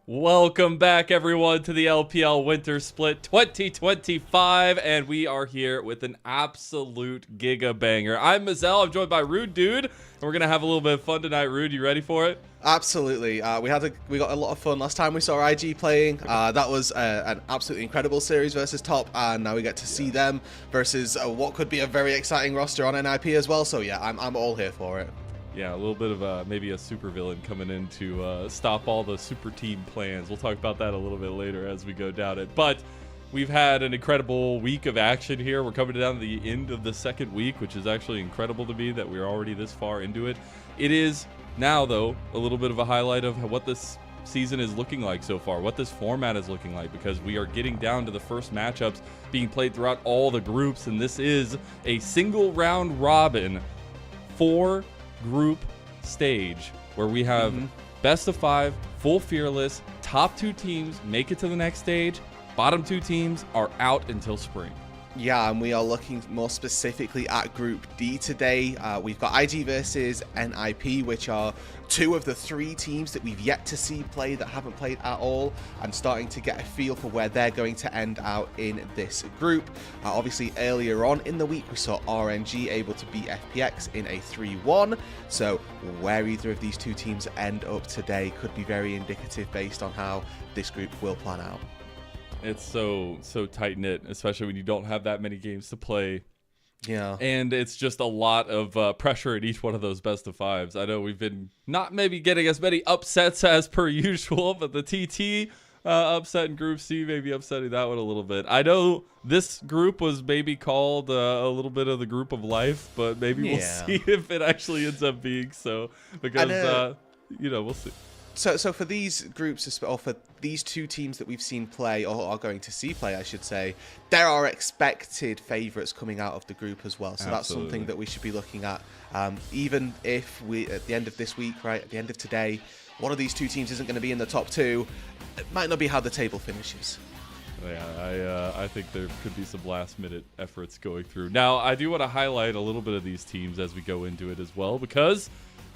Welcome back, everyone, to the LPL Winter Split 2025, and we are here with an absolute giga banger. I'm Mazel. I'm joined by Rude Dude, and we're gonna have a little bit of fun tonight. Rude, you ready for it? Absolutely. We got a lot of fun last time we saw IG playing. That was an absolutely incredible series versus Top, and now we get to see them versus what could be a very exciting roster on NIP as well. So yeah, I'm all here for it. Yeah, a little bit of maybe a supervillain coming in to stop all the super team plans. We'll talk about that a little bit later as we go down it. But we've had an incredible week of action here. We're coming down to the end of the second week, which is actually incredible to me that we're already this far into it. It is now, though, a little bit of a highlight of what this season is looking like so far, what this format is looking like, because we are getting down to the first matchups being played throughout all the groups, and this is a single round robin for group stage where we have best of 5, full fearless, top 2 teams make it to the next stage, bottom 2 teams are out until spring. Yeah, and we are looking more specifically at Group D today. We've got IG versus NIP, which are 2 of the 3 teams that we've yet to see play that haven't played at all, and starting to get a feel for where they're going to end out in this group. Obviously, earlier on in the week, we saw RNG able to beat FPX in a 3-1, so where either of these 2 teams end up today could be very indicative based on how this group will plan out. It's so tight-knit, especially when you don't have that many games to play. Yeah. And it's just a lot of pressure at each one of those best of 5s. I know we've been not maybe getting as many upsets as per usual, but the TT upset in Group C maybe upsetting that one a little bit. I know this group was maybe called a little bit of the group of life, but maybe we'll see if it actually ends up being so, because, we'll see. So for these groups, or for these 2 teams that we've seen play, or are going to see play, I should say, there are expected favourites coming out of the group as well. So that's something that we should be looking at. Even if we, at the end of this week, right, at the end of today, one of these 2 teams isn't going to be in the top 2, it might not be how the table finishes. Yeah, I think there could be some last-minute efforts going through. Now, I do want to highlight a little bit of these teams as we go into it as well, because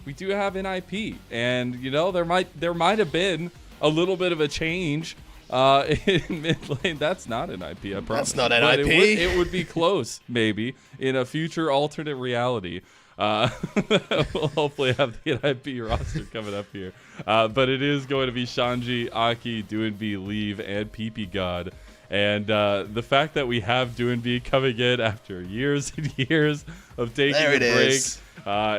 we do have NIP, and there might have been a little bit of a change in mid lane. That's not NIP, I promise. That's not NIP. But it would be close, maybe, in a future alternate reality. We'll hopefully have the NIP roster coming up here. But it is going to be Shanji, Aki, Doinb, Leave, and PP God. And the fact that we have Doinb coming in after years and years of taking a break,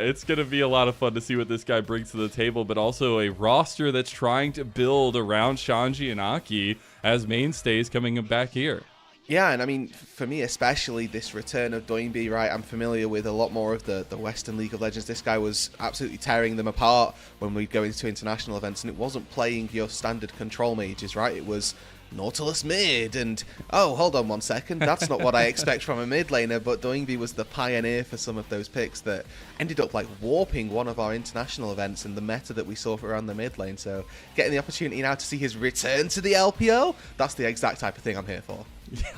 it's going to be a lot of fun to see what this guy brings to the table, but also a roster that's trying to build around Shanji and Aki as mainstays coming back here. Yeah, and I mean, for me especially, this return of Doinb, right, I'm familiar with a lot more of the Western League of Legends. This guy was absolutely tearing them apart when we'd go into international events, and it wasn't playing your standard control mages, right? It was Nautilus mid, and oh, hold on one second, that's not what I expect from a mid laner. But Doinb was the pioneer for some of those picks that ended up like warping one of our international events and the meta that we saw around the mid lane. So getting the opportunity now to see his return to the LPL, that's the exact type of thing I'm here for.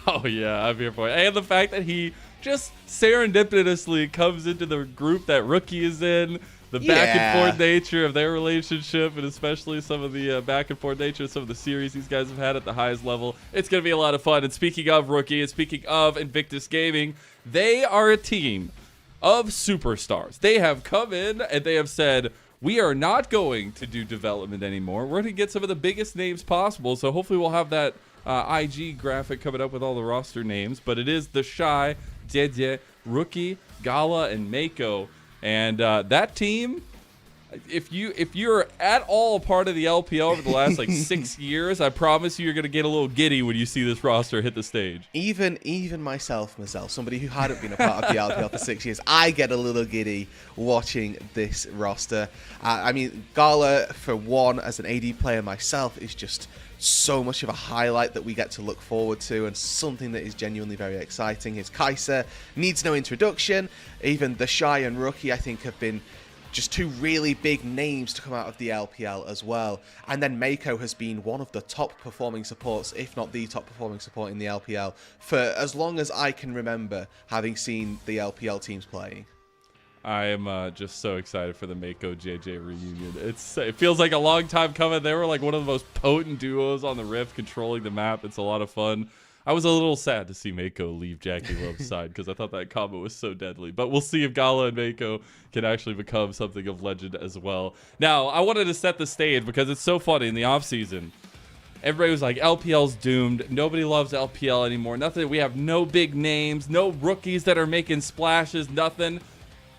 Oh yeah, I'm here for it. And the fact that he just serendipitously comes into the group that Rookie is in, the back and forth nature of their relationship, and especially some of the back and forth nature of some of the series these guys have had at the highest level. It's going to be a lot of fun. And speaking of Rookie, and speaking of Invictus Gaming, they are a team of superstars. They have come in and they have said, we are not going to do development anymore. We're going to get some of the biggest names possible. So hopefully we'll have that IG graphic coming up with all the roster names. But it is the Shy, Jeje, Rookie, Gala, and Mako. And that team, if you're at all a part of the LPL over the last like 6 years, I promise you're going to get a little giddy when you see this roster hit the stage. Even myself, Mazel, somebody who hadn't been a part of the LPL for 6 years, I get a little giddy watching this roster. I mean, Gala, for one, as an AD player myself, is just so much of a highlight that we get to look forward to, and something that is genuinely very exciting. His Kai'Sa needs no introduction. Even the Shy and Rookie, I think, have been just 2 really big names to come out of the LPL as well. And then Mako has been one of the top performing supports, if not the top performing support in the LPL for as long as I can remember having seen the LPL teams playing. I am just so excited for the Mako JJ reunion. It feels like a long time coming. They were like one of the most potent duos on the Rift, controlling the map. It's a lot of fun. I was a little sad to see Mako leave Jackie Love's side because I thought that combo was so deadly. But we'll see if Gala and Mako can actually become something of legend as well. Now, I wanted to set the stage because it's so funny in the offseason. Everybody was like, LPL's doomed. Nobody loves LPL anymore. Nothing. We have no big names, no rookies that are making splashes, nothing.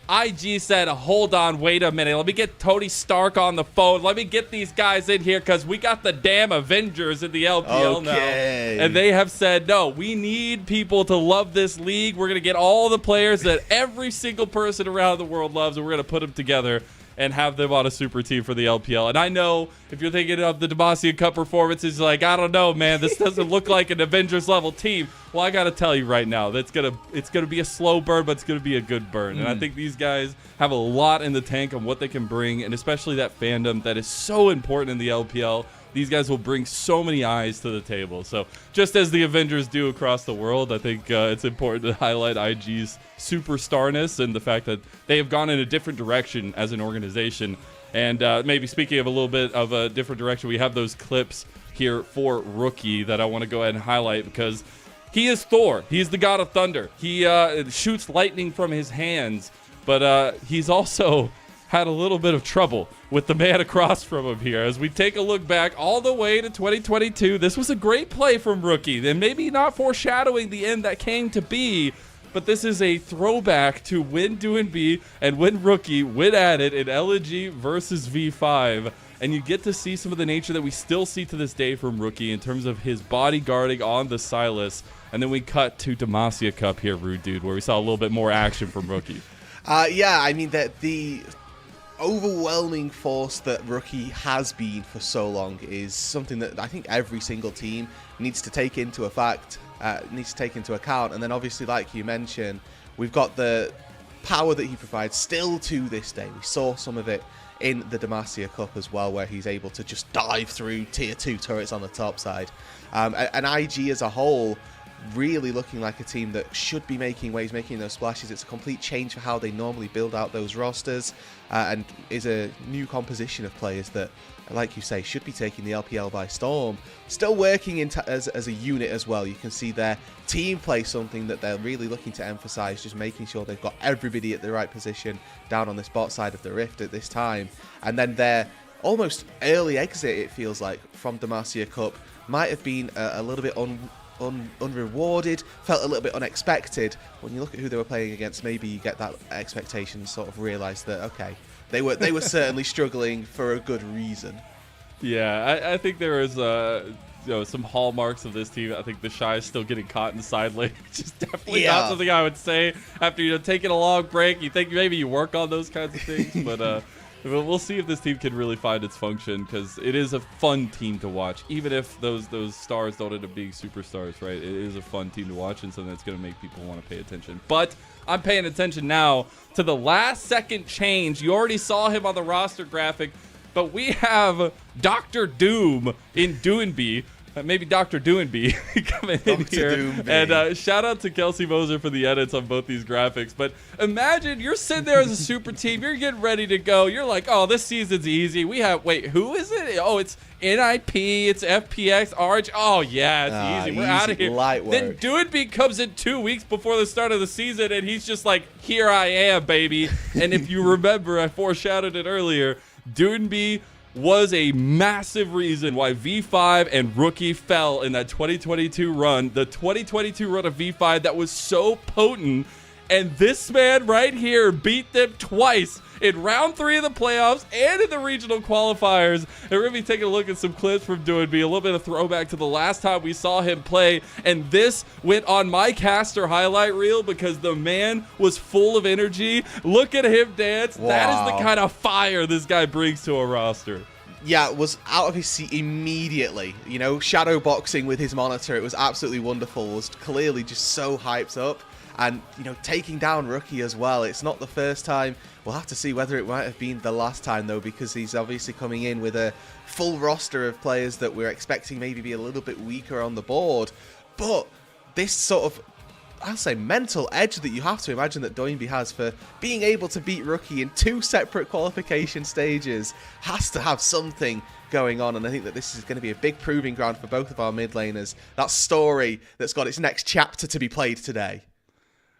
IG said, hold on, wait a minute. Let me get Tony Stark on the phone. Let me get these guys in here because we got the damn Avengers in the LPL now. And they have said, no, we need people to love this league. We're going to get all the players that every single person around the world loves, and we're going to put them together and have them on a super team for the LPL. And I know if you're thinking of the Demacia Cup performances, like, I don't know, man, this doesn't look like an Avengers level team. Well, I got to tell you right now, it's gonna be a slow burn, but it's going to be a good burn. And I think these guys have a lot in the tank on what they can bring, and especially that fandom that is so important in the LPL. These guys will bring so many eyes to the table. So just as the Avengers do across the world, I think it's important to highlight IG's superstarness and the fact that they have gone in a different direction as an organization. And maybe speaking of a little bit of a different direction, we have those clips here for Rookie that I want to go ahead and highlight because he is Thor. He's the god of thunder. He shoots lightning from his hands, but he's also had a little bit of trouble with the man across from him here. As we take a look back all the way to 2022, this was a great play from Rookie, and maybe not foreshadowing the end that came to be, but this is a throwback to when Doinb and when Rookie went at it in LNG versus V5, and you get to see some of the nature that we still see to this day from Rookie in terms of his bodyguarding on the Silas, and then we cut to Demacia Cup here, Rude Dude, where we saw a little bit more action from Rookie. Yeah, I mean, the overwhelming force that Rookie has been for so long is something that I think every single team needs to take into account. And then obviously, like you mentioned, we've got the power that he provides still to this day. We saw some of it in the Demacia Cup as well, where he's able to just dive through tier 2 turrets on the top side. And IG as a whole really looking like a team that should be making waves, making those splashes. It's a complete change for how they normally build out those rosters, and is a new composition of players that, like you say, should be taking the LPL by storm. Still working as a unit as well. You can see their team play something that they're really looking to emphasize, just making sure they've got everybody at the right position down on this bot side of the Rift at this time. And then their almost early exit, it feels like, from Demacia Cup might have been a little bit unrewarded, felt a little bit unexpected. When you look at who they were playing against, maybe you get that expectation and sort of realize that, okay, they were certainly struggling for a good reason. Yeah, I think there is some hallmarks of this team. I think the Shy is still getting caught in the side lane, which is definitely not something I would say after taking a long break. You think maybe you work on those kinds of things, but we'll see if this team can really find its function, because it is a fun team to watch. Even if those stars don't end up being superstars, right? It is a fun team to watch and something that's going to make people want to pay attention. But I'm paying attention now to the last second change. You already saw him on the roster graphic, but we have Dr. Doom in Doinb. Maybe Dr. Doinb coming in here. Doinb. And shout out to Kelsey Moser for the edits on both these graphics. But imagine you're sitting there as a super team. You're getting ready to go. You're like, oh, this season's easy. Wait, who is it? Oh, it's NIP. It's FPX. RH. Oh, yeah, it's easy. We're out of here. Light work. Then Doinb comes in 2 weeks before the start of the season, and he's just like, here I am, baby. And if you remember, I foreshadowed it earlier, Doinb was a massive reason why V5 and Rookie fell in that 2022 run. The 2022 run of V5 that was so potent. And this man right here beat them twice in round 3 of the playoffs and in the regional qualifiers. And we're going to be taking a look at some clips from Doinb, a little bit of throwback to the last time we saw him play. And this went on my caster highlight reel because the man was full of energy. Look at him dance. Wow. That is the kind of fire this guy brings to a roster. Yeah, was out of his seat immediately. Shadow boxing with his monitor. It was absolutely wonderful. Was clearly just so hyped up. And, taking down Rookie as well. It's not the first time. We'll have to see whether it might have been the last time, though, because he's obviously coming in with a full roster of players that we're expecting maybe be a little bit weaker on the board. But this sort of I'll say, mental edge that you have to imagine that Doinb has for being able to beat Rookie in 2 separate qualification stages has to have something going on, and I think that this is going to be a big proving ground for both of our mid laners. That story that's got its next chapter to be played today.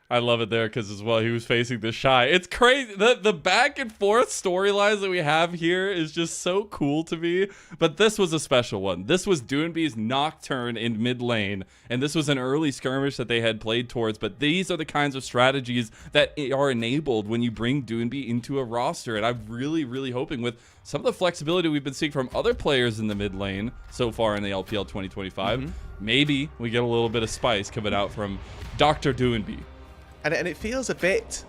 I love it there because as well he was facing the Shy. It's crazy. The back and forth storylines that we have here is just so cool to me. But this was a special one. This was Doinb's Nocturne in mid lane, and this was an early skirmish that they had played towards. But these are the kinds of strategies that are enabled when you bring Doinb into a roster. And I'm really, really hoping with some of the flexibility we've been seeing from other players in the mid lane so far in the LPL 2025, maybe we get a little bit of spice coming out from Dr. Doinb. And it feels a bit,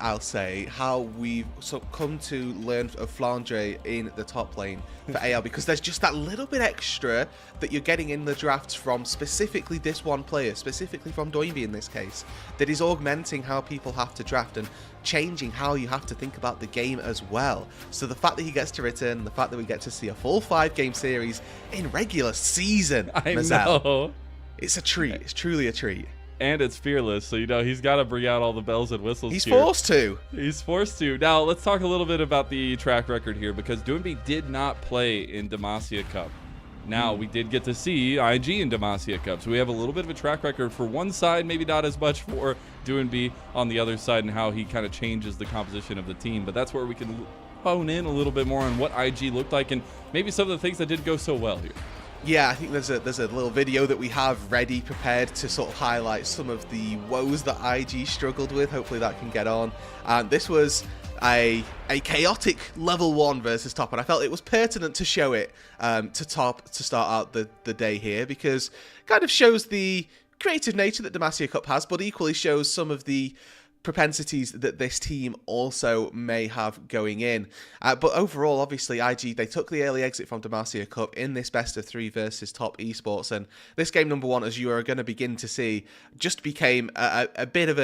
I'll say, how we've come to learn of Flandre in the top lane for AL, because there's just that little bit extra that you're getting in the drafts from specifically this one player, specifically from Doinb in this case, that is augmenting how people have to draft and changing how you have to think about the game as well. So the fact that he gets to return, the fact that we get to see a full 5-game series in regular season, I Mazel, know. It's a treat. It's truly a treat. And it's fearless, so he's got to bring out all the bells and whistles. He's here. forced to. He's forced to. Now let's talk a little bit about the track record here, because Doinb did not play in Demacia Cup. Now we did get to see IG in Demacia Cup, so we have a little bit of a track record for one side, maybe not as much for Doinb on the other side, and how he kind of changes the composition of the team. But that's where we can hone in a little bit more on what IG looked like, and maybe some of the things that didn't go so well here. Yeah, I think there's a little video that we have ready, prepared to sort of highlight some of the woes that IG struggled with. Hopefully that can get on. And this was a chaotic level 1 versus top, and I felt it was pertinent to show it to top to start out the day here, because it kind of shows the creative nature that Demacia Cup has, but equally shows some of the propensities that this team also may have going in. But overall, obviously, IG, they took the early exit from Demacia Cup in this best of 3 versus top esports, and this game number 1, as you are going to begin to see, just became a bit of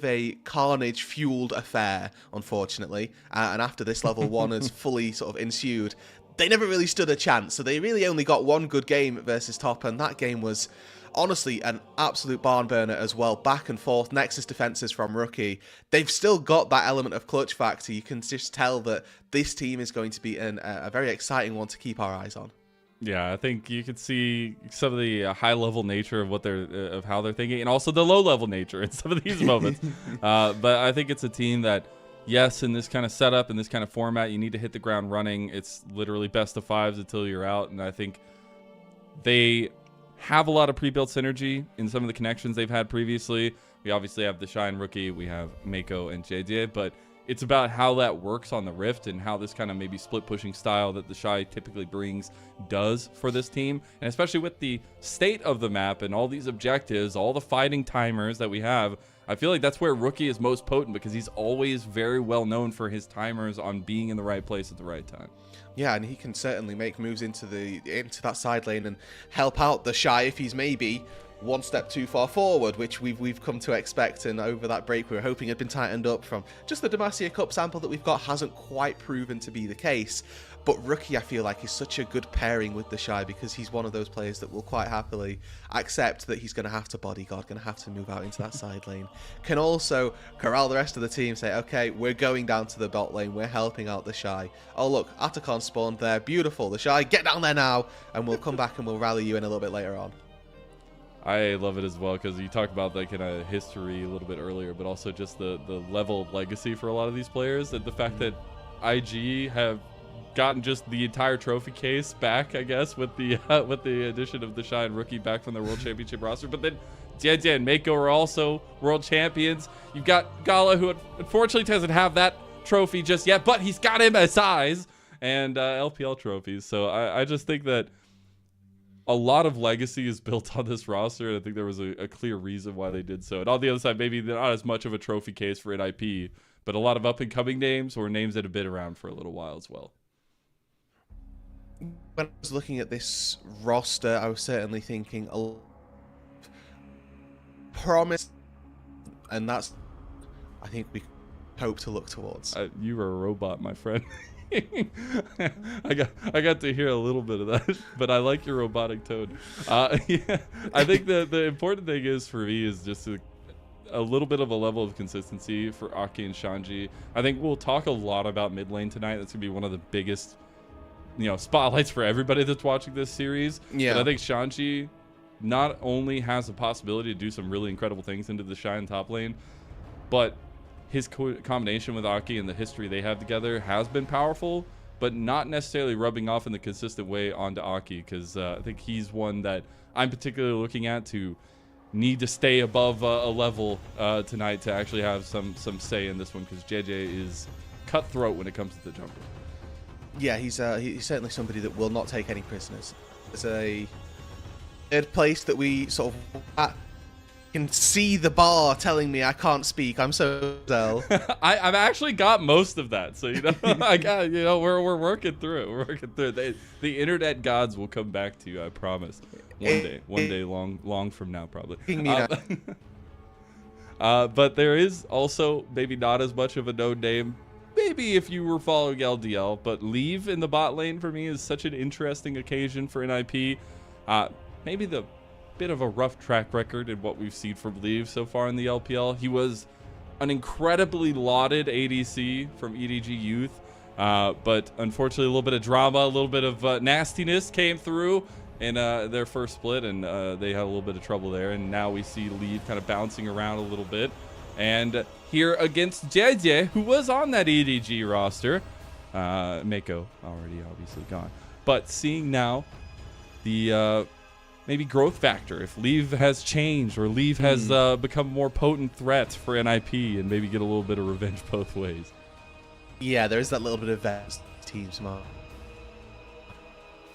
a carnage fueled affair, unfortunately. And after this level 1 has fully sort of ensued, they never really stood a chance. So they really only got one good game versus top, and that game was honestly an absolute barn burner as well. Back and forth, Nexus defenses from Rookie. They've still got that element of clutch factor. You can just tell that this team is going to be a very exciting one to keep our eyes on. Yeah, I think you could see some of the high-level nature of what of how they're thinking, and also the low-level nature in some of these moments. But I think it's a team that, yes, in this kind of setup, in this kind of format, you need to hit the ground running. It's literally best of 5s until you're out, and I think they have a lot of pre-built synergy in some of the connections they've had previously. We obviously have the Shine Rookie, we have Mako and JJ, but it's about how that works on the Rift and how this kind of maybe split pushing style that the Shy typically brings does for this team. And especially with the state of the map and all these objectives, all the fighting timers that we have, I feel like that's where Rookie is most potent, because he's always very well known for his timers on being in the right place at the right time. Yeah, and he can certainly make moves into that side lane and help out the Shy if he's maybe one step too far forward, which we've come to expect. And over that break, we were hoping had been tightened up from just the Demacia Cup sample that we've got hasn't quite proven to be the case. But Rookie, I feel like, is such a good pairing with the Shy, because he's one of those players that will quite happily accept that he's going to have to bodyguard, going to have to move out into that side lane. Can also corral the rest of the team, say, okay, we're going down to the bot lane, we're helping out the Shy. Oh look, Atacon spawned there, beautiful, the Shy, get down there now, and we'll come back and we'll rally you in a little bit later on. I love it as well, because you talked about that kind of history a little bit earlier, but also just the level of legacy for a lot of these players, and the fact that IG have gotten just the entire trophy case back, I guess, with the addition of the Shine Rookie back from the World Championship roster. But then Jian and Mako are also world champions. You've got Gala, who unfortunately doesn't have that trophy just yet, but he's got MSIs and LPL trophies. So I just think that a lot of legacy is built on this roster, and I think there was a clear reason why they did so. And on the other side, maybe not as much of a trophy case for NIP, but a lot of up-and-coming names or names that have been around for a little while as well. When I was looking at this roster, I was certainly thinking a promise, and that's, I think, we hope to look towards. You are a robot, my friend. I got to hear a little bit of that, but I like your robotic tone. Yeah, I think the important thing is for me is just to a little bit of a level of consistency for Aki and Shanji. I think we'll talk a lot about mid lane tonight. That's gonna be one of the biggest, spotlights for everybody that's watching this series. Yeah. But I think Shanji not only has the possibility to do some really incredible things into the Shine top lane, but his combination with Aki and the history they have together has been powerful, but not necessarily rubbing off in the consistent way onto Aki, because I think he's one that I'm particularly looking at to need to stay above a level tonight to actually have some say in this one, because JJ is cutthroat when it comes to the jungle. Yeah, he's certainly somebody that will not take any prisoners. There's a third place that we sort of can see the bar telling me I can't speak. I'm so dull. I've actually got most of that, so I got we're working through it. We're working through it. The internet gods will come back to you, I promise. One day, long from now, probably. But there is also maybe not as much of a known name. Maybe if you were following LDL, but Leave in the bot lane for me is such an interesting occasion for NIP. Maybe the bit of a rough track record in what we've seen from Leave so far in the LPL. He was an incredibly lauded ADC from EDG Youth, but unfortunately a little bit of drama, a little bit of nastiness came through in their first split, and they had a little bit of trouble there, and now we see Leave kind of bouncing around a little bit. And here against JJ, who was on that EDG roster, Mako already obviously gone, but seeing now the maybe growth factor, if Leave has changed or Leave has become a more potent threat for NIP, and maybe get a little bit of revenge both ways. Yeah, there is that little bit of team smart.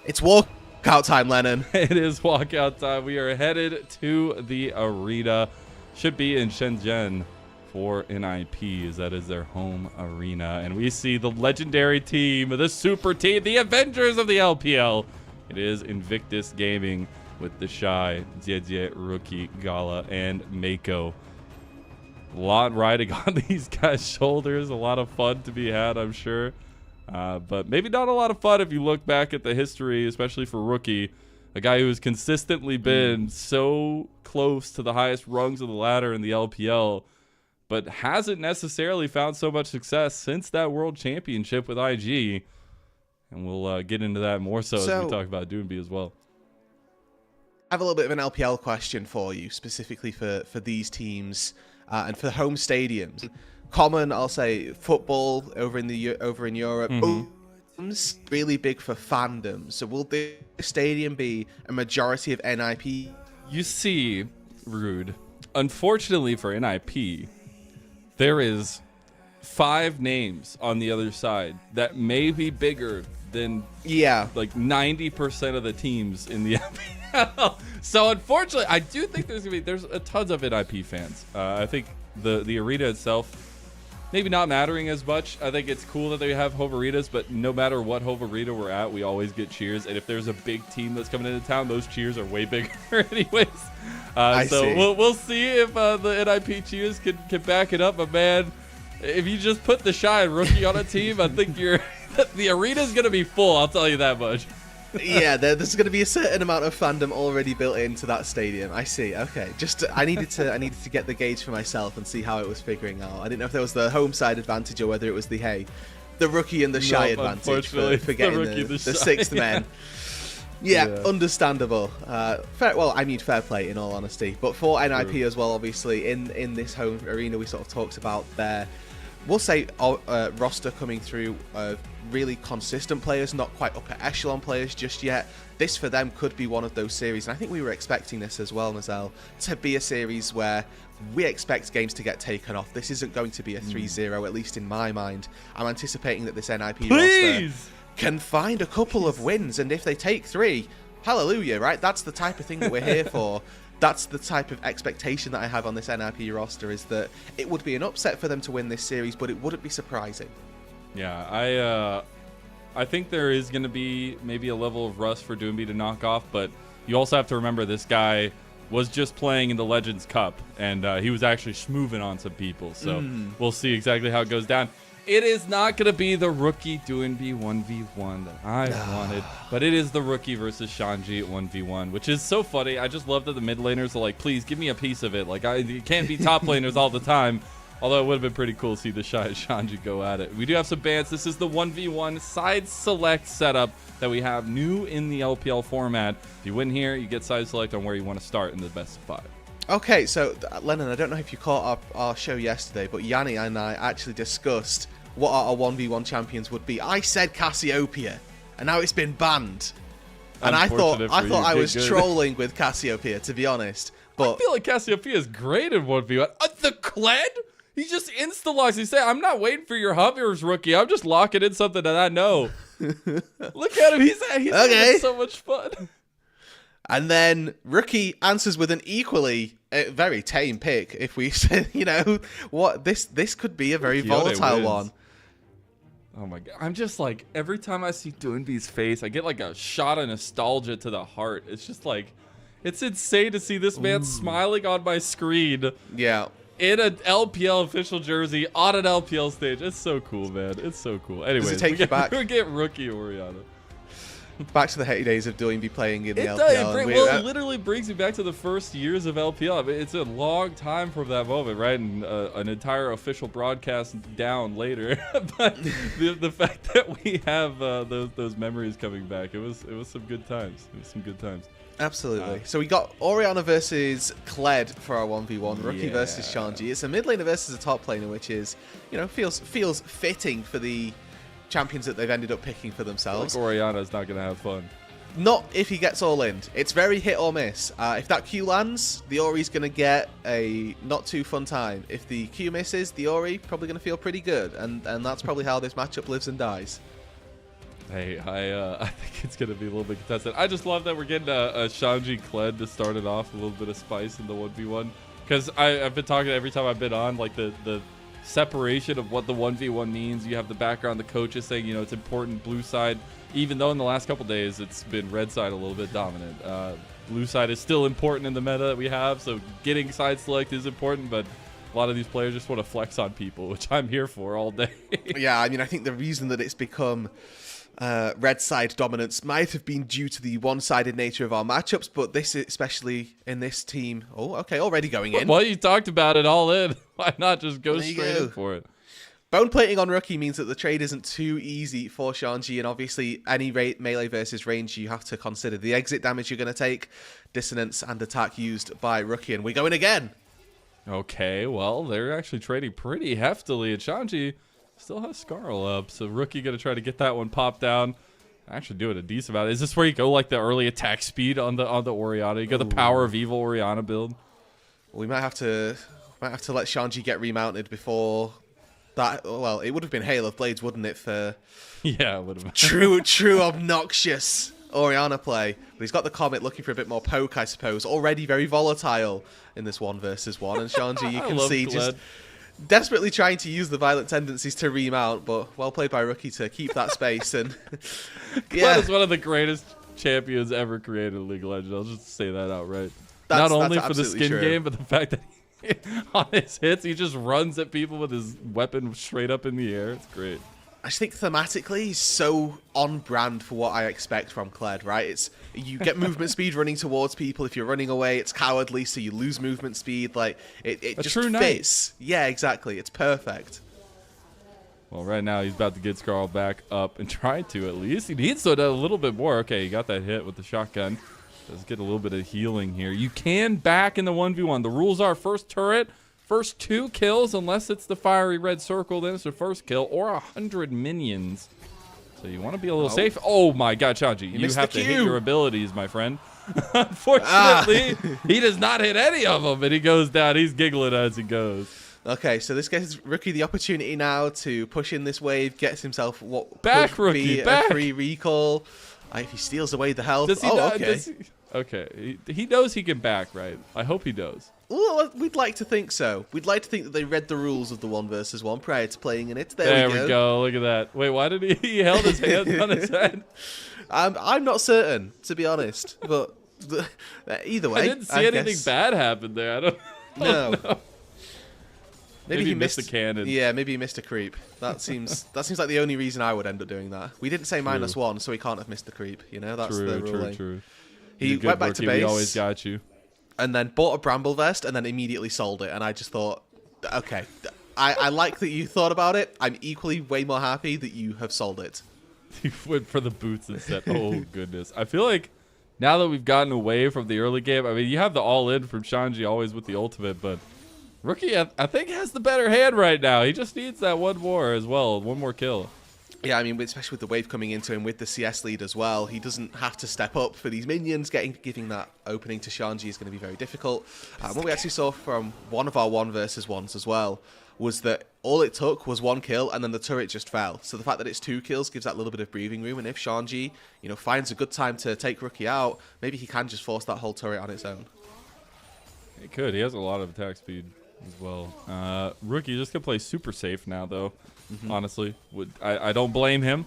It's walkout time, Lennon. It is walkout time. We are headed to the arena. Should be in Shenzhen for NIP, as that is their home arena. And we see the legendary team, the super team, the Avengers of the LPL. It is Invictus Gaming with the Shy, JJ, Rookie, Gala, and Mako. A lot riding on these guys' shoulders. A lot of fun to be had, I'm sure. But maybe not a lot of fun if you look back at the history, especially for Rookie, a guy who has consistently been so close to the highest rungs of the ladder in the LPL, but hasn't necessarily found so much success since that World Championship with IG. And we'll get into that more so as we talk about Doinb as well. I have a little bit of an LPL question for you, specifically for these teams and for the home stadiums. Common, I'll say, football over in Europe. Really big for fandom. So will this stadium be a majority of NIP? You see, Rude, unfortunately for NIP, there is 5 names on the other side that may be bigger than like 90% of the teams in the LPL. So unfortunately, I do think there's a tons of NIP fans. I think the arena itself maybe not mattering as much. I think it's cool that they have home arenas, but no matter what home arena we're at, we always get cheers. And if there's a big team that's coming into town, those cheers are way bigger anyways. So we'll see if the NIP cheers can back it up. But man, if you just put the Shy and Rookie on a team, I think the arena's going to be full. I'll tell you that much. Yeah, there's going to be a certain amount of fandom already built into that stadium. I see. Okay, I needed to get the gauge for myself and see how it was figuring out. I didn't know if there was the home side advantage or whether it was the Rookie and the Shy advantage for getting the sixth men. Yeah, understandable. Fair play in all honesty. But for NIP as well, obviously in this home arena, we sort of talked about their, we'll say, roster coming through really consistent players, not quite upper echelon players just yet. This for them could be one of those series, and I think we were expecting this as well, Mazel, to be a series where we expect games to get taken off. This isn't going to be a 3-0, at least in my mind. I'm anticipating that this NIP roster can find a couple of wins, and if they take 3, hallelujah, right? That's the type of thing that we're here for. That's the type of expectation that I have on this NIP roster, is that it would be an upset for them to win this series, but it wouldn't be surprising. Yeah, I think there is going to be maybe a level of rust for Doinb to knock off, but you also have to remember this guy was just playing in the Legends Cup, and he was actually schmooving on some people, so we'll see exactly how it goes down. It is not going to be the rookie Doinb 1v1 that I wanted, but it is the rookie versus Shanji 1v1, which is so funny. I just love that the mid laners are like, please give me a piece of it. Like, it can't be top laners all the time. Although it would have been pretty cool to see the Shanji go at it. We do have some bans. This is the 1v1 side select setup that we have new in the LPL format. If you win here, you get side select on where you want to start in the best of 5. Okay, so Lennon, I don't know if you caught our show yesterday, but Yanni and I actually discussed what our 1v1 champions would be. I said Cassiopeia, and now it's been banned. And I thought I was trolling with Cassiopeia, to be honest. But I feel like Cassiopeia is great in 1v1. The Kled? He just insta-locks. He say, I'm not waiting for your hovers, rookie. I'm just locking in something that I know. Look at him. He's having so much fun. And then Rookie answers with an equally very tame pick. If we say, you know, what this could be a very volatile one. Oh my god. I'm just like, every time I see Doinb's face, I get like a shot of nostalgia to the heart. It's just like, it's insane to see this man smiling on my screen. Yeah. In an LPL official jersey on an LPL stage. It's so cool, man. It's so cool. Anyways, does it take you back? We get rookie Orianna. Back to the heydays days of Doinb playing in the LPL. It literally brings me back to the first years of LPL. I mean, it's a long time from that moment, right? And an entire official broadcast down later. But the fact that we have those memories coming back, it was some good times. It was some good times. Absolutely. So we got Orianna versus Kled for our 1v1. Rookie versus Shanji. It's a mid laner versus a top laner, which is, you know, feels fitting for the champions that they've ended up picking for themselves. Like Orianna's not going to have fun. Not if he gets all in. It's very hit or miss. If that Q lands, the Ori's going to get a not too fun time. If the Q misses, the Ori probably going to feel pretty good. And that's probably how this matchup lives and dies. Hey, I think it's going to be a little bit contested. I just love that we're getting a Shanji Kled to start it off, a little bit of spice in the 1v1. Because I've been talking every time I've been on, like the separation of what the 1v1 means. You have the background, the coaches saying, you know, it's important blue side, even though in the last couple days it's been red side a little bit dominant. Blue side is still important in the meta that we have, so getting side select is important, but a lot of these players just want to flex on people, which I'm here for all day. Yeah, I mean, I think the reason that it's become red side dominance might have been due to the one-sided nature of our matchups, but this, especially in this team, already going in. Well, you talked about it all in. Why not just go straight in for it? Bone plating on Rookie means that the trade isn't too easy for Shanji, and obviously any melee versus range, you have to consider the exit damage you're going to take, dissonance, and attack used by Rookie, and we're going again. Okay, well, they're actually trading pretty heftily, and Shanji still has Scarl up, so Rookie going to try to get that one popped down. Actually doing a decent amount. Is this where you go like the early attack speed on the Orianna? You go the power of evil Orianna build? We might have to let Shanji get remounted before that. Well, it would have been Hail of Blades, wouldn't it, for yeah, it would have. true obnoxious Orianna play. But he's got the Comet looking for a bit more poke, I suppose. Already very volatile in this 1 versus 1, and Shanji, you can see just desperately trying to use the violent tendencies to remount, but well played by Rookie to keep that space. And Kled is one of the greatest champions ever created in League of Legends. I'll just say that outright. Not only for the skin game, but the fact that on his hits, he just runs at people with his weapon straight up in the air. It's great. I just think thematically he's so on brand for what I expect from Kled, right? It's you get movement speed running towards people. If you're running away, it's cowardly, so you lose movement speed. Like it just fits. Yeah, exactly. It's perfect. Well, right now he's about to get Scarl back up and try to at least. He needs to do a little bit more. Okay, he got that hit with the shotgun. Let's get a little bit of healing here. You can back in the 1v1. The rules are first turret, first 2 kills, unless it's the fiery red circle, then it's the first kill, or 100 minions. So you want to be a little safe. Oh my god, Shanji, you have to hit your abilities, my friend. Unfortunately, he does not hit any of them, and he goes down. He's giggling as he goes. Okay, so this gives Rookie the opportunity now to push in this wave, gets himself what back, could Rookie, be back. a free recall. If he steals away the health. Does he okay. Okay, he knows he can back, right? I hope he does. Well, we'd like to think so. We'd like to think that they read the rules of the 1 versus 1 prior to playing in it. There we go. Look at that. Wait, why did he held his hands on his head? I'm not certain, to be honest. But either way, I didn't see anything bad happen there. I don't know. Maybe he missed the cannon. Yeah, maybe he missed a creep. That seems like the only reason I would end up doing that. We didn't say -1, so he can't have missed the creep. You know, that's the ruling. True. He went back to base. We always got you. And then bought a bramble vest, and then immediately sold it. And I just thought, okay, I like that you thought about it. I'm equally way more happy that you have sold it. He went for the boots instead. Oh goodness, I feel like now that we've gotten away from the early game, I mean, you have the all-in from Shanji always with the ultimate, but Rookie, I think, has the better hand right now. He just needs that one more as well, one more kill. Yeah, I mean, especially with the wave coming into him with the CS lead as well, he doesn't have to step up for these minions. Giving that opening to Shanji is going to be very difficult. What we actually saw from one of our 1 versus 1s as well was that all it took was 1 kill and then the turret just fell. So the fact that it's 2 kills gives that little bit of breathing room. And if Shanji, you know, finds a good time to take Rookie out, maybe he can just force that whole turret on its own. He could. He has a lot of attack speed as well. Rookie just gonna play super safe now, though. Honestly, I don't blame him.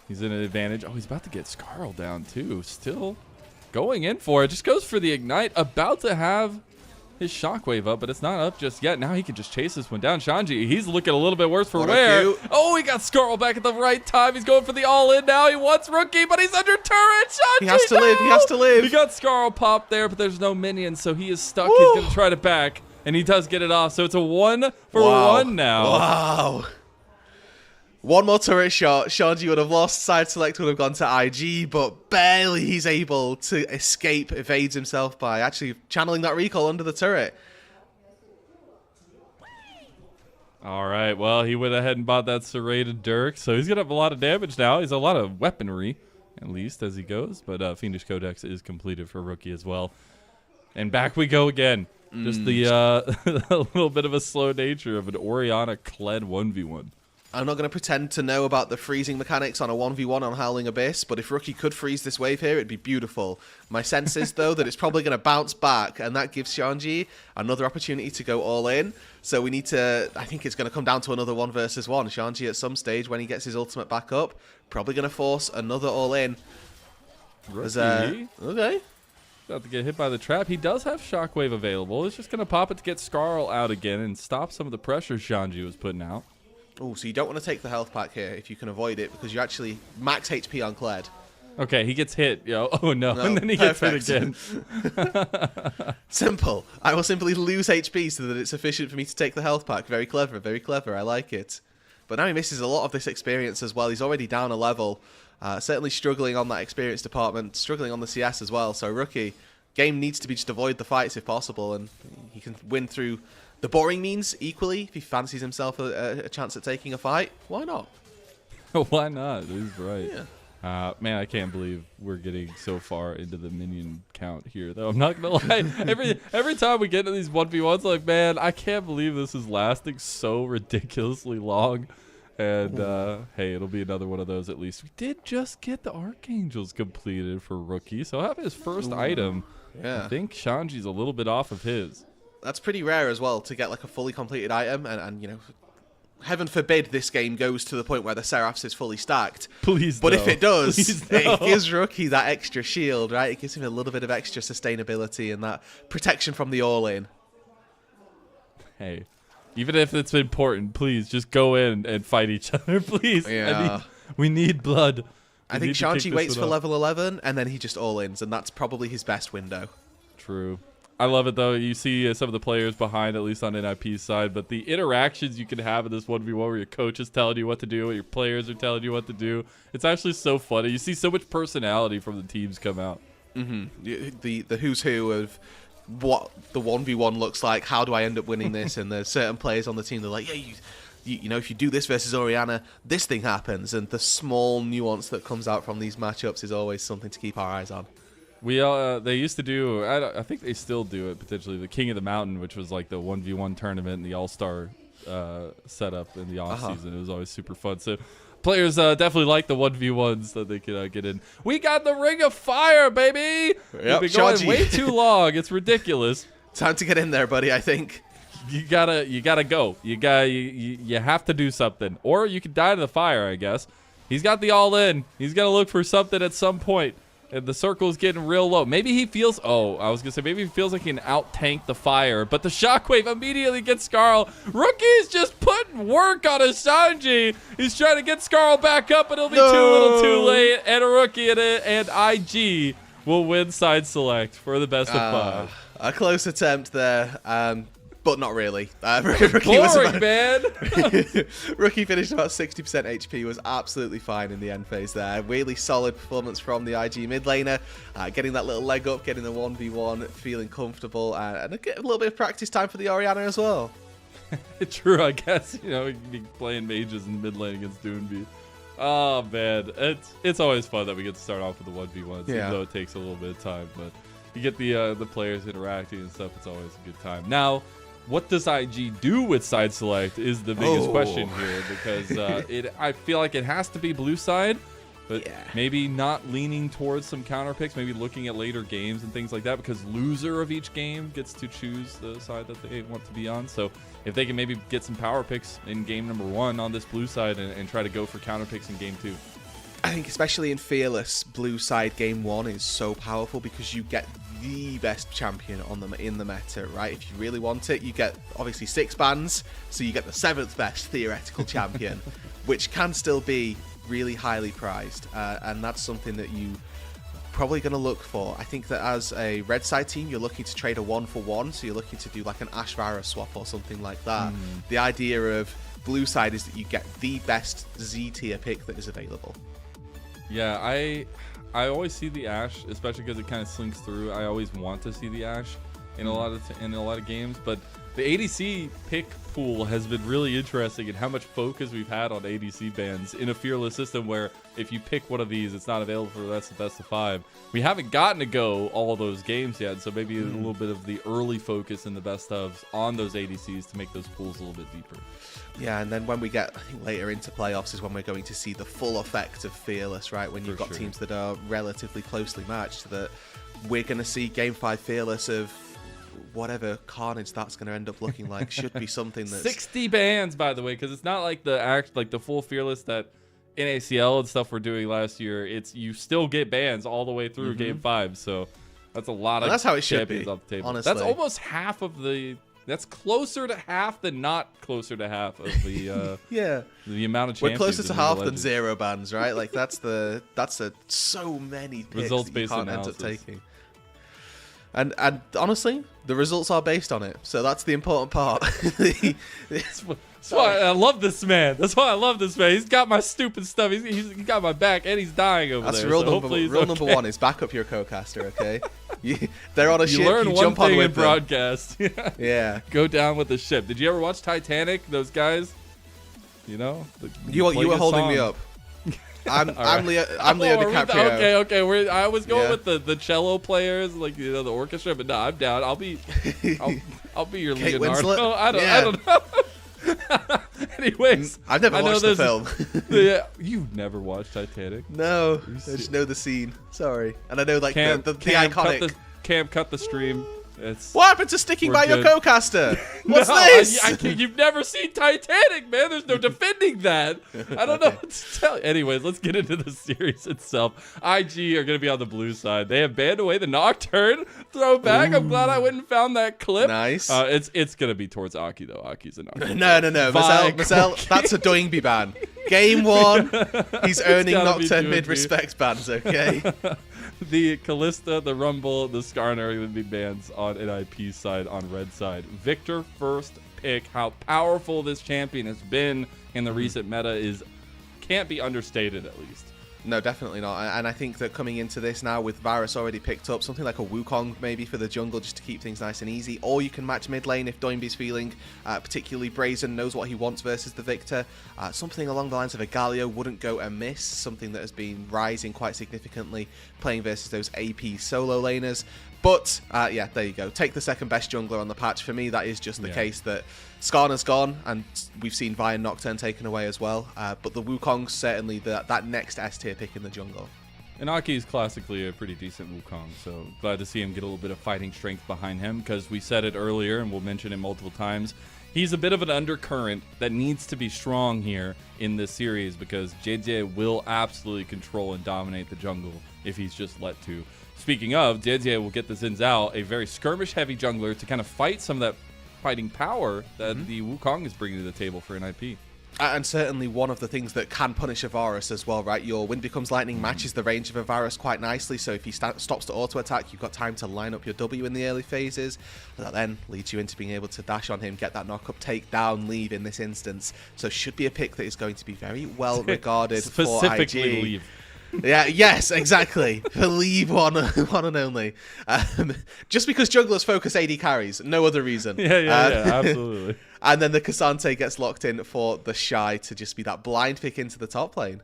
He's in an advantage. Oh, he's about to get Scarl down too. Still going in for it. Just goes for the ignite. About to have his shockwave up, but it's not up just yet. Now he can just chase this one down. Shanji, he's looking a little bit worse for wear. Oh, he got Scarl back at the right time. He's going for the all-in now. He wants Rookie, but he's under turret. Shanji, he has to live. He has to live. He got Scarl popped there, but there's no minions, so he is stuck. Woo. He's going to try to back, and he does get it off. So it's a 1 for 1 now. Wow. One more turret shot, Shanji would have lost, side select would have gone to IG, but barely he's able to escape, evades himself by actually channeling that recall under the turret. All right, well, he went ahead and bought that serrated Dirk, so he's going to have a lot of damage now. He's a lot of weaponry, at least, as he goes, but Fiendish Codex is completed for Rookie as well. And back we go again. Just the a little bit of a slow nature of an Orianna-Kled 1v1. I'm not going to pretend to know about the freezing mechanics on a 1v1 on Howling Abyss, but if Rookie could freeze this wave here, it'd be beautiful. My sense is, though, that it's probably going to bounce back, and that gives Shanji another opportunity to go all in. So we need to, I think it's going to come down to another 1 versus 1. Shanji, at some stage, when he gets his ultimate back up, probably going to force another all in. Rookie? Okay. About to get hit by the trap. He does have Shockwave available. He's just going to pop it to get Scarl out again and stop some of the pressure Shanji was putting out. Oh, so you don't want to take the health pack here if you can avoid it, because you actually max HP on Kled. Okay, he gets hit. Oh no, and then he gets hit again. Simple. I will simply lose HP so that it's sufficient for me to take the health pack. Very clever, very clever. I like it. But now he misses a lot of this experience as well. He's already down a level. Certainly struggling on that experience department, struggling on the CS as well. So Rookie, game needs to be just avoid the fights if possible, and he can win through the boring means equally. If he fancies himself a chance at taking a fight, why not? Why not? He's right. Yeah. Man, I can't believe we're getting so far into the minion count here, though. I'm not gonna lie. Every time we get into these 1v1s, like, man, I can't believe this is lasting so ridiculously long. And hey, it'll be another one of those at least. We did just get the Archangels completed for Rookie, so have his first item. Yeah. I think Shanji's a little bit off of his. That's pretty rare as well, to get like a fully completed item, and you know, heaven forbid this game goes to the point where the Seraphs is fully stacked. Please, but no. if it does, Please, it gives Rookie that extra shield, right? It gives him a little bit of extra sustainability and that protection from the all-in. Hey, even if it's important, please just go in and fight each other, please. Yeah. We need blood. I think Shanji waits for level 11, and then he just all-ins, and that's probably his best window. True. I love it, though. You see some of the players behind, at least on NIP's side, but the interactions you can have in this 1v1 where your coach is telling you what to do, or your players are telling you what to do, it's actually so funny. You see so much personality from the teams come out. The who's who of what the 1v1 looks like, how do I end up winning this, and there's certain players on the team that are like, yeah, you know, if you do this versus Orianna, this thing happens, and the small nuance that comes out from these matchups is always something to keep our eyes on. They used to do, I think they still do it potentially, the King of the Mountain, which was like the 1v1 tournament and the All-Star setup in the off-season. It was always super fun. So players definitely like the 1v1s that they could get in. We got the Ring of Fire, baby! Yep, We've been going way too long. It's ridiculous. Time to get in there, buddy, I think. You gotta go. You have to do something. Or you could die to the fire, I guess. He's got the all-in. He's gonna look for something at some point. And the circle's getting real low. Maybe he feels, I was going to say, maybe he feels like he can out-tank the fire. But the shockwave immediately gets Skarl. Rookie's just putting work on his Sanji. He's trying to get Skarl back up, but it'll be too little too late. And a Rookie and IG will win side select for the best of 5. A close attempt there. But not really. Boring, man. Rookie finished about 60% HP, was absolutely fine in the end phase there. Really solid performance from the IG mid laner, getting that little leg up, getting the 1v1, feeling comfortable, and a little bit of practice time for the Orianna as well. True, I guess. You know, you can be playing mages in mid lane against Doinb. Oh, man. It's always fun that we get to start off with the 1v1s, even though it takes a little bit of time. But you get the players interacting and stuff. It's always a good time. Now, what does IG do with side select is the biggest question here, because I feel like it has to be blue side, but maybe not leaning towards some counter picks, maybe looking at later games and things like that, because loser of each game gets to choose the side that they want to be on. So if they can maybe get some power picks in game number 1 on this blue side and try to go for counter picks in game 2. I think especially in Fearless, blue side game 1 is so powerful because you get the best champion in the meta, right? If you really want it, you get obviously 6 bans, so you get the 7th best theoretical champion, which can still be really highly prized, and that's something that you probably going to look for. I think that as a red side team, you're looking to trade a 1-for-1, so you're looking to do like an Ashvara swap or something like that. The idea of blue side is that you get the best Z tier pick that is available. Yeah, I always see the Ashe, especially because it kind of slinks through. I always want to see the Ashe in a lot of games, but the ADC pick pool has been really interesting, and how much focus we've had on ADC bans in a Fearless system where if you pick one of these, it's not available for the rest of best of 5. We haven't gotten to go all of those games yet, so maybe a little bit of the early focus in the best ofs on those ADCs to make those pools a little bit deeper. Yeah, and then when we get, I think, later into playoffs is when we're going to see the full effect of Fearless, right? When you've got teams that are relatively closely matched, that we're going to see Game 5 Fearless of whatever carnage that's going to end up looking like. Should be something that's 60 bans, by the way, because it's not like the full Fearless that in ACL and stuff we're doing last year. It's you still get bans all the way through Game 5, so that's a lot of that's how it should be, off the table. honestly. That's almost half of the. That's closer to half than not closer to half of the the amount of champions. We're closer to half than 0 bans, right? Like that's so many picks results that you based can't end analysis. up taking. And honestly, the results are based on it, so that's the important part. That's why I love this man. That's why I love this man. He's got my stupid stuff. He's got my back, and he's dying over That's there. rule, so number 1 is back up your co-caster, okay? They're on a ship, learn you one jump on thing with in broadcast. Yeah. Go down with the ship. Did you ever watch Titanic? Those guys? You know? You were holding me up. I'm Leo DiCaprio. Okay. I was going with the cello players, like the orchestra, but no, I'm down. I'll be your Kate Leonardo. Winslet? I don't know. Anyways, I've never watched the film. You've never watched Titanic? No, I just know the scene. Sorry, and I know like the iconic. Cam, cut the stream. What happened to sticking by your co-caster? What's No, this? You've never seen Titanic, man. There's no defending that. I don't know what to tell you. Anyways, let's get into the series itself. IG are going to be on the blue side. They have banned away the Nocturne throwback. I'm glad I went and found that clip. Nice. It's going to be towards Aki, though. Aki's a Nocturne. No. Marcel, that's a Doinb ban. Game 1, he's earning Nocturne mid-respect bans, okay? The Kalista, the Rumble, the Skarner are going to be bans on NIP side, on red side. Victor first pick. How powerful this champion has been in the recent meta can't be understated, at least. No, definitely not. And I think that coming into this now with Varus already picked up, something like a Wukong maybe for the jungle just to keep things nice and easy. Or you can match mid lane if Doinb's feeling particularly brazen, knows what he wants versus the Victor. Something along the lines of a Galio wouldn't go amiss, something that has been rising quite significantly playing versus those AP solo laners. But, yeah, there you go. Take the second best jungler on the patch. For me, that is just the case that Skarner's gone, and we've seen Vi and Nocturne taken away as well. But the Wukong's certainly that next S-tier pick in the jungle. And Aki is classically a pretty decent Wukong, so glad to see him get a little bit of fighting strength behind him, because we said it earlier, and we'll mention it multiple times. he's a bit of an undercurrent that needs to be strong here in this series because JJ will absolutely control and dominate the jungle if he's just let to. Speaking of, JJ will get the Xin Zhao, a very skirmish-heavy jungler, to kind of fight some of that fighting power that the Wukong is bringing to the table for NIP. And certainly one of the things that can punish a Varus as well, right? Your Wind Becomes Lightning matches the range of a Varus quite nicely, so if he stops to auto-attack, you've got time to line up your W in the early phases. That then leads you into being able to dash on him, get that knock-up, take down, leave in this instance. So should be a pick that is going to be very well regarded for IG. Specifically leave. Yeah, yes, exactly. Believe one and only. Just because jugglers focus AD carries, no other reason. Yeah, absolutely. And then the K'Sante gets locked in for the Shy to just be that blind pick into the top lane.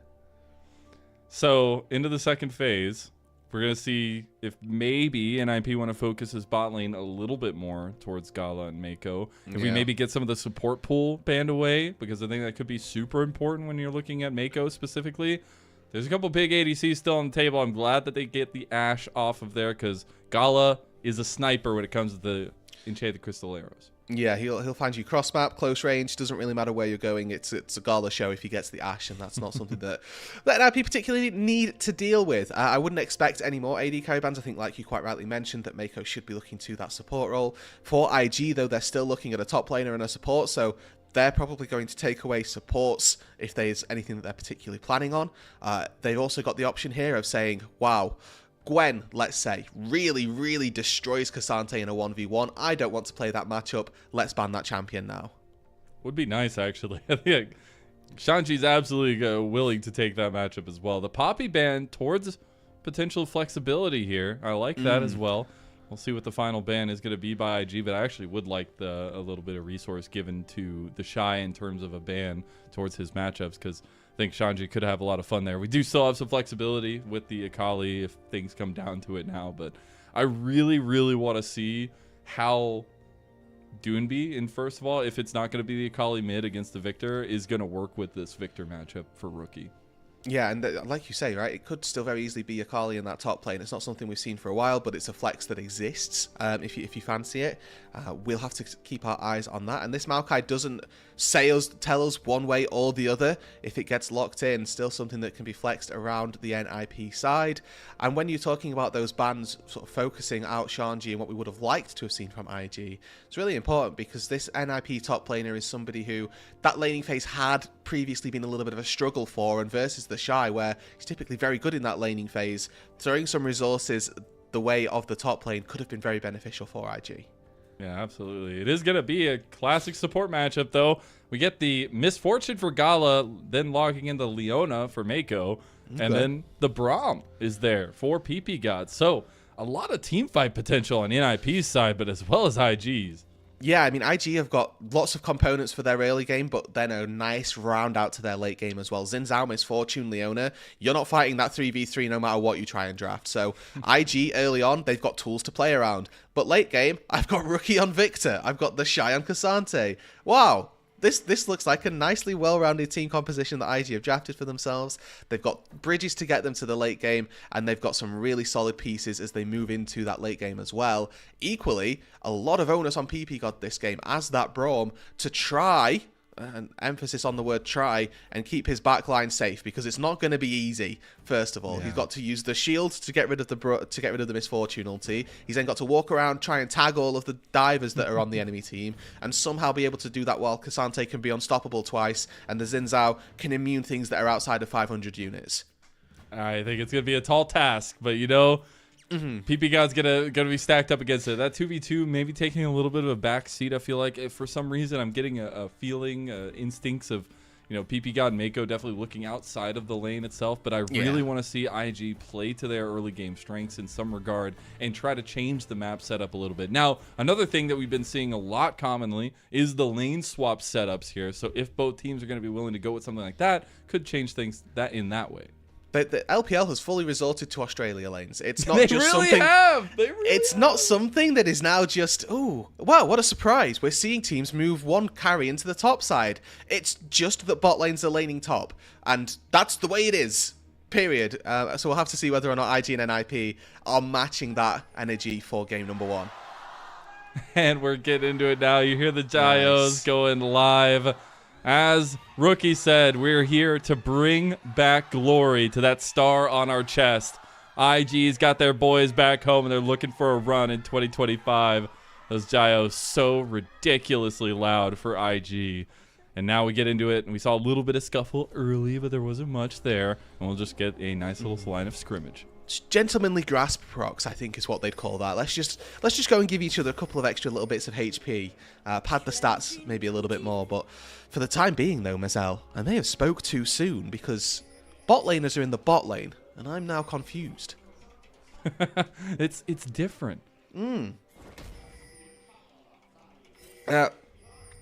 So, into the second phase, we're going to see if maybe NIP want to focus his bot lane a little bit more towards Gala and Mako. If we maybe get some of the support pool banned away, because I think that could be super important when you're looking at Mako specifically. There's a couple big ADCs still on the table. I'm glad that they get the Ashe off of there because Gala is a sniper when it comes to the Enchanted Crystal Arrows. Yeah, he'll find you cross map, close range. Doesn't really matter where you're going. It's a Gala show if he gets the Ashe, and that's not something that NIP particularly need to deal with. I wouldn't expect any more AD carry bans. I think, like you quite rightly mentioned, that Mako should be looking to that support role. For IG, though, they're still looking at a top laner and a support, so they're probably going to take away supports if there's anything that they're particularly planning on. They've also got the option here of saying, wow, Gwen, let's say, really destroys K'Sante in a 1v1. I don't want to play that matchup. Let's ban that champion now. Would be nice, actually. I think Shanji's absolutely willing to take that matchup as well. The Poppy ban towards potential flexibility here. I like that as well. We'll see what the final ban is going to be by IG, but I actually would like a little bit of resource given to the Shy in terms of a ban towards his matchups, because I think Shanji could have a lot of fun there. We do still have some flexibility with the Akali if things come down to it now, but I really want to see how Doinb, and first of all, if it's not going to be the Akali mid against the Victor, is going to work with this Victor matchup for Rookie. Yeah, and like you say, right, it could still very easily be Akali in that top lane. It's not something we've seen for a while, but it's a flex that exists if you fancy it. We'll have to keep our eyes on that. And this Maokai doesn't tell us one way or the other. If it gets locked in, still something that can be flexed around the NIP side. And when you're talking about those bans sort of focusing out Shanji and what we would have liked to have seen from IG, it's really important because this NIP top laner is somebody who that laning phase had previously been a little bit of a struggle for, and versus the Shy, where he's typically very good in that laning phase, throwing some resources the way of the top lane could have been very beneficial for IG. Yeah, absolutely. It is going to be a classic support matchup, though. We get the misfortune for Gala, then logging into Leona for Mako, and then the Braum is there for PP God. So a lot of team fight potential on NIP's side, but as well as IG's. Yeah, I mean, IG have got lots of components for their early game, but then a nice round out to their late game as well. Xin Zhao, Misfortune, Leona, you're not fighting that 3v3 no matter what you try and draft. So IG early on, they've got tools to play around. But late game, I've got Rookie on Victor. I've got the Shy on K'Sante. Wow. This looks like a nicely well-rounded team composition that IG have drafted for themselves. They've got bridges to get them to the late game, and they've got some really solid pieces as they move into that late game as well. Equally, a lot of onus on PP God this game as that Braum to try, and emphasis on the word try, and keep his backline safe, because it's not going to be easy. First of all, he's got to use the shield to get rid of the Misfortune ulti. He's then got to walk around, try and tag all of the divers that are on the enemy team, and somehow be able to do that while K'Sante can be unstoppable twice, and the Xin Zhao can immune things that are outside of 500 units. I think it's going to be a tall task, but you know, PP God's gonna be stacked up against it. That 2v2 maybe taking a little bit of a back seat. I feel like if for some reason I'm getting a feeling, instincts of, you know, PP God and Mako definitely looking outside of the lane itself. But I really want to see IG play to their early game strengths in some regard and try to change the map setup a little bit. Now, another thing that we've been seeing a lot commonly is the lane swap setups here. So if both teams are going to be willing to go with something like that, could change things in that way. The LPL has fully resorted to Australia lanes. It's not They just really something. have. They really It's not something that is now just, oh, wow, what a surprise. We're seeing teams move one carry into the top side. It's just that bot lanes are laning top. And that's the way it is. Period. So we'll have to see whether or not IG and NIP are matching that energy for game number one. And we're getting into it now. You hear the gyos going live. As Rookie said, we're here to bring back glory to that star on our chest. IG's got their boys back home, and they're looking for a run in 2025. Those gyos so ridiculously loud for IG. And now we get into it, and we saw a little bit of scuffle early, but there wasn't much there. And we'll just get a nice little line of scrimmage. Gentlemanly grasp procs, I think, is what they'd call that. Let's just go and give each other a couple of extra little bits of HP, pad the stats maybe a little bit more. But for the time being, though, Mazel, I may have spoke too soon because bot laners are in the bot lane, and I'm now confused. It's different.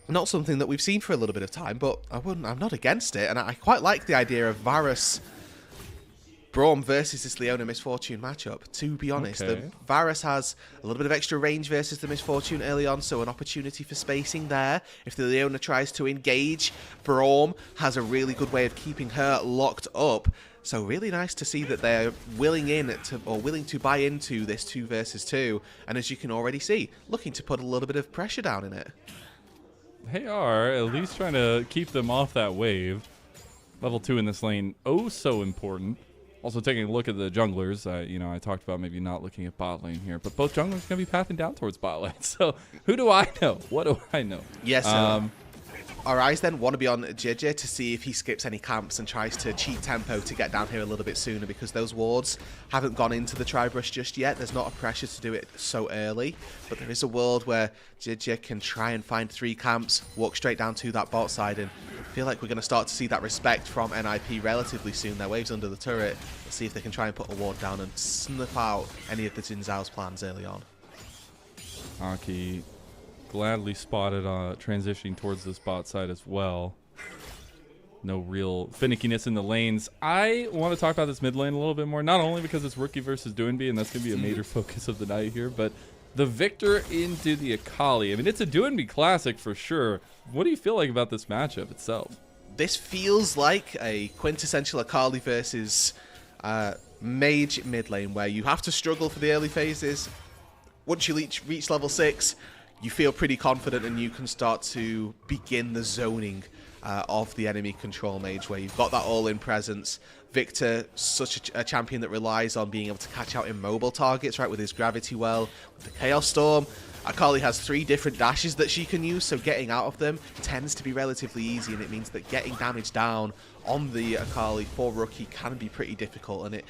Not something that we've seen for a little bit of time, but I'm not against it, and I quite like the idea of Varus Braum versus this Leona Misfortune matchup, to be honest. Okay. Varus has a little bit of extra range versus the Misfortune early on, so an opportunity for spacing there. If the Leona tries to engage, Braum has a really good way of keeping her locked up. So really nice to see that they're willing to buy into this 2 versus 2, and as you can already see, looking to put a little bit of pressure down in it. They are at least trying to keep them off that wave. Level 2 in this lane, oh so important. Also taking a look at the junglers, I talked about maybe not looking at bot lane here, but both junglers are going to be pathing down towards bot lane. So who do I know? What do I know? Yes, our eyes then want to be on JJ to see if he skips any camps and tries to cheat tempo to get down here a little bit sooner, because those wards haven't gone into the tri-brush just yet. There's not a pressure to do it so early, but there is a world where JJ can try and find 3 camps, walk straight down to that bot side, and I feel like we're going to start to see that respect from NIP relatively soon. Their wave's under the turret. Let's see if they can try and put a ward down and snuff out any of the Xin Zhao's plans early on. Aki gladly spotted transitioning towards this bot side as well. No real finickiness in the lanes. I want to talk about this mid lane a little bit more, not only because it's Rookie versus Doinb, and that's going to be a major focus of the night here, but the Victor into the Akali. I mean, it's a Doinb classic for sure. What do you feel like about this matchup itself? This feels like a quintessential Akali versus Mage mid lane, where you have to struggle for the early phases. Once you reach level 6, you feel pretty confident and you can start to begin the zoning of the enemy control mage, where you've got that all-in presence. Victor, such a champion that relies on being able to catch out immobile targets, right, with his gravity well, with the Chaos Storm. Akali has 3 different dashes that she can use, so getting out of them tends to be relatively easy, and it means that getting damage down on the Akali for Rookie can be pretty difficult, and it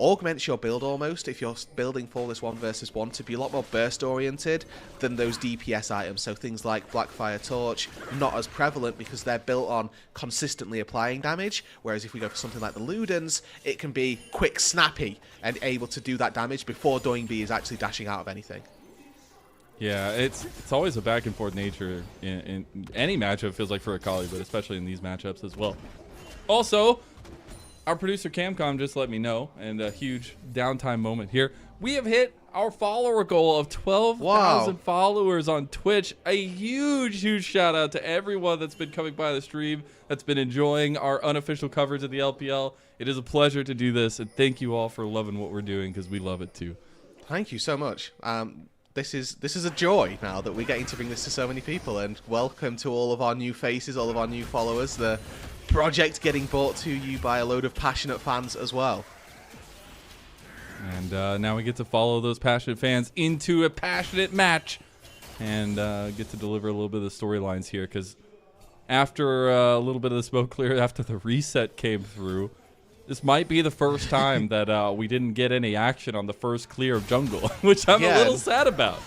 augments your build almost if you're building for this 1 versus 1 to be a lot more burst oriented than those DPS items. So things like Blackfire Torch, not as prevalent because they're built on consistently applying damage, whereas if we go for something like the Ludens, it can be quick, snappy, and able to do that damage before Doinb is actually dashing out of anything. Yeah, it's always a back and forth nature in any matchup, feels like, for Akali, but especially in these matchups as well. Also, our producer Camcom just let me know, and a huge downtime moment here. We have hit our follower goal of 12,000 followers on Twitch. A huge shout out to everyone that's been coming by the stream, that's been enjoying our unofficial coverage of the LPL. It is a pleasure to do this, and thank you all for loving what we're doing, because we love it too. Thank you so much. This is a joy now that we're getting to bring this to so many people, and welcome to all of our new faces, all of our new followers. The project getting brought to you by a load of passionate fans as well. And now we get to follow those passionate fans into a passionate match and get to deliver a little bit of the storylines here, because after a little bit of the smoke clear, after the reset came through, this might be the first time that we didn't get any action on the first clear of jungle, which I'm a little sad about.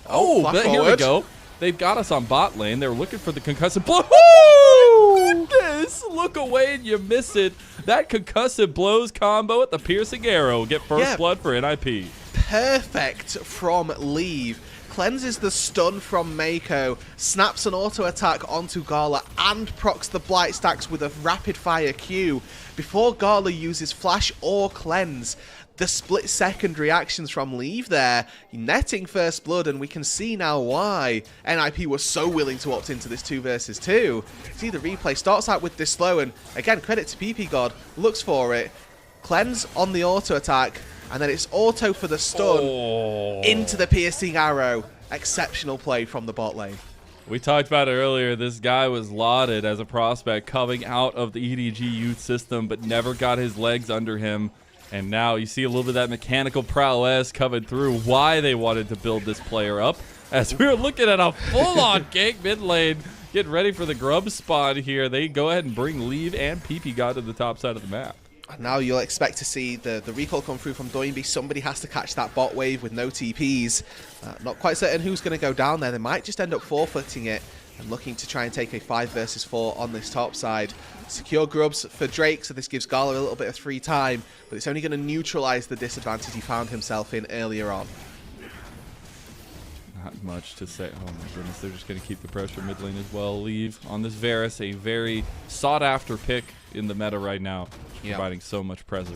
Oh, but here we go. They've got us on bot lane. They're looking for the concussive blow. Oh, goodness. Look away and you miss it. That concussive blows combo at the piercing arrow. Get first blood for NIP. Perfect from Leave. Cleanses the stun from Mako, snaps an auto attack onto Gala, and procs the blight stacks with a rapid fire Q before Gala uses flash or cleanse. The split second reactions from Leave there, netting first blood, and we can see now why NIP was so willing to opt into this 2 versus 2. See, the replay starts out with this slow, and again, credit to PP God, looks for it, cleanse on the auto attack, and then it's auto for the stun into the piercing arrow. exceptional play from the bot lane. We talked about it earlier. This guy was lauded as a prospect coming out of the EDG youth system, but never got his legs under him. And now you see a little bit of that mechanical prowess coming through. Why they wanted to build this player up, as we were looking at a full-on gank mid lane, getting ready for the grub spawn here. They go ahead and bring Leave and PP God to the top side of the map. Now you'll expect to see the recall come through from Doinb. Somebody has to catch that bot wave with no TPs. Not quite certain who's going to go down there. They might just end up forfeiting it and looking to try and take a 5 versus 4 on this top side. Secure grubs for Drake, so this gives Gala a little bit of free time, but it's only going to neutralize the disadvantage he found himself in earlier on. Not much to say. Oh my goodness, they're just going to keep the pressure mid lane as well. Leave on this Varus, a very sought-after pick in the meta right now, providing so much pressure.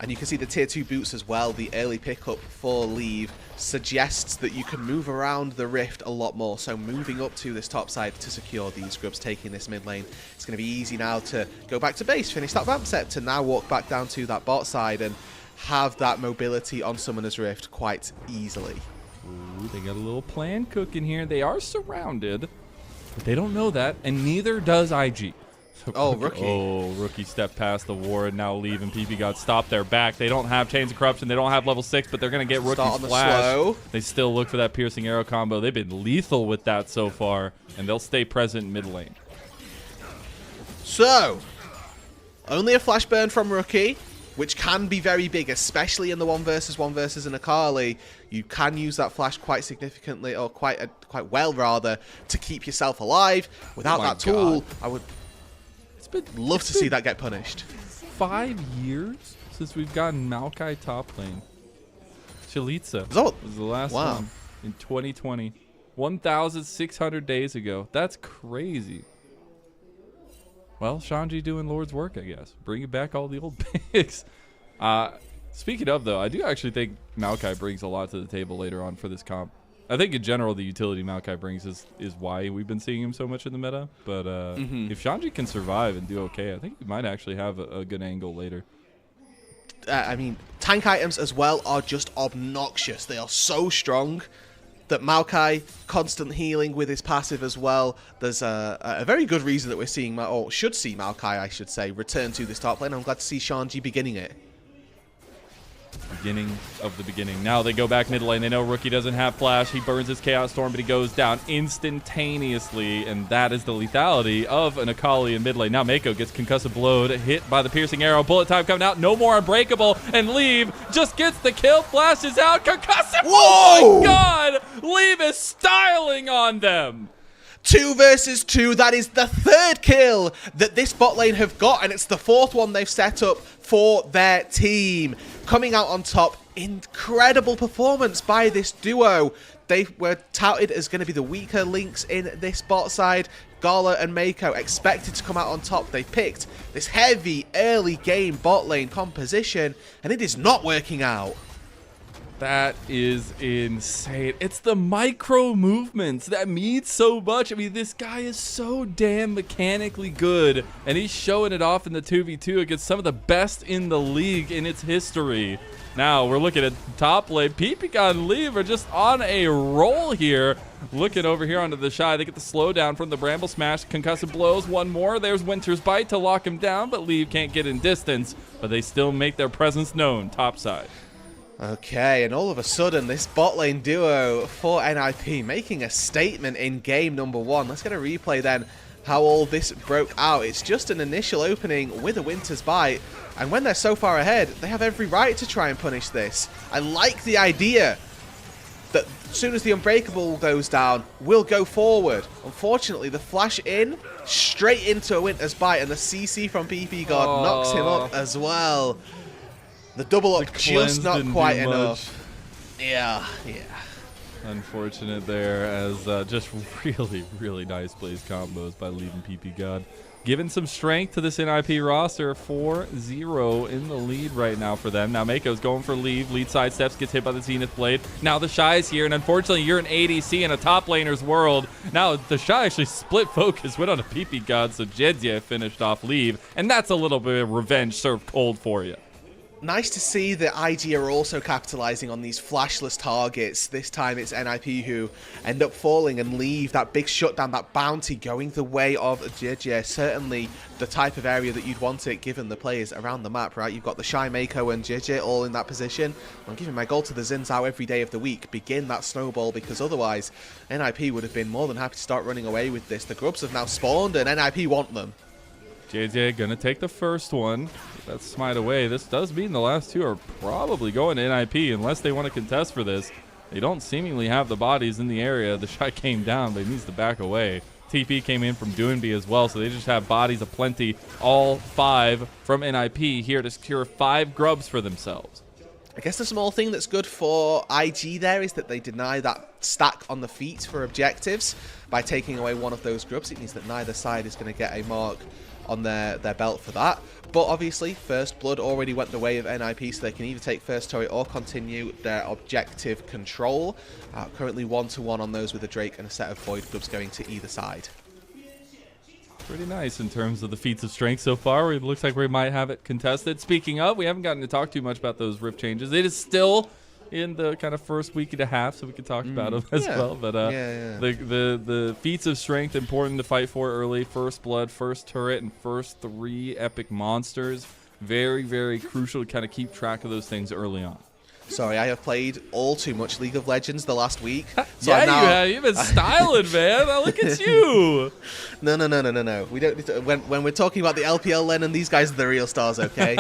And you can see the tier 2 boots as well. The early pickup for Leave suggests that you can move around the rift a lot more. So moving up to this top side to secure these grubs, taking this mid lane, it's going to be easy now to go back to base, finish that vamp set, to now walk back down to that bot side and have that mobility on Summoner's Rift quite easily. Ooh, they got a little plan cooking here. They are surrounded, but they don't know that, and neither does IG. Oh, Rookie. Oh, Rookie stepped past the ward. Now Leave and PP God stopped their back. They don't have Chains of Corruption. They don't have level 6, but they're going to get Rookie's flash. They still look for that piercing arrow combo. They've been lethal with that so far, and they'll stay present mid lane. So, only a flash burn from Rookie, which can be very big, especially in the 1 versus 1 versus an Akali. You can use that flash quite significantly, or quite well rather, to keep yourself alive. Without that tool, I would love to see that get punished. 5 years since we've gotten Maokai top lane. Chalitza was the last one in 2020. 1,600 days ago. That's crazy. Well, Shanji doing Lord's work, I guess. Bringing back all the old picks. Speaking of, though, I do actually think Maokai brings a lot to the table later on for this comp. I think in general the utility Maokai brings is why we've been seeing him so much in the meta. But if Shanji can survive and do okay, I think he might actually have a good angle later. I mean, tank items as well are just obnoxious. They are so strong that Maokai, constant healing with his passive as well. There's a very good reason that we're seeing, or should see Maokai, I should say, return to this top lane. I'm glad to see Shanji beginning it. Beginning of the beginning. Now they go back mid lane. They know Rookie doesn't have flash. He burns his Chaos Storm, but he goes down instantaneously, and that is the lethality of an Akali in mid lane. Now Mako gets concussive blowed, hit by the piercing arrow. Bullet time coming out. No more Unbreakable, and Leave just gets the kill. Flashes out. Concussive. Whoa! Oh my God! Leave is styling on them. 2 versus 2. That is the 3rd kill that this bot lane have got, and it's the 4th one they've set up for their team. Coming out on top, incredible performance by this duo. They were touted as going to be the weaker links in this bot side. Gala and Mako expected to come out on top. They picked this heavy early game bot lane composition, and it is not working out. That is insane. It's the micro movements that mean so much. I mean, this guy is so damn mechanically good, and he's showing it off in the 2v2 against some of the best in the league in its history. Now, we're looking at top lane. PP and Leave are just on a roll here. Looking over here onto the Shy. They get the slowdown from the Bramble Smash. Concussive blows. One more. There's Winter's Bite to lock him down, but Leave can't get in distance, but they still make their presence known topside. Okay, and all of a sudden, this bot lane duo for NIP making a statement in game number 1. Let's get a replay then how all this broke out. It's just an initial opening with a Winter's Bite, and when they're so far ahead, they have every right to try and punish this. I like the idea that as soon as the Unbreakable goes down, we'll go forward. Unfortunately, the flash in, straight into a Winter's Bite, and the CC from PP God knocks him up as well. The double up just not quite enough. Yeah. Unfortunate there, as just really, really nice plays combos by Leave and PP God. Giving some strength to this NIP roster. 4-0 in the lead right now for them. Now Mako's going for Leave. Lead side steps, gets hit by the Zenith Blade. Now the Shy's here, and unfortunately you're an ADC in a top laner's world. Now the Shy actually split focus, went on a PP God, so Jedzia finished off Leave, and that's a little bit of revenge served cold for you. Nice to see that IG are also capitalizing on these flashless targets. This time it's NIP who end up falling and leave that big shutdown, that bounty going the way of JJ. Certainly the type of area that you'd want it given the players around the map, right? You've got the Shy Mako and JJ all in that position. I'm giving my goal to the Zinzao every day of the week. Begin that snowball, because otherwise NIP would have been more than happy to start running away with this. The grubs have now spawned and NIP want them. JJ gonna take the first one. That's smite away. This does mean the last two are probably going to NIP unless they want to contest for this. They don't seemingly have the bodies in the area. The shot came down, but he needs to back away. TP came in from Doinb as well, so they just have bodies aplenty. All 5 from NIP here to secure 5 grubs for themselves. I guess the small thing that's good for IG there is that they deny that stack on the feet for objectives by taking away one of those grubs. It means that neither side is going to get a mark on their belt for that. But obviously, First Blood already went the way of NIP, so they can either take first turret or continue their objective control. Currently 1-to-1 on those with a Drake and a set of Void Grubs going to either side. Pretty nice in terms of the feats of strength so far. It looks like we might have it contested. Speaking of, we haven't gotten to talk too much about those rift changes. It is still in the kind of first week and a half, so we can talk about them as well. But the feats of strength important to fight for early. First blood, first turret, and first 3 epic monsters. Very, very crucial to kind of keep track of those things early on. Sorry, I have played all too much League of Legends the last week. So yeah, you have. You've been styling, man. Now look at you. No. We don't need to, when we're talking about the LPL Len, these guys are the real stars, okay?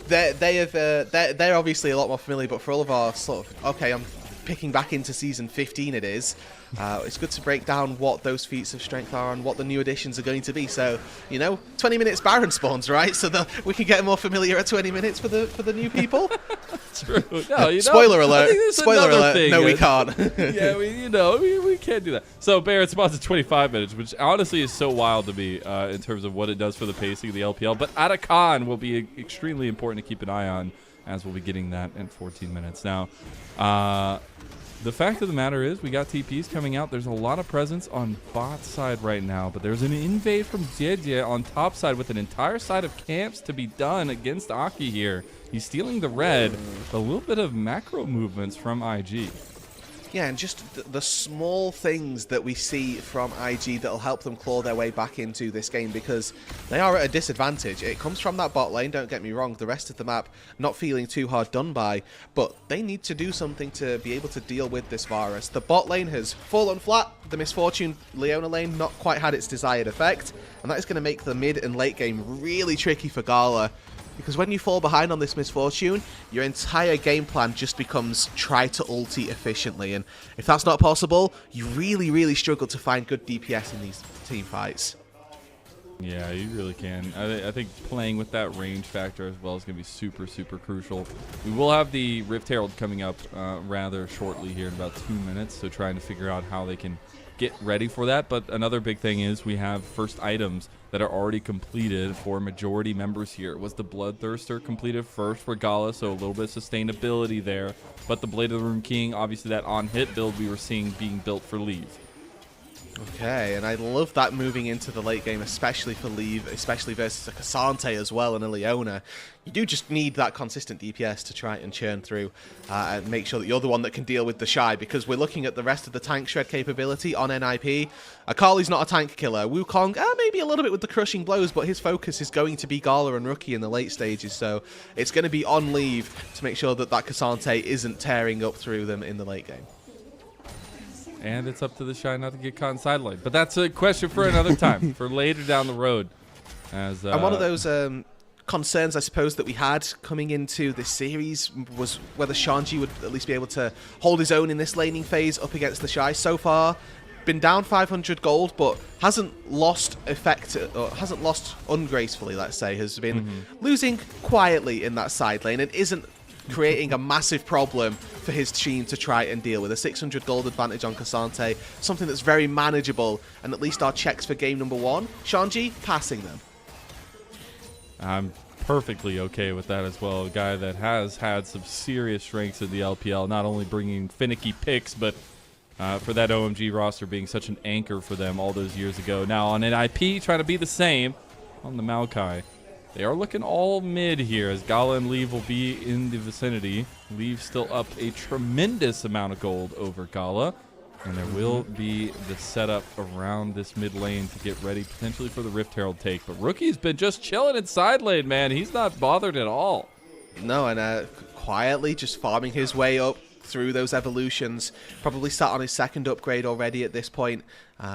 They're obviously a lot more familiar, but for all of our sort of, okay, I'm picking back into season 15 it is. It's good to break down what those feats of strength are and what the new additions are going to be. So, 20 minutes Baron spawns, right? So we can get more familiar at 20 minutes for the new people. True. No, Spoiler alert. Spoiler alert. Thing. No, we can't. Yeah, we can't do that. So Baron spawns at 25 minutes, which honestly is so wild to me in terms of what it does for the pacing of the LPL. But at a con will be extremely important to keep an eye on, as we'll be getting that in 14 minutes. Now, the fact of the matter is we got TPs coming out. There's a lot of presence on bot side right now, but there's an invade from Jie on top side with an entire side of camps to be done against Aki here. He's stealing the red. A little bit of macro movements from IG. Yeah, and just the small things that we see from IG that'll help them claw their way back into this game, because they are at a disadvantage. It comes from that bot lane, don't get me wrong. The rest of the map not feeling too hard done by, but they need to do something to be able to deal with this virus. The bot lane has fallen flat. The Misfortune Leona lane not quite had its desired effect, and that is going to make the mid and late game really tricky for Gala. Because when you fall behind on this Misfortune, your entire game plan just becomes try to ulti efficiently. And if that's not possible, you really, really struggle to find good DPS in these team fights. Yeah, you really can. I think playing with that range factor as well is going to be super, super crucial. We will have the Rift Herald coming up rather shortly here in about 2 minutes, so trying to figure out how they can get ready for that. But another big thing is we have first items that are already completed for majority members here. Was the Bloodthirster completed first for Gala, so a little bit of sustainability there. But the Blade of the Rune King, obviously that on-hit build we were seeing being built for Leave. Okay, and I love that moving into the late game, especially for Leave, especially versus a Cassante as well and a Leona. You do just need that consistent DPS to try and churn through and make sure that you're the one that can deal with the Shy, because we're looking at the rest of the tank shred capability on NIP. Akali's not a tank killer. Wukong, maybe a little bit with the crushing blows, but his focus is going to be Gala and Rookie in the late stages, so it's going to be on Leave to make sure that that Cassante isn't tearing up through them in the late game. And it's up to the Shy not to get caught in sideline. But that's a question for another time, for later down the road. And one of those concerns, I suppose, that we had coming into this series was whether Shanji would at least be able to hold his own in this laning phase up against the Shy. So far, been down 500 gold, but hasn't lost effect, or hasn't lost ungracefully, let's say. Has been losing quietly in that side lane and isn't creating a massive problem for his team to try and deal with. A 600 gold advantage on Cassante, something that's very manageable, and at least our checks for game number 1, Shanji passing them. I'm perfectly okay with that as well. A guy that has had some serious strengths in the LPL, not only bringing finicky picks, but for that OMG roster being such an anchor for them all those years ago. Now on NIP, trying to be the same on the Maokai. They are looking all mid here as Gala and Leave will be in the vicinity. Leave still up a tremendous amount of gold over Gala. And there will be the setup around this mid lane to get ready potentially for the Rift Herald take. But Rookie's been just chilling in side lane, man. He's not bothered at all. No, and quietly just farming his way up through those evolutions. Probably sat on his second upgrade already at this point.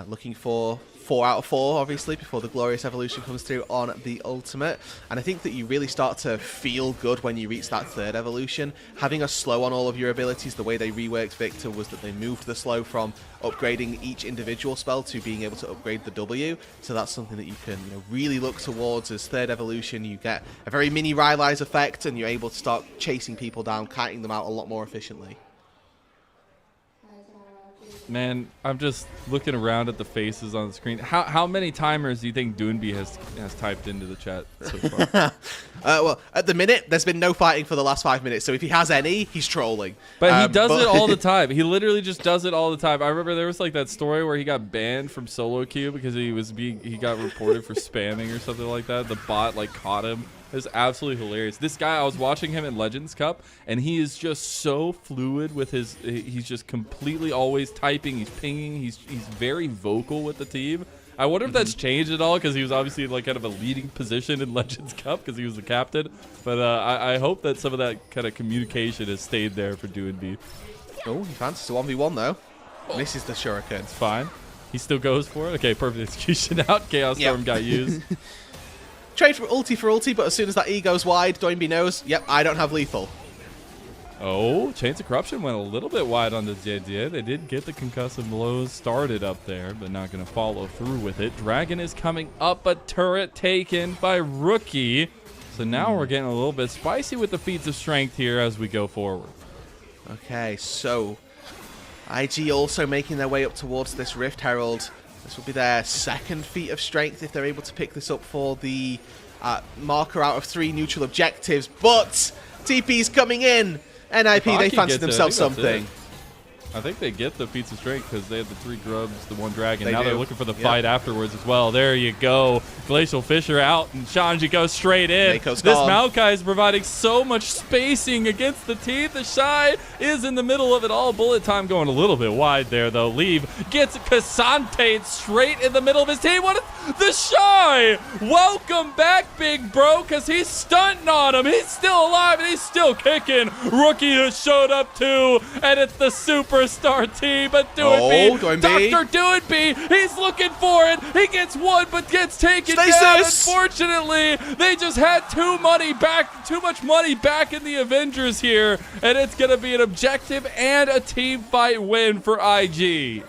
Looking for 4 out of 4, obviously, before the glorious evolution comes through on the ultimate. And I think that you really start to feel good when you reach that 3rd evolution. Having a slow on all of your abilities, the way they reworked Victor was that they moved the slow from upgrading each individual spell to being able to upgrade the W. So that's something that you can really look towards as 3rd evolution. You get a very mini Rylai's effect, and you're able to start chasing people down, kiting them out a lot more efficiently. Man, I'm just looking around at the faces on the screen. How many timers do you think Doinb has typed into the chat so far? Well, at the minute, there's been no fighting for the last 5 minutes, so if he has any, he's trolling. But he does it all the time. He literally just does it all the time. I remember there was like that story where he got banned from solo queue because he got reported for spamming or something like that. The bot like caught him. It was absolutely hilarious. This guy, I was watching him in Legends Cup, and he is just so fluid with his. He's just completely always typing. He's pinging. He's very vocal with the team. I wonder if that's changed at all because he was obviously in like kind of a leading position in Legends Cup because he was the captain. But I hope that some of that kind of communication has stayed there for Doinb. Oh, he fancies a 1v1 though. Misses the shuriken. It's fine. He still goes for it. Okay, perfect execution out. Chaos Storm got used. Trade for ulti, but as soon as that E goes wide, Doinb knows, yep, I don't have lethal. Oh, Chains of Corruption went a little bit wide on the JJ. They did get the concussive blows started up there, but not going to follow through with it. Dragon is coming up, a turret taken by Rookie. So now we're getting a little bit spicy with the feats of strength here as we go forward. Okay, so IG also making their way up towards this Rift Herald. This will be their 2nd feat of strength if they're able to pick this up for the marker out of 3 neutral objectives. But TP's coming in. NIP, they fancy themselves something. I think they get the feats of strength because they have the 3 grubs, the 1 dragon. Now they're looking for the fight afterwards as well. There you go. Glacial Fisher out, and Shanji goes straight in. This Maokai is providing so much spacing against the teeth. The Shy is in the middle of it all. Bullet time going a little bit wide there, though. Leave gets Cassante straight in the middle of his team. What is the Shy? Welcome back, big bro, because he's stunting on him. He's still alive, and he's still kicking. Rookie has showed up, too, and it's the superstar team, but Doinb, Dr. Doinb, he's looking for it. He gets one, but gets taken down. Unfortunately, they just had too much money back in the Avengers here, and it's going to be an objective and a team fight win for IG.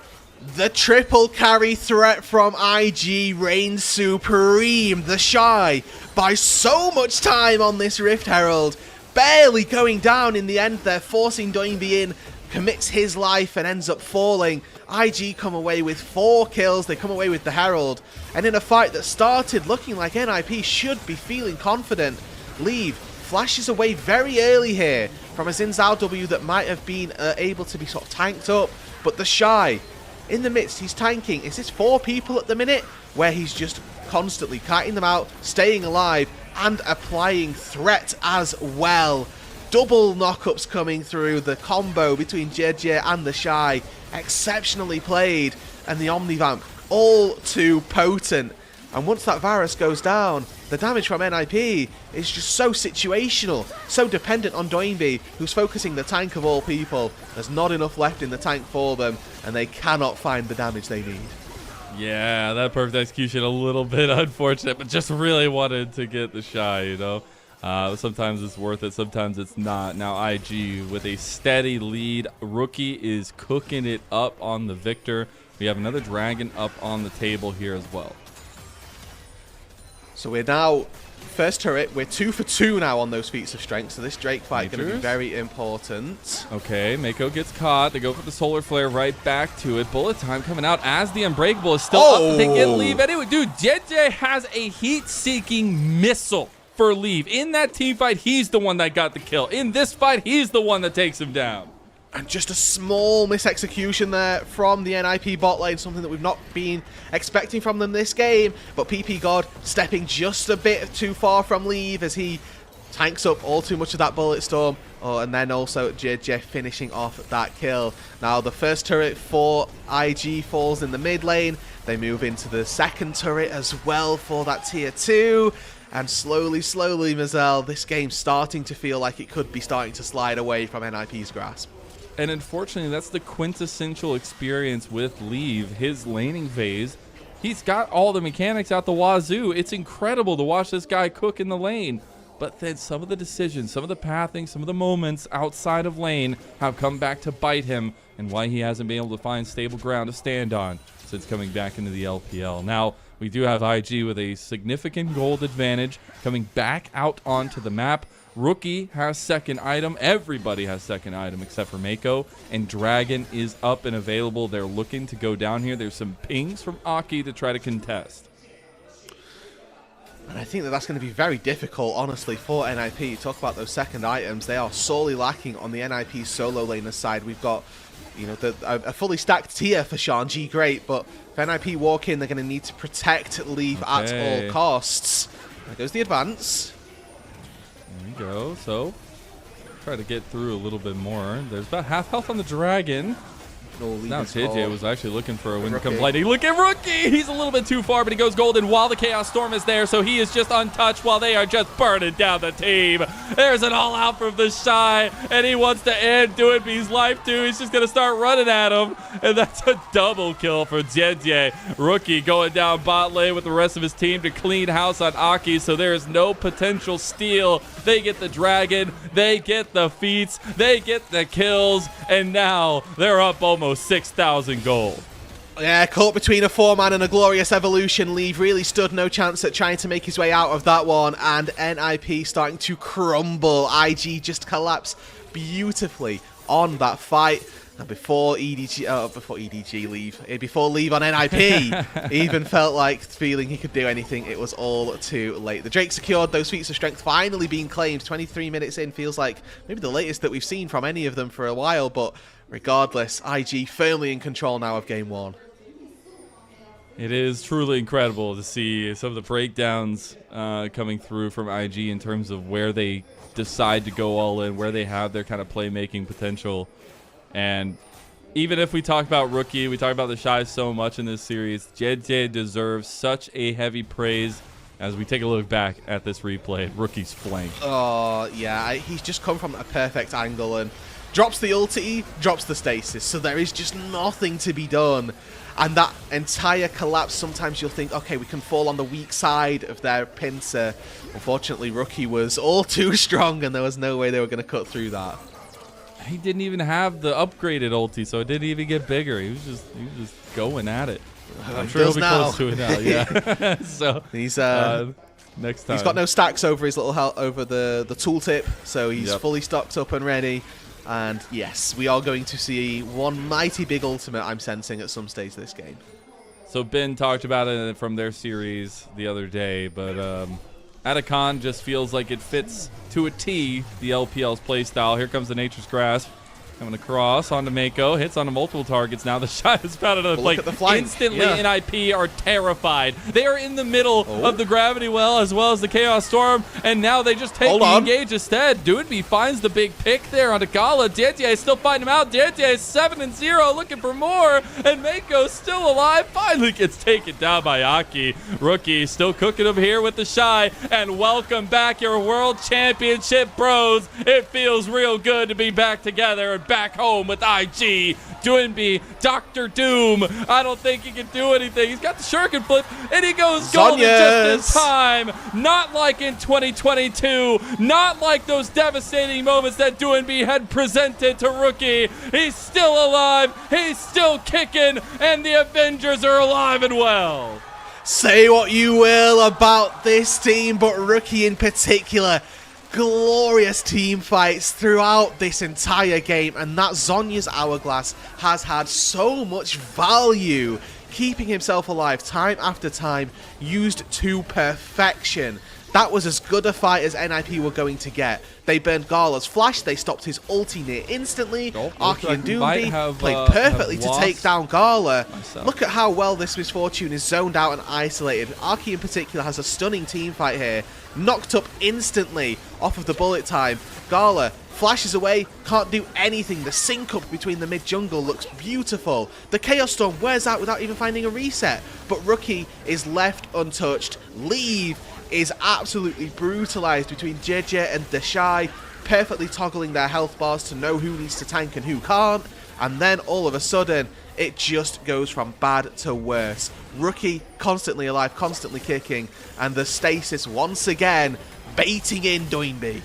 The triple carry threat from IG reigns supreme. The Shy, by so much time on this Rift Herald, barely going down in the end. They're forcing Doinb in, commits his life and ends up falling. IG come away with 4 kills. They come away with the Herald. And in a fight that started looking like NIP should be feeling confident, Leave flashes away very early here from a Xin Zhao W that might have been able to be sort of tanked up. But the Shy, in the midst, he's tanking. Is this 4 people at the minute? Where he's just constantly kiting them out, staying alive, and applying threat as well. Double knockups coming through. The combo between JJ and the Shy, exceptionally played. And the Omnivamp, all too potent. And once that Varus goes down, the damage from NIP is just so situational, so dependent on Doinb, who's focusing the tank of all people. There's not enough left in the tank for them, and they cannot find the damage they need. Yeah, that perfect execution, a little bit unfortunate, but just really wanted to get the Shy, you know. Sometimes it's worth it, sometimes it's not. Now IG with a steady lead. Rookie is cooking it up on the Victor. We have another Dragon up on the table here as well. So we're now, first turret, we're 2 for 2 now on those feats of strength, so this Drake fight is going to be very important. Okay, Mako gets caught. They go for the Solar Flare right back to it. Bullet time coming out as the Unbreakable is still up. They get Leave anyway. Dude, JJ has a heat-seeking missile for Leave. In that team fight, he's the one that got the kill. In this fight, he's the one that takes him down. And just a small misexecution there from the NIP bot lane, something that we've not been expecting from them this game. But PP God stepping just a bit too far from leave as he tanks up all too much of that bullet storm. Oh, and then also JJ finishing off that kill. Now the first turret for IG falls in the mid lane. They move into the second turret as well for that tier 2. And slowly, Mazel, this game's starting to feel like it could be starting to slide away from NIP's grasp. And unfortunately, that's the quintessential experience with Leave, his laning phase. He's got all the mechanics out the wazoo. It's incredible to watch this guy cook in the lane. But then some of the decisions, some of the pathing, some of the moments outside of lane have come back to bite him, and why he hasn't been able to find stable ground to stand on since coming back into the LPL. Now, we do have IG with a significant gold advantage coming back out onto the map. Rookie has second item. Everybody has second item except for Mako. And Dragon is up and available. They're looking to go down here. There's some pings from Aki to try to contest. And I think that that's going to be very difficult, honestly, for NIP. Talk about those second items. They are sorely lacking on the NIP solo laner side. We've got, you know, a fully stacked tier for Shanji, great. But if NIP walk in, they're going to need to protect Leave at all costs. There goes the advance. There we go. So, try to get through a little bit more. There's about half health on the Dragon. Now JJ was actually looking for a win come lightning. Look at Rookie! He's a little bit too far, but he goes golden while the Chaos Storm is there, so he is just untouched while they are just burning down the team. There's an all-out from the Shy, and he wants to end Doinb's life too. He's just going to start running at him, and that's a double kill for JJ. Rookie going down bot lane with the rest of his team to clean house on Aki, so there is no potential steal. They get the Dragon, they get the feats, they get the kills, and now they're up almost 6,000 gold. Yeah, caught between a 4-man and a glorious evolution. Leave really stood no chance at trying to make his way out of that one, and NIP starting to crumble. IG just collapse beautifully on that fight. And before Leave on NIP even felt like feeling he could do anything, it was all too late. The Drake secured, those feats of strength finally being claimed. 23 minutes in feels like maybe the latest that we've seen from any of them for a while, but regardless, IG firmly in control now of game 1. It is truly incredible to see some of the breakdowns coming through from IG in terms of where they decide to go all in, where they have their kind of playmaking potential. And even if we talk about Rookie, we talk about the Shy so much in this series, JJ deserves such a heavy praise as we take a look back at this replay. Rookie's flank. Oh, yeah, he's just come from a perfect angle and drops the ulti, drops the stasis, so there is just nothing to be done. And that entire collapse, sometimes you'll think, okay, we can fall on the weak side of their pincer. Unfortunately, Rookie was all too strong, and there was no way they were going to cut through that. He didn't even have the upgraded ulti, so it didn't even get bigger. He was just going at it. I'm sure he'll be close to it now. Yeah. So he's next time he's got no stacks over his little over the tooltip, so he's fully stocked up and ready. And yes, we are going to see one mighty big ultimate, I'm sensing, at some stage this game. So Ben talked about it from their series the other day, but Atacon just feels like it fits to a T the LPL's playstyle. Here comes the Nature's Grasp. Coming across onto Mako, hits onto multiple targets. Now the shot has found another flank. Instantly, NIP are terrified. They are in the middle of the Gravity Well as well as the Chaos Storm, and now they just take the engage instead. Doinb finds the big pick there onto Gala. JJ still finding him out. JJ 7-0, looking for more, and Mako still alive. Finally gets taken down by Aki. Rookie still cooking him here with the Shy, and welcome back, your World Championship bros. It feels real good to be back together and back home with IG. Doinb, Dr. Doom. I don't think he can do anything. He's got the shuriken flip, and he goes golden just in time. Not like in 2022. Not like those devastating moments that Doinb had presented to Rookie. He's still alive. He's still kicking, and the Avengers are alive and well. Say what you will about this team, but Rookie in particular, glorious team fights throughout this entire game, and that Zhonya's Hourglass has had so much value, keeping himself alive time after time, used to perfection. That was as good a fight as NIP were going to get. They burned Gala's flash, they stopped his ulti near instantly. Arky and Doinb played perfectly to take down Gala. Look at how well this Misfortune is zoned out and isolated. Arky in particular has a stunning team fight here. Knocked up instantly off of the bullet time. Gala flashes away, can't do anything. The sync up between the mid jungle looks beautiful. The Chaos Storm wears out without even finding a reset. But Rookie is left untouched. Leave is absolutely brutalized between JJ and the Shy, perfectly toggling their health bars to know who needs to tank and who can't. And then all of a sudden, it just goes from bad to worse. Rookie constantly alive, constantly kicking, and the stasis once again baiting in Doinb.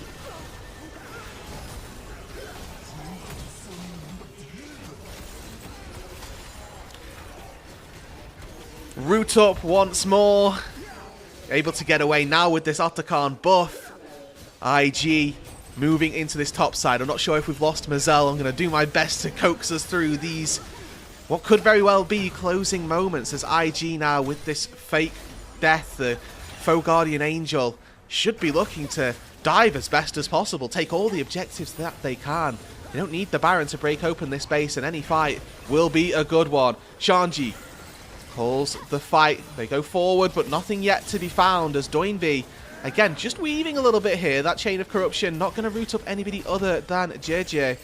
Root up once more. Able to get away now with this Otacon buff. IG moving into this top side. I'm not sure if we've lost Mazel. I'm going to do my best to coax us through these, what could very well be closing moments, as IG now with this fake death, the faux Guardian Angel, should be looking to dive as best as possible, take all the objectives that they can. They don't need the Baron to break open this base, and any fight will be a good one. Shanji calls the fight. They go forward, but nothing yet to be found as Doinb, again, just weaving a little bit here. That chain of corruption, not going to root up anybody other than JJ.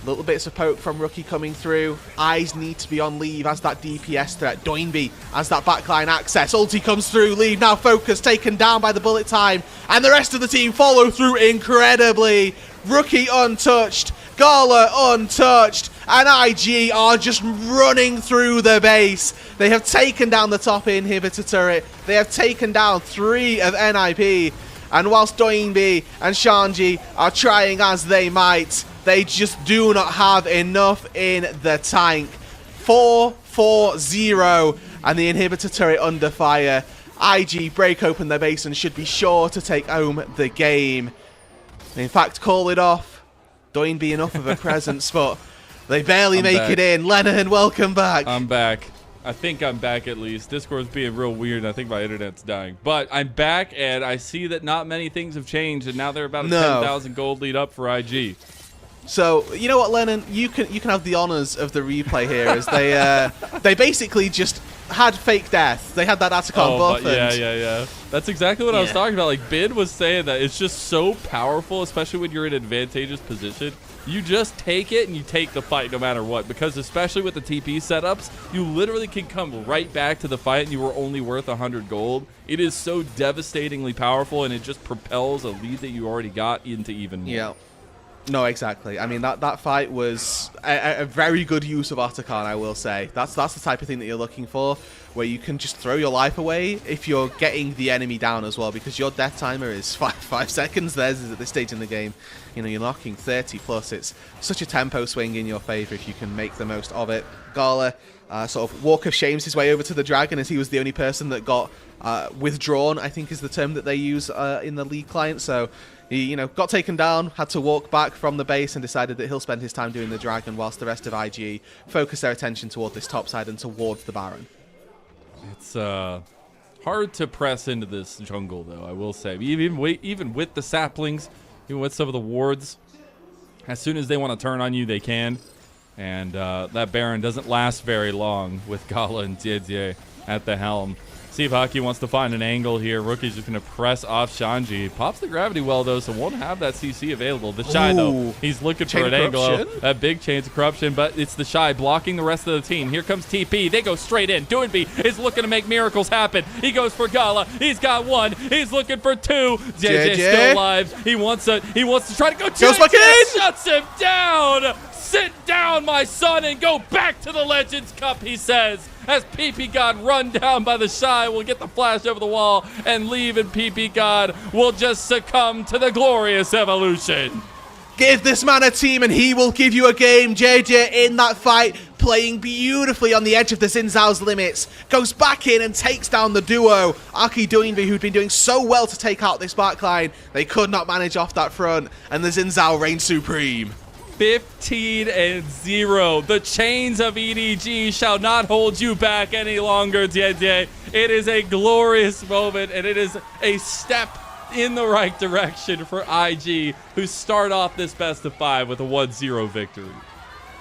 Little bits of poke from Rookie coming through. Eyes need to be on Leave as that DPS threat. Doinb as that backline access. Ulti comes through. Leave now focused, taken down by the bullet time. And the rest of the team follow through incredibly. Rookie untouched. Gala untouched. And IG are just running through the base. They have taken down the top inhibitor turret. They have taken down 3 of NIP. And whilst Doinb and Shanji are trying as they might, they just do not have enough in the tank. 4-4-0 and the inhibitor turret under fire. IG break open their base and should be sure to take home the game. In fact, call it off. Doinb enough of a presence, but they barely make it in. Lennon, welcome back. I'm back. I think I'm back at least. Discord's being real weird, and I think my internet's dying. But I'm back, and I see that not many things have changed, and now they're about a 10,000 gold lead up for IG. So, you know what, Lennon? You can have the honors of the replay here, as they basically just had fake death. They had that Atacon buff. Yeah. That's exactly what I was talking about. Like, Bid was saying that it's just so powerful, especially when you're in an advantageous position. You just take it and you take the fight no matter what, because especially with the TP setups, you literally can come right back to the fight and you were only worth 100 gold. It is so devastatingly powerful, and it just propels a lead that you already got into even more. Yeah. No, exactly. I mean, that fight was a very good use of Otacon, I will say. That's the type of thing that you're looking for, where you can just throw your life away if you're getting the enemy down as well, because your death timer is 5 seconds. Theirs is at this stage in the game. You know, you're knocking 30 plus. It's such a tempo swing in your favor if you can make the most of it. Gala sort of walk of shames his way over to the Dragon, as he was the only person that got withdrawn, I think is the term that they use in the League client. So he, you know, got taken down, had to walk back from the base, and decided that he'll spend his time doing the Dragon, whilst the rest of IG focus their attention toward this top side and towards the Baron. It's hard to press into this jungle, though, I will say. Even with the saplings, even with some of the wards, as soon as they want to turn on you, they can. And that Baron doesn't last very long with Gala and Didier at the helm. See if Haki wants to find an angle here. Rookie's just going to press off Shanji. Pops the gravity well, though, so won't have that CC available. The Shy, though, he's looking for an angle. That big chains of corruption, but it's the Shy blocking the rest of the team. Here comes TP. They go straight in. Doinb is looking to make miracles happen. He goes for Gala. He's got 1. He's looking for 2. JJ still alive. He wants to try to go. Goes back in. Shuts him down. Sit down, my son, and go back to the Legends Cup, he says. As PP God run down by the Shy will get the flash over the wall, and Leave and PP God will just succumb to the glorious evolution. Give this man a team and he will give you a game. JJ in that fight, playing beautifully on the edge of the Xin Zhao's limits. Goes back in and takes down the duo. Aki Doinb, who'd been doing so well to take out this backline. They could not manage off that front, and the Xin Zhao reigns supreme. 15-0. The chains of EDG shall not hold you back any longer, Didier. It is a glorious moment, and it is a step in the right direction for IG, who start off this best of 5 with a 1-0 victory.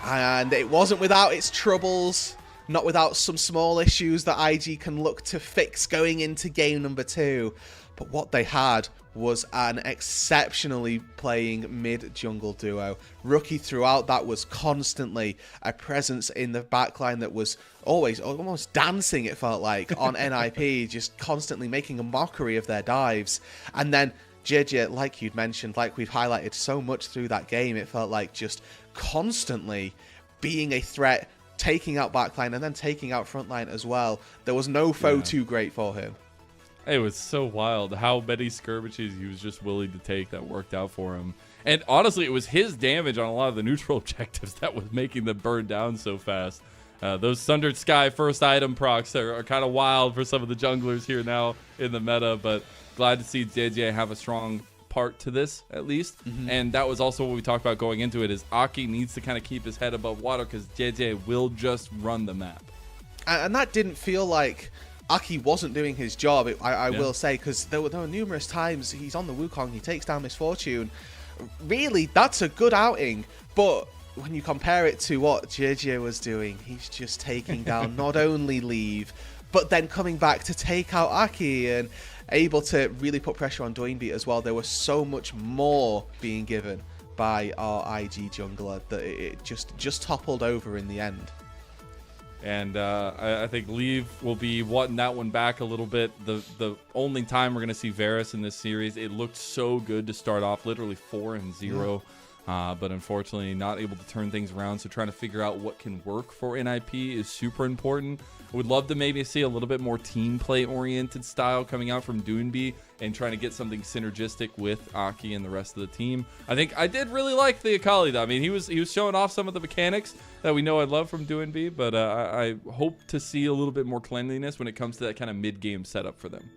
And it wasn't without its troubles, not without some small issues that IG can look to fix going into game number 2. But what they had was an exceptionally playing mid-jungle duo. Rookie throughout that was constantly a presence in the backline that was always almost dancing, it felt like, on NIP, just constantly making a mockery of their dives. And then JJ, like you'd mentioned, like we've highlighted so much through that game, it felt like just constantly being a threat, taking out backline and then taking out frontline as well. There was no foe too great for him. It was so wild how many skirmishes he was just willing to take that worked out for him. And honestly, it was his damage on a lot of the neutral objectives that was making them burn down so fast. Those Sundered Sky first item procs are kind of wild for some of the junglers here now in the meta, but glad to see JJ have a strong part to this, at least. And that was also what we talked about going into it, is Aki needs to kind of keep his head above water because JJ will just run the map. And that didn't feel like Aki wasn't doing his job, I will say, because there were numerous times he's on the Wukong, he takes down Misfortune. Really, that's a good outing, but when you compare it to what JJ was doing, he's just taking down not only Leave, but then coming back to take out Aki and able to really put pressure on Doinb as well. There was so much more being given by our IG jungler that it just toppled over in the end. And I think Leave will be wanting that one back a little bit. The only time we're going to see Varus in this series, it looked so good to start off, literally 4-0. But unfortunately not able to turn things around. So trying to figure out what can work for NIP is super important. I would love to maybe see a little bit more team play oriented style coming out from Doinb and trying to get something synergistic with Aki and the rest of the team. I think I did really like the Akali though. I mean, he was showing off some of the mechanics that we know I love from Doinb, but I hope to see a little bit more cleanliness when it comes to that kind of mid-game setup for them.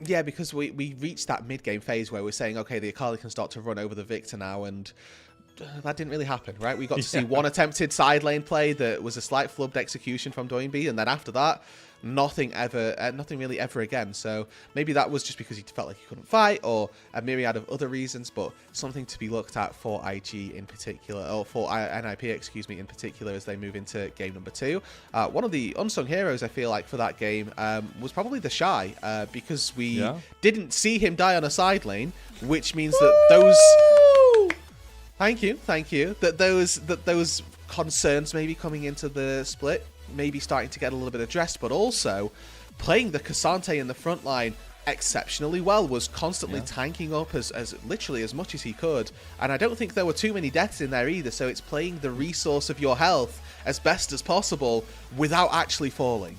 Yeah, because we reached that mid-game phase where we're saying, okay, the Akali can start to run over the Victor now, and that didn't really happen, right? We got to see one attempted side lane play that was a slight flubbed execution from Doinb, and then after that, nothing really ever again. So maybe that was just because he felt like he couldn't fight, or a myriad of other reasons, but something to be looked at for IG in particular, or for NIP, excuse me, in particular, as they move into game number 2. One of the unsung heroes, I feel like, for that game was probably the Shy, because we didn't see him die on a side lane, which means that those... Thank you. That those concerns maybe coming into the split, maybe starting to get a little bit addressed, but also playing the Cassante in the front line exceptionally well, was constantly tanking up as literally as much as he could, and I don't think there were too many deaths in there either, so it's playing the resource of your health as best as possible without actually falling.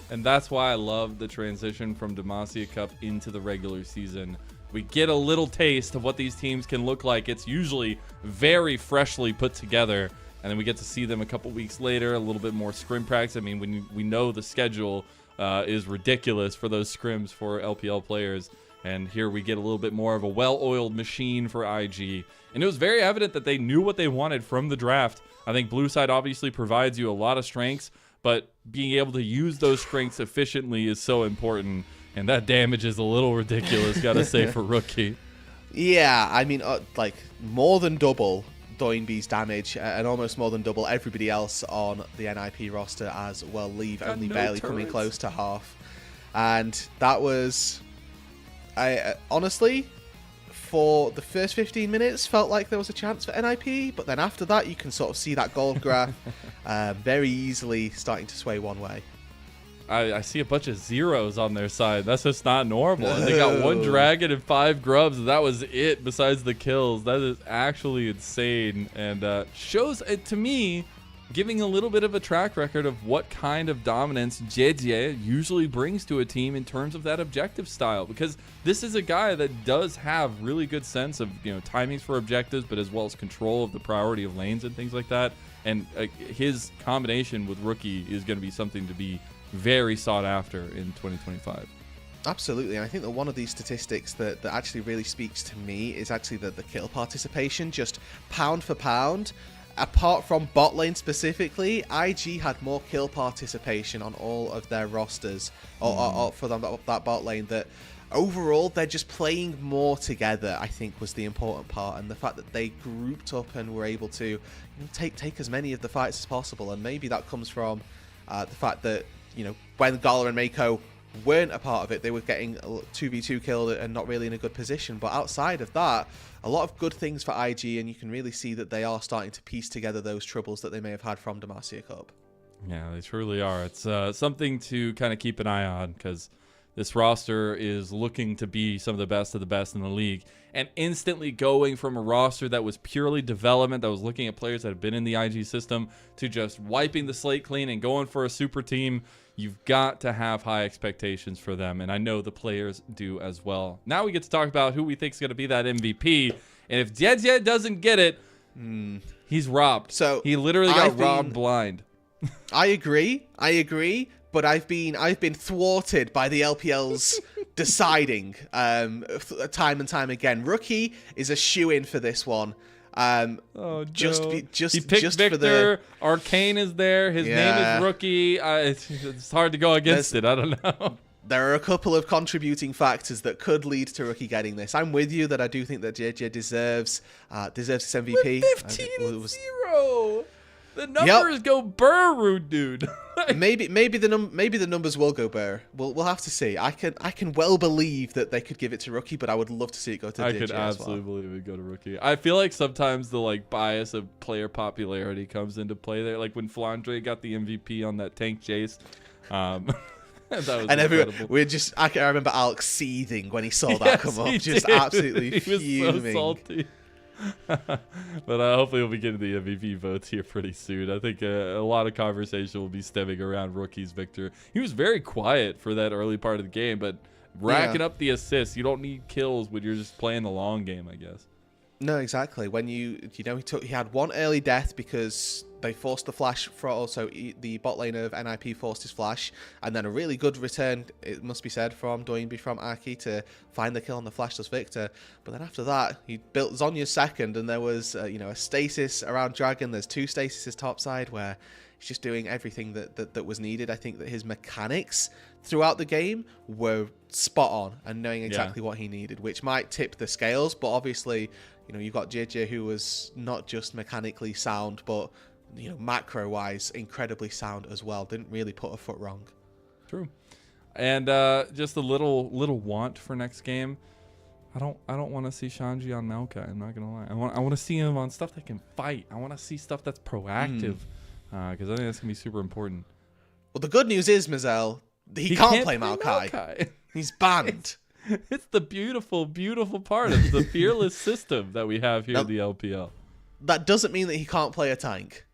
And that's why I love the transition from Demacia Cup into the regular season. We get a little taste of what these teams can look like. It's usually very freshly put together, and then we get to see them a couple weeks later, a little bit more scrim practice. I mean, when we know the schedule is ridiculous for those scrims for LPL players, and here we get a little bit more of a well-oiled machine for IG. And it was very evident that they knew what they wanted from the draft. I think Blue Side obviously provides you a lot of strengths, but being able to use those strengths efficiently is so important. And that damage is a little ridiculous, gotta say, for Rookie. Yeah, I mean, like, more than double Doinb's damage, and almost more than double everybody else on the NIP roster as well. Leave only barely coming close to half. And that was... I honestly, for the first 15 minutes, felt like there was a chance for NIP, but then after that, you can sort of see that gold graph very easily starting to sway one way. I see a bunch of zeros on their side. That's just not normal. And they got 1 dragon and 5 grubs, and that was it besides the kills. That is actually insane, and shows, to me, giving a little bit of a track record of what kind of dominance JJ usually brings to a team in terms of that objective style. Because this is a guy that does have really good sense of, you know, timings for objectives, but as well as control of the priority of lanes and things like that. And his combination with Rookie is going to be something to be very sought after in 2025. Absolutely, and I think that one of these statistics that actually really speaks to me is actually the kill participation, just pound for pound. Apart from bot lane specifically, IG had more kill participation on all of their rosters or for them, that bot lane. That overall, they're just playing more together, I think, was the important part. And the fact that they grouped up and were able to take as many of the fights as possible. And maybe that comes from the fact that, when Gala and Mako weren't a part of it, they were getting 2v2 killed and not really in a good position. But outside of that, a lot of good things for IG, and you can really see that they are starting to piece together those troubles that they may have had from Demacia Cup. Yeah, they truly are. It's something to kind of keep an eye on, because this roster is looking to be some of the best in the league. And instantly going from a roster that was purely development, that was looking at players that have been in the IG system, to just wiping the slate clean and going for a super team, you've got to have high expectations for them. And I know the players do as well. Now we get to talk about who we think is going to be that MVP. And if Jie doesn't get it, he's robbed. So he literally got robbed blind. I agree. But I've been thwarted by the LPL's deciding time and time again. Rookie is a shoe-in for this one. Oh, no. He picked just Victor. For the... Arcane is there. His name is Rookie. It's hard to go against it. I don't know. There are a couple of contributing factors that could lead to Rookie getting this. I'm with you that I do think that JJ deserves this MVP. With 15-0. The numbers go burr, dude. maybe the numbers will go burr. We'll have to see. I can well believe that they could give it to Rookie, but I would love to see it go to DJ. I could absolutely believe it would go to Rookie. I feel like sometimes the bias of player popularity comes into play there. Like when Flandre got the MVP on that tank chase. That was incredible. I remember Alex seething when he saw that come up, just absolutely fuming. He was so salty. But hopefully we'll be getting the MVP votes here pretty soon. I think a lot of conversation will be stemming around Rookie's Victor. He was very quiet for that early part of the game, but racking up the assists. You don't need kills when you're just playing the long game, I guess. No, exactly. When he had one early death because they forced the flash for also the bot lane of NIP forced his flash, and then a really good return, it must be said, from Doinb from Aki to find the kill on the flashless Victor. But then after that, he built Zhonya's second, and there was a stasis around Dragon. There's 2 stasises topside where he's just doing everything that was needed. I think that his mechanics throughout the game were spot on and knowing exactly what he needed, which might tip the scales, but obviously, you've got JJ who was not just mechanically sound, but macro-wise, incredibly sound as well. Didn't really put a foot wrong. True. And just a little want for next game. I don't want to see Shanji on Maokai. I'm not gonna lie. I want to see him on stuff that can fight. I want to see stuff that's proactive, because I think that's gonna be super important. Well, the good news is, Mazel, he can't play Maokai. He's banned. It's the beautiful, beautiful part of the fearless system that we have here in the LPL. That doesn't mean that he can't play a tank.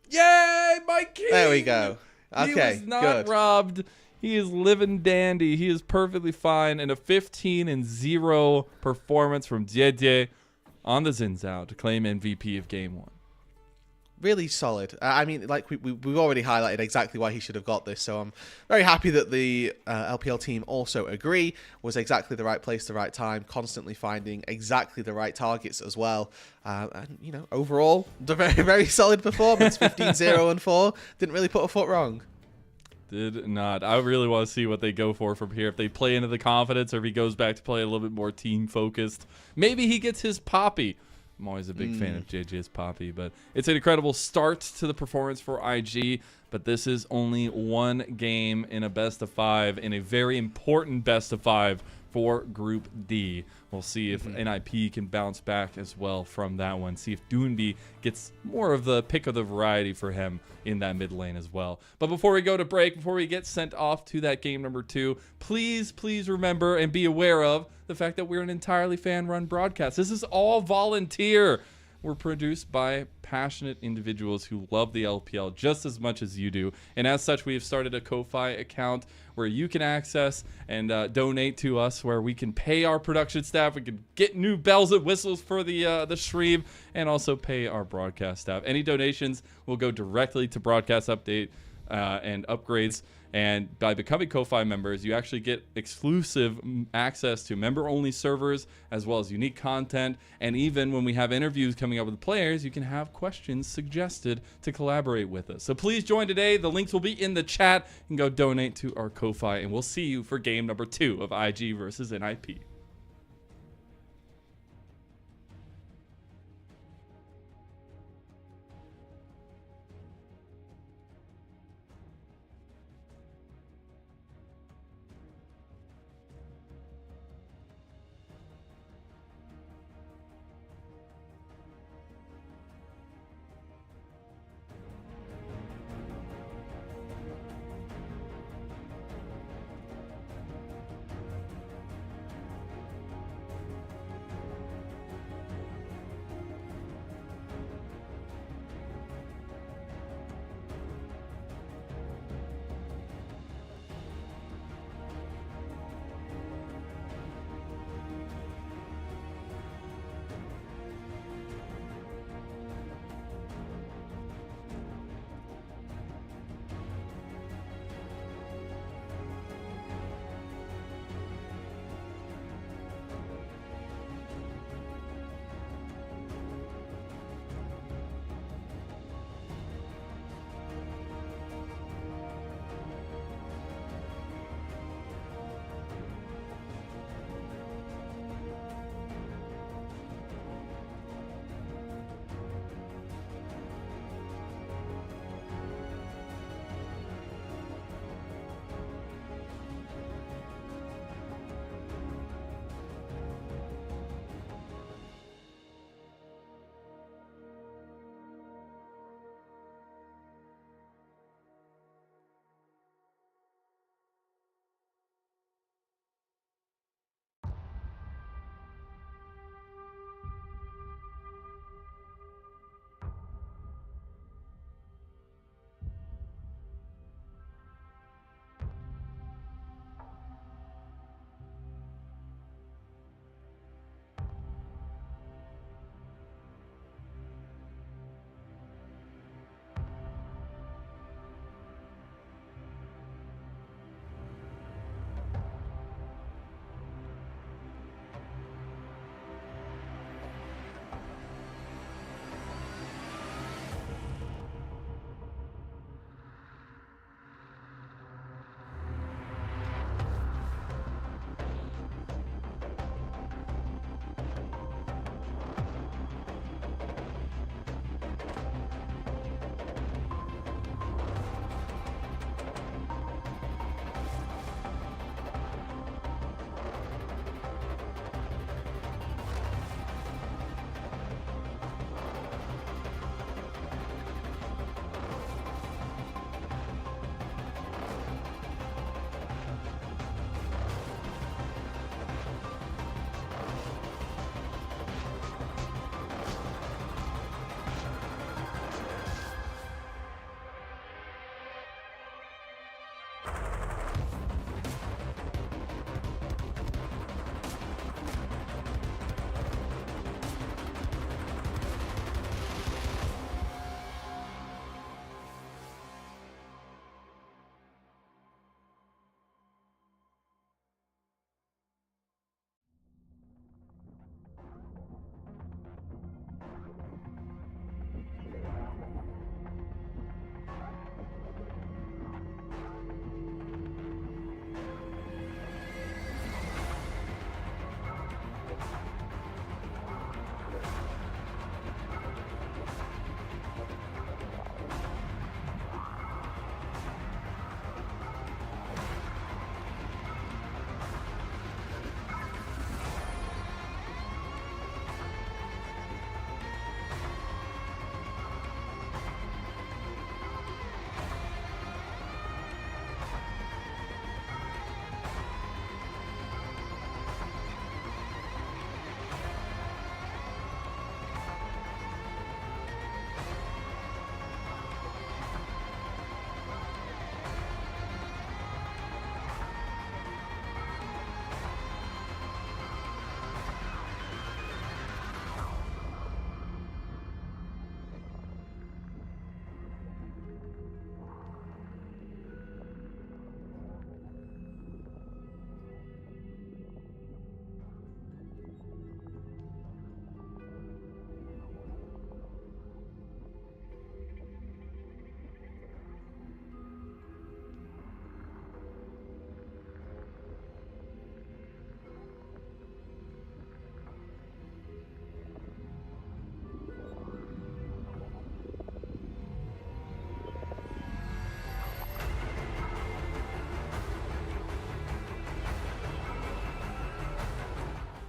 Yay, my king! There we go. Okay, he was not robbed. He is living dandy. He is perfectly fine. And a 15-0 performance from Jie on the Xin to claim MVP of Game 1. Really solid. I mean, we've already highlighted exactly why he should have got this, so I'm very happy that the LPL team also agree. Was exactly the right place, the right time, constantly finding exactly the right targets as well. And, overall, a very, very solid performance. 15-0-4. Didn't really put a foot wrong. Did not. I really want to see what they go for from here. If they play into the confidence or if he goes back to play a little bit more team-focused. Maybe he gets his Poppy. I'm always a big fan of JJ's Poppy, but it's an incredible start to the performance for IG. But this is only one game in a best of 5, in a very important best of 5 for Group D. We'll see if NIP can bounce back as well from that one. See if Doinb gets more of the pick of the variety for him in that mid lane as well. But before we go to break, before we get sent off to that game number 2, please remember and be aware of the fact that we're an entirely fan-run broadcast. This is all volunteer. We're produced by passionate individuals who love the LPL just as much as you do. And as such, we have started a Ko-Fi account where you can access and donate to us, where we can pay our production staff, we can get new bells and whistles for the stream, and also pay our broadcast staff. Any donations will go directly to Broadcast Update, and upgrades. And by becoming Ko-Fi members, you actually get exclusive access to member-only servers, as well as unique content. And even when we have interviews coming up with players, you can have questions suggested to collaborate with us. So please join today. The links will be in the chat. You can go donate to our Ko-Fi, and we'll see you for game number 2 of IG versus NIP.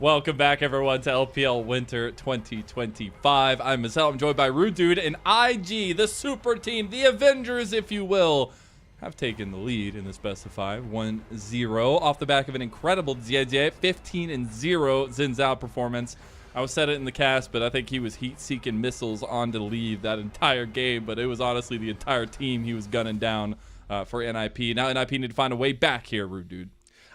Welcome back, everyone, to LPL Winter 2025. I'm Mazel. I'm joined by Rude Dude and IG, the super team, the Avengers, if you will, have taken the lead in this best of 5, 1-0, off the back of an incredible Jie 15-0 Xin Zhao performance. I said it in the cast, but I think he was heat-seeking missiles on to leave that entire game, but it was honestly the entire team he was gunning down for NIP. Now NIP need to find a way back here, Rude Dude.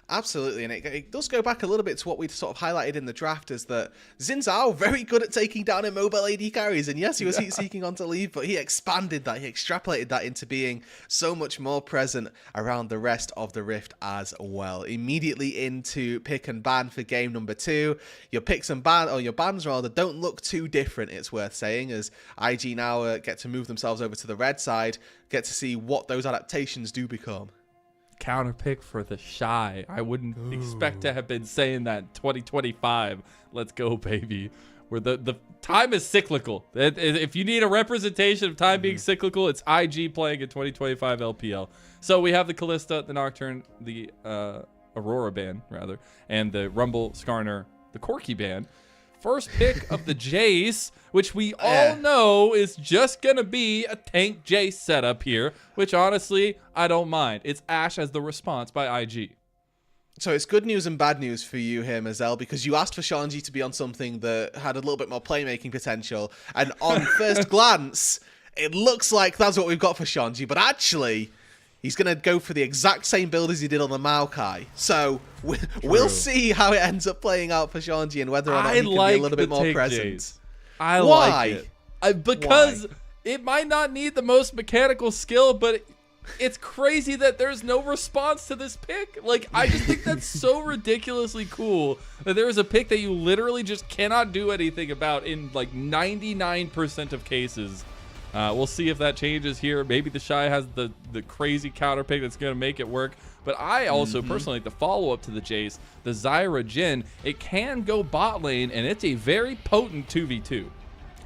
Absolutely, and it does go back a little bit to what we sort of highlighted in the draft, is that Xin Zhao very good at taking down immobile AD carries, and yes, he was heat-seeking on to leave, but he expanded that, he extrapolated that into being so much more present around the rest of the Rift as well. Immediately into pick and ban for game number 2. Your picks and ban, or your bans rather, don't look too different, it's worth saying, as IG now get to move themselves over to the red side, get to see what those adaptations do become. Counter pick for the Shy. I wouldn't expect to have been saying that in 2025. Let's go, baby. Where the time is cyclical. If you need a representation of time being cyclical, it's IG playing in 2025 LPL. So we have the Callista, the Nocturne, the Aurora ban, rather, and the Rumble, Skarner, the Corki ban. First pick of the Jace, which we all know is just going to be a tank Jace setup here, which honestly, I don't mind. It's Ashe as the response by IG. So it's good news and bad news for you here, Mazel, because you asked for Shanji to be on something that had a little bit more playmaking potential, and on first glance, it looks like that's what we've got for Shanji, but actually, he's going to go for the exact same build as he did on the Maokai. So we'll see how it ends up playing out for Shanji and whether or not he can be a little bit more present. Jace. I like it. Because it might not need the most mechanical skill, but it's crazy that there's no response to this pick. Like, I just think that's so ridiculously cool that there is a pick that you literally just cannot do anything about in like 99% of cases. We'll see if that changes here. Maybe the Shy has the crazy counter pick that's going to make it work. But I also personally like the follow-up to the Jace, the Zyra Jhin. It can go bot lane, and it's a very potent 2v2.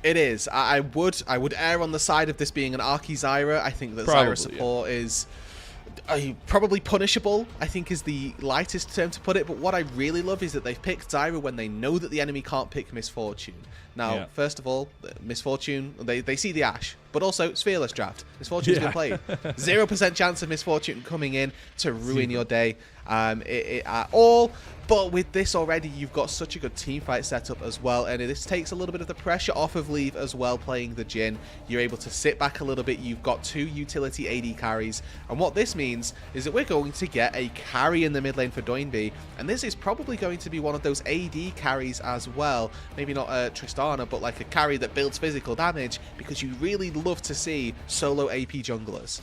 It is. I would err on the side of this being an Arky Zyra. I think that Zyra support is probably punishable, I think is the lightest term to put it. But what I really love is that they've picked Zyra when they know that the enemy can't pick Misfortune. Now, first of all, Misfortune, they see the Ashe, but also it's Fearless draft. Misfortune's been played. 0% chance of Misfortune coming in to ruin your day at all. But with this already, you've got such a good teamfight setup as well, and this takes a little bit of the pressure off of Leave as well, playing the Jhin. You're able to sit back a little bit. You've got 2 utility AD carries, and what this means is that we're going to get a carry in the mid lane for Doinb, and this is probably going to be one of those AD carries as well. Maybe not Tristana, but like a carry that builds physical damage, because you really love to see solo AP junglers.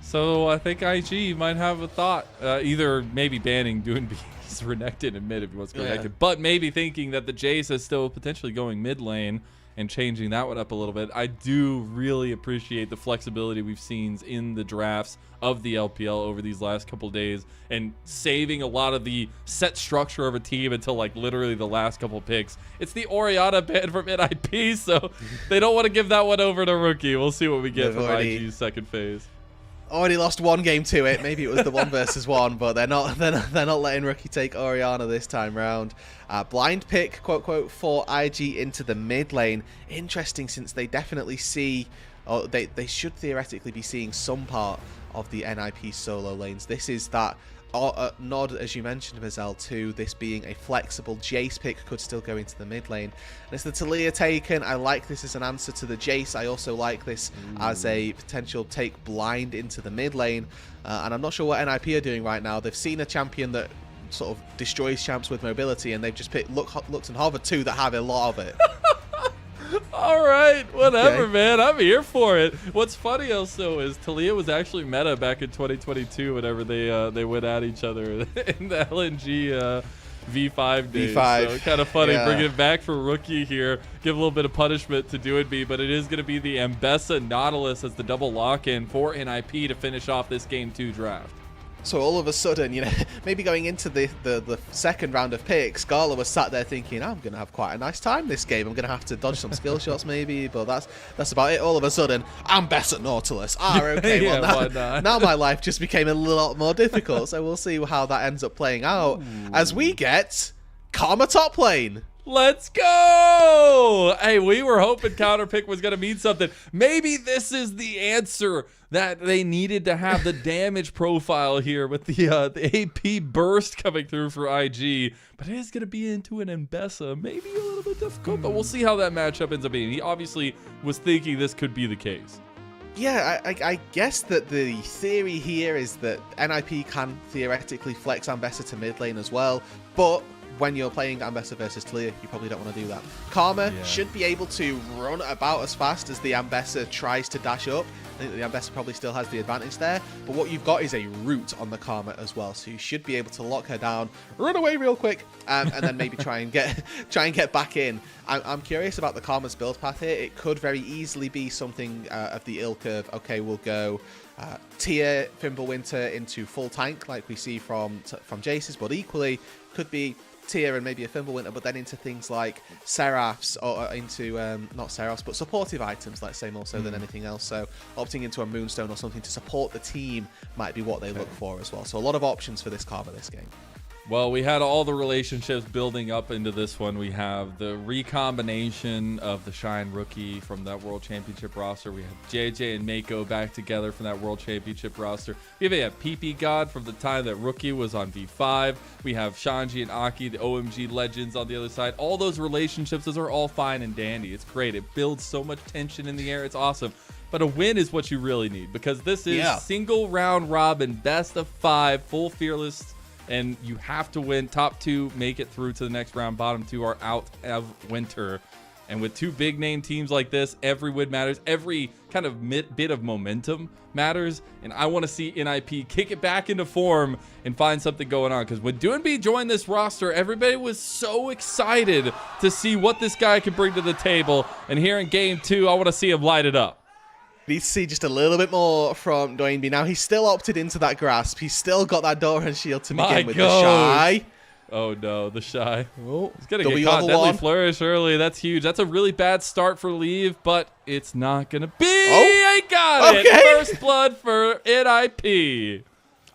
So I think IG might have a thought, either maybe banning Doinb. He's Renekton in mid if he wants to go Renekton, but maybe thinking that the Jace is still potentially going mid lane and changing that one up a little bit. I do really appreciate the flexibility we've seen in the drafts of the LPL over these last couple days, and saving a lot of the set structure of a team until like literally the last couple picks. It's the Orianna ban from NIP, so they don't want to give that one over to Rookie. We'll see what we get from IG's second phase. Already lost one game to it. Maybe it was the 1 versus 1, but they're not letting Rookie take Orianna this time round. Blind pick, quote quote, for IG into the mid lane. Interesting, since they definitely see, or they should theoretically be seeing some part of the NIP solo lanes. This is that nod, as you mentioned, Mazel, to this being a flexible Jace pick, could still go into the mid lane. And it's the Taliyah taken. I like this as an answer to the Jace. I also like this as a potential take blind into the mid lane. And I'm not sure what NIP are doing right now. They've seen a champion that sort of destroys champs with mobility, and they've just picked Lux and Hover, 2 that have a lot of it. All right, whatever, man. I'm here for it. What's funny also is Taliyah was actually meta back in 2022 whenever they went at each other in the LNG V5 days. So kind of funny bringing it back for Rookie here. Give a little bit of punishment to Doinb, but it is going to be the Ambessa Nautilus as the double lock-in for NIP to finish off this Game 2 draft. So all of a sudden, you know, maybe going into the second round of picks, Gala was sat there thinking, I'm going to have quite a nice time this game. I'm going to have to dodge some skill shots maybe, but that's about it. All of a sudden, I'm best at Nautilus. Okay, well, now my life just became a lot more difficult. So we'll see how that ends up playing out as we get Karma top lane. Let's go! Hey, we were hoping counterpick was going to mean something. Maybe this is the answer that they needed to have the damage profile here with the AP burst coming through for IG. But it is going to be into an Mbessa. Maybe a little bit difficult, but we'll see how that matchup ends up being. He obviously was thinking this could be the case. Yeah, I guess that the theory here is that NIP can theoretically flex Ambessa to mid lane as well, but when you're playing Ambessa versus Talia, you probably don't want to do that. Karma should be able to run about as fast as the Ambessa tries to dash up. I think the Ambessa probably still has the advantage there, but what you've got is a root on the Karma as well, so you should be able to lock her down, run away real quick, and then maybe try and get back in. I'm curious about the Karma's build path here. It could very easily be something of the ilk of, okay, we'll go tier Fimbulwinter into full tank like we see from Jace's, but equally could be tier and maybe a Fimbulwinter, but then into things like Seraphs or into not Seraphs but supportive items, let's say, more so than anything else. So opting into a Moonstone or something to support the team might be what they look for as well. So a lot of options for this Karma this game. Well, we had all the relationships building up into this one. We have the recombination of the Shine rookie from that World Championship roster. We have JJ and Mako back together from that World Championship roster. We have PP God from the time that rookie was on V5. We have Shanji and Aki, the OMG legends, on the other side. All those relationships, those are all fine and dandy. It's great. It builds so much tension in the air. It's awesome. But a win is what you really need, because this is single round robin, best of 5, full fearless. And you have to win. Top 2 make it through to the next round. Bottom 2 are out of winter. And with 2 big name teams like this, every win matters. Every kind of bit of momentum matters. And I want to see NIP kick it back into form and find something going on. Because when Doinb joined this roster, everybody was so excited to see what this guy could bring to the table. And here in game 2, I want to see him light it up. Need to see just a little bit more from Doinb. Now, he's still opted into that grasp. He's still got that Doran shield to begin with. The Shy. Oh, no. The Shy. Oh, he's going to get caught. Deadly Flourish early. That's huge. That's a really bad start for Leave, but it's not going to be. Oh, I got it. First blood for NIP.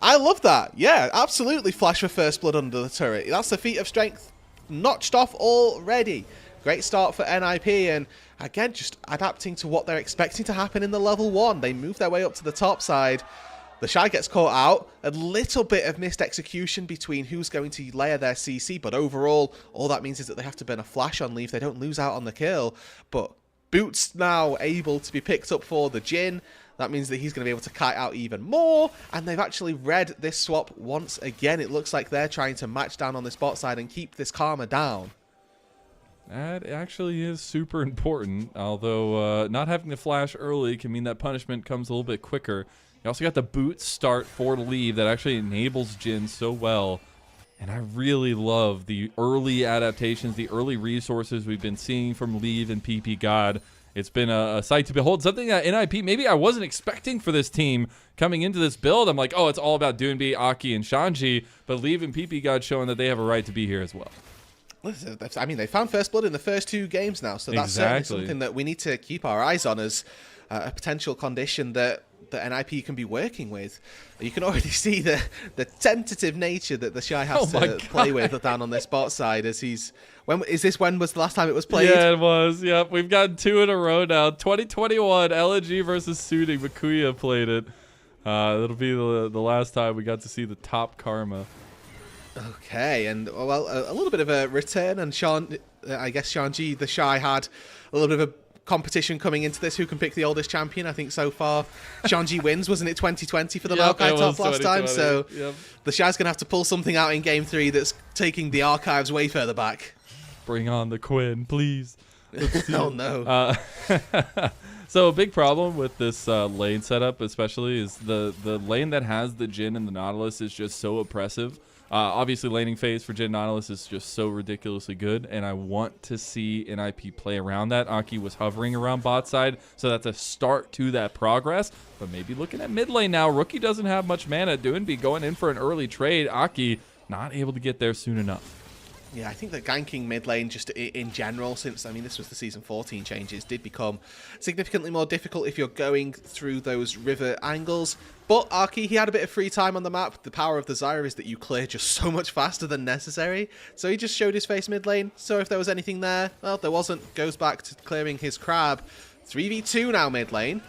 I love that. Yeah, absolutely. Flash for first blood under the turret. That's the feat of strength notched off already. Great start for NIP, and again, just adapting to what they're expecting to happen in the level 1. They move their way up to the top side. The Shy gets caught out. A little bit of missed execution between who's going to layer their CC, but overall, all that means is that they have to burn a flash on Leaf. They don't lose out on the kill, but Boots now able to be picked up for the Jhin. That means that he's going to be able to kite out even more, and they've actually read this swap once again. It looks like they're trying to match down on this bot side and keep this Karma down. That actually is super important, although not having the flash early can mean that punishment comes a little bit quicker. You also got the boot start for Leave that actually enables Jhin so well. And I really love the early adaptations, the early resources we've been seeing from Leave and PP God. It's been a sight to behold. Something that NIP, maybe I wasn't expecting for this team coming into this build. I'm like, oh, it's all about Doinb, Aki, and Shanji. But Leave and PP God showing that they have a right to be here as well. I mean, they found first blood in the first 2 games now, so that's certainly something that we need to keep our eyes on as a potential condition that NIP can be working with. You can already see the tentative nature that the Shy has to play with down on this bot side as he's... When was the last time it was played? Yeah, it was. Yep, we've gotten 2 in a row now. 2021, LNG versus Suiting. Makuya played it. It'll be the last time we got to see the top Karma. Okay, and well, a little bit of a return, and I guess Shanji, the Shy, had a little bit of a competition coming into this. Who can pick the oldest champion? I think so far Shanji wins, wasn't it 2020 for the Maokai top last time? So the Shy's going to have to pull something out in game 3 that's taking the archives way further back. Bring on the Quinn, please. Oh, no. So a big problem with this lane setup especially is the lane that has the Jhin and the Nautilus is just so oppressive. Obviously, laning phase for Jhin Nautilus is just so ridiculously good, and I want to see NIP play around that. Aki was hovering around bot side, so that's a start to that progress. But maybe looking at mid lane now, Rookie doesn't have much mana. Doinb going in for an early trade. Aki not able to get there soon enough. Yeah, I think that ganking mid lane just in general, since, I mean, this was the Season 14 changes, did become significantly more difficult if you're going through those river angles. But Arky, he had a bit of free time on the map. The power of the Zyra is that you clear just so much faster than necessary. So he just showed his face mid lane. So if there was anything there, well, there wasn't. Goes back to clearing his crab. 3v2 now mid lane.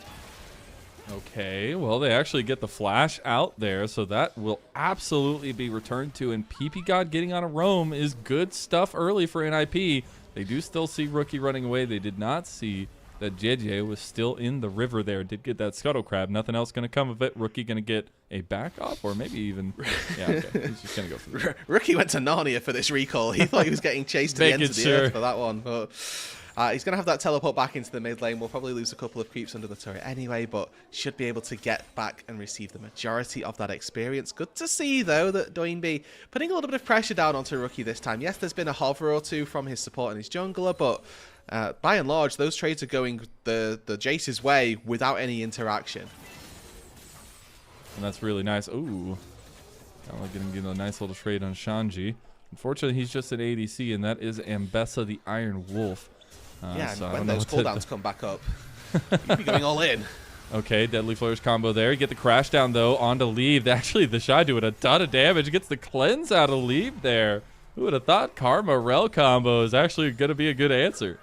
Okay, well, they actually get the flash out there, so that will absolutely be returned to. And PP God getting on a roam is good stuff early for NIP. They do still see Rookie running away. They did not see that JJ was still in the river there. Did get that scuttle crab. Nothing else going to come of it. Rookie going to get a back off, or maybe even... Yeah, okay. He's just going to go for it. Rookie went to Narnia for this recall. He thought he was getting chased to the end of the earth for that one, but... he's going to have that teleport back into the mid lane. We'll probably lose a couple of creeps under the turret anyway, but should be able to get back and receive the majority of that experience. Good to see, though, that Doinb putting a little bit of pressure down onto Rookie this time. Yes, there's been a hover or two from his support and his jungler, but by and large, those trades are going the Jace's way without any interaction. And that's really nice. Ooh. Going to get a nice little trade on Shanji. Unfortunately, he's just an ADC, and that is Ambessa the Iron Wolf. Yeah, so and when those cooldowns come back up, you'd be going all in. Okay, Deadly Flourish combo there. You get the crash down, though, onto Leave. Actually, the Shy doing a ton of damage. Gets the cleanse out of Leave there. Who would have thought Karma Rel combo is actually going to be a good answer?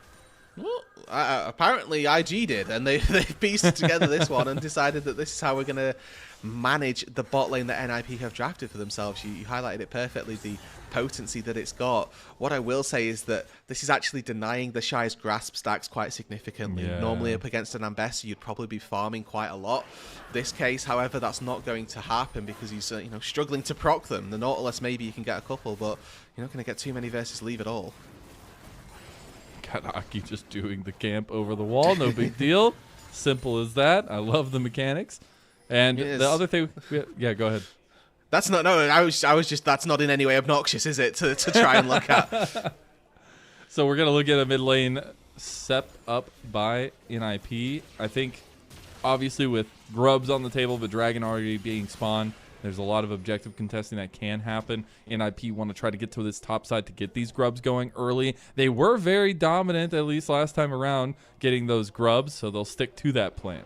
Well, apparently IG did, and they pieced together this one and decided that this is how we're going to manage the bot lane that NIP have drafted for themselves. You highlighted it perfectly, the potency that it's got. What I will say is that this is actually denying the Shy's grasp stacks quite significantly. Yeah. Normally up against an Ambessa, you'd probably be farming quite a lot. This case, however, that's not going to happen because he's struggling to proc them. The Nautilus, maybe you can get a couple, but you're not going to get too many versus Leave at all. Kanaki just doing the camp over the wall. No big deal. Simple as that. I love the mechanics. And the other thing, yeah, go ahead. That's not, no, I was just, that's not in any way obnoxious, is it, to try and look at? So we're going to look at a mid lane set up by NIP. I think, obviously, with grubs on the table, but Dragon already being spawned, there's a lot of objective contesting that can happen. NIP want to try to get to this top side to get these grubs going early. They were very dominant, at least last time around, getting those grubs, so they'll stick to that plan.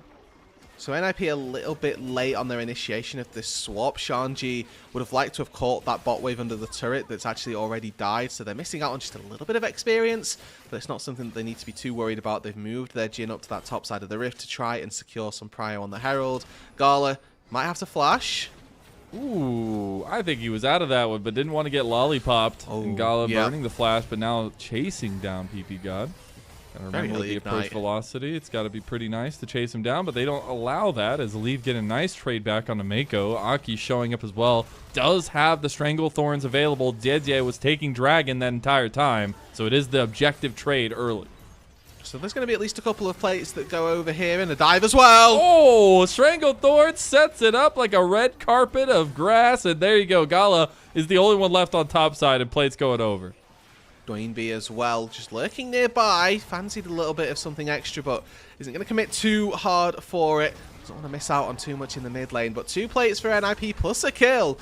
So NIP a little bit late on their initiation of this swap. Shanji would have liked to have caught that bot wave under the turret that's actually already died, so they're missing out on just a little bit of experience, but it's not something that they need to be too worried about. They've moved their Jhin up to that top side of the rift to try and secure some prio on the Herald. Gala might have to flash. Ooh, I think he was out of that one, but didn't want to get lollipopped. Oh, and Gala yeah. burning the flash, but now chasing down PP God. Gotta remember the approach Ignite. velocity. It's got to be pretty nice to chase him down, but they don't allow that as Leave get a nice trade back on Mako. Aki showing up as well. Does have the Strangle Thorns available. Dedye was taking Dragon that entire time, so it is the objective trade early. So there's going to be at least a couple of plates that go over here and a dive as well. Oh, Strangle Thorn sets it up like a red carpet of grass, and there you go. Gala is the only one left on top side, and plates going over. Doinb as well, just lurking nearby. Fancied a little bit of something extra, but isn't going to commit too hard for it. Doesn't want to miss out on too much in the mid lane, but 2 plates for NIP plus a kill.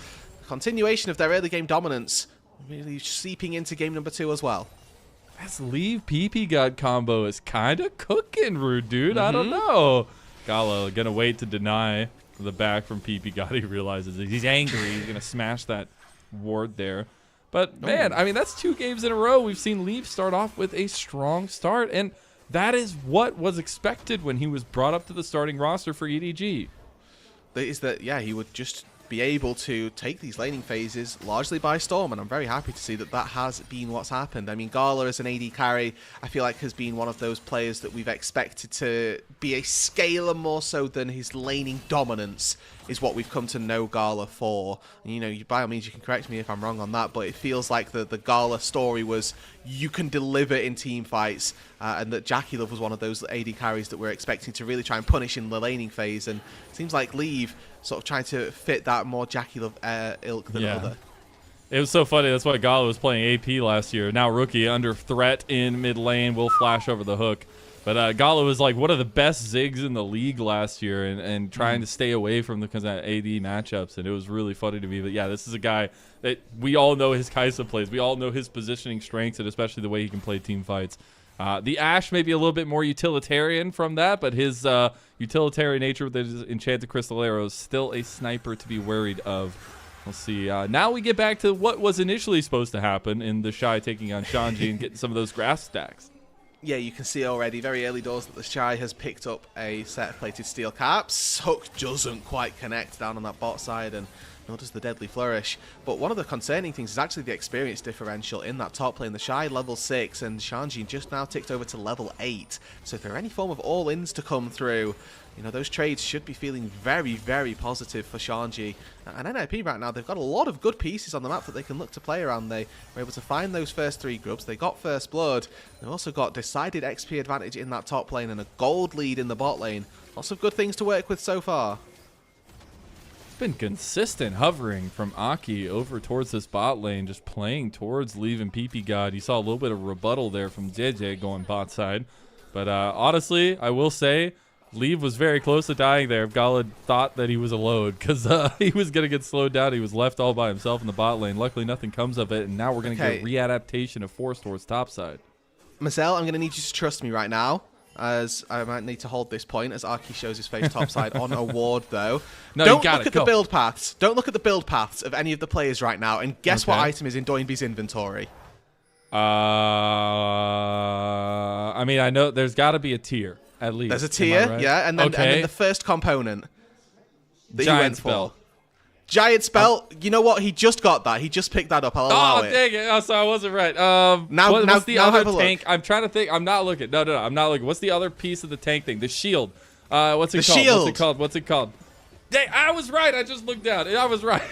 Continuation of their early game dominance, really seeping into game number 2 as well. This Leave PP God combo is kind of cooking, Rude Dude. I don't know. Gala gonna wait to deny the back from PP God. He realizes that he's angry. He's gonna smash that ward there. But man, I mean, that's 2 games in a row. We've seen Leave start off with a strong start, and that is what was expected when he was brought up to the starting roster for EDG. Is that, yeah, he would just be able to take these laning phases largely by storm, and I'm very happy to see that that has been what's happened. I mean, Gala as an AD carry, I feel like has been one of those players that we've expected to be a scaler more so than his laning dominance is what we've come to know Gala for. And, by all means, you can correct me if I'm wrong on that, but it feels like the Gala story was you can deliver in team fights, and that Jackie Love was one of those AD carries that we're expecting to really try and punish in the laning phase, and it seems like Leave sort of trying to fit that more Jackie Love ilk than other. It was so funny. That's why Gala was playing AP last year. Now Rookie under threat in mid lane. Will flash over the hook. But Gala was like one of the best Ziggs in the league last year and trying to stay away from the AD matchups, and it was really funny to me. But yeah, this is a guy that we all know his Kai'Sa plays. We all know his positioning strengths and especially the way he can play team fights. The Ashe may be a little bit more utilitarian from that, but his utilitarian nature with his Enchanted Crystal Arrow is still a sniper to be worried of. We'll see. Now we get back to what was initially supposed to happen in the Shy taking on Shanji and getting some of those grass stacks. Yeah, you can see already very early doors that the Shy has picked up a set of plated steel caps. Hook doesn't quite connect down on that bot side, and nor does the Deadly Flourish. But one of the concerning things is actually the experience differential in that top lane. The Shy level 6 and Shanji just now ticked over to level 8. So if there are any form of all-ins to come through, you know, those trades should be feeling very, very positive for Shanji. And NIP right now, they've got a lot of good pieces on the map that they can look to play around. They were able to find those first 3 grubs. They got first blood. They've also got decided XP advantage in that top lane and a gold lead in the bot lane. Lots of good things to work with so far. It's been consistent hovering from Aki over towards this bot lane, just playing towards Leave and PP God. You saw a little bit of rebuttal there from JJ going bot side. But honestly, I will say, Leave was very close to dying there if Gala thought that he was alone, because he was going to get slowed down. He was left all by himself in the bot lane. Luckily, nothing comes of it, and now we're going to get a readaptation of Force towards topside. Marcel, I'm going to need you to trust me right now, as I might need to hold this point as Aki shows his face topside on a ward, though. No, Don't look at the build paths. Don't look at the build paths of any of the players right now, and guess what item is in Doinb's inventory? I mean, I know there's got to be a tier. At least. There's a tier, right? Yeah, and then the first component that Giant he went spell. for. Giant spell. You know what? He just got that. He just picked that up. I'll allow it. Oh, dang it. Oh, so I wasn't right. What's the other tank? I'm trying to think. I'm not looking. No, I'm not looking. What's the other piece of the tank thing? The shield. What's it called? What's it called? Dang, I was right. I just looked down. I was right.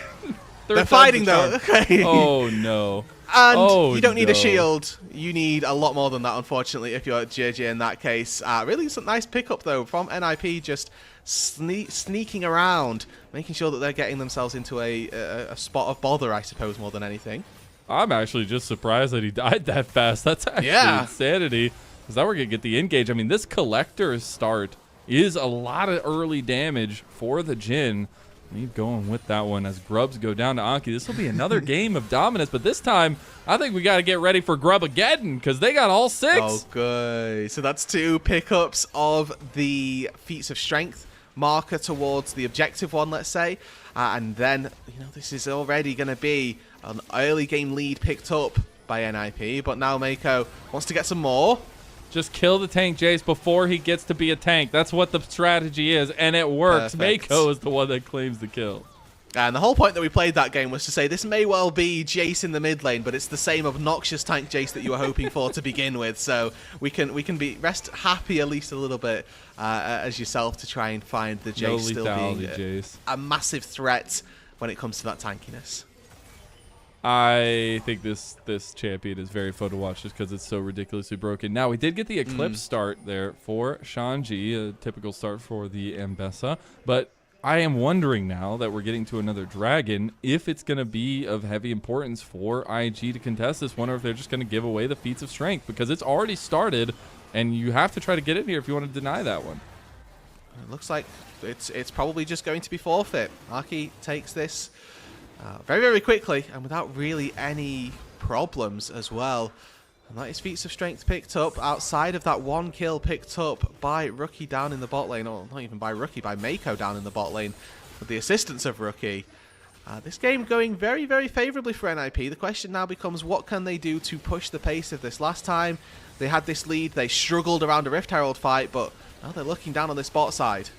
They're fighting, though. Okay. Oh, no. And you don't need a shield. You need a lot more than that, unfortunately, if you're JJ in that case. Really some nice pickup, though, from NIP, just sneaking around, making sure that they're getting themselves into a spot of bother, I suppose, more than anything. I'm actually just surprised that he died that fast. That's actually insanity. Because now we're going to get the engage. I mean, this collector start is a lot of early damage for the Jhin. Need going with that one as grubs go down to Anki. This will be another game of dominance, but this time I think we got to get ready for Grubageddon because they got all 6. Oh, good. So that's 2 pickups of the feats of strength marker towards the objective one, let's say. And then, you know, this is already going to be an early game lead picked up by NIP, but now Mako wants to get some more. Just kill the tank Jace before he gets to be a tank. That's what the strategy is, and it works. Perfect. Mako is the one that claims the kill. And the whole point that we played that game was to say this may well be Jace in the mid lane, but it's the same obnoxious tank Jace that you were hoping for to begin with. So we can rest happy at least a little bit as yourself to try and find the Jace still being a massive threat when it comes to that tankiness. I think this champion is very fun to watch just because it's so ridiculously broken. Now, we did get the Eclipse start there for Shanji, a typical start for the Ambessa, but I am wondering now that we're getting to another dragon if it's going to be of heavy importance for IG to contest this one or if they're just going to give away the feats of strength because it's already started and you have to try to get in here if you want to deny that one. It looks like it's probably just going to be forfeit. Aki takes this very, very quickly and without really any problems as well. And that is feats of strength picked up outside of that 1 kill picked up by Rookie down in the bot lane. Or not even by Rookie, by Mako down in the bot lane with the assistance of Rookie. This game going very, very favorably for NIP. The question now becomes what can they do to push the pace of this? Last time they had this lead, they struggled around a Rift Herald fight, but now they're looking down on this bot side.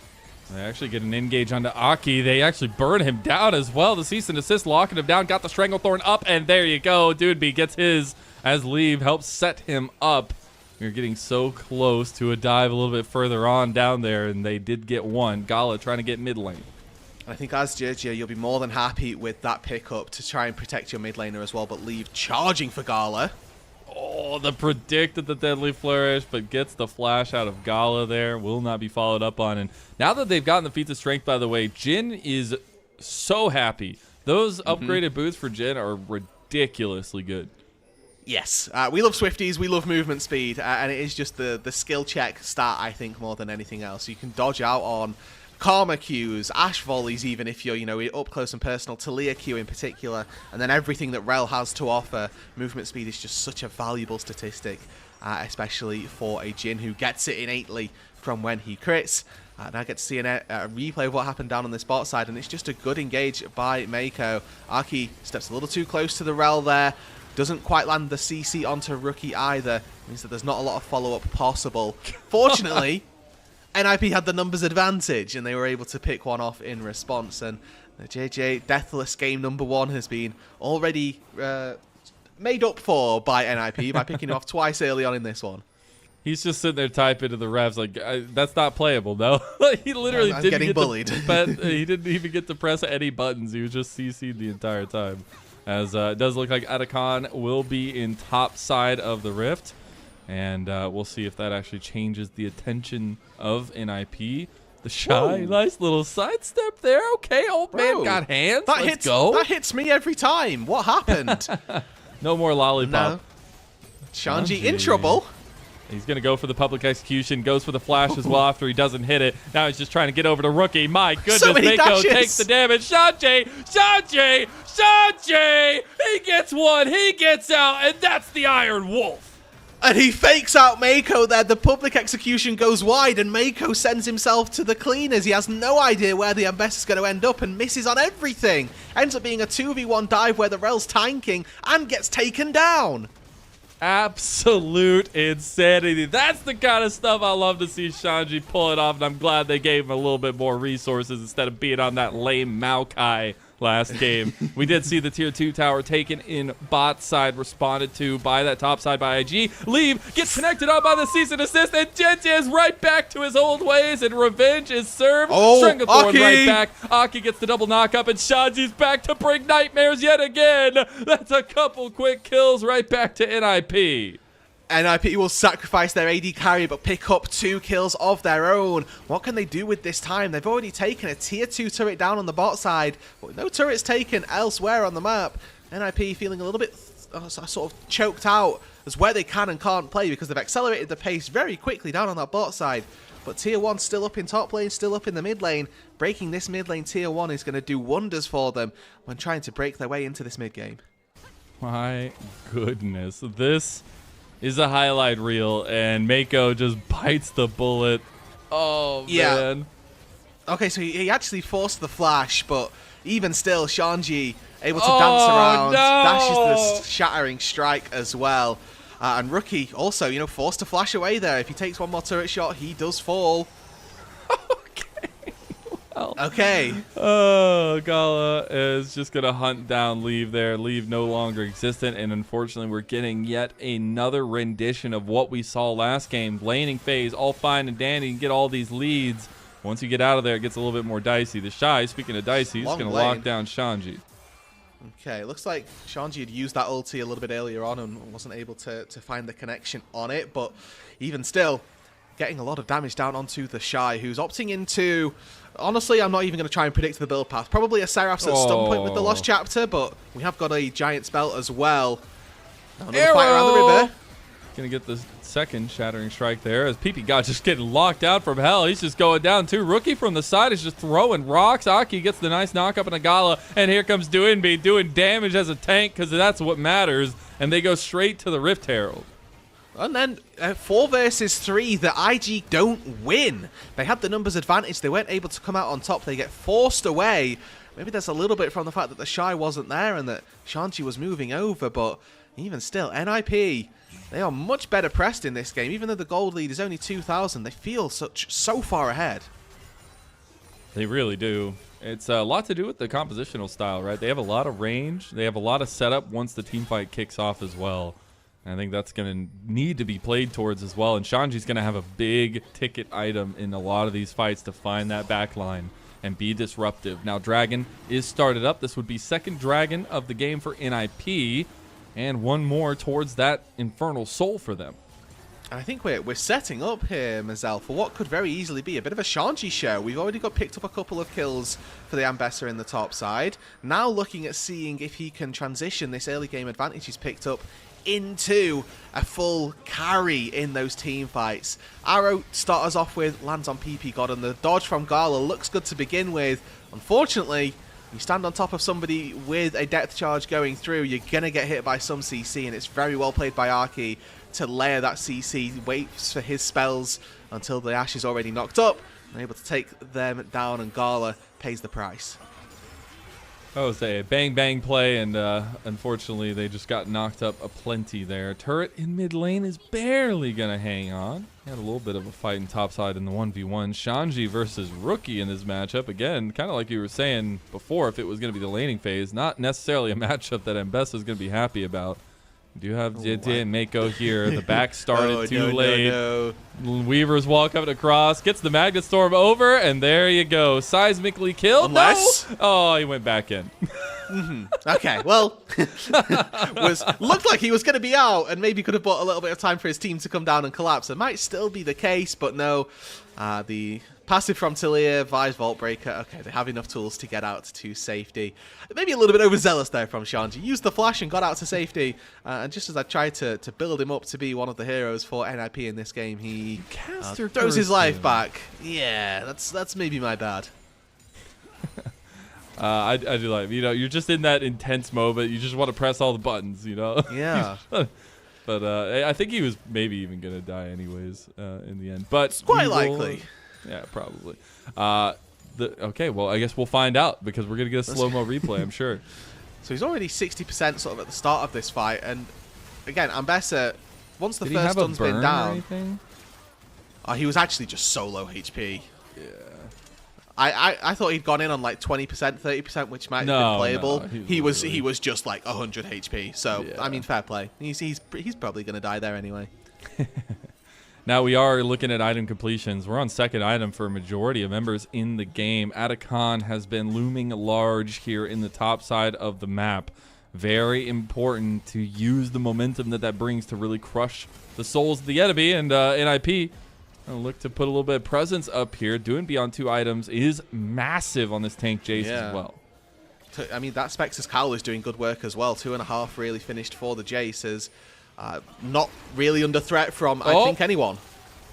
They actually get an engage onto Aki. They actually burn him down as well. The cease and assist locking him down. Got the Stranglethorn up, and there you go. Doinb gets his as Leave helps set him up. We're getting so close to a dive a little bit further on down there, and they did get one. Gala trying to get mid lane. I think as JJ, you'll be more than happy with that pickup to try and protect your mid laner as well, but Leave charging for Gala. Oh, the predicted the Deadly Flourish, but gets the flash out of Gala there. Will not be followed up on. And now that they've gotten the feats of strength, by the way, Jhin is so happy. Those upgraded boots for Jhin are ridiculously good. Yes, we love Swifties, we love movement speed, and it is just the skill check stat, I think, more than anything else. You can dodge out on Karma Qs, Ash Volleys, even if you're, up close and personal, Talia Q in particular, and then everything that Rel has to offer. Movement speed is just such a valuable statistic, especially for a Jhin who gets it innately from when he crits. Now I get to see a replay of what happened down on this bot side, and it's just a good engage by Mako. Aki steps a little too close to the Rel there. Doesn't quite land the CC onto Rookie either. Means that there's not a lot of follow-up possible. Fortunately, NIP had the numbers advantage, and they were able to pick one off in response. And the JJ Deathless game number 1 has been already made up for by NIP by picking off twice early on in this one. He's just sitting there typing to the refs like, that's not playable, no. He literally I'm didn't getting get bullied. He didn't even get to press any buttons. He was just CC'd the entire time. As it does look like Atakan will be in top side of the rift. And we'll see if that actually changes the attention of NIP. The Shy, nice little sidestep there. Okay, old man got hands. Let's go. That hits me every time. What happened? No more lollipop. No. Shanji in trouble. He's going to go for the public execution, goes for the flash as well after he doesn't hit it. Now he's just trying to get over to Rookie. My goodness, Mako takes the damage. Shanji! He gets one, he gets out, and that's the Iron Wolf. And he fakes out Mako there. The public execution goes wide, and Mako sends himself to the cleaners. He has no idea where the Ambassador's going to end up and misses on everything. Ends up being a 2v1 dive where the Rel's tanking and gets taken down. Absolute insanity. That's the kind of stuff I love to see Shanji pull it off, and I'm glad they gave him a little bit more resources instead of being on that lame Maokai last game. We did see the tier 2 tower taken in bot side, responded to by that top side by IG. Leave gets connected on by the cease and assist, and Jinja is right back to his old ways, and revenge is served. Stringathorn right back. Aki gets the double knock up, and Shanji's back to bring nightmares yet again. That's a couple quick kills right back to NIP. NIP will sacrifice their AD carry but pick up 2 kills of their own. What can they do with this time? They've already taken a tier 2 turret down on the bot side, but no turrets taken elsewhere on the map. NIP feeling a little bit sort of choked out as where they can and can't play because they've accelerated the pace very quickly down on that bot side. But tier 1 still up in top lane, still up in the mid lane. Breaking this mid lane tier 1 is going to do wonders for them when trying to break their way into this mid game. My goodness, this is a highlight reel, and Mako just bites the bullet. Oh, man. Okay, so he actually forced the flash, but even still, Shanji able to dance around, dashes the shattering strike as well. And Rookie also, forced to flash away there. If he takes one more turret shot, he does fall. Okay. Oh, Gala is just going to hunt down Leave there. Leave no longer existent, and unfortunately we're getting yet another rendition of what we saw last game. Laning phase, all fine and dandy, and get all these leads. Once you get out of there, it gets a little bit more dicey. The Shy, speaking of dicey, is going to lock down Shanji. Okay, looks like Shanji had used that ulti a little bit earlier on and wasn't able to find the connection on it, but even still, getting a lot of damage down onto the Shy, who's opting into... Honestly, I'm not even going to try and predict the build path. Probably a Seraph's at some point with the Lost Chapter, but we have got a Giant Spell as well. Now another fight around the river. Going to get the second Shattering Strike there as PP God just getting locked out from hell. He's just going down too. Rookie from the side is just throwing rocks. Aki gets the nice knock up in a Gala, and here comes Doinb doing damage as a tank because that's what matters, and they go straight to the Rift Herald. And then 4 versus 3, the IG don't win. They had the numbers advantage. They weren't able to come out on top. They get forced away. Maybe there's a little bit from the fact that the Shy wasn't there and that Shanji was moving over, but even still, NIP, they are much better pressed in this game. Even though the gold lead is only 2,000, they feel so far ahead. They really do. It's a lot to do with the compositional style, right? They have a lot of range. They have a lot of setup once the team fight kicks off as well. I think that's going to need to be played towards as well. And Shanji's going to have a big ticket item in a lot of these fights to find that back line and be disruptive. Now, Dragon is started up. This would be second Dragon of the game for NIP, and one more towards that Infernal Soul for them. And I think we're setting up here, Mazel, for what could very easily be a bit of a Shanji show. We've already got picked up a couple of kills for the Ambessa in the top side. Now looking at seeing if he can transition this early game advantage he's picked up into a full carry in those team fights. Arrow starts us off with, lands on PP God, and the dodge from Gala looks good to begin with. Unfortunately, you stand on top of somebody with a depth charge going through, you're going to get hit by some CC, and it's very well played by Arky to layer that CC, waits for his spells until the Ashe is already knocked up, and able to take them down, and Gala pays the price. I would say a bang play, and unfortunately they just got knocked up aplenty there. Turret in mid lane is barely gonna hang on. Had a little bit of a fight in topside in the 1v1. Shanji versus Rookie in this matchup. Again, kind of like you were saying before, if it was gonna be the laning phase, not necessarily a matchup that Mbessa is gonna be happy about. We do have JT and Mako here. The back started too late. No. Weaver's wall coming across. Gets the Magnet Storm over, and there you go. Seismically killed. Unless... No! Oh, he went back in. Okay, well, looked like he was going to be out, and maybe could have bought a little bit of time for his team to come down and collapse. It might still be the case, but no. The passive from Talia, Vi's Vault Breaker. Okay, they have enough tools to get out to safety. Maybe a little bit overzealous there from Shanji. Used the flash and got out to safety. And just as I tried to build him up to be one of the heroes for NIP in this game, he throws his life back. Yeah, that's maybe my bad. I do like, you're just in that intense moment. You just want to press all the buttons, Yeah. But I think he was maybe even going to die anyways in the end. But it's quite likely. Yeah, probably. Okay, well, I guess we'll find out because we're going to get a slow-mo replay, I'm sure. So he's already 60% sort of at the start of this fight. And again, Mbessa, once the first stun's been down... he was actually just so low HP. Yeah. I thought he'd gone in on like 20%, 30%, which might have been playable. No, he was just like 100 HP. So yeah. I mean, fair play. He's probably gonna die there anyway. Now we are looking at item completions. We're on second item for a majority of members in the game. Atacon has been looming large here in the top side of the map. Very important to use the momentum that brings to really crush the souls of the enemy, and NIP. I'll look to put a little bit of presence up here. Doinb on 2 items is massive on this tank Jace as well. I mean, that Spectre's Cowl is doing good work as well. 2.5 really finished for the Jace. Is not really under threat from, I think, anyone.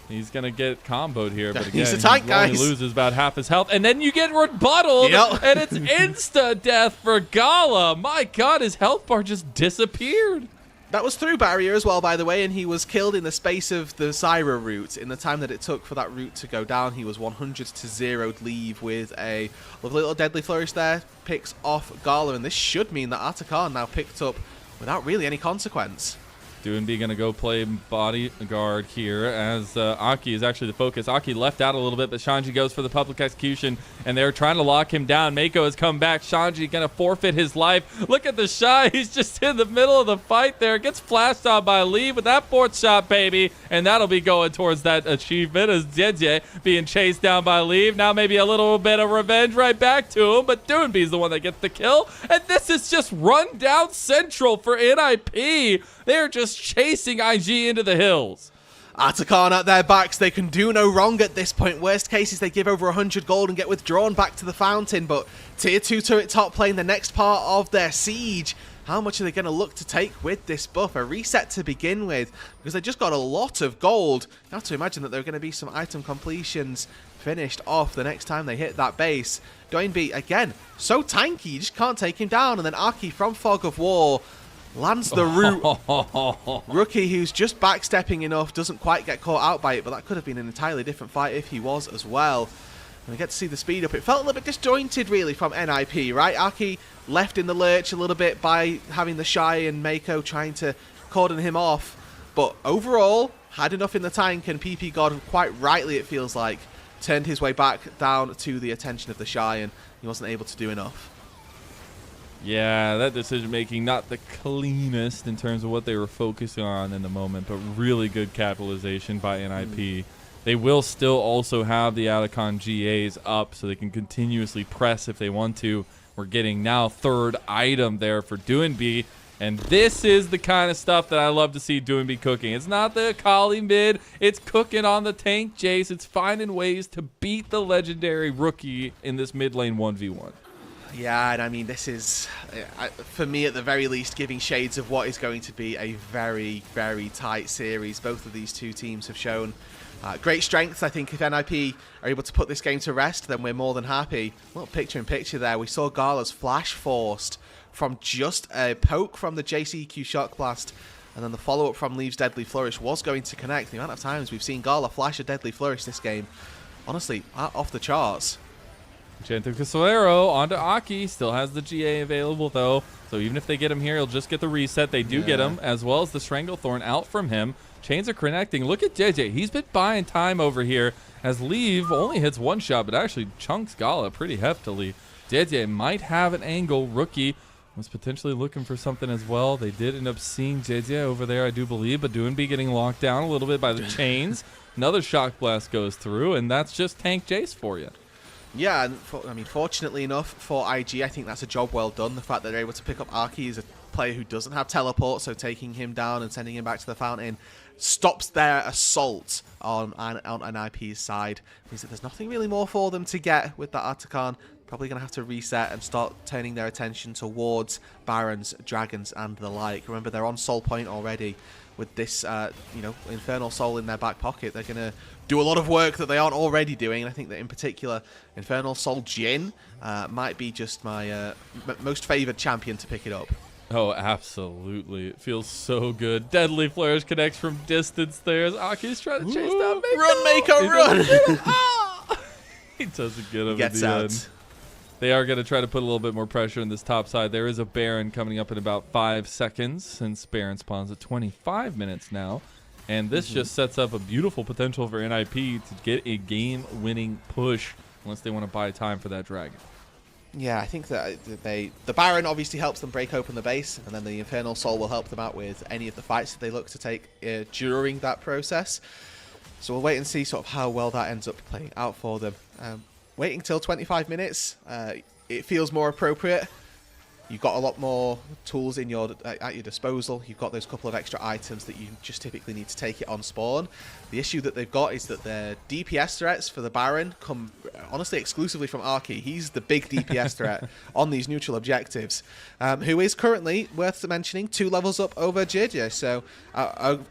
He's going to get comboed here, but again, he's a tank, he only loses about half his health. And then you get rebuttaled, and it's insta-death for Gala. My God, his health bar just disappeared. That was through barrier as well, by the way, and he was killed in the space of the Zyra route. In the time that it took for that route to go down, he was 100 to 0'd leave with a lovely little deadly flourish there. Picks off Gala, and this should mean that Atacon now picked up without really any consequence. Doinb gonna go play bodyguard here as Aki is actually the focus. Aki left out a little bit, but Shanji goes for the public execution, and they're trying to lock him down. Mako has come back. Shanji gonna forfeit his life. Look at the Shy. He's just in the middle of the fight there. Gets flashed on by Lee with that 4th shot, baby, and that'll be going towards that achievement as Jeje being chased down by Lee. Now maybe a little bit of revenge right back to him, but Doinb's the one that gets the kill, and this is just run down central for NIP. They're just chasing IG into the hills. Atacon at their backs. They can do no wrong at this point. Worst case is they give over 100 gold and get withdrawn back to the fountain. But tier 2 turret top playing the next part of their siege. How much are they going to look to take with this buff? A reset to begin with, because they just got a lot of gold. You have to imagine that there are going to be some item completions finished off the next time they hit that base. Doinb, again, so tanky, you just can't take him down. And then Aki from Fog of War lands the root. Rookie, who's just backstepping enough, doesn't quite get caught out by it, but that could have been an entirely different fight if he was as well. And we get to see the speed up. It felt a little bit disjointed, really, from NIP, right? Aki left in the lurch a little bit by having the Shy and Mako trying to cordon him off. But overall, had enough in the tank, and PP God, quite rightly it feels like, turned his way back down to the attention of the Shy, and he wasn't able to do enough. Yeah, that decision-making, not the cleanest in terms of what they were focusing on in the moment, but really good capitalization by NIP. They will still also have the Atacon GAs up so they can continuously press if they want to. We're getting now 3rd item there for Doinb, and this is the kind of stuff that I love to see Doinb cooking. It's not the Akali mid, it's cooking on the tank Jace. It's finding ways to beat the legendary Rookie in this mid lane 1v1. Yeah, and I mean, this is, for me at the very least, giving shades of what is going to be a very, very tight series. Both of these two teams have shown great strengths. I think if NIP are able to put this game to rest, then we're more than happy. Well, picture in picture there, we saw Gala's flash forced from just a poke from the JCQ Shock Blast, and then the follow-up from Leave's Deadly Flourish was going to connect. The amount of times we've seen Gala flash a Deadly Flourish this game, honestly, off the charts. Janto Casolero onto Aki. Still has the GA available, though. So even if they get him here, he'll just get the reset. They do get him, as well as the Stranglethorn out from him. Chains are connecting. Look at JJ. He's been buying time over here as Leave only hits one shot, but actually chunks Gala pretty heftily. JJ might have an angle. Rookie was potentially looking for something as well. They did end up seeing JJ over there, I do believe, but Doinb getting locked down a little bit by the chains. Another Shock Blast goes through, and that's just tank Jace for you. Yeah, and I mean, fortunately enough for IG, I think that's a job well done. The fact that they're able to pick up Arky as a player who doesn't have teleport, so taking him down and sending him back to the fountain stops their assault on NIP's side. Means that there's nothing really more for them to get with that Artican. Probably going to have to reset and start turning their attention towards Barons, Dragons, and the like. Remember, they're on Soul Point already. With this, Infernal Soul in their back pocket, they're going to do a lot of work that they aren't already doing. And I think that in particular, Infernal Soul Jhin might be just my most favored champion to pick it up. Oh, absolutely. It feels so good. Deadly Flourish connects from distance there as Aki's trying to chase down Mako. Run, Mako, run! He doesn't get him. He gets in the out. end. They are going to try to put a little bit more pressure in this top side. There is a Baron coming up in about 5 seconds, since Baron spawns at 25 minutes now. And this just sets up a beautiful potential for NIP to get a game-winning push unless they want to buy time for that dragon. Yeah, I think that the Baron obviously helps them break open the base, and then the Infernal Soul will help them out with any of the fights that they look to take during that process. So we'll wait and see sort of how well that ends up playing out for them. Waiting till 25 minutes, it feels more appropriate. You've got a lot more tools at your disposal. You've got those couple of extra items that you just typically need to take it on spawn. The issue that they've got is that their DPS threats for the Baron come honestly exclusively from Arky. He's the big DPS threat on these neutral objectives, who is currently, worth mentioning, 2 levels up over JJ. So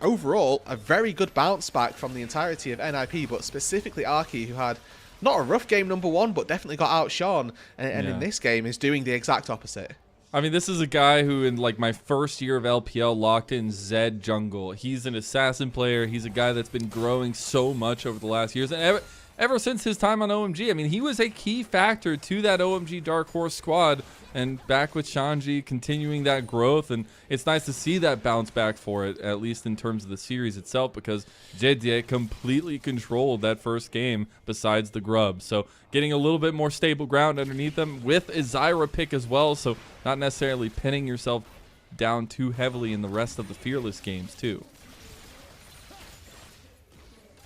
overall, a very good bounce back from the entirety of NIP, but specifically Arky, who had not a rough game number 1, but definitely got outshone, and in this game is doing the exact opposite. I mean, this is a guy who, in like my first year of LPL, locked in Zed jungle. He's an assassin player. He's a guy that's been growing so much over the last years, and ever since his time on OMG. I mean, he was a key factor to that OMG Dark Horse squad, and back with Shanji continuing that growth, and it's nice to see that bounce back for it, at least in terms of the series itself, because JJ completely controlled that first game besides the grub. So getting a little bit more stable ground underneath them with a Zyra pick as well, so not necessarily pinning yourself down too heavily in the rest of the Fearless games too.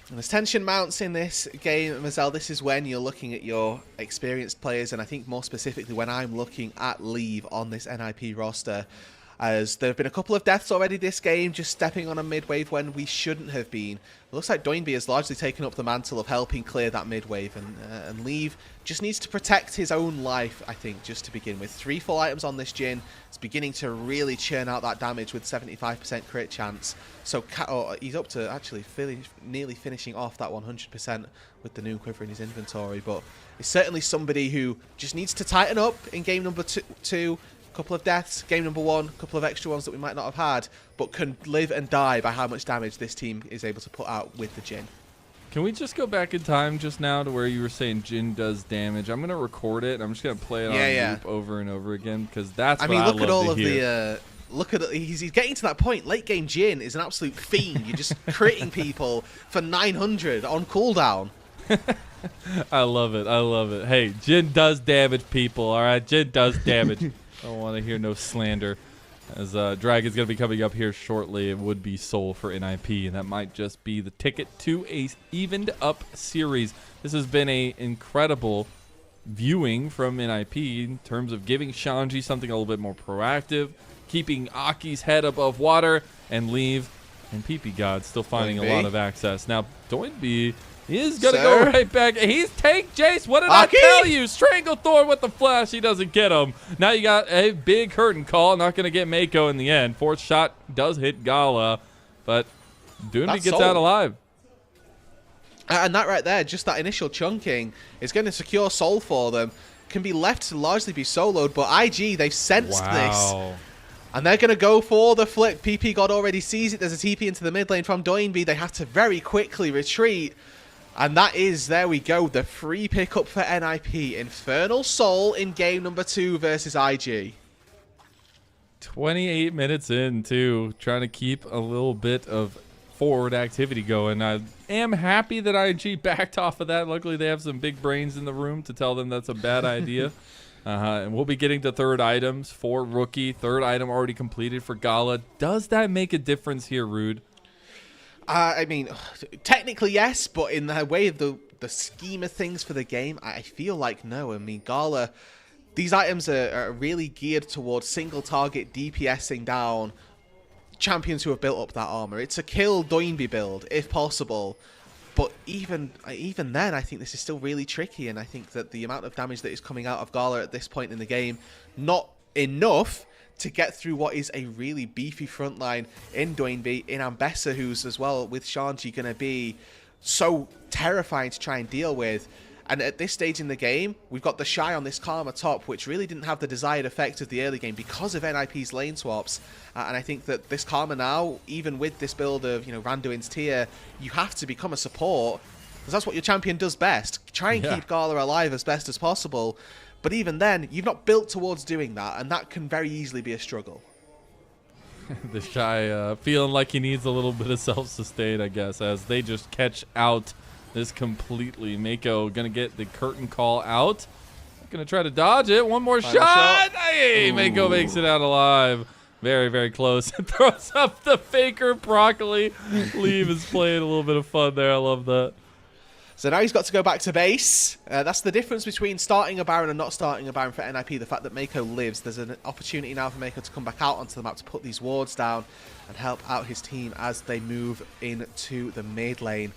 And as tension mounts in this game, Mazel, this is when you're looking at your experienced players, and I think more specifically when I'm looking at Leave on this NIP roster, as there have been a couple of deaths already this game, just stepping on a mid-wave when we shouldn't have been. It looks like Doinb has largely taken up the mantle of helping clear that mid-wave, and Leave just needs to protect his own life, I think, just to begin with. 3 full items on this Jhin. It's beginning to really churn out that damage with 75% crit chance. So he's up to actually nearly finishing off that 100% with the Noon Quiver in his inventory, but it's certainly somebody who just needs to tighten up in game number 2. Couple of deaths, game number 1, couple of extra ones that we might not have had, but can live and die by how much damage this team is able to put out with the Jhin. Can we just go back in time just now to where you were saying Jhin does damage? I'm going to record it. I'm just going to play it on loop over and over again, because that's what I love to hear. I mean, look at all of the... Look at he's getting to that point. Late game Jhin is an absolute fiend. You're just critting people for 900 on cooldown. I love it. I love it. Hey, Jhin does damage, people. All right, Jhin does damage. I don't want to hear no slander. As Dragon's going to be coming up here shortly, it would be Soul for NIP, and that might just be the ticket to a evened up series. This has been a incredible viewing from NIP in terms of giving Shanji something a little bit more proactive, keeping Aki's head above water, and Leave and PP God still finding a lot of access. Now, Doinb He's going to go right back. He's take Jace. What did I tell you? Stranglethorn with the flash. He doesn't get him. Now you got a big curtain call. Not going to get Mako in the end. Fourth shot does hit Gala, but Doinb gets out alive. And that right there, just that initial chunking, is going to secure Soul for them. Can be left to largely be soloed, but IG, they've sensed this. And they're going to go for the flip. PP God already sees it. There's a TP into the mid lane from Doinb. They have to very quickly retreat. And that is, there we go, the free pickup for NIP. Infernal Soul in game number 2 versus IG. 28 minutes in, too. Trying to keep a little bit of forward activity going. I am happy that IG backed off of that. Luckily, they have some big brains in the room to tell them that's a bad idea. And we'll be getting to third items for Rookie. Third item already completed for Gala. Does that make a difference here, Rude? I mean, technically yes, but in the way of the scheme of things for the game, I feel like no. I mean, Gala, these items are really geared towards single target DPSing down champions who have built up that armor. It's a kill Doinb build, if possible. But even then, I think this is still really tricky, and I think that the amount of damage that is coming out of Gala at this point in the game, not enough to get through what is a really beefy front line in Doinb, in Ambessa, who's as well with Shanji going to be so terrifying to try and deal with. And at this stage in the game, we've got the Shy on this Karma top, which really didn't have the desired effect of the early game because of NIP's lane swaps. And I think that this Karma now, even with this build of, Randuin's tier, you have to become a support, because that's what your champion does best. Try and keep Gala alive as best as possible. But even then, you've not built towards doing that, and that can very easily be a struggle. The Shy feeling like he needs a little bit of self-sustain, I guess, as they just catch out this completely. Mako gonna get the curtain call out. Gonna try to dodge it. One more shot. Hey, Mako makes it out alive. Very, very close. Throws up the Faker broccoli. Leave is playing a little bit of fun there. I love that. So now he's got to go back to base. That's the difference between starting a Baron and not starting a Baron for NIP. The fact that Mako lives. There's an opportunity now for Mako to come back out onto the map to put these wards down and help out his team as they move into the mid lane.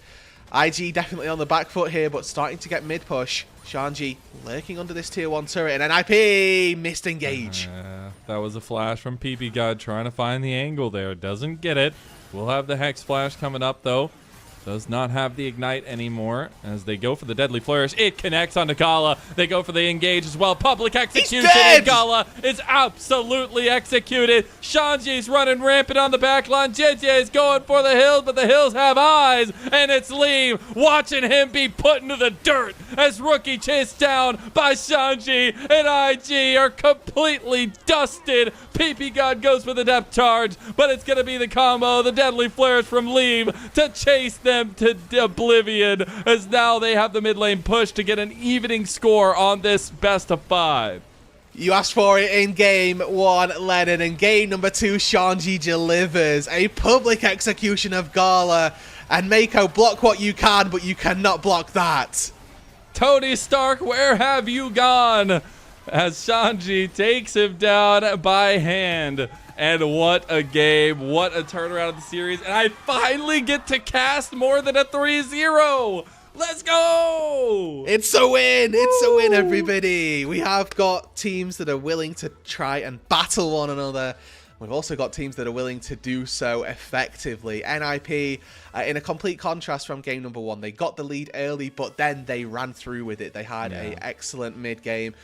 IG definitely on the back foot here, but starting to get mid push. Shanji lurking under this tier 1 turret, and NIP missed engage. That was a flash from PP God trying to find the angle there. Doesn't get it. We'll have the Hex Flash coming up, though. Does not have the Ignite anymore as they go for the Deadly Flourish. It connects onto Gala. They go for the Engage as well. Public execution, and Gala is absolutely executed. Shanji's running rampant on the back line. JJ is going for the hills, but the hills have eyes, and it's Lee watching him be put into the dirt as Rookie chased down by Shanji, and IG are completely dusted. PP God goes for the depth charge, but it's going to be the combo, the Deadly Flourish from Lee to chase them to oblivion, as now they have the mid lane push to get an evening score on this best of 5. You asked for it in game 1, Lennon. In game number 2, Shanji delivers a public execution of Gala. And Mako, block what you can, but you cannot block that. Tony Stark, where have you gone? As Shanji takes him down by hand. And what a game. What a turnaround of the series. And I finally get to cast more than a 3-0. Let's go. It's a win. It's a win, everybody. We have got teams that are willing to try and battle one another. We've also got teams that are willing to do so effectively. NIP, in a complete contrast from game number 1. They got the lead early, but then they ran through with it. They had an excellent mid-game.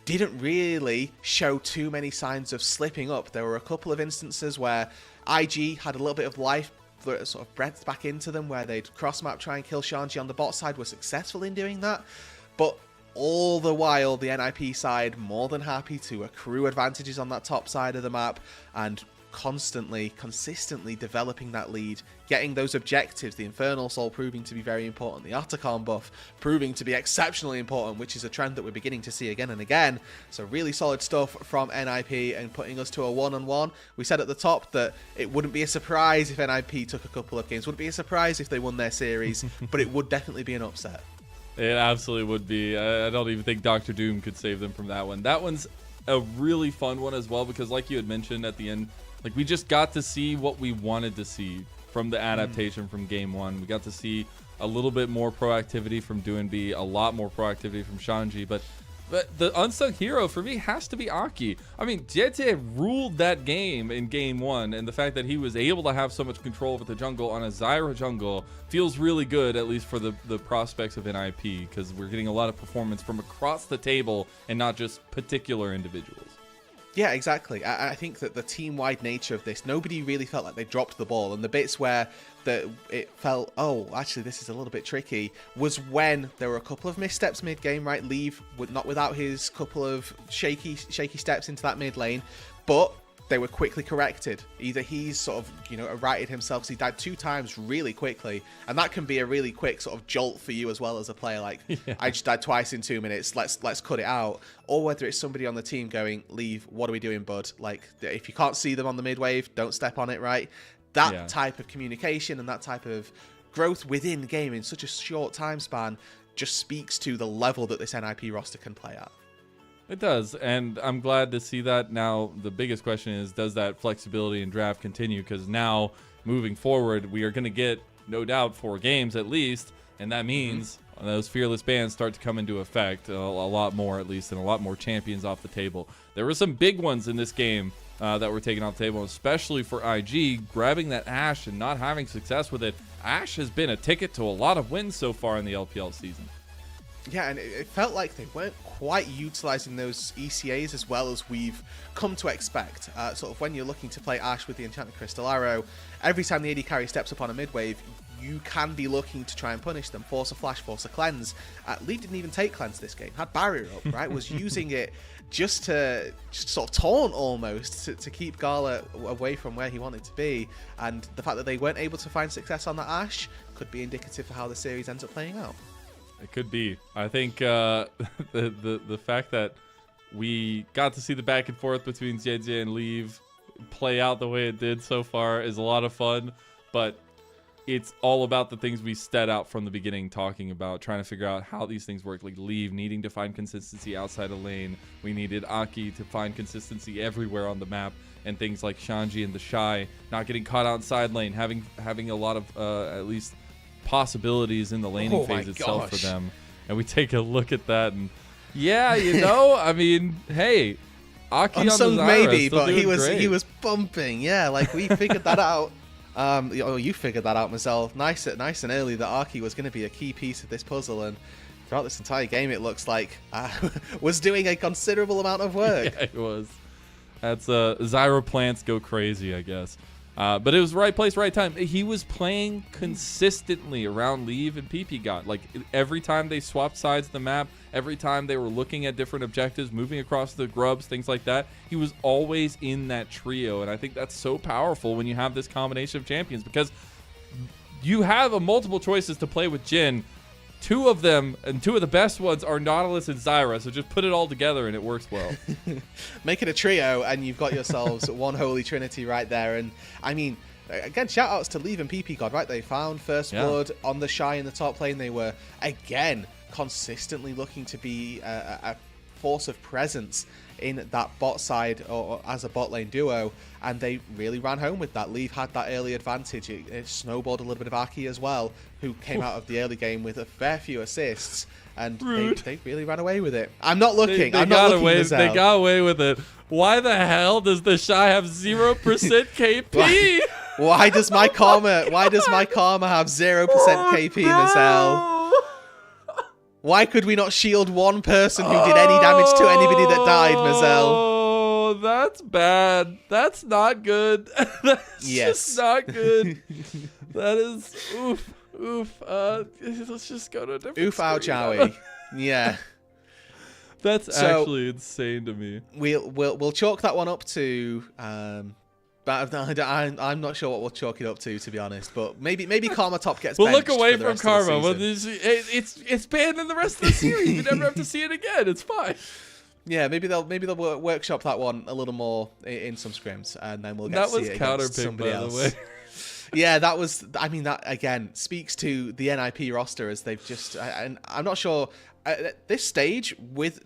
Didn't really show too many signs of slipping up. There were a couple of instances where IG had a little bit of life sort of breathed back into them, where they'd cross-map, try and kill Shanji on the bot side, were successful in doing that. But all the while, the NIP side more than happy to accrue advantages on that top side of the map and consistently developing that lead, getting those objectives, the Infernal Soul proving to be very important, the Otacon buff proving to be exceptionally important, which is a trend that we're beginning to see again and again. So really solid stuff from NIP and putting us to a 1-on-1. We said at the top that it wouldn't be a surprise if NIP took a couple of games, wouldn't be a surprise if they won their series, but it would definitely be an upset. It absolutely would be. I don't even think Dr. Doom could save them from that one. That one's a really fun one as well, because like you had mentioned at the end, like, we just got to see what we wanted to see from the adaptation from game 1. We got to see a little bit more proactivity from Doinb, a lot more proactivity from Shanji, but the unsung hero for me has to be Aki. I mean, JT ruled that game in game 1, and the fact that he was able to have so much control over the jungle on a Zyra jungle feels really good, at least for the prospects of NIP, because we're getting a lot of performance from across the table and not just particular individuals. Yeah, exactly. I think that the team-wide nature of this, nobody really felt like they dropped the ball. And the bits where it felt, oh, actually, this is a little bit tricky, was when there were a couple of missteps mid-game, right? Leave, not without his couple of shaky steps into that mid lane, but they were quickly corrected. Either he's sort of, righted himself, because he died 2 times really quickly, and that can be a really quick sort of jolt for you as well as a player. Like, yeah. I just died twice in 2 minutes, let's cut it out. Or whether it's somebody on the team going, Leave, what are we doing, bud? Like, if you can't see them on the mid wave, don't step on it, right? That type of communication and that type of growth within game in such a short time span just speaks to the level that this NIP roster can play at. It does, and I'm glad to see that. Now, the biggest question is, does that flexibility in draft continue? Because now, moving forward, we are going to get, no doubt, 4 games at least, and that means those fearless bans start to come into effect a lot more, at least, and a lot more champions off the table. There were some big ones in this game that were taken off the table, especially for IG, grabbing that Ashe and not having success with it. Ashe has been a ticket to a lot of wins so far in the LPL season. Yeah, and it felt like they weren't quite utilizing those ECAs as well as we've come to expect. Sort of when you're looking to play Ashe with the Enchanted Crystal Arrow, every time the AD carry steps up on a mid-wave, you can be looking to try and punish them. Force a flash, force a cleanse. Leaf didn't even take cleanse this game. Had barrier up, right? Was using it just to sort of taunt almost to keep Gala away from where he wanted to be. And the fact that they weren't able to find success on that Ashe could be indicative of how the series ends up playing out. It could be. I think the fact that we got to see the back and forth between JJ and Leave play out the way it did so far is a lot of fun, but it's all about the things we set out from the beginning talking about, trying to figure out how these things work, like Leave needing to find consistency outside a lane. We needed Aki to find consistency everywhere on the map, and things like Shanji and the Shy not getting caught outside lane, having a lot of at least possibilities in the laning phase itself for them. And we take a look at that, and I mean, hey, Aki unsung on the Zyra maybe, but great. he was bumping. Yeah, like we figured that out. You figured that out, myself. Nice and early that Aki was going to be a key piece of this puzzle, and throughout this entire game, it looks like was doing a considerable amount of work. Yeah, it was. That's Zyra plants go crazy, I guess. But it was right place, right time. He was playing consistently around Leave and PP God. Like, every time they swapped sides of the map, every time they were looking at different objectives, moving across the grubs, things like that, he was always in that trio. And I think that's so powerful when you have this combination of champions, because you have multiple choices to play with Jhin. 2 of them, and 2 of the best ones, are Nautilus and Zyra, so just put it all together and it works well. Make it a trio and you've got yourselves one holy trinity right there. And I mean, again, shout outs to Leave and PP God, right? They found first blood on the Shy in the top lane. They were, again, consistently looking to be a force of presence in that bot side or as a bot lane duo, and they really ran home with that. Leave had that early advantage. It snowballed a little bit of Aki as well, who came out of the early game with a fair few assists, and they really ran away with it. I'm not looking. I'm not looking. They got away with it. Why the hell does the Shy have 0% KP? Why does my karma? Why does my karma have 0% KP, Mazel? Why could we not shield one person who did any damage to anybody that died, Mazel? Oh, that's bad. That's not good. That's just not good. That is oof. Let's just go to a different oof, ouch, owie. Yeah. That's actually insane to me. We'll chalk that one up to but I'm not sure what we'll chalk it up to be honest. But maybe Karma top gets. We'll look away from Karma. Well, it's banned in the rest of the series. You never have to see it again. It's fine. Yeah, maybe they'll workshop that one a little more in some scrims, and then we'll get to see it against somebody else. By the way. Yeah, that was. I mean, that again speaks to the NIP roster as they've just. And I'm not sure at this stage with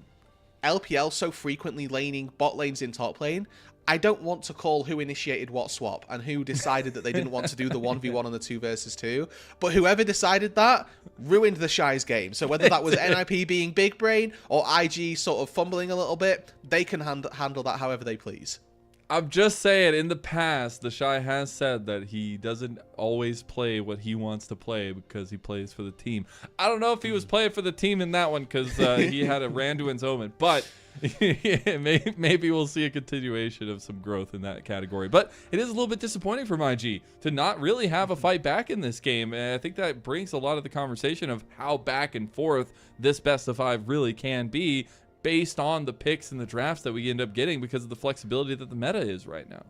LPL so frequently laning bot lanes in top lane. I don't want to call who initiated what swap and who decided that they didn't want to do the 1v1 and the 2 versus 2. But whoever decided that ruined the Shy's game. So whether that was NIP being big brain or IG sort of fumbling a little bit, they can handle that however they please. I'm just saying, in the past, the Shy has said that he doesn't always play what he wants to play because he plays for the team. I don't know if he was playing for the team in that one because he had a Randuin's Omen, but maybe we'll see a continuation of some growth in that category. But it is a little bit disappointing for IG to not really have a fight back in this game, and I think that brings a lot of the conversation of how back and forth this best of 5 really can be, based on the picks and the drafts that we end up getting because of the flexibility that the meta is right now.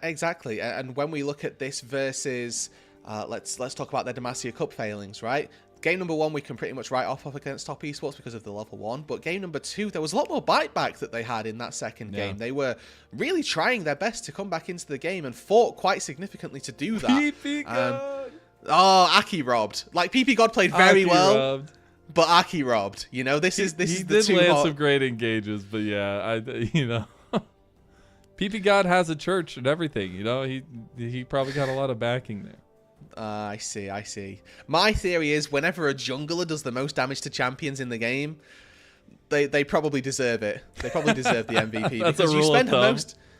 Exactly. And when we look at this versus, let's talk about their Demacia Cup failings, right? Game number 1, we can pretty much write off against top esports because of the level 1. But game number 2, there was a lot more bite back that they had in that second game. They were really trying their best to come back into the game and fought quite significantly to do that. PP God. Oh, Aki robbed. Like, PP God played very well. But Aki robbed. You know, this is the two. He did land some great engages, but yeah, PP God has a church and everything. You know, he probably got a lot of backing there. I see. My theory is whenever a jungler does the most damage to champions in the game, they probably deserve it. They probably deserve the MVP. That's a rule of thumb.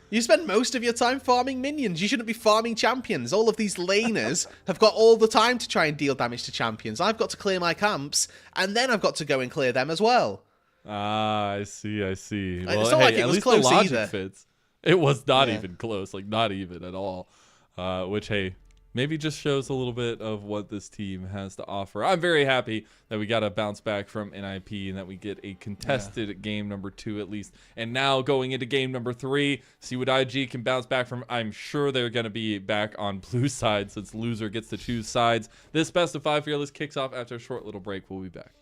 You spend most of your time farming minions. You shouldn't be farming champions. All of these laners have got all the time to try and deal damage to champions. I've got to clear my camps, and then I've got to go and clear them as well. Ah, I see. Well, it's not like it was close either. Fits. It was not even close, like not even at all. Which, hey, maybe just shows a little bit of what this team has to offer. I'm very happy that we got a bounce back from NIP and that we get a contested game number 2 at least. And now going into game number 3, see what IG can bounce back from. I'm sure they're going to be back on blue side since loser gets to choose sides. This best of 5 Fearless kicks off after a short little break. We'll be back.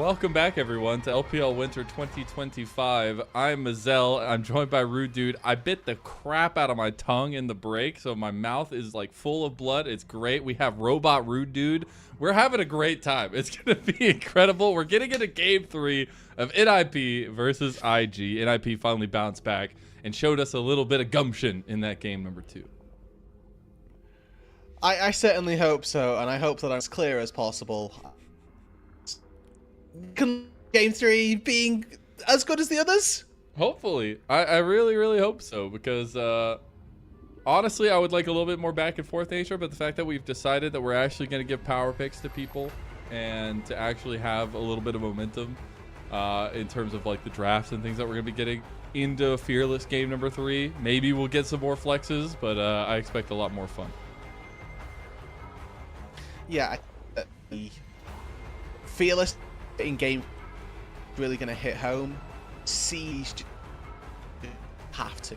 Welcome back, everyone, to LPL Winter 2025. I'm Mazel. I'm joined by Rude Dude. I bit the crap out of my tongue in the break, so my mouth is like full of blood. It's great. We have Robot Rude Dude. We're having a great time. It's going to be incredible. We're getting into Game 3 of NIP versus IG. NIP finally bounced back and showed us a little bit of gumption in that game number 2. I certainly hope so, and I hope that I'm as clear as possible. Can Game 3 being as good as the others? Hopefully. I really, really hope so, because honestly, I would like a little bit more back and forth nature, but the fact that we've decided that we're actually going to give power picks to people and to actually have a little bit of momentum in terms of like the drafts and things that we're going to be getting into Fearless game number 3. Maybe we'll get some more flexes, but I expect a lot more fun. Yeah, Fearless in game really going to hit home. Siege have to.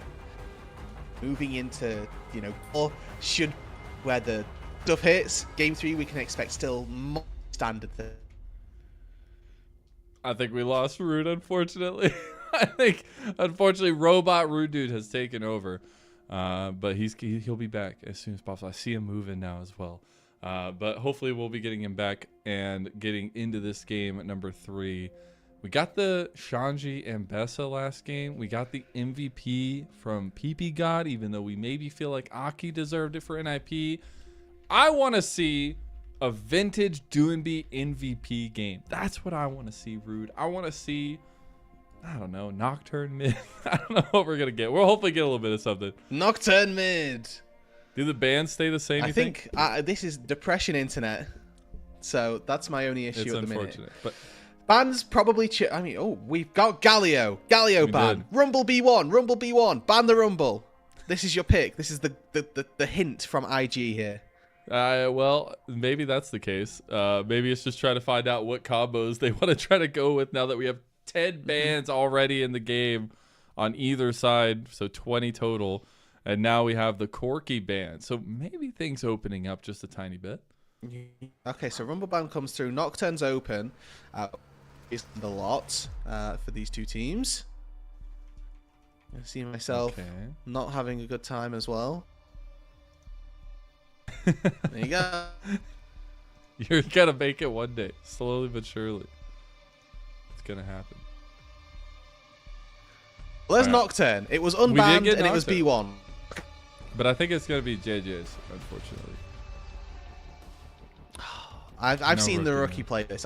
Moving into, you know, or should where the stuff hits, game 3 we can expect still more standard. I think we lost Rude, unfortunately. I think, unfortunately, Robot Rude Dude has taken over. But he'll be back as soon as possible. I see him moving now as well. But hopefully we'll be getting him back and getting into this game at number 3. We got the Shanji and Bessa last game. We got the MVP from PP God, even though we maybe feel like Aki deserved it for NIP. I want to see a vintage Doinb MVP game. That's what I want to see, Rude. I want to see, I don't know, Nocturne mid. I don't know what we're going to get. We'll hopefully get a little bit of something. Nocturne mid. Do the bands stay the same? I think this is depression internet, so that's my only issue at the minute. But bands probably. I mean, oh, we've got Galio ban, Rumble B1, ban the Rumble. This is your pick. This is the hint from IG here. Well, maybe that's the case. Maybe it's just trying to find out what combos they want to try to go with now that we have 10 bans already in the game on either side, so 20 total. And now we have the Corky ban. So maybe things opening up just a tiny bit. Okay, so Rumble ban comes through. Nocturne's open. Is the lot for these two teams. I see myself not having a good time as well. There you go. You're going to make it one day. Slowly but surely. It's going to happen. Well, there's Nocturne. It was unbanned and it was B1. But I think it's going to be JJ's, unfortunately. I've seen the rookie play this.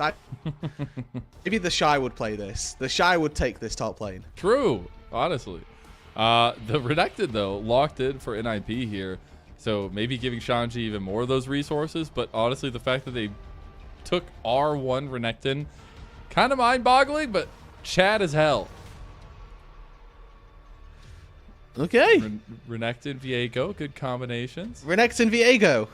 Maybe the Shy would play this. The Shy would take this top lane. True, honestly. The Renekton, though, locked in for NIP here. So maybe giving Shanji even more of those resources. But honestly, the fact that they took R1 Renekton, kind of mind-boggling, but Chad as hell. Okay. Renekton, Viego, good combinations. Renekton, Viego.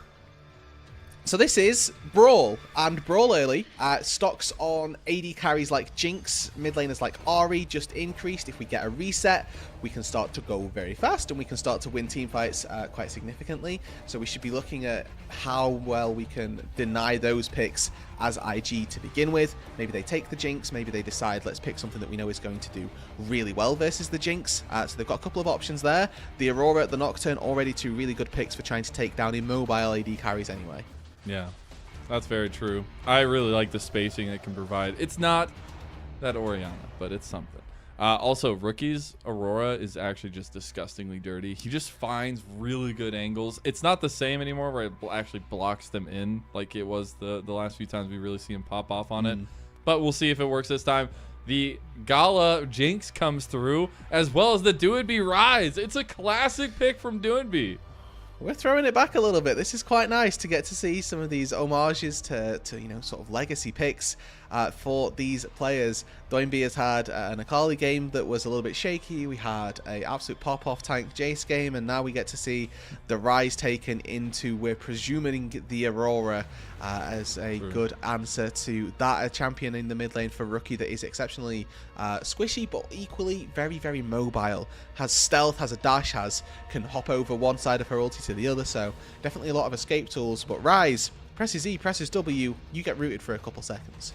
So this is Brawl, and Brawl early stocks on AD carries like Jinx, mid laners like Ahri just increased. If we get a reset, we can start to go very fast and we can start to win team fights quite significantly. So we should be looking at how well we can deny those picks as IG to begin with. Maybe they take the Jinx, maybe they decide let's pick something that we know is going to do really well versus the Jinx. So they've got a couple of options there. The Aurora, the Nocturne, already two really good picks for trying to take down immobile AD carries anyway. Yeah, that's very true. I really like the spacing it can provide. It's not that Orianna, but it's something. Also, Rookie's Aurora is actually just disgustingly dirty. He just finds really good angles. It's not the same anymore where it actually blocks them in like it was the last few times we really see him pop off on it. But we'll see if it works this time. The Gala Jinx comes through, as well as the Doinb Rise. It's a classic pick from Doinb. We're throwing it back a little bit. This is quite nice to get to see some of these homages to you know, sort of legacy picks for these players. Doinb has had an Akali game that was a little bit shaky. We had a absolute pop-off tank Jace game, and now we get to see the Rise taken into, we're presuming, the Aurora as a good answer to that. A champion in the mid lane for Rookie that is exceptionally squishy, but equally very, very mobile. Has stealth, has a dash, can hop over one side of her ulti to the other, so definitely a lot of escape tools. But Rise, presses E, presses W, you get rooted for a couple seconds.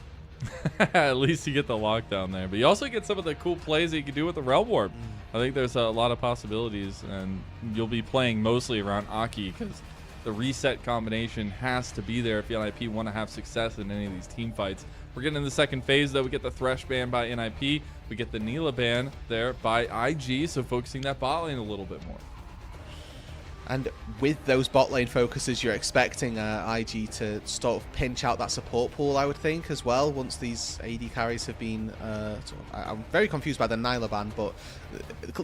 At least you get the lockdown there. But you also get some of the cool plays that you can do with the Realm Warp. I think there's a lot of possibilities, and you'll be playing mostly around Aki because the reset combination has to be there if the NIP want to have success in any of these team fights. We're getting in the second phase, though. We get the Thresh ban by NIP. We get the Neela ban there by IG, so focusing that bot lane a little bit more. And with those bot lane focuses, you're expecting IG to sort of pinch out that support pool, I would think, as well, once these AD carries have been... I'm very confused by the Nyla ban, but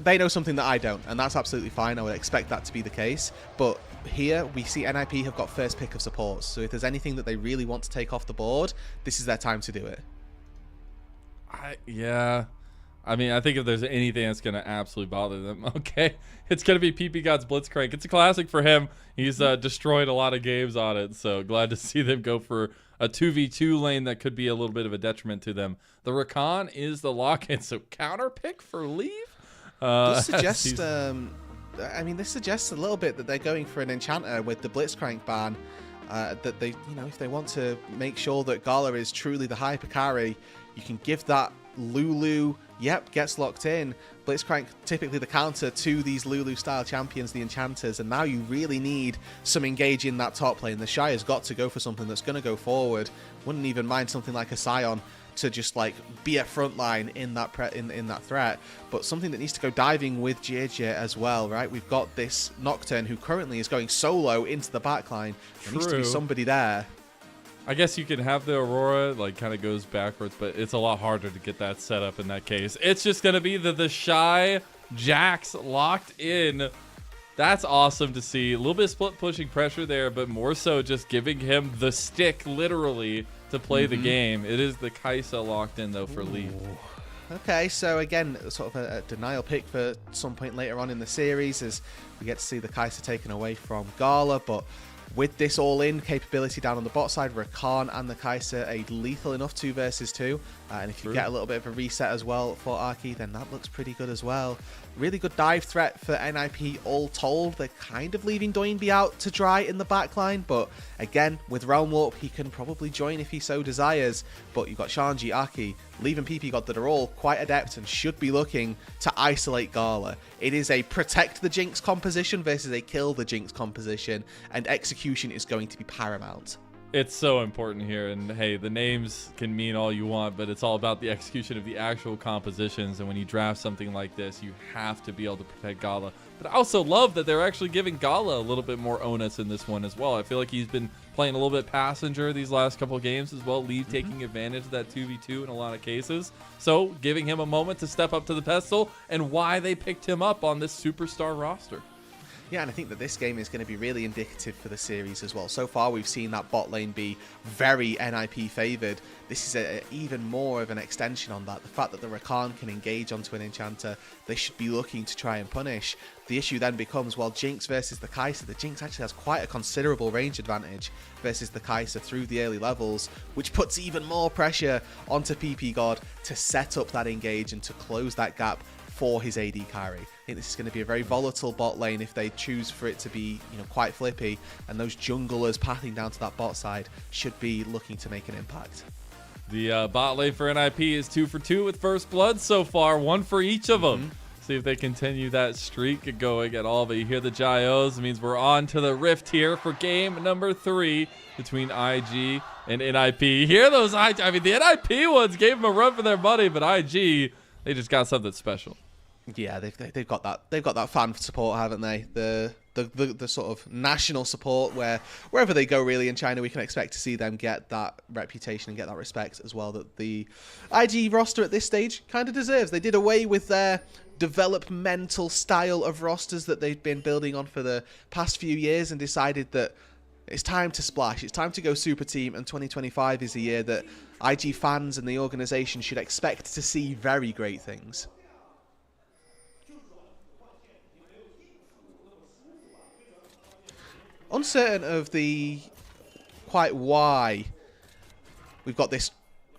they know something that I don't, and that's absolutely fine. I would expect that to be the case. But here, we see NIP have got first pick of supports, so if there's anything that they really want to take off the board, this is their time to do it. Yeah. I mean, I think if there's anything that's going to absolutely bother them, okay, it's going to be PP God's Blitzcrank. It's a classic for him. He's destroyed a lot of games on it, so glad to see them go for a 2v2 lane that could be a little bit of a detriment to them. The Rakan is the lock-in, so counter pick for Leave? This suggests, I mean, this suggests a little bit that they're going for an enchanter with the Blitzcrank ban. That they, you know, if they want to make sure that Gala is truly the hyper carry, you can give that Lulu, yep, gets locked in. Blitzcrank, typically the counter to these Lulu-style champions, the enchanters, and now you really need some engage in that top lane. The Shire's got to go for something that's going to go forward. Wouldn't even mind something like a Scion to just like be a front line in that in that threat, but something that needs to go diving with JJ as well, right? We've got this Nocturne who currently is going solo into the backline. There needs to be somebody there. I guess you can have the Aurora, like, kind of goes backwards, but it's a lot harder to get that set up in that case. It's just going to be the Shy Jax locked in. That's awesome to see. A little bit of split pushing pressure there, but more so just giving him the stick, literally, to play the game. It is the Kai'Sa locked in, though, for Leaf. Okay, so again, sort of a denial pick for some point later on in the series as we get to see the Kai'Sa taken away from Gala, but with this all-in capability down on the bot side, Rakan and the Kai'Sa a lethal enough 2 versus 2. And if you get a little bit of a reset as well for Arky, then that looks pretty good as well. Really good dive threat for NIP all told. They're kind of leaving Doinb out to dry in the backline, but again, with Realm Warp, he can probably join if he so desires. But you've got Shanji, Aki, Leave and PP God that are all quite adept and should be looking to isolate Gala. It is a protect the Jinx composition versus a kill the Jinx composition, and execution is going to be paramount. It's so important here, and hey, the names can mean all you want, but it's all about the execution of the actual compositions, and when you draft something like this, you have to be able to protect Gala. But I also love that they're actually giving Gala a little bit more onus in this one as well. I feel like he's been playing a little bit passenger these last couple of games as well, Leave taking advantage of that 2v2 in a lot of cases. So giving him a moment to step up to the pedestal, and why they picked him up on this superstar roster. Yeah, and I think that this game is going to be really indicative for the series as well. So far, we've seen that bot lane be very NIP favoured. This is even more of an extension on that. The fact that the Rakan can engage onto an Enchanter, they should be looking to try and punish. The issue then becomes, well, Jinx versus the Kai'Sa. The Jinx actually has quite a considerable range advantage versus the Kai'Sa through the early levels, which puts even more pressure onto PP God to set up that engage and to close that gap for his AD carry. I think this is going to be a very volatile bot lane if they choose for it to be, you know, quite flippy, and those junglers pathing down to that bot side should be looking to make an impact. The bot lane for NIP is 2 for 2 with first blood so far, 1 for each of them. See if they continue that streak going at all. But you hear the Gyos, it means we're on to the rift here for game number 3 between IG and NIP. You hear those IG? I mean, the NIP ones gave them a run for their money, but IG, they just got something special. Yeah, they've got that fan support, haven't they? The sort of national support where wherever they go really in China, we can expect to see them get that reputation and get that respect as well that the IG roster at this stage kind of deserves. They did away with their developmental style of rosters that they've been building on for the past few years and decided that it's time to splash. It's time to go super team, and 2025 is a year that IG fans and the organization should expect to see very great things. Uncertain of the quite why we've got this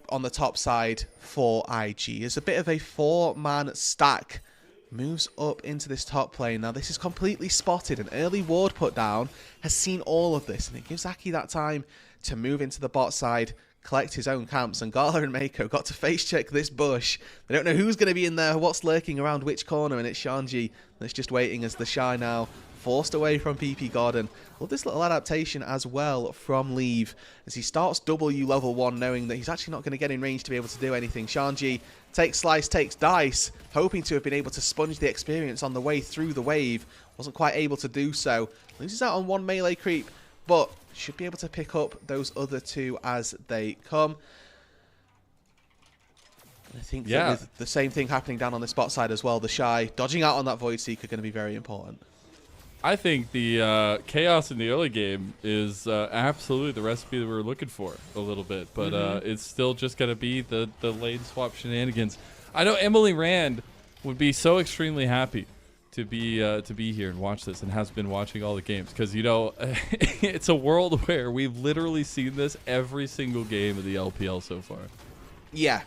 on the top side for IG. It's a bit of a 4-man stack. Moves up into this top lane. Now this is completely spotted. An early ward put down has seen all of this, and it gives Aki that time to move into the bot side, collect his own camps, and Gala and Mako got to face check this bush. They don't know who's going to be in there, what's lurking around which corner, and it's Shanji that's just waiting as the Shy now forced away from PP God. And love this little adaptation as well from Leave as he starts W level 1, knowing that he's actually not going to get in range to be able to do anything. Shanji takes Slice, takes Dice, hoping to have been able to sponge the experience on the way through the wave. Wasn't quite able to do so. Loses out on one melee creep, but should be able to pick up those other two as they come. And I think that with the same thing happening down on the spot side as well, the Shy dodging out on that Void Seeker going to be very important. I think the chaos in the early game is absolutely the recipe that we were looking for a little bit, but it's still just going to be the lane swap shenanigans. I know Emily Rand would be so extremely happy to be here and watch this, and has been watching all the games, because you know it's a world where we've literally seen this every single game of the LPL so far. Yeah,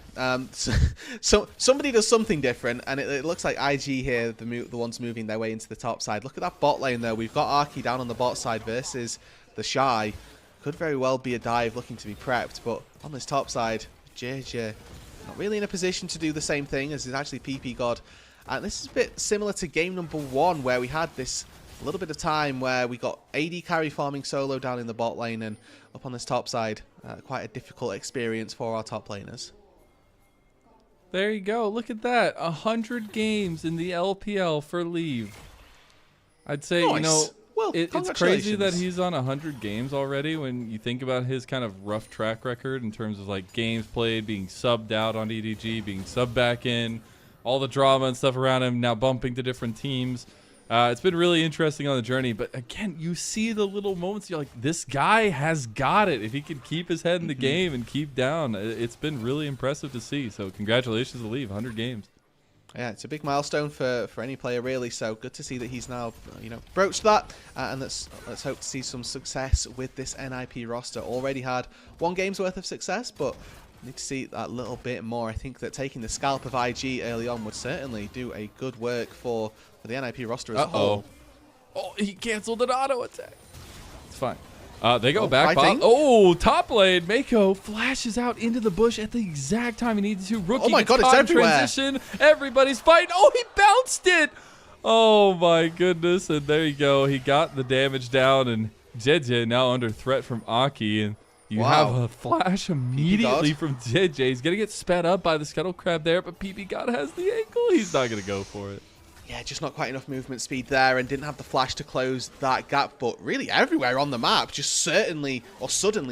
so somebody does something different, and it looks like IG here, the ones moving their way into the top side. Look at that bot lane though. We've got Arky down on the bot side versus the Shy. Could very well be a dive looking to be prepped, but on this top side, JJ not really in a position to do the same thing as is actually PP God. And this is a bit similar to game number 1, where we had this little bit of time where we got AD carry farming solo down in the bot lane, and up on this top side, quite a difficult experience for our top laners. There you go. Look at that. 100 games in the LPL for Leave. I'd say, nice. You know, well, it's crazy that he's on 100 games already when you think about his kind of rough track record in terms of like games played, being subbed out on EDG, being subbed back in, all the drama and stuff around him, now bumping to different teams. It's been really interesting on the journey, but again, you see the little moments, you're like, this guy has got it. If he can keep his head in the game and keep down, it's been really impressive to see. So congratulations to Leave, 100 games. Yeah, it's a big milestone for any player, really. So good to see that he's now, broached that, and let's hope to see some success with this NIP roster. Already had 1 game's worth of success, but need to see that little bit more. I think that taking the scalp of IG early on would certainly do a good work for the NIP roster as a whole. Oh, he canceled an auto attack. It's fine. They go back. Top lane. Mako flashes out into the bush at the exact time he needed to. Rookie, oh my god, it's everywhere. Transition. Everybody's fighting. Oh, he bounced it. Oh my goodness. And there you go. He got the damage down, and JJ now under threat from Aki, and you have a flash immediately from JJ. He's going to get sped up by the Scuttle Crab there, but PP God has the ankle. He's not going to go for it. Yeah, just not quite enough movement speed there, and didn't have the flash to close that gap, but really everywhere on the map, just suddenly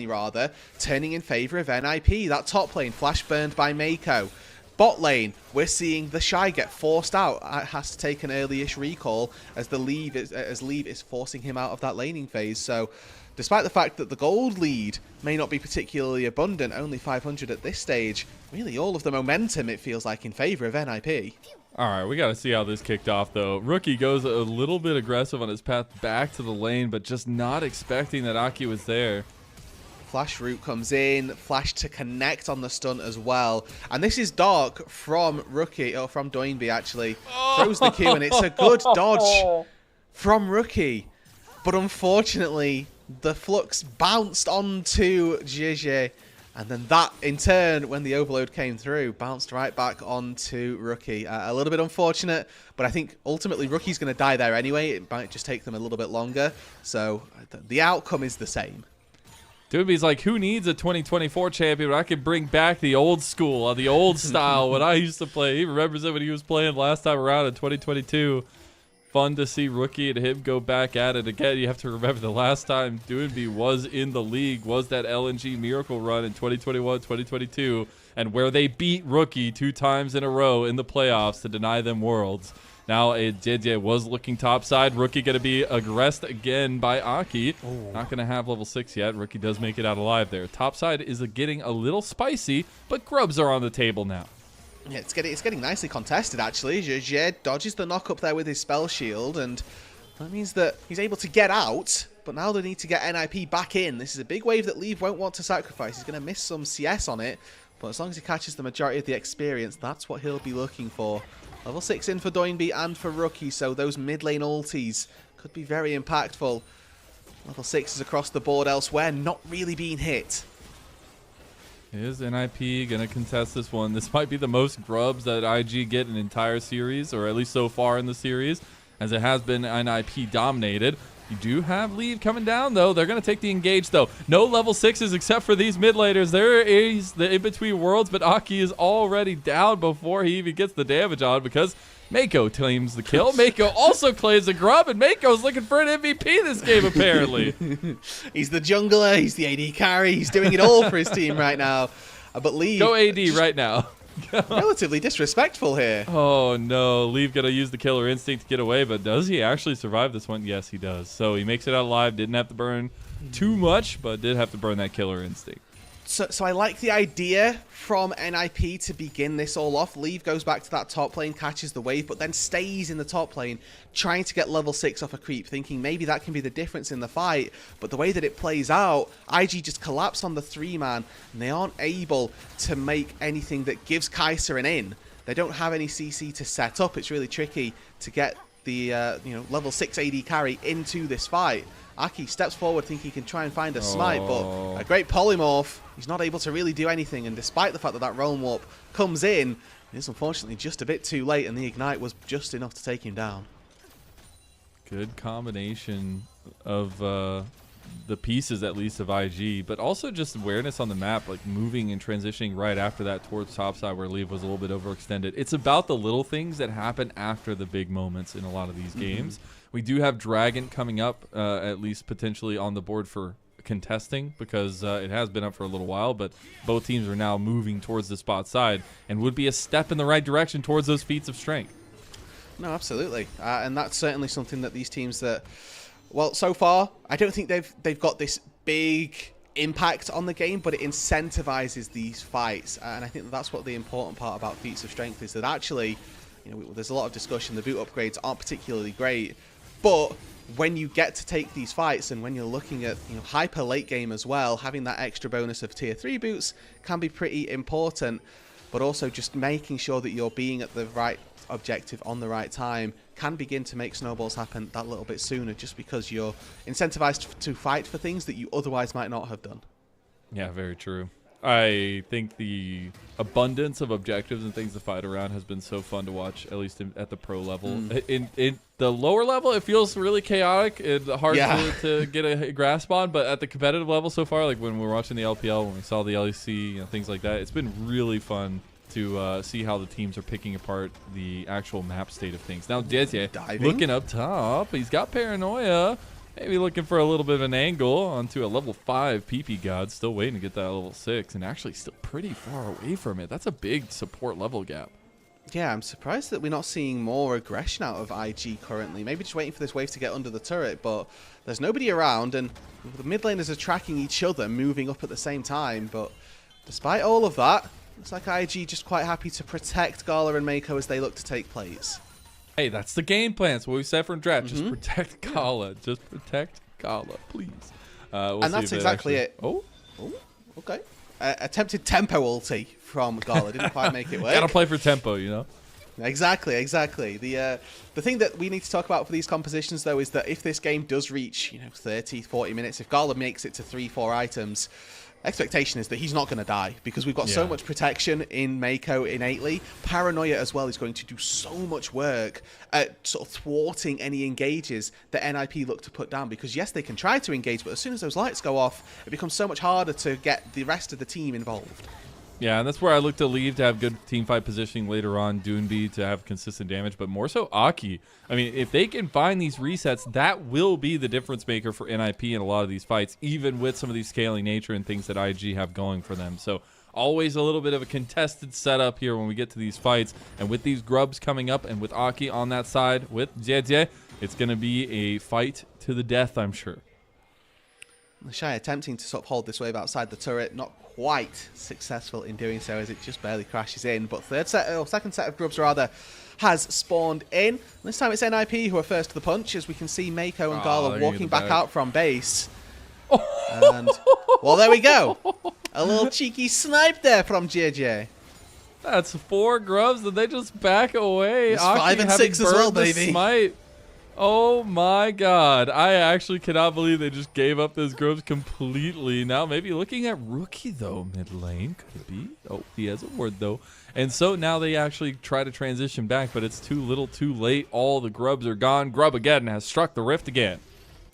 rather, turning in favor of NIP. That top lane, flash burned by Mako. Bot lane, we're seeing the Shy get forced out. It has to take an early-ish recall as Leave is forcing him out of that laning phase. So despite the fact that the gold lead may not be particularly abundant, only 500 at this stage, really all of the momentum, it feels like, in favor of NIP. All right, we got to see how this kicked off, though. Rookie goes a little bit aggressive on his path back to the lane, but just not expecting that Aki was there. Flash route comes in, flash to connect on the stun as well. And this is Dark from Rookie, or from Doinb actually. Throws the Q, and it's a good dodge from Rookie. But unfortunately, the Flux bounced onto JJ. And then that, in turn, when the overload came through, bounced right back onto Rookie. A little bit unfortunate, but I think ultimately Rookie's going to die there anyway. It might just take them a little bit longer. So the outcome is the same. Doinb's like, who needs a 2024 champion? I can bring back the old school, the old style, when I used to play. He remembers it when he was playing last time around in 2022. Fun to see Rookie and him go back at it again. You have to remember the last time Doinb was in the league was that LNG Miracle run in 2021, 2022, and where they beat Rookie 2 times in a row in the playoffs to deny them Worlds. Now JJ was looking topside. Rookie going to be aggressed again by Aki. Not going to have level 6 yet. Rookie does make it out alive there. Topside is getting a little spicy, but grubs are on the table now. Yeah, it's getting nicely contested, actually. JJ dodges the knock up there with his spell shield, and that means that he's able to get out, but now they need to get NIP back in. This is a big wave that Leave won't want to sacrifice. He's going to miss some CS on it, but as long as he catches the majority of the experience, that's what he'll be looking for. Level 6 in for Doinb and for Rookie, so those mid lane ultis could be very impactful. Level 6 is across the board elsewhere, not really being hit. Is NIP going to contest this one? This might be the most grubs that IG get in an entire series, or at least so far in the series, as it has been NIP dominated. You do have Leave coming down, though. They're going to take the engage, though. No level 6s except for these mid laners. There is the in-between worlds, but Aki is already down before he even gets the damage on because Mako claims the kill. Mako also claims a grub, and Mako's looking for an MVP this game, apparently. He's the jungler. He's the AD carry. He's doing it all for his team right now. But Leave... Go AD right now. Relatively disrespectful here. Oh no, Leave gonna use the killer instinct to get away, but does he actually survive this one? Yes, he does. So he makes it out alive, didn't have to burn too much, but did have to burn that killer instinct. So I like the idea from NIP to begin this all off. Leave goes back to that top lane, catches the wave, but then stays in the top lane, trying to get level 6 off a creep, thinking maybe that can be the difference in the fight. But the way that it plays out, IG just collapsed on the 3-man, and they aren't able to make anything that gives Kai'Sa an in. They don't have any CC to set up. It's really tricky to get the level 6 AD carry into this fight. Aki steps forward thinking he can try and find a smite, but a great polymorph. He's not able to really do anything, and despite the fact that that realm warp comes in, it is unfortunately just a bit too late, and the ignite was just enough to take him down. Good combination of the pieces, at least, of IG, but also just awareness on the map, like moving and transitioning right after that towards topside where Leave was a little bit overextended. It's about the little things that happen after the big moments in a lot of these games. We do have Dragon coming up, at least potentially on the board for contesting, because it has been up for a little while, but both teams are now moving towards the spot side and would be a step in the right direction towards those feats of strength. No, absolutely. And that's certainly something that these teams that, well, so far, I don't think they've got this big impact on the game, but it incentivizes these fights. And I think that's what the important part about feats of strength is, that actually, there's a lot of discussion. The boot upgrades aren't particularly great, but when you get to take these fights, and when you're looking at hyper late game as well, having that extra bonus of tier 3 boots can be pretty important. But also just making sure that you're being at the right objective on the right time can begin to make snowballs happen that little bit sooner, just because you're incentivized to fight for things that you otherwise might not have done. Yeah, very true. I think the abundance of objectives and things to fight around has been so fun to watch, at least at the pro level. In the lower level, it feels really chaotic and hard to get a grasp on, but at the competitive level so far, like when we were watching the LPL, when we saw the LEC, things like that, it's been really fun to see how the teams are picking apart the actual map state of things. Now, Dezye looking up top. He's got Paranoia. Maybe looking for a little bit of an angle onto a level 5 PP God. Still waiting to get that level 6, and actually still pretty far away from it. That's a big support level gap. Yeah, I'm surprised that we're not seeing more aggression out of IG currently. Maybe just waiting for this wave to get under the turret, but there's nobody around, and the mid laners are tracking each other, moving up at the same time. But despite all of that, looks like IG just quite happy to protect Gala and Mako as they look to take plays. Hey, that's the game plan. That's what we said from draft. Just protect Gala. Just protect Gala, please. And that's exactly it. Oh, okay. Attempted tempo ulti from Gala. Didn't quite make it work. Gotta play for tempo, Exactly. The thing that we need to talk about for these compositions, though, is that if this game does reach 30, 40 minutes, if Gala makes it to 3-4 items, expectation is that he's not going to die, because we've got so much protection in Mako innately. Paranoia as well is going to do so much work at sort of thwarting any engages that NIP look to put down, because yes, they can try to engage, but as soon as those lights go off, it becomes so much harder to get the rest of the team involved. Yeah, and that's where I look to Leave to have good team fight positioning later on, Doinb to have consistent damage, but more so Aki. I mean, if they can find these resets, that will be the difference maker for NIP in a lot of these fights, even with some of these scaling nature and things that IG have going for them. So always a little bit of a contested setup here when we get to these fights, and with these grubs coming up and with Aki on that side with Jie, it's going to be a fight to the death, I'm sure. Shy attempting to sort of hold this wave outside the turret, not quite successful in doing so, as it just barely crashes in. But second set of grubs rather has spawned in. This time it's NIP who are first to the punch, as we can see Mako and Gala walking back out from base. And well, there we go. A little cheeky snipe there from JJ. That's 4 grubs, and they just back away. It's 5 and 6 as well, baby. Smite. Oh my god. I actually cannot believe they just gave up those groups completely. Now maybe looking at Rookie though, mid lane. Could it be? Oh, he has a ward though. And so now they actually try to transition back, but it's too little too late. All the grubs are gone. Grub again has struck the rift again.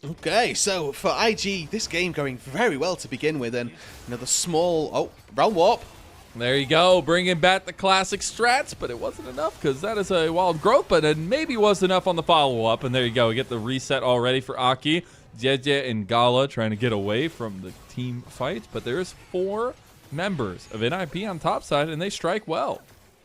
Okay, so for IG, this game going very well to begin with, and another small, realm warp. There you go, bringing back the classic strats, but it wasn't enough because that is a wild growth, but it maybe was enough on the follow-up, and there you go. We get the reset already for Aki. Jeje and Gala trying to get away from the team fight, but there's 4 members of NIP on top side, and they strike well.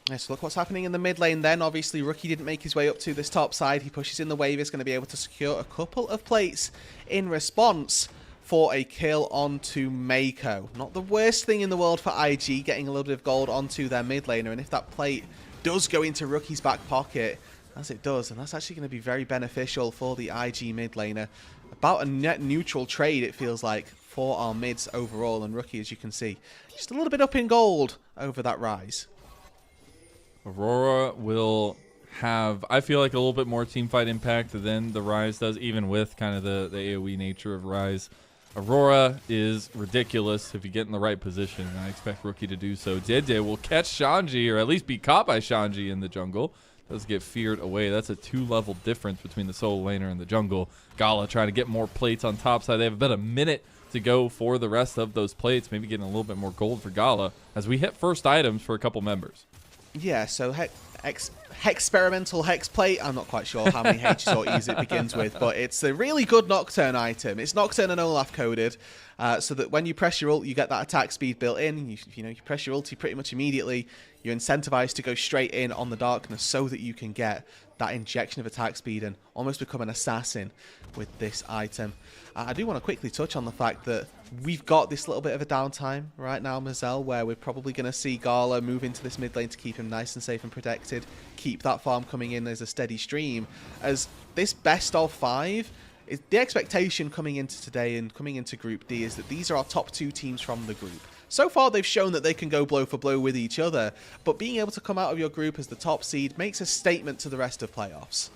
Yes, look what's happening in the mid lane then. Obviously, Rookie didn't make his way up to this top side. He pushes in the wave, is going to be able to secure a couple of plates in response for a kill onto Mako. Not the worst thing in the world for IG, getting a little bit of gold onto their mid laner, and if that plate does go into Rookie's back pocket, as it does, and that's actually going to be very beneficial for the IG mid laner. About a net neutral trade, it feels like, for our mids overall, and Rookie, as you can see, just a little bit up in gold over that rise. Aurora will have, I feel like, a little bit more teamfight impact than the Rise does, even with kind of the AoE nature of Rise. Aurora is ridiculous if you get in the right position, and I expect Rookie to do so. Jeje will catch Shanji, or at least be caught by Shanji in the jungle. Does get feared away. That's a 2-level difference between the solo laner and the jungle. Gala trying to get more plates on top side. They have about a minute to go for the rest of those plates, maybe getting a little bit more gold for Gala as we hit first items for a couple members. Yeah, so experimental hex plate. I'm not quite sure how many H's or E's it begins with, but it's a really good Nocturne item. It's Nocturne and Olaf coded, so that when you press your ult, you get that attack speed built in. You press your ulti pretty much immediately. You're incentivized to go straight in on the darkness so that you can get that injection of attack speed and almost become an assassin with this item. I do want to quickly touch on the fact that we've got this little bit of a downtime right now, Mazel, where we're probably going to see Gala move into this mid lane to keep him nice and safe and protected, keep that farm coming in as a steady stream, as this best of 5 is the expectation coming into today and coming into Group D is that these are our top 2 teams from the group. So far, they've shown that they can go blow for blow with each other, but being able to come out of your group as the top seed makes a statement to the rest of playoffs.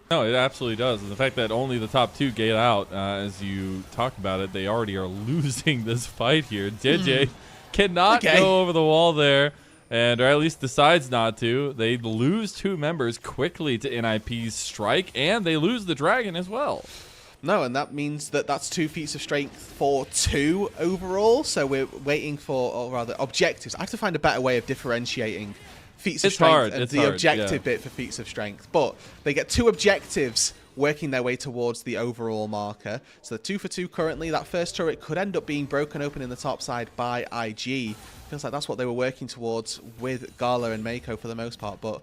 No, it absolutely does. And the fact that only the top 2 get out, as you talked about it, they already are losing this fight here. Jeje cannot go over the wall there, and or at least decides not to. They lose 2 members quickly to NIP's strike, and they lose the dragon as well. No, and that means that that's 2 feats of strength for 2 overall. So we're waiting for, or rather, objectives. I have to find a better way of differentiating feats of strength and the objective bit for feats of strength. But they get 2 objectives working their way towards the overall marker. So they're 2 for 2 currently. That first turret could end up being broken open in the top side by IG. Feels like that's what they were working towards with Gala and Mako for the most part, but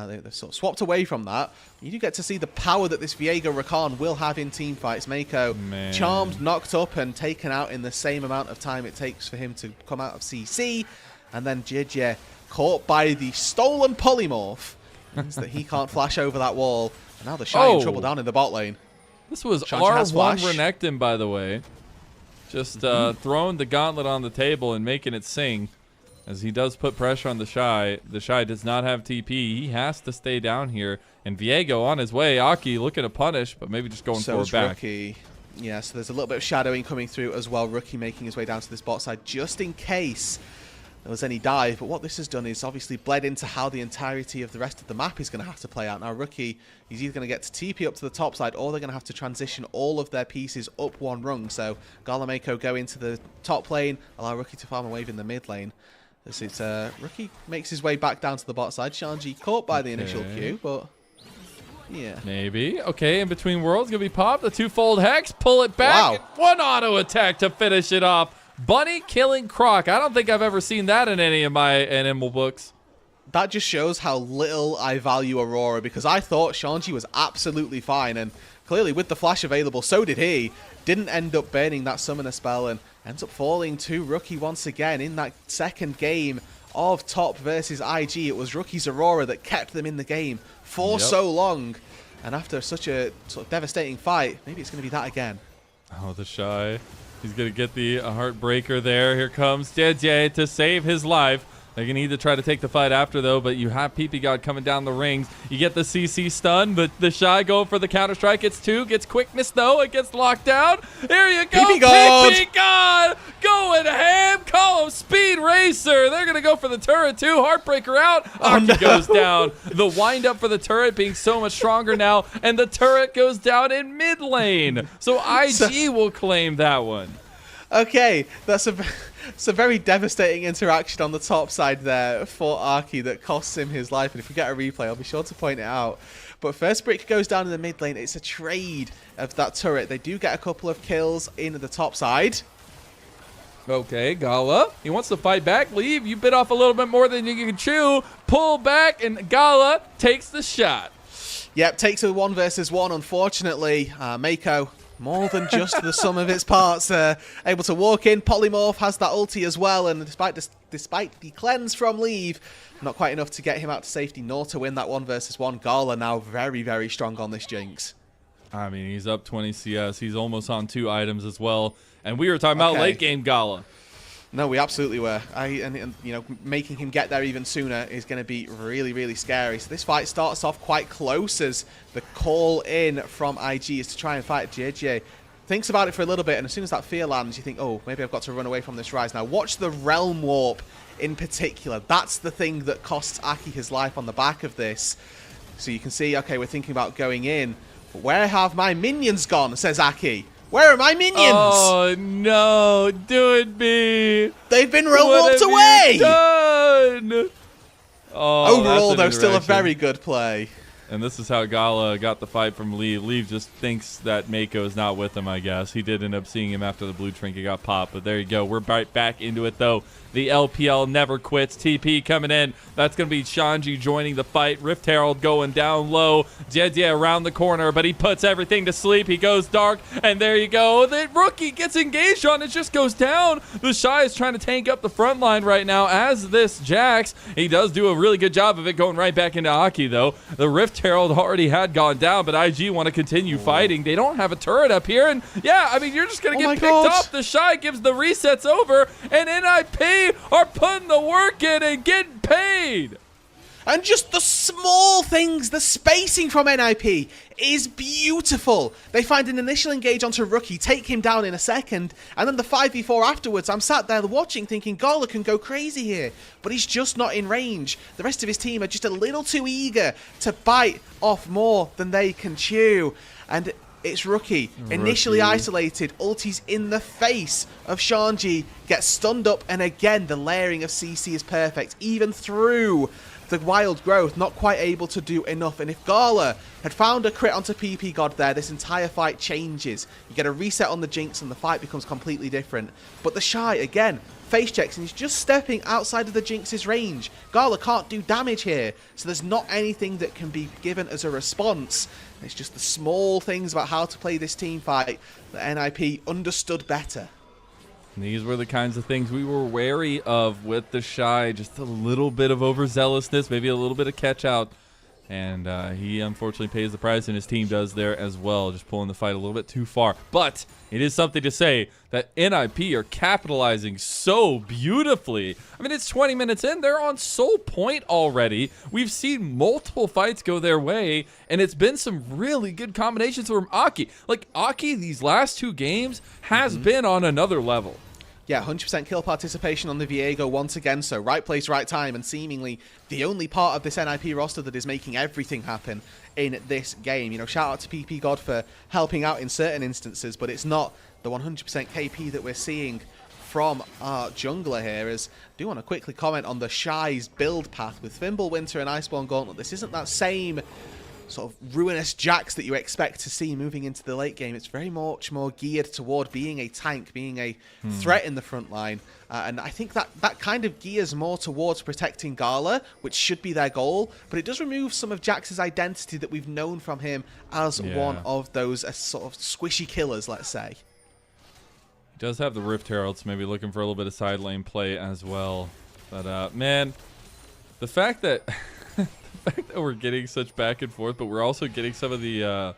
they've sort of swapped away from that. You do get to see the power that this Viego Rakan will have in team fights. Mako charmed, knocked up, and taken out in the same amount of time it takes for him to come out of CC. And then Jeje caught by the stolen polymorph. Means that he can't flash over that wall. And now the Shy in trouble down in the bot lane. This was R1 Renekton, by the way. Just throwing the gauntlet on the table and making it sing. As he does put pressure on the Shy. The Shy does not have TP. He has to stay down here. And Viego on his way. Aki looking to punish, but maybe just going for a back. Rookie. Yeah, so there's a little bit of shadowing coming through as well. Rookie making his way down to this bot side just in case there was any dive. But what this has done is obviously bled into how the entirety of the rest of the map is going to have to play out. Now, Rookie, he's either going to get to TP up to the top side, or they're going to have to transition all of their pieces up 1 rung. So Gala Mako go into the top lane, allow Rookie to farm a wave in the mid lane. As it's Rookie makes his way back down to the bot side. Shanji caught by the initial Q, but yeah. Maybe. Okay, in between worlds, gonna be popped. The 2-fold hex, pull it back. Wow. 1 auto attack to finish it off. Bunny killing Croc. I don't think I've ever seen that in any of my animal books. That just shows how little I value Aurora, because I thought Shanji was absolutely fine, and clearly with the flash available, so did he. Didn't end up burning that summoner spell and ends up falling to Rookie once again in that second game of top versus IG. It was Rookie's Aurora that kept them in the game for so long. And after such a sort of devastating fight, maybe it's going to be that again. Oh, the Shy. He's going to get the heartbreaker there. Here comes Jeje to save his life. They're going to need to try to take the fight after, though, but you have PP God coming down the rings. You get the CC stun, but the Shy going for the counter-strike. Gets 2, gets quickness, though. It gets locked down. Here you go, PP God going ham. Call him Speed Racer. They're going to go for the turret, too. Heartbreaker out. Aki goes down. The wind-up for the turret being so much stronger now, and the turret goes down in mid lane. So IG will claim that one. Okay, that's a very devastating interaction on the top side there for Arky that costs him his life. And if we get a replay, I'll be sure to point it out. But first brick goes down in the mid lane. It's a trade of that turret. They do get a couple of kills in the top side. Okay, Gala, he wants to fight back. Leave, you bit off a little bit more than you can chew. Pull back, and Gala takes the shot. Yep, takes a 1 versus 1, unfortunately. Mako, more than just the sum of its parts, able to walk in. Polymorph has that ulti as well, and despite the cleanse from Leave, not quite enough to get him out to safety, nor to win that 1 versus 1. Gala now very, very strong on this Jinx. I mean, he's up 20 CS. He's almost on 2 items as well. And we were talking about late game Gala. No, we absolutely were. And you know, making him get there even sooner is going to be really, really scary. So this fight starts off quite close as the call in from IG is to try and fight JJ. Thinks about it for a little bit, and as soon as that fear lands, you think, oh, maybe I've got to run away from this Rise. Now, watch the Realm Warp in particular. That's the thing that costs Aki his life on the back of this. So you can see, okay, we're thinking about going in. But where have my minions gone, says Aki. Where are my minions? Oh, no. Doinb. They've been roll-warped away. Done? Oh, overall, though, still a very good play. And this is how Gala got the fight from Leave. Leave just thinks that Mako is not with him, I guess. He did end up seeing him after the blue trinket got popped. But there you go. We're right back into it, though. The LPL never quits. TP coming in. That's going to be Shanji joining the fight. Rift Herald going down low. Jedzie around the corner, but he puts everything to sleep. He goes dark, and there you go. The rookie gets engaged on. It just goes down. The Shy is trying to tank up the front line right now as this Jax. He does do a really good job of it, going right back into Aki, though. The Rift Herald already had gone down, but IG want to continue fighting. They don't have a turret up here, and yeah, I mean, you're just going to get picked up. The Shy gives the resets over, and NIP are putting the work in and getting paid. And just the small things, the spacing from NIP is beautiful. They find an initial engage onto Rookie, take him down in a second, and then the 5v4 afterwards. I'm sat there watching thinking Gala can go crazy here, but he's just not in range. The rest of his team are just a little too eager to bite off more than they can chew. And it's Rookie, initially isolated, ultis in the face of Shanji, gets stunned up, and again, the layering of CC is perfect, even through the wild growth, not quite able to do enough. And if Gala had found a crit onto PP God there, this entire fight changes. You get a reset on the Jinx, and the fight becomes completely different. But the Shy, again, face checks, and he's just stepping outside of the Jinx's range. Gala can't do damage here, so there's not anything that can be given as a response. It's just the small things about how to play this team fight that NIP understood better. These were the kinds of things we were wary of with the Shy. Just a little bit of overzealousness, maybe a little bit of catch out. And he unfortunately pays the price, and his team does there as well, just pulling the fight a little bit too far. But it is something to say that NIP are capitalizing so beautifully. I mean, it's 20 minutes in. They're on Soul Point already. We've seen multiple fights go their way, and it's been some really good combinations from Aki. Like, Aki, these last 2 games, has been on another level. Yeah, 100% kill participation on the Viego once again, so right place, right time, and seemingly the only part of this NIP roster that is making everything happen in this game. You know, shout out to PP God for helping out in certain instances, but it's not the 100% KP that we're seeing from our jungler here. As I do want to quickly comment on the Shy's build path with Thimble, Winter, and Iceborne Gauntlet. This isn't that same sort of ruinous Jax that you expect to see moving into the late game. It's very much more geared toward being a tank, being a threat in the front line. And I think that kind of gears more towards protecting Gala, which should be their goal. But it does remove some of Jax's identity that we've known from him as one of those sort of squishy killers, let's say. He does have the Rift Heralds, maybe looking for a little bit of side lane play as well. But, man, the fact that... we're getting such back and forth, but we're also getting some of the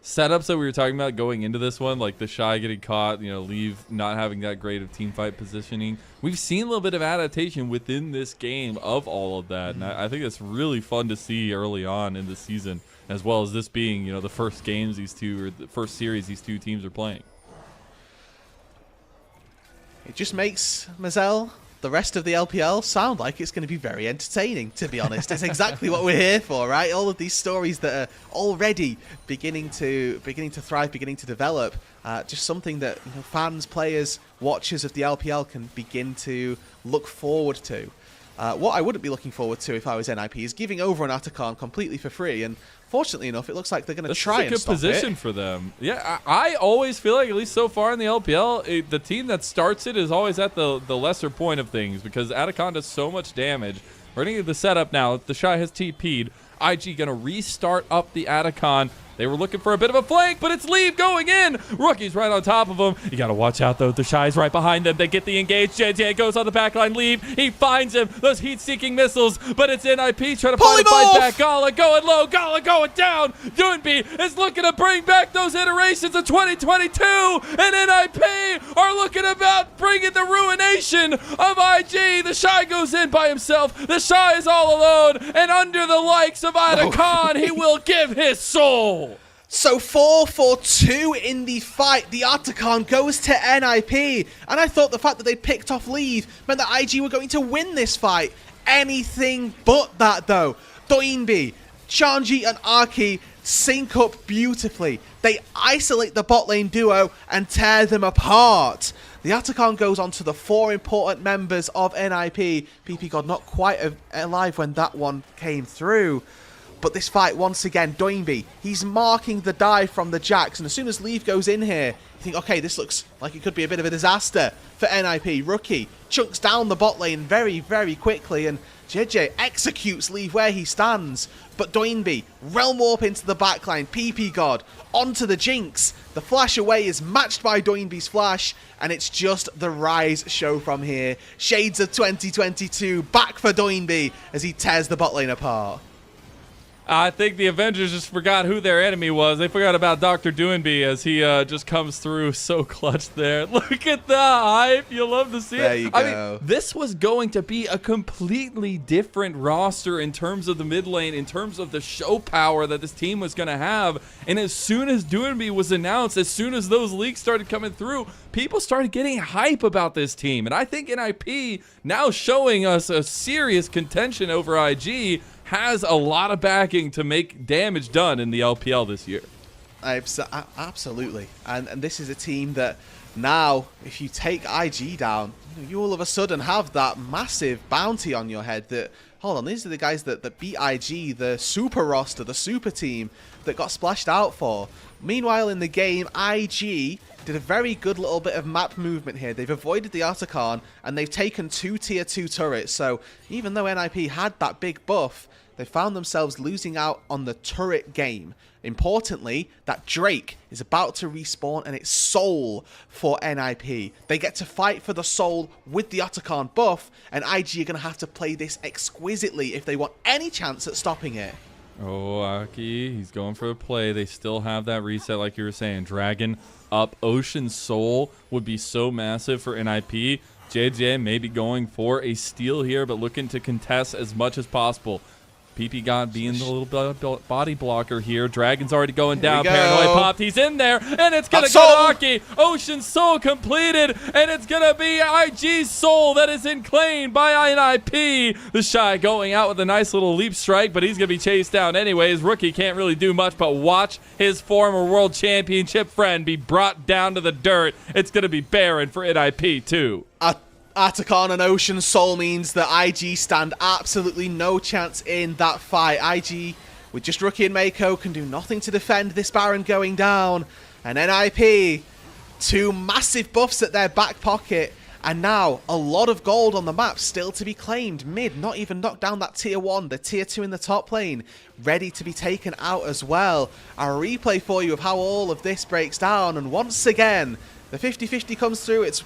setups that we were talking about going into this one, like the Shy getting caught, Leave not having that great of team fight positioning. We've seen a little bit of adaptation within this game of all of that, and I think it's really fun to see early on in the season, as well as this being, the first games the first series these two teams are playing. It just makes Mazel, the rest of the LPL, sound like it's going to be very entertaining, to be honest. It's exactly what we're here for, right? All of these stories that are already beginning to thrive, beginning to develop. Just something that fans, players, watchers of the LPL can begin to look forward to. What I wouldn't be looking forward to if I was NIP is giving over an Atacon completely for free, and fortunately enough, it looks like they're going to try and stop it. This is a good position for them. Yeah, I always feel like, at least so far in the LPL, the team that starts it is always at the lesser point of things, because Atacon does so much damage. We're going to get the setup now. The Shy has TP'd. IG going to restart up the Atacon. They were looking for a bit of a flank, but it's Leave going in. Rookie's right on top of him. You got to watch out, though. The Shy's right behind them. They get the engage. JJ goes on the backline. Leave. He finds him. Those heat-seeking missiles, but it's NIP trying to fight back. Gala going low. Gala going down. Doinb is looking to bring back those iterations of 2022, and NIP are looking about bringing the ruination of IG. The Shy goes in by himself. The Shy is all alone, and under the likes of Atacon, he will give his soul. So 4-4-2 in the fight. The Atacon goes to NIP. And I thought the fact that they picked off Leave meant that IG were going to win this fight. Anything but that, though. Doinb, Chanji, and Arki sync up beautifully. They isolate the bot lane duo and tear them apart. The Atacon goes on to the 4 important members of NIP. PP God not quite alive when that one came through. But this fight, once again, Doinb, he's marking the dive from the Jax. And as soon as Leave goes in here, you think, okay, this looks like it could be a bit of a disaster for NIP. Rookie chunks down the bot lane very, very quickly. And JJ executes Leave where he stands. But Doinb, Realm Warp into the backline. PP God onto the Jinx. The flash away is matched by Doinb's flash. And it's just the Rise show from here. Shades of 2022 back for Doinb as he tears the bot lane apart. I think the Avengers just forgot who their enemy was. They forgot about Dr. Doinb as he just comes through so clutch there. Look at the hype. You'll love to see it. There you go. I mean, this was going to be a completely different roster in terms of the mid lane, in terms of the show power that this team was going to have. And as soon as Doinb was announced, as soon as those leaks started coming through, people started getting hype about this team. And I think NIP, now showing us a serious contention over IG, has a lot of backing to make damage done in the LPL this year. Absolutely. And this is a team that now, if you take IG down, you all of a sudden have that massive bounty on your head that, hold on, these are the guys that beat IG, the super roster, the super team that got splashed out for. Meanwhile, in the game, IG did a very good little bit of map movement here. They've avoided the Atacon, and they've taken 2 tier 2 turrets. So even though NIP had that big buff, they found themselves losing out on the turret game. Importantly, that Drake is about to respawn, and it's soul for NIP. They get to fight for the soul with the Atacon buff, and IG are going to have to play this exquisitely if they want any chance at stopping it. Oh, Aki, he's going for the play. They still have that reset, like you were saying. Dragon up. Ocean Soul would be so massive for NIP. JJ may be going for a steal here, but looking to contest as much as possible. PP God being the little body blocker here. Dragon's already going down. Paranoid popped. He's in there, and it's going to go to Aki. Ocean Soul completed, and it's going to be IG's soul that is claimed by NIP. The Shy going out with a nice little leap strike, but he's going to be chased down anyways. Rookie can't really do much, but watch his former world championship friend be brought down to the dirt. It's going to be Baron for NIP too. Atacon and Ocean Soul means that IG stand absolutely no chance in that fight. IG, with just Rookie and Mako, can do nothing to defend this Baron going down. And NIP, 2 massive buffs at their back pocket. And now, a lot of gold on the map still to be claimed. Mid, not even knocked down that tier 1. The tier 2 in the top lane, ready to be taken out as well. A replay for you of how all of this breaks down. And once again, the 50-50 comes through. It's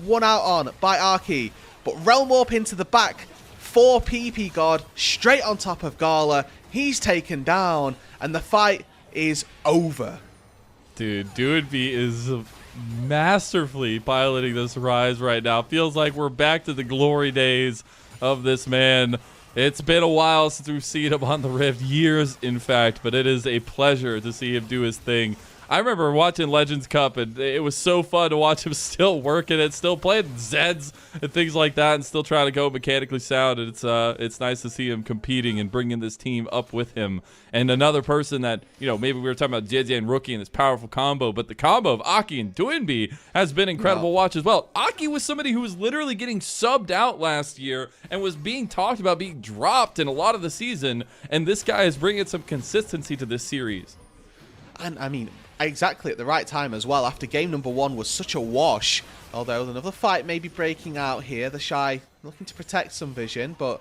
one out on by Arki, but Realm Warp into the back for PP God, straight on top of Gala. He's taken down, and the fight is over. Dude, Doinb is masterfully piloting this rise right now. Feels like we're back to the glory days of this man. It's been a while since we've seen him on the Rift, years in fact, but it is a pleasure to see him do his thing. I remember watching Legends Cup, and it was so fun to watch him still working it, still playing Zeds and things like that, and still trying to go mechanically sound. And it's nice to see him competing and bringing this team up with him. And another person that, you know, maybe we were talking about JJ and Rookie and this powerful combo, but the combo of Aki and Doinb has been incredible to watch as well. Aki was somebody who was literally getting subbed out last year and was being talked about being dropped in a lot of the season, and this guy is bringing some consistency to this series. And I mean, exactly at the right time as well, after game number 1 was such a wash. Although another fight may be breaking out here. The Shy looking to protect some vision, but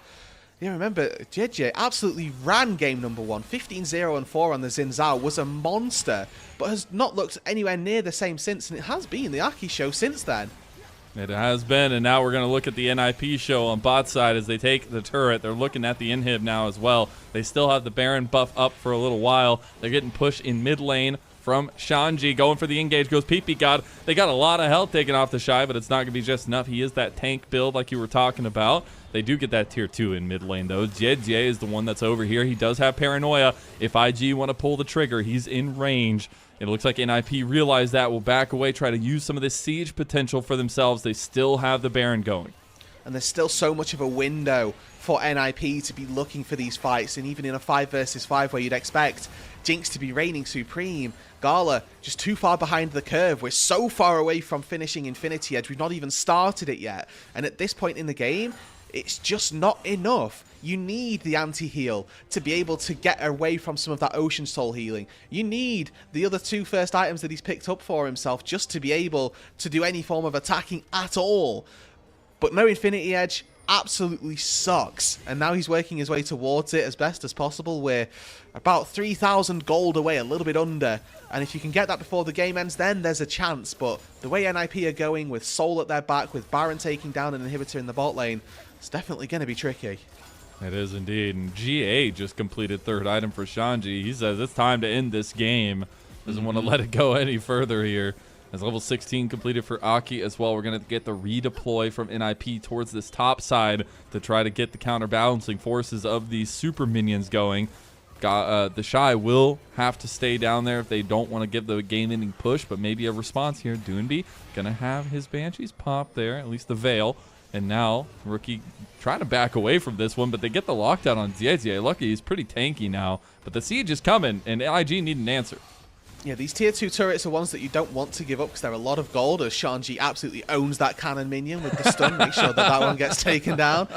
yeah, remember, JJ absolutely ran game number 1. 15-0-4 on the Xin Zhao, was a monster, but has not looked anywhere near the same since, and it has been the Aki show since then. It has been, and now we're going to look at the NIP show on bot side as they take the turret. They're looking at the inhib now as well. They still have the Baron buff up for a little while. They're getting pushed in mid lane from Shanji. Going for the engage goes PP God. They got a lot of health taken off the Shy, but it's not going to be just enough. He is that tank build like you were talking about. They do get that tier 2 in mid lane, though. JJ is the one that's over here. He does have Paranoia. If IG want to pull the trigger, he's in range. It looks like NIP realized that, will back away, try to use some of this siege potential for themselves. They still have the Baron going. And there's still so much of a window for NIP to be looking for these fights. And even in a 5 versus 5 where you'd expect Jinx to be reigning supreme, Gala just too far behind the curve. We're so far away from finishing Infinity Edge. We've not even started it yet. And at this point in the game, it's just not enough. You need the anti-heal to be able to get away from some of that Ocean Soul healing. You need the other 2 first items that he's picked up for himself just to be able to do any form of attacking at all. But no Infinity Edge absolutely sucks. And now he's working his way towards it as best as possible. We're about 3,000 gold away, a little bit under. And if you can get that before the game ends, then there's a chance. But the way NIP are going with Soul at their back, with Baron taking down an inhibitor in the bot lane, it's definitely going to be tricky. It is indeed. And GA just completed 3rd item for Shanji. He says it's time to end this game. Doesn't want to let it go any further here. As level 16 completed for Aki as well. We're going to get the redeploy from NIP towards this top side to try to get the counterbalancing forces of these super minions going. The Shy will have to stay down there if they don't want to give the game-ending push, but maybe a response here. Doinb going to have his Banshees pop there, at least the Veil. And now, Rookie trying to back away from this one, but they get the lockdown on Ziezia. Lucky he's pretty tanky now, but the siege is coming, and IG need an answer. Yeah, these tier 2 turrets are ones that you don't want to give up because they're a lot of gold, as Shanji absolutely owns that cannon minion with the stun. Make sure that that one gets taken down.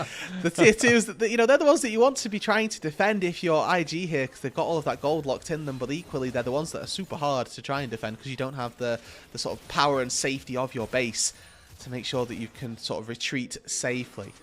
The tier 2s, you know, they're the ones that you want to be trying to defend if you're IG here because they've got all of that gold locked in them, but equally they're the ones that are super hard to try and defend because you don't have the sort of power and safety of your base to make sure that you can sort of retreat safely.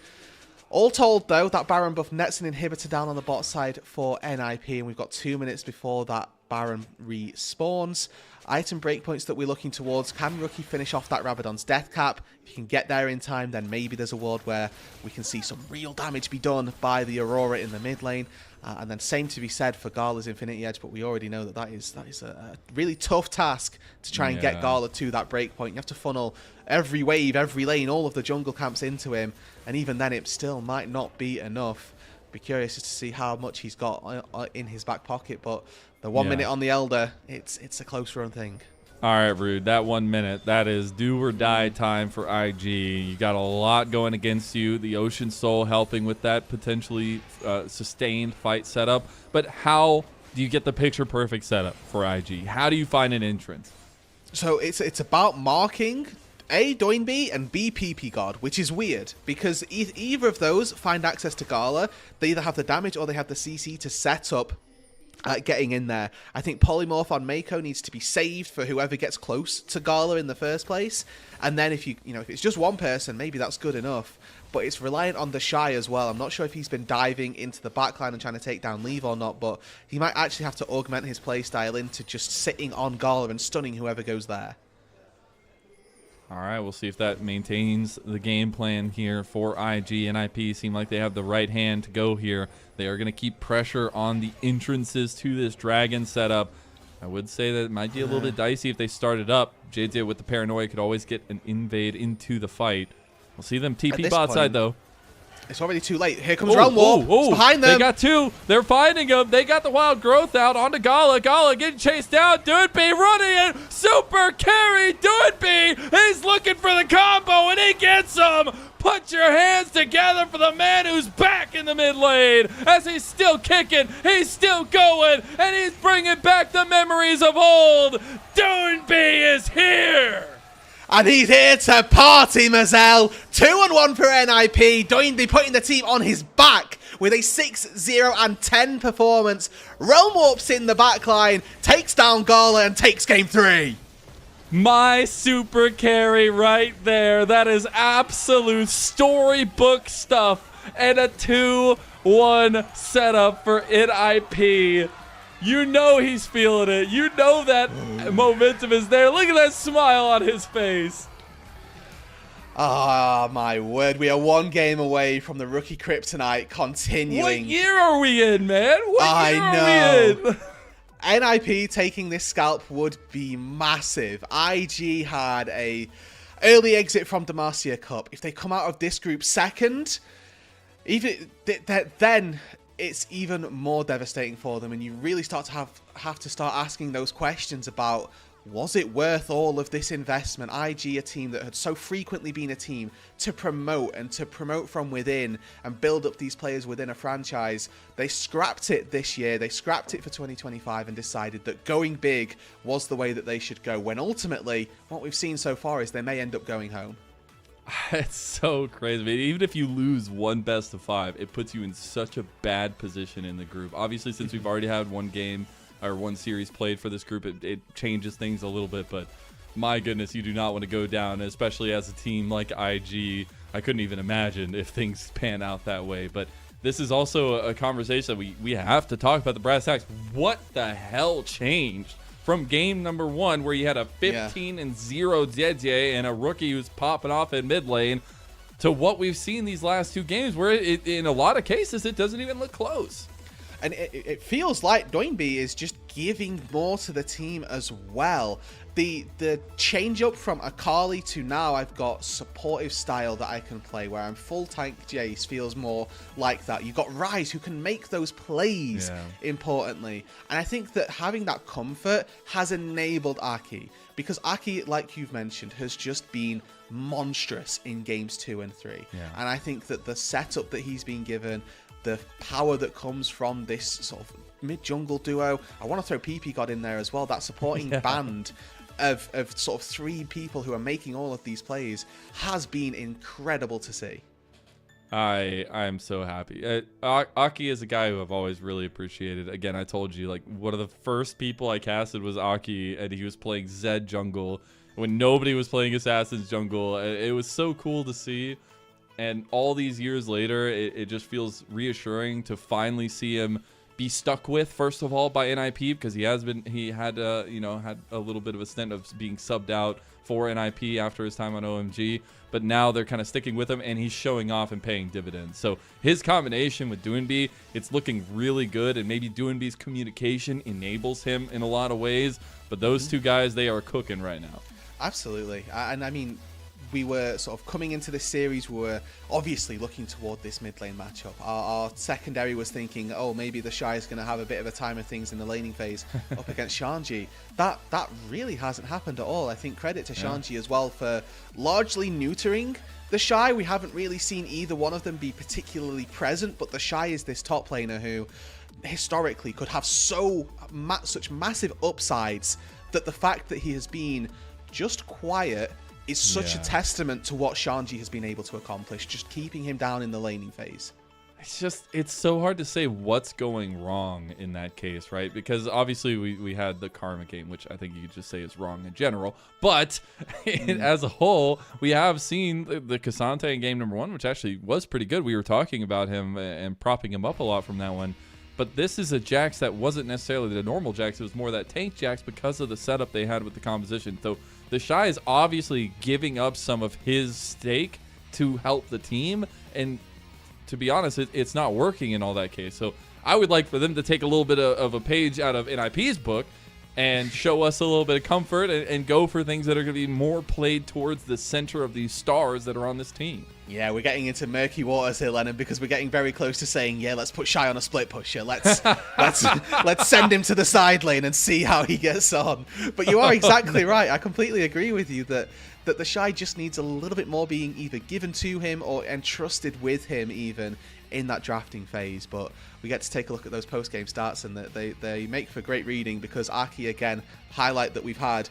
All told, though, that Baron buff nets an inhibitor down on the bot side for NIP, and we've got 2 minutes before that Baron respawns. Item breakpoints that we're looking towards. Can Rookie finish off that Rabadon's death cap? If you can get there in time, then maybe there's a world where we can see some real damage be done by the Aurora in the mid lane. And then same to be said for Gala's Infinity Edge, but we already know that is a really tough task to try and get Gala to that breakpoint. You have to funnel every wave, every lane, all of the jungle camps into him, and even then it still might not be enough. Be curious to see how much he's got in his back pocket, but the 1 minute on the Elder, it's a close run thing. All right, Rude, that 1 minute, that is do or die time for IG. You got a lot going against you. The Ocean Soul helping with that potentially sustained fight setup. But how do you get the picture perfect setup for IG? How do you find an entrance? So it's about marking A, Doinb, and B, PP God, which is weird because either of those find access to Gala. They either have the damage or they have the CC to set up getting in there. I think Polymorph on Mako needs to be saved for whoever gets close to Gala in the first place. And then if if it's just one person, maybe that's good enough. But it's reliant on the Shy as well. I'm not sure if he's been diving into the backline and trying to take down Leave or not, but he might actually have to augment his playstyle into just sitting on Gala and stunning whoever goes there. All right, we'll see if that maintains the game plan here for IG. NIP seem like they have the right hand to go here. They are going to keep pressure on the entrances to this dragon setup. I would say that it might be a little bit dicey if they started up. JJ with the paranoia could always get an invade into the fight. We'll see them TP bot side, though. It's already too late. Here comes Realm Warp. It's behind them. They got two. They're finding him. They got the wild growth out onto Gala. Gala getting chased down. Doinb running in. Super carry. Doinb. He's looking for the combo, and he gets him. Put your hands together for the man who's back in the mid lane. As he's still kicking, he's still going, and he's bringing back the memories of old. Doinb is here. And he's here to party, Mazel. 2-1 for NIP. Doinb putting the team on his back with a 6-0-10 performance. Realm Warps in the backline, takes down Gala and takes game 3. My super carry right there. That is absolute storybook stuff. And a 2-1 setup for NIP. You know he's feeling it. You know that momentum is there. Look at that smile on his face. Ah, my word. We are one game away from the rookie kryptonite continuing. What year are we in, man? What year are we in? NIP taking this scalp would be massive. IG had a early exit from Demacia Cup. If they come out of this group second, then it's even more devastating for them, and you really start to have to start asking those questions about, was it worth all of this investment? IG, a team that had so frequently been a team to promote from within and build up these players within a franchise, they scrapped it this year. They scrapped it for 2025 and decided that going big was the way that they should go, when ultimately what we've seen so far is they may end up going home. It's so crazy. I mean, even if you lose one best of 5, it puts you in such a bad position in the group. Obviously, since we've already had one game or one series played for this group, it changes things a little bit. But my goodness, you do not want to go down, especially as a team like IG. I couldn't even imagine if things pan out that way. But this is also a conversation that we have to talk about the brass tacks. What the hell changed from game number 1, where you had a 15-0 JJ and a rookie who's popping off in mid lane, to what we've seen these last 2 games, where in a lot of cases it doesn't even look close. And it feels like Doinb is just giving more to the team as well. The change up from Akali to now I've got supportive style that I can play, where I'm full tank Jace, feels more like that. You've got Ryze who can make those plays, importantly. And I think that having that comfort has enabled Aki, because Aki, like you've mentioned, has just been monstrous in games 2 and 3. And I think that the setup that he's been given, the power that comes from this sort of mid-jungle duo, I want to throw PP God in there as well, that supporting band of sort of 3 people who are making all of these plays, has been incredible to see. I'm so happy. Aki is a guy who I've always really appreciated. Again, I told you, like, one of the first people I casted was Aki, and he was playing Zed jungle when nobody was playing Assassin's jungle. It was so cool to see. And all these years later, it just feels reassuring to finally see him be stuck with, first of all, by NIP, because he had a little bit of a stint of being subbed out for NIP after his time on OMG, but now they're kind of sticking with him, and he's showing off and paying dividends. So his combination with Doinb, it's looking really good, and maybe Doinb's communication enables him in a lot of ways, but those 2 guys, they are cooking right now. Absolutely. And I mean, we were sort of coming into this series, we were obviously looking toward this mid lane matchup. Our secondary was thinking, oh, maybe the Shy is going to have a bit of a time of things in the laning phase up against Shanji. That really hasn't happened at all. I think credit to Shanji as well for largely neutering the Shy. We haven't really seen either one of them be particularly present, but the Shy is this top laner who historically could have such massive upsides, that the fact that he has been just quiet is such a testament to what Shanji has been able to accomplish, just keeping him down in the laning phase. It's so hard to say what's going wrong in that case, right? Because obviously we had the Karma game, which I think you could just say is wrong in general. But as a whole, we have seen the Cassante in game number 1, which actually was pretty good. We were talking about him and propping him up a lot from that one. But this is a Jax that wasn't necessarily the normal Jax. It was more that tank Jax because of the setup they had with the composition. So the Shy is obviously giving up some of his stake to help the team. And to be honest, it's not working in all that case. So I would like for them to take a little bit of a page out of NIP's book and show us a little bit of comfort and go for things that are going to be more played towards the center of these stars that are on this team. Yeah, we're getting into murky waters here, Lennon, because we're getting very close to saying, yeah, let's put Shy on a split pusher. Let's send him to the side lane and see how he gets on. But you are exactly right. I completely agree with you that the Shy just needs a little bit more being either given to him or entrusted with him even in that drafting phase. But we get to take a look at those post-game stats, and they make for great reading, because Aki, again, highlight that we've had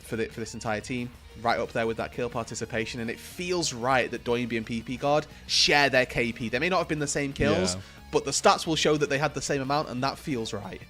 for this entire team, right up there with that kill participation. And it feels right that Doinb and PP God share their KP. They may not have been the same kills, but the stats will show that they had the same amount, and that feels right.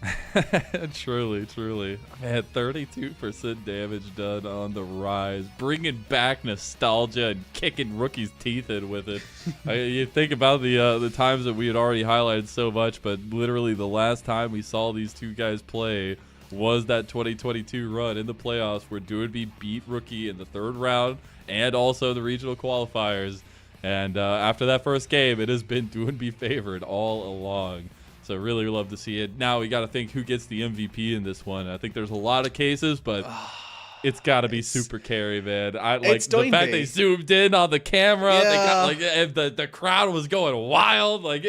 Truly, truly. Man, 32% damage done on the Rise, bringing back nostalgia and kicking rookies' teeth in with it. You think about the times that we had already highlighted so much, but literally the last time we saw these two guys play was that 2022 run in the playoffs where Doinb beat Rookie in the 3rd round and also the regional qualifiers. And after that first game, it has been Doinb favored all along. So really love to see it. Now we got to think who gets the MVP in this one. I think there's a lot of cases, but it's got to be super carry, man. I like the fact they zoomed in on the camera. Yeah. They got like the crowd was going wild. Like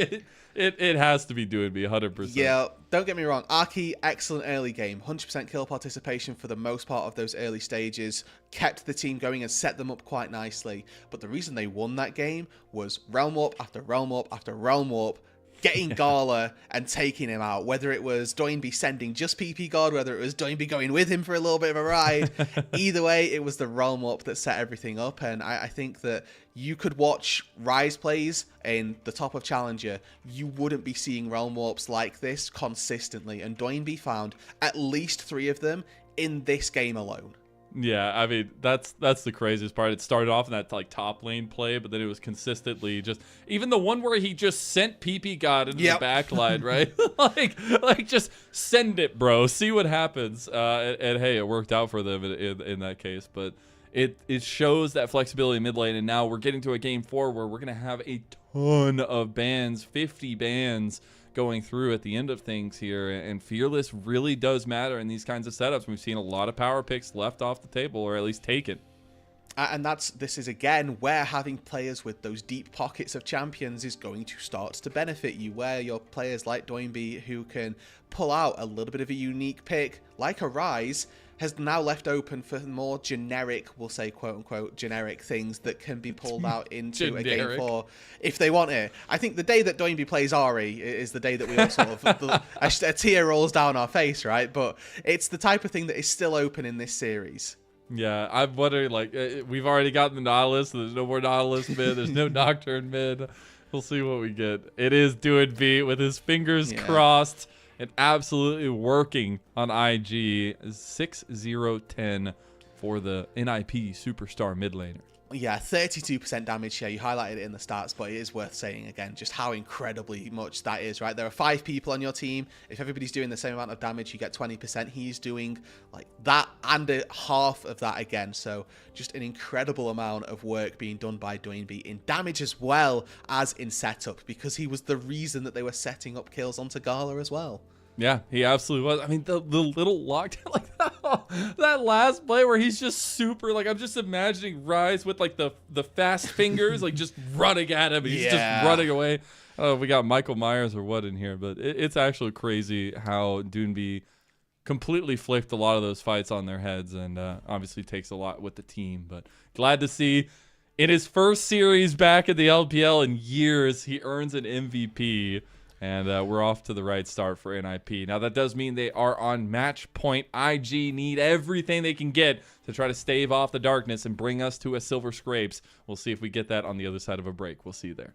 it has to be Doinb 100%. Yeah, don't get me wrong. Aki, excellent early game. 100% kill participation for the most part of those early stages. Kept the team going and set them up quite nicely. But the reason they won that game was realm warp after realm warp after realm warp, getting Gala and taking him out. Whether it was Doinb sending just PP God, whether it was Doinb going with him for a little bit of a ride. Either way, it was the realm warp that set everything up. And I think that you could watch Rise plays in the top of Challenger. You wouldn't be seeing realm warps like this consistently. And Doinb found at least 3 of them in this game alone. Yeah, I mean, that's the craziest part. It started off in that like top lane play, but then it was consistently just, even the one where he just sent PP God into the backline, right? like just send it, bro. See what happens. And hey, it worked out for them in that case. But it shows that flexibility mid lane, and now we're getting to a game 4 where we're gonna have a ton of bans, 50 bans going through at the end of things here, and Fearless really does matter in these kinds of setups. We've seen a lot of power picks left off the table, or at least taken. And this is again where having players with those deep pockets of champions is going to start to benefit you, where your players like Doinb, who can pull out a little bit of a unique pick like a Rise, has now left open for more generic, we'll say quote-unquote generic things that can be pulled out into a game 4 if they want it. I think the day that Doinb plays Ari is the day that we all sort of, a tear rolls down our face, right? But it's the type of thing that is still open in this series. Yeah, I'm wondering, like, we've already gotten the Nautilus, so there's no more Nautilus mid, there's no Nocturne mid. We'll see what we get. It is Doinb with his fingers crossed. And absolutely working on IG. 6-0-10 for the NIP superstar mid laner. Yeah, 32% damage share. You highlighted it in the stats, but it is worth saying again just how incredibly much that is, right? There are 5 people on your team. If everybody's doing the same amount of damage, you get 20%. He's doing like that and half of that again. So just an incredible amount of work being done by Doinb in damage as well as in setup, because he was the reason that they were setting up kills onto Gala as well. Yeah, he absolutely was. I mean, the little lockdown, like that last play where he's just super, like, I'm just imagining Rise with like the fast fingers, like just running at him. He's just running away. Oh, we got Michael Myers or what in here, but it's actually crazy how Doinb completely flipped a lot of those fights on their heads, and obviously takes a lot with the team. But glad to see in his first series back at the LPL in years, he earns an MVP. And we're off to the right start for NIP. Now, that does mean they are on match point. IG need everything they can get to try to stave off the darkness and bring us to a Silver Scrapes. We'll see if we get that on the other side of a break. We'll see you there.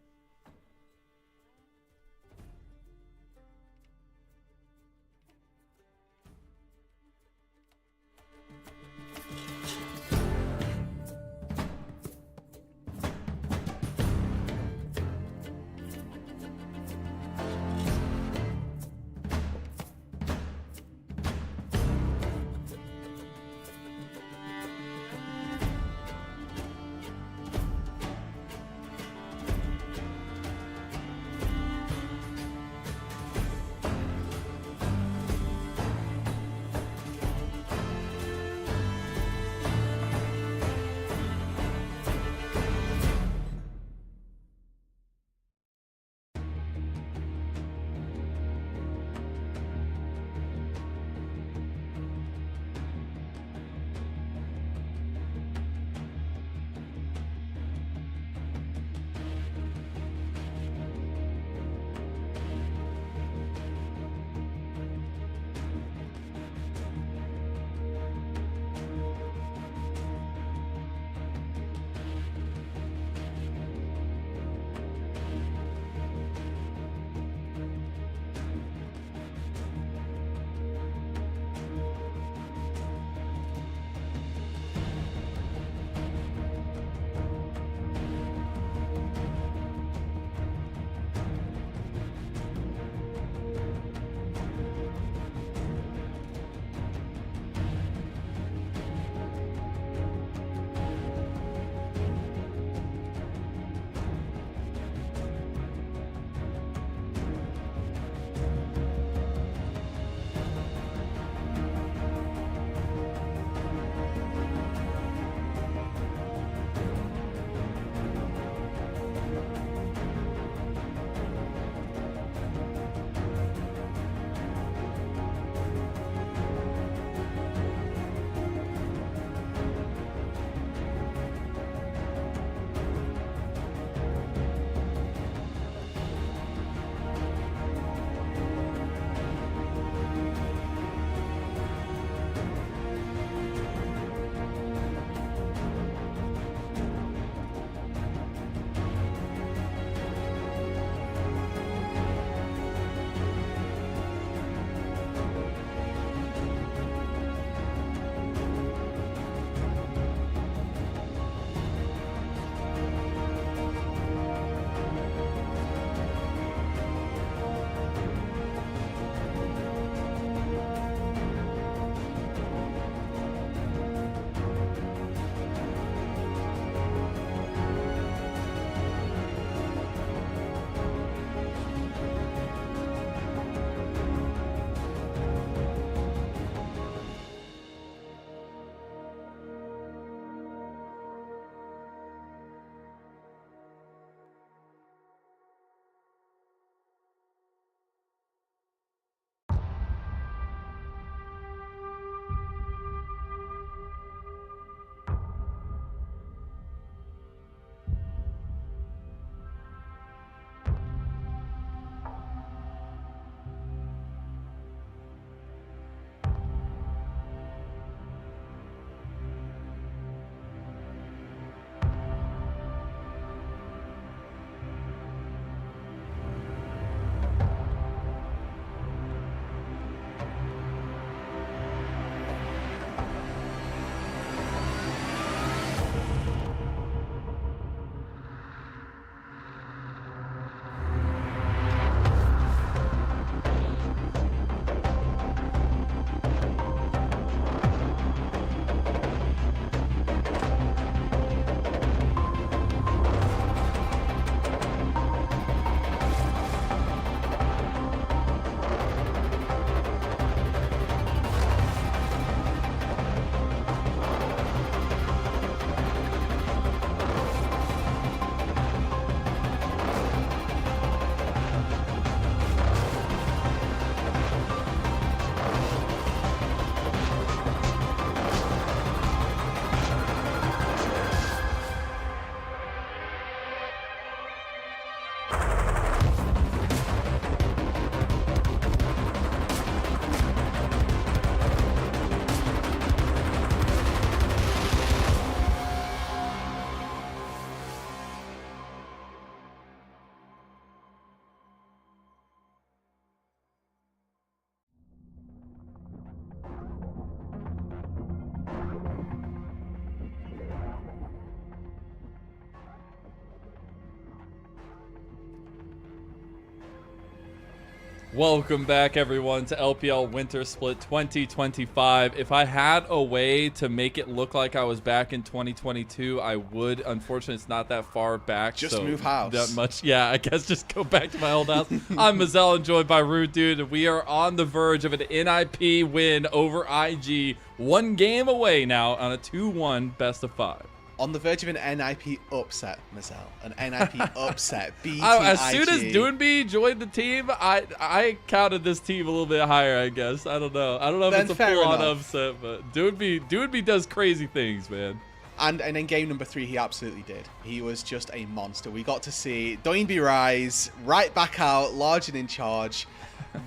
Welcome back, everyone, to LPL Winter Split 2025. If I had a way to make it look like I was back in 2022, I would. Unfortunately, it's not that far back. Just so move house. That much. Yeah, I guess just go back to my old house. I'm Mazel, joined by Root Dude, and we are on the verge of an NIP win over IG. 1 game away now on a 2-1 best of 5. On the verge of an NIP upset, Mazel. An NIP upset. Beating As soon IG. as Doinb joined the team, I counted this team a little bit higher, I guess. I don't know if Then it's a fair full-on enough. upset, but Doinb does crazy things, man. And in game number 3, he absolutely did. He was just a monster. We got to see Doinb rise, right back out, large and in charge,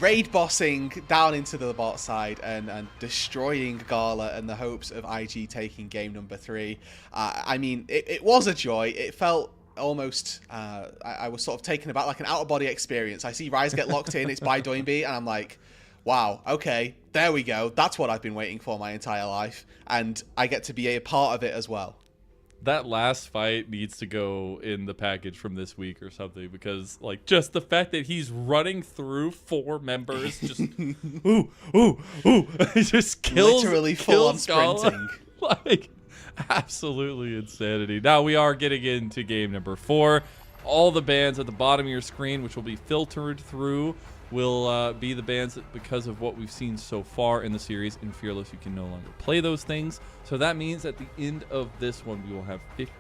raid bossing down into the bot side and destroying Gala and the hopes of IG taking game number 3. I mean, it was a joy. It felt almost, I was sort of taken aback, like an out-of-body experience. I see Rise get locked in, it's by Doinb, and I'm like, wow, okay, there we go. That's what I've been waiting for my entire life, and I get to be a part of it as well. That last fight needs to go in the package from this week or something, because like just the fact that he's running through 4 members, just ooh, he just kills, literally full on Gala. sprinting. Like absolutely insanity. Now we are getting into game number 4. All the bans at the bottom of your screen, which will be filtered through, will be the bans that, because of what we've seen so far in the series. In Fearless, you can no longer play those things. So that means at the end of this one, we will have 50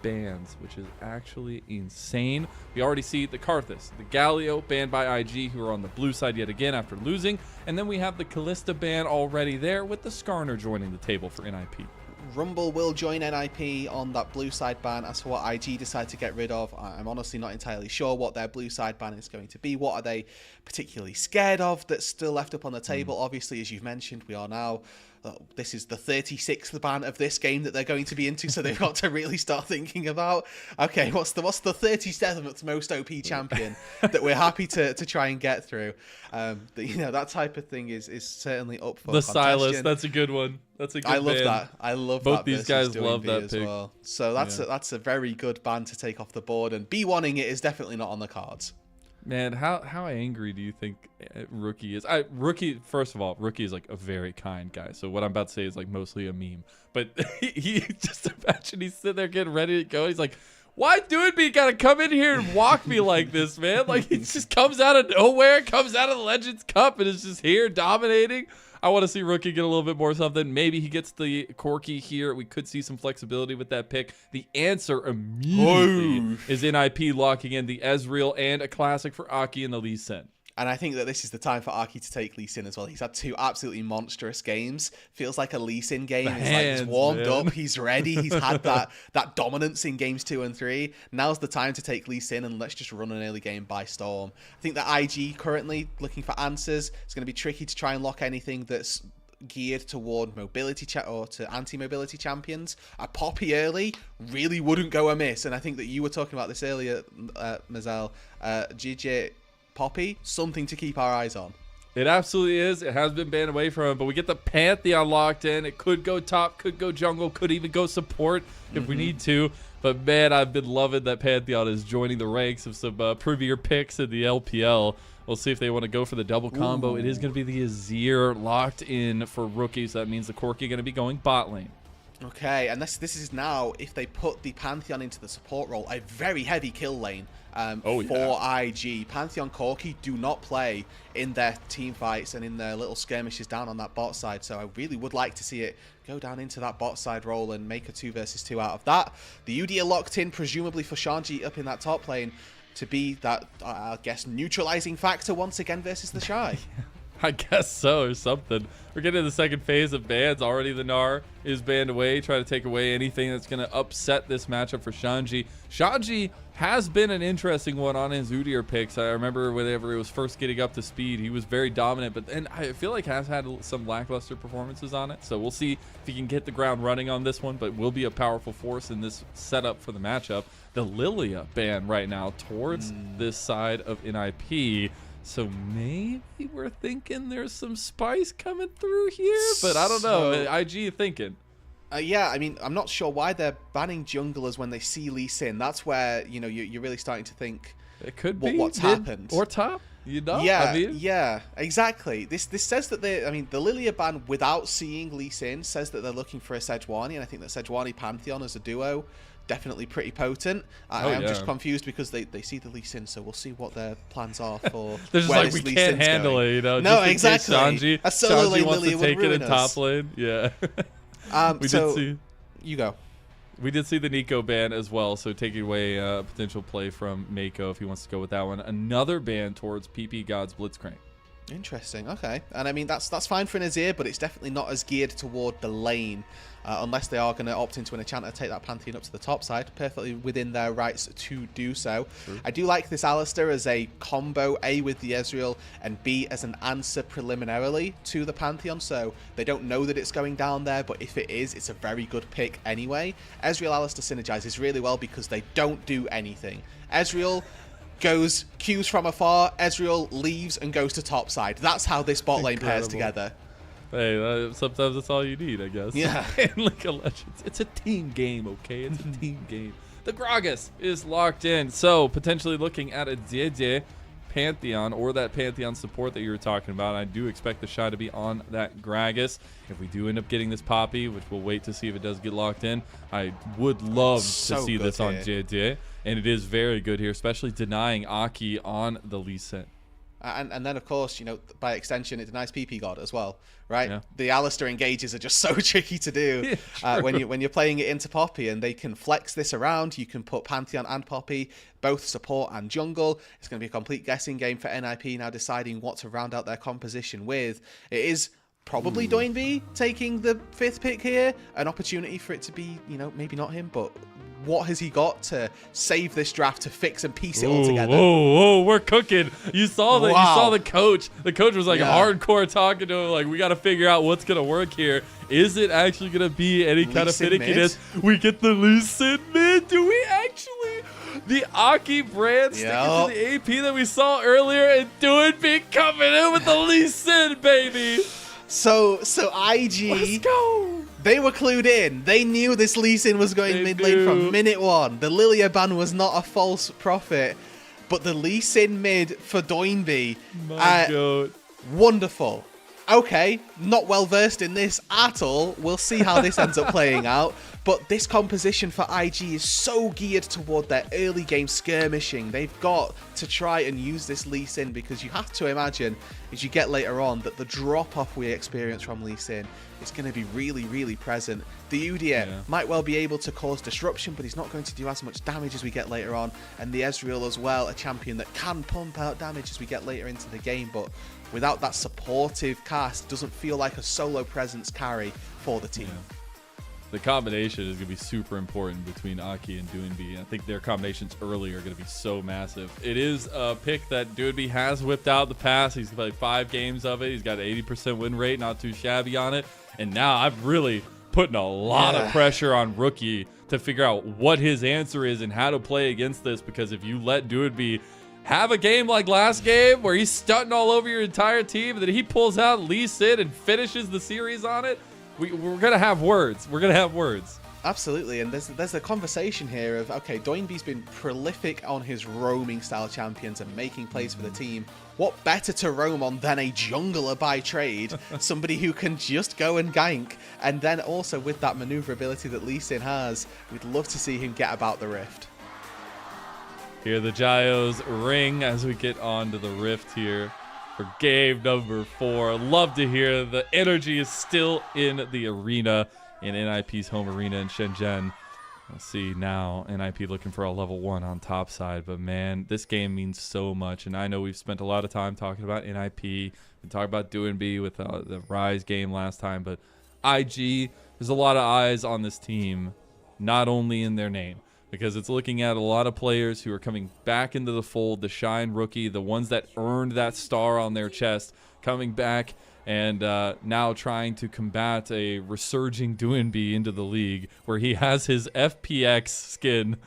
bans, which is actually insane. We already see the Karthus, the Galio banned by IG, who are on the blue side yet again after losing. And then we have the Callista ban already there, with the Skarner joining the table for NIP. Rumble will join NIP on that blue side ban. As for what IG decide to get rid of, I'm honestly not entirely sure what their blue side ban is going to be. What are they particularly scared of that's still left up on the table? Obviously, as you've mentioned, we are now... this is the 36th ban of this game that they're going to be into, so they've got to really start thinking about, okay, what's the 37th most OP champion that we're happy to try and get through. That type of thing is certainly up for The contention. Silas, that's a good one. That's a good I love ban. that. I love Both that. these versus guys love Doinb that as pick. well. So that's a very good ban to take off the board, and B1ing it is definitely not on the cards. Man, how angry do you think Rookie is? Rookie, first of all, Rookie is like a very kind guy. So what I'm about to say is like mostly a meme. But he just imagine he's sitting there getting ready to go. He's like, why Doinb gotta come in here and walk me like this, man? Like he just comes out of nowhere, comes out of the Legends Cup, and is just here dominating. I want to see Rookie get a little bit more something. Maybe he gets the Corki here. We could see some flexibility with that pick. The answer immediately is NIP locking in the Ezreal and a classic for Aki and the Lee Sin. And I think that this is the time for Aki to take Lee Sin as well. He's had 2 absolutely monstrous games. Feels like a Lee Sin game. It's like he's warmed up, he's ready. He's had that dominance in games 2 and 3. Now's the time to take Lee Sin and let's just run an early game by storm. I think that IG currently looking for answers. It's going to be tricky to try and lock anything that's geared toward mobility or to anti-mobility champions. A Poppy early really wouldn't go amiss. And I think that you were talking about this earlier, Mazel. GJ Poppy, something to keep our eyes on. It absolutely is. It has been banned away from him, but we get the Pantheon locked in. It could go top, could go jungle, could even go support if we need to. But man, I've been loving that Pantheon is joining the ranks of some premier picks in the LPL. We'll see if they want to go for the double combo. It is going to be the Azir locked in for rookies. That means the Corki going to be going bot lane. Okay, and this is now, if they put the Pantheon into the support role, a very heavy kill lane for IG. Pantheon Corki do not play in their team fights and in their little skirmishes down on that bot side, so I really would like to see it go down into that bot side role and make a 2 versus 2 out of that. The UD are locked in, presumably for Shanji up in that top lane, to be that, I guess, neutralizing factor once again versus the Shy. I guess so, or something. We're getting to the second phase of bans. Already the Gnar is banned away, trying to take away anything that's going to upset this matchup for Shanji. Shanji has been an interesting one on his Udyr picks. I remember whenever he was first getting up to speed, he was very dominant, but then I feel like has had some lackluster performances on it. So we'll see if he can get the ground running on this one, but will be a powerful force in this setup for the matchup. The Lilia ban right now towards this side of NIP. So maybe we're thinking there's some spice coming through here, but I don't know. IG thinking. Yeah, I mean, I'm not sure why they're banning junglers when they see Lee Sin. That's where, you know, you're really starting to think it could be what's happened. Or top. You know? Yeah, I mean, yeah, exactly. This says that the Lilia ban, without seeing Lee Sin, says that they're looking for a Sejuani, and I think that Sejuani Pantheon as a duo, definitely pretty potent. I'm just confused because they see the Lee Sin, so we'll see what their plans are for they're just where like, this we Lee can't Sin's handle going. it, you know? No, just exactly. Shanji, A solo lane wants Lilia to would take it ruin in us. top lane. Yeah. We So, did see. You go. We did see the Nico ban as well, so taking away a potential play from Mako if he wants to go with that one. Another ban towards PP God's Blitzcrank. Interesting. Okay, and I mean that's fine for Nazir, but it's definitely not as geared toward the lane, unless they are going to opt into an enchanter, take that Pantheon up to the top side. Perfectly within their rights to do so. True. I do like this Alistair as a combo, A with the Ezreal and B as an answer preliminarily to the Pantheon. So they don't know that it's going down there, but if it is, it's a very good pick anyway. Ezreal Alistair synergizes really well because they don't do anything. Ezreal goes Qs from afar, Ezreal leaves and goes to top side. That's how this bot lane pairs together. Hey, sometimes that's all you need, I guess. Yeah. In League of Legends. It's a team game, okay? It's a team game. The Gragas is locked in, so potentially looking at a JJ Pantheon or that Pantheon support that you were talking about. I do expect the shot to be on that Gragas. If we do end up getting this Poppy, which we'll wait to see if it does get locked in, I would love to see this on JJ. And it is very good here, especially denying Aki on the Lee Sin. And then, of course, by extension, it denies PP God as well, right? Yeah. The Alistair engages are just so tricky to do when you're playing it into Poppy, and they can flex this around. You can put Pantheon and Poppy, both support and jungle. It's going to be a complete guessing game for NIP now deciding what to round out their composition with. It is probably Doinb taking the 5th pick here, an opportunity for it to be, maybe not him, but what has he got to save this draft to fix and piece it all together? Oh, we're cooking. You saw you saw the coach. The coach was like hardcore talking to him, like, we got to figure out what's gonna work here. Is it actually gonna be any kind of finickiness? We get the Lee Sin mid. Do we actually? The Aki brand sticking to the AP that we saw earlier, and Doinb coming in with the Lee Sin, baby. So IG, let's go. They were clued in. They knew this Lee Sin was going mid lane from minute one. The Lilia ban was not a false prophet, but the Lee Sin mid for Doinb, My God. Wonderful. Okay, not well versed in this at all. We'll see how this ends up playing out. But this composition for IG is so geared toward their early game skirmishing. They've got to try and use this Lee Sin, because you have to imagine as you get later on that the drop-off we experience from Lee Sin is going to be really, really present. The Udyr might well be able to cause disruption, but he's not going to do as much damage as we get later on. And the Ezreal as well, a champion that can pump out damage as we get later into the game, but without that supportive cast, doesn't feel like a solo presence carry for the team. Yeah. The combination is going to be super important between Aki and Doinb. I think their combinations early are going to be so massive. It is a pick that Doinb has whipped out in the past. He's played 5 games of it. He's got an 80% win rate, not too shabby on it. And now I'm really putting a lot of pressure on Rookie to figure out what his answer is and how to play against this, because if you let Doinb have a game like last game where he's stunting all over your entire team and then he pulls out Lee Sin and finishes the series on it, we're going to have words. We're going to have words. Absolutely, and there's a conversation here of, okay, Doinb's been prolific on his roaming style champions and making plays for the team. What better to roam on than a jungler by trade, somebody who can just go and gank, and then also with that maneuverability that Lee Sin has, we'd love to see him get about the Rift. Hear the Gyos ring as we get on to the Rift here for game number 4. Love to hear the energy is still in the arena, in NIP's home arena in Shenzhen. We'll see now NIP looking for a level 1 on top side, but man, this game means so much. And I know we've spent a lot of time talking about NIP and talking about Doinb with the Rise game last time, but IG, there's a lot of eyes on this team, not only in their name, because it's looking at a lot of players who are coming back into the fold, the shine rookie, the ones that earned that star on their chest, coming back and now trying to combat a resurging Doinb into the league, where he has his FPX skin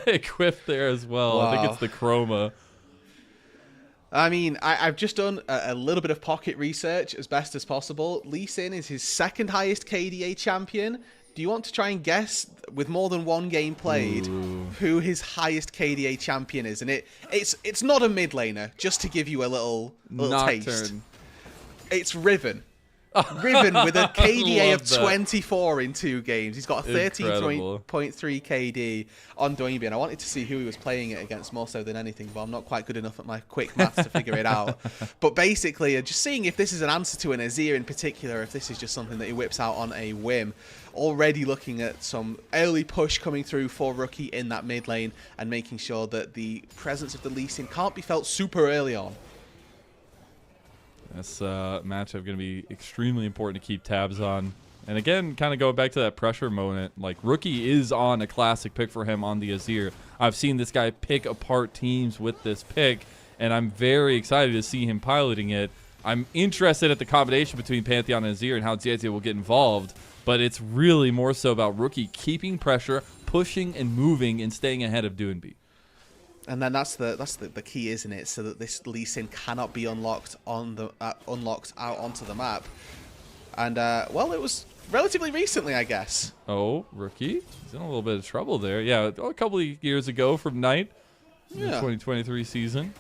equipped there as well. Wow. I think it's the Chroma. I mean, I've just done a little bit of pocket research as best as possible. Lee Sin is his 2nd highest KDA champion. Do you want to try and guess, with more than one game played, who his highest KDA champion is? And it's not a mid laner, just to give you a little taste. It's Riven. Riven with a KDA of 24 in 2 games. He's got a 13.3 KD on Doinb, and I wanted to see who he was playing it against more so than anything, but I'm not quite good enough at my quick maths to figure it out. But basically, just seeing if this is an answer to an Azir in particular, if this is just something that he whips out on a whim. Already looking at some early push coming through for Rookie in that mid lane, and making sure that the presence of the Lee Sin can't be felt super early on. This matchup going to be extremely important to keep tabs on. And again, kind of going back to that pressure moment, like Rookie is on a classic pick for him on the Azir. I've seen this guy pick apart teams with this pick, and I'm very excited to see him piloting it. I'm interested at the combination between Pantheon and Azir and how Zia will get involved, but it's really more so about Rookie keeping pressure, pushing and moving, and staying ahead of Doinb. And then that's the key, isn't it? So that this Lee Sin cannot be unlocked on the unlocked out onto the map. And well, it was relatively recently, I guess. Oh, Rookie, he's in a little bit of trouble there. Yeah, a couple of years ago from Knight, in the 2023 season.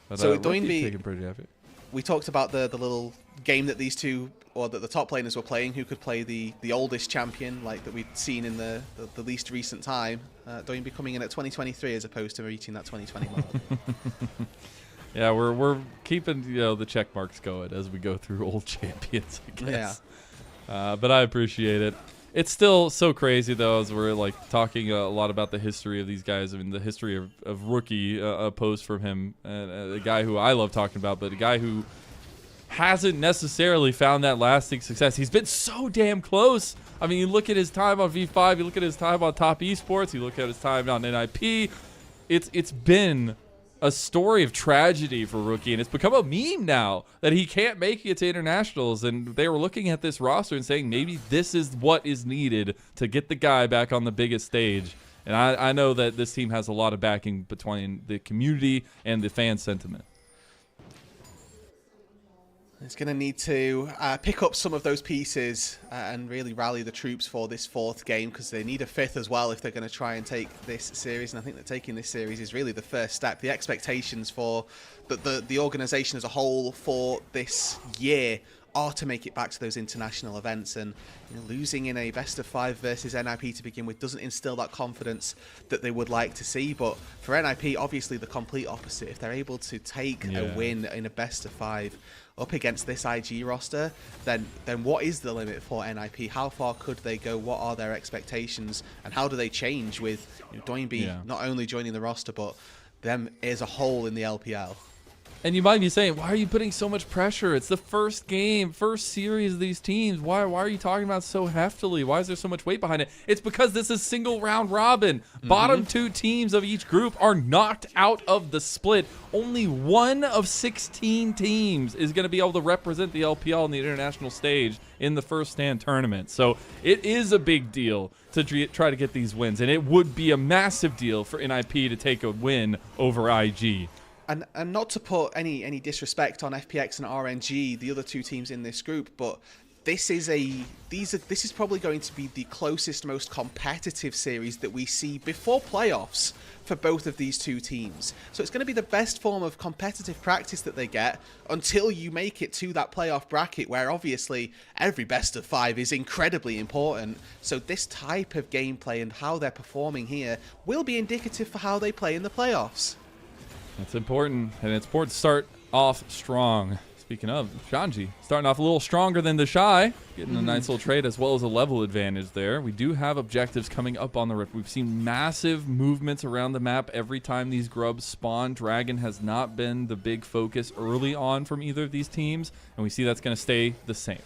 But, so Doinb, taking pretty happy. We talked about the little game that these two, or that the top laners were playing, who could play the oldest champion, like that we'd seen in the least recent time. Doinb coming in at 2023 as opposed to reaching that 2020 mark. Yeah, we're keeping the check marks going as we go through old champions, I guess. Yeah. But I appreciate it. It's still so crazy though, as we're like talking a lot about the history of these guys. I mean, the history of Rookie, a post from him, and a guy who I love talking about, but a guy who hasn't necessarily found that lasting success. He's been so damn close. I mean, you look at his time on V5, you look at his time on Top Esports, you look at his time on NIP. It's been a story of tragedy for Rookie, and it's become a meme now that he can't make it to internationals. And they were looking at this roster and saying maybe this is what is needed to get the guy back on the biggest stage. And I know that this team has a lot of backing between the community and the fan sentiment. It's going to need to pick up some of those pieces and really rally the troops for this 4th game, because they need a 5th as well if they're going to try and take this series. And I think that taking this series is really the first step. The expectations for the organization as a whole for this year are to make it back to those international events, and losing in a best of 5 versus NIP to begin with doesn't instill that confidence that they would like to see. But for NIP, obviously the complete opposite. If they're able to take a win in a best of 5 up against this IG roster, then what is the limit for NIP? How far could they go? What are their expectations, and how do they change with Doinb not only joining the roster but them as a whole in the LPL? And you might be saying, why are you putting so much pressure? It's the first game, first series of these teams. Why are you talking about so heftily? Why is there so much weight behind it? It's because this is single round robin. Bottom 2 teams of each group are knocked out of the split. Only 1 of 16 teams is going to be able to represent the LPL on the international stage in the first stand tournament. So it is a big deal to try to get these wins. And it would be a massive deal for NIP to take a win over IG. And not to put any disrespect on FPX and RNG, the other 2 teams in this group, but this is probably going to be the closest, most competitive series that we see before playoffs for both of these 2 teams. So it's going to be the best form of competitive practice that they get until you make it to that playoff bracket, where obviously every best of 5 is incredibly important. So this type of gameplay and how they're performing here will be indicative for how they play in the playoffs. It's important, and it's important to start off strong. Speaking of, Shanji starting off a little stronger than the Shy, getting a nice little trade as well as a level advantage there. We do have objectives coming up on the Rift. We've seen massive movements around the map every time these grubs spawn. Dragon has not been the big focus early on from either of these teams, and we see that's going to stay the same.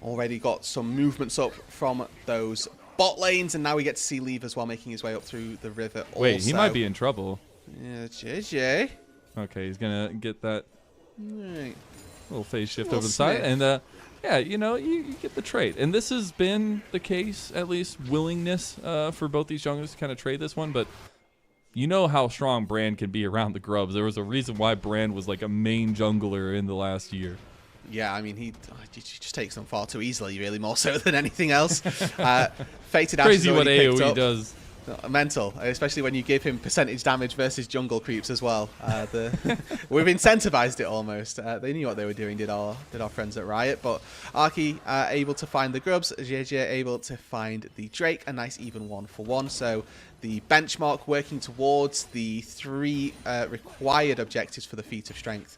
Already got some movements up from those bot lanes, and now we get to see Leave as well, making his way up through the river. Wait, he might be in trouble. Yeah, JJ. Okay, he's gonna get that little phase shift over the sniff. side, and yeah, you get the trade. And this has been the case, at least willingness for both these junglers to kind of trade this one, but you know how strong Brand can be around the grubs. There was a reason why Brand was like a main jungler in the last year. Yeah, I mean, he just takes them far too easily, really, more so than anything else. Fated Ash Crazy is what already picked AoE up. does. Mental, especially when you give him percentage damage versus jungle creeps as well. We've incentivized it almost. They knew what they were doing, did our friends at Riot. But Arky able to find the grubs, JJ able to find the Drake, a nice even 1-for-1. So the benchmark working towards the 3 required objectives for the feat of strength.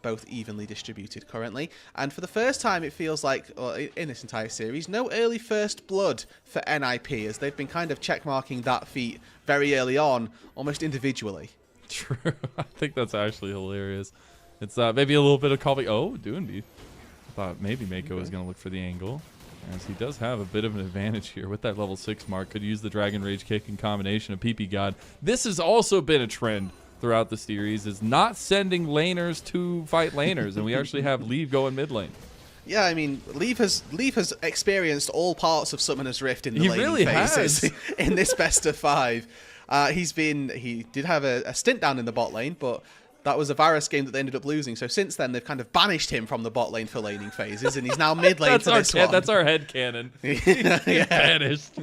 Both evenly distributed currently. And for the first time, it feels like, in this entire series, no early first blood for NIP, as they've been kind of checkmarking that feat very early on, almost individually. True. I think that's actually hilarious. It's maybe a little bit of copy. Oh, Doinb. I thought maybe Mako was going to look for the angle, as he does have a bit of an advantage here with that level 6 mark. Could use the Dragon Rage kick in combination of PP God. This has also been a trend throughout the series, is not sending laners to fight laners, and we actually have Leave going mid lane. Yeah, I mean, Leave has experienced all parts of Summoner's Rift in the laning really phases has. in this best of 5. He did have a stint down in the bot lane, but that was a Varus game that they ended up losing. So since then, they've kind of banished him from the bot lane for laning phases, and he's now mid lane for this one. That's our headcanon. Yeah. Banished.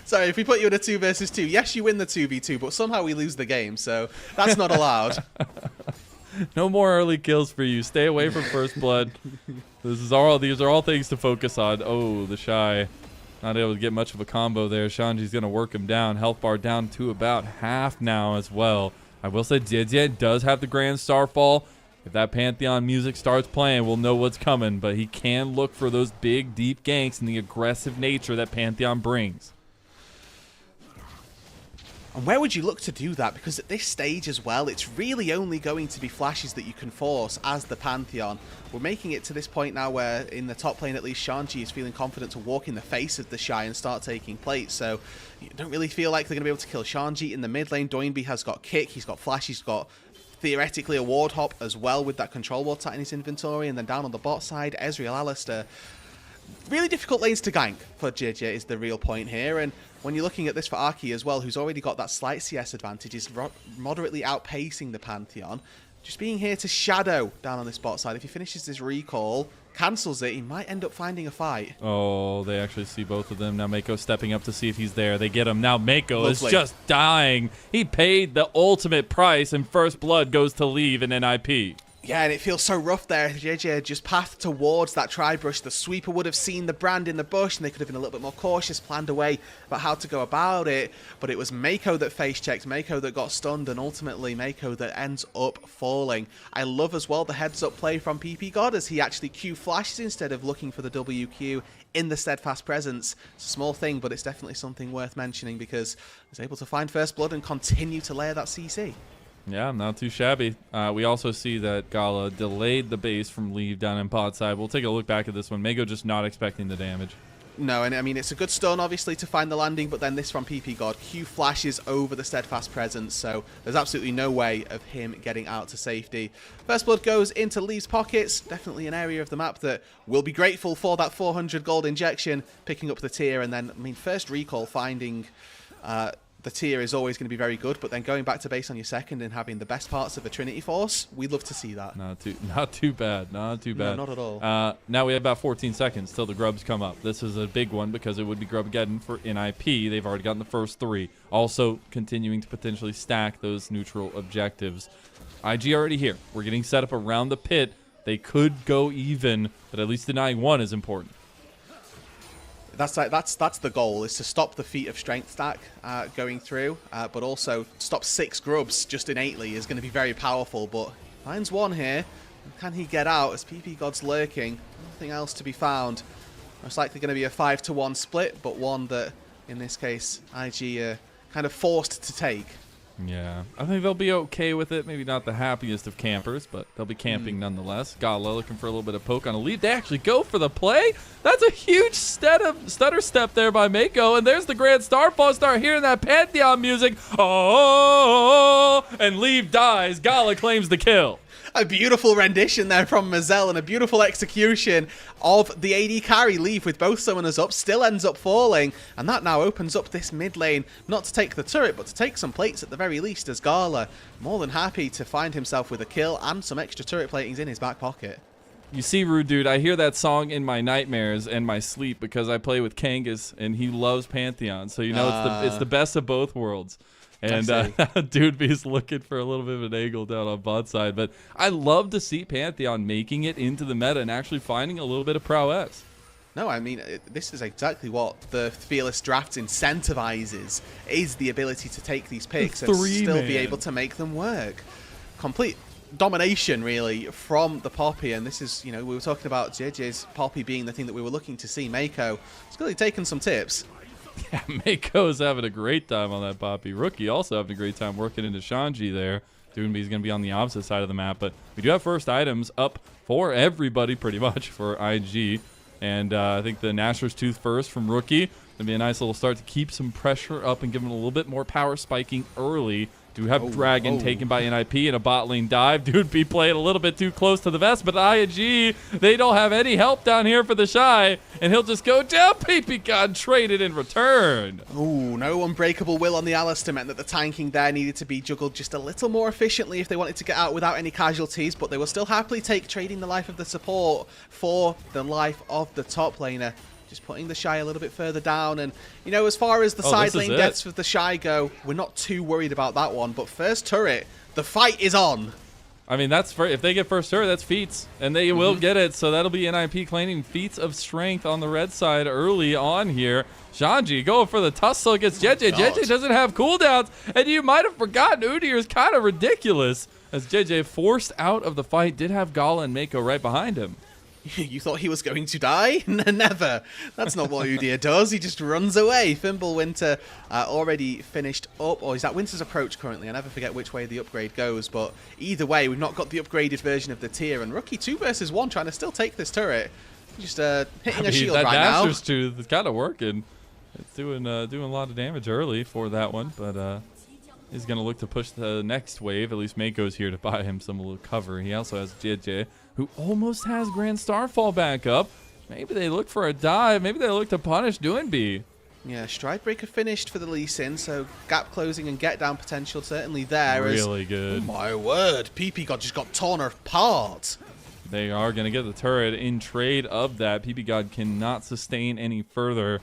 Sorry, if we put you in a 2 versus 2, yes, you win the 2v2, but somehow we lose the game, so that's not allowed. No more early kills for you. Stay away from first blood. These are all things to focus on. Oh, the Shy. Not able to get much of a combo there. Shanji's going to work him down. Health bar down to about half now as well. I will say Didier does have the Grand Starfall. If that Pantheon music starts playing, we'll know what's coming, but he can look for those big, deep ganks and the aggressive nature that Pantheon brings. And where would you look to do that? Because at this stage as well, it's really only going to be flashes that you can force as the Pantheon. We're making it to this point now where, in the top lane at least, Shanji is feeling confident to walk in the face of the Shy and start taking plates. So you don't really feel like they're going to be able to kill Shanji. In the mid lane, Doinb has got kick, he's got flash, he's got theoretically a ward hop as well with that control ward tat in his inventory. And then down on the bot side, Ezreal, Alistair. Really difficult lanes to gank for JJ is the real point here. And when you're looking at this for Arky as well, who's already got that slight CS advantage, is moderately outpacing the Pantheon. Just being here to shadow down on this bot side. If he finishes this recall, cancels it, he might end up finding a fight. Oh, they actually see both of them. Now Mako stepping up to see if he's there. They get him. Now Mako is Lovely. just dying. He paid the ultimate price, and first blood goes to Leave in NIP. Yeah, and it feels so rough there. JJ just pathed towards that tri-brush. The sweeper would have seen the brand in the bush, and they could have been a little bit more cautious, planned a way about how to go about it. But it was Mako that face-checked, Mako that got stunned, and ultimately Mako that ends up falling. I love as well the heads-up play from PP God as he actually Q flashes instead of looking for the WQ in the steadfast presence. It's a small thing, but it's definitely something worth mentioning because he's able to find first blood and continue to layer that CC. Yeah, not too shabby. We also see that Gala delayed the base from Leave down in pod side. We'll take a look back at this one. Mako just not expecting the damage. No, and I mean, it's a good stun, obviously, to find the landing, but then this from PP God. Q flashes over the steadfast presence, so there's absolutely no way of him getting out to safety. First blood goes into Lee's pockets. Definitely an area of the map that will be grateful for that 400 gold injection, picking up the tier, and then, I mean, first recall finding... the tier is always going to be very good, but then going back to base on your second and having the best parts of a Trinity Force, we'd love to see that. Not too bad. Not too bad. No, not at all. Now we have about 14 seconds till the grubs come up. This is a big one because it would be Grubgeddon for NIP. They've already gotten the first 3. Also continuing to potentially stack those neutral objectives. IG already here. We're getting set up around the pit. They could go even, but at least denying 1 is important. That's the goal, is to stop the feat of strength stack going through, but also stop 6 grubs just innately is going to be very powerful. But finds 1 here. Can he get out as PP God's lurking? Nothing else to be found. Most likely going to be a 5-to-1 split, but one that, in this case, IG are kind of forced to take. Yeah, I think they'll be okay with it. Maybe not the happiest of campers, but they'll be camping nonetheless. Gala looking for a little bit of poke on a lead. They actually go for the play. That's a huge stutter step there by Mako. And there's the Grand Starfall. Start hearing that Pantheon music. Oh, and Leave dies. Gala claims the kill. A beautiful rendition there from Mazel and a beautiful execution of the AD carry. Leave with both summoners up, still ends up falling, and that now opens up this mid lane, not to take the turret, but to take some plates at the very least, as Gala more than happy to find himself with a kill and some extra turret platings in his back pocket. You see, Rude Dude, I hear that song in my nightmares and my sleep because I play with Kangas and he loves Pantheon. So you know it's the best of both worlds. And Doinb's looking for a little bit of an angle down on bot side. But I love to see Pantheon making it into the meta and actually finding a little bit of prowess. No, I mean, this is exactly what the Fearless draft incentivizes, is the ability to take these picks and still be able to make them work. Complete domination, really, from the Poppy. And this is, you know, we were talking about JJ's Poppy being the thing that we were looking to see. Mako has really taken some tips. Yeah, Mako's having a great time on that Poppy. Rookie also having a great time working into Shanji there. Doinb's going to be on the opposite side of the map. But we do have first items up for everybody, pretty much, for IG. And I think the Nashor's Tooth first from Rookie. Going to be a nice little start to keep some pressure up and give him a little bit more power spiking early. Do have Dragon taken by NIP in a bot lane dive. Doinb playing a little bit too close to the vest, but ING, they don't have any help down here for the Shy, and he'll just go down. PP got traded in return. Ooh, no unbreakable will on the Alistair meant that the tanking there needed to be juggled just a little more efficiently if they wanted to get out without any casualties, but they will still happily take trading the life of the support for the life of the top laner. Just putting the Shy a little bit further down. And, you know, as far as the side lane deaths with the Shy go, we're not too worried about that one. But first turret, the fight is on. I mean, that's if they get first turret, that's feats. And they will get it. So that'll be NIP claiming feats of strength on the red side early on here. Shanji going for the tussle against JJ. JJ doesn't have cooldowns. And you might have forgotten Udyr is kind of ridiculous. As JJ forced out of the fight, did have Gala and Mako right behind him. You thought he was going to die? Never. That's not what Udyr does. He just runs away. Fimbulwinter already finished up. Or is that Winter's Approach currently? I never forget which way the upgrade goes. But either way, we've not got the upgraded version of the tier. And Rookie 2 versus 1 trying to still take this turret. Just hitting a shield right now. That Nashor's Tooth is kind of working. It's doing a lot of damage early for that one. But he's going to look to push the next wave. At least Mako's here to buy him some little cover. He also has JJ, who almost has Grand Starfall back up. Maybe they look for a dive. Maybe they look to punish Doinb. Yeah, Stridebreaker finished for the Lee Sin, so gap closing and get down potential certainly there. Really good. Oh my word, PP just got torn apart. They are going to get the turret in trade of that. PP God cannot sustain any further.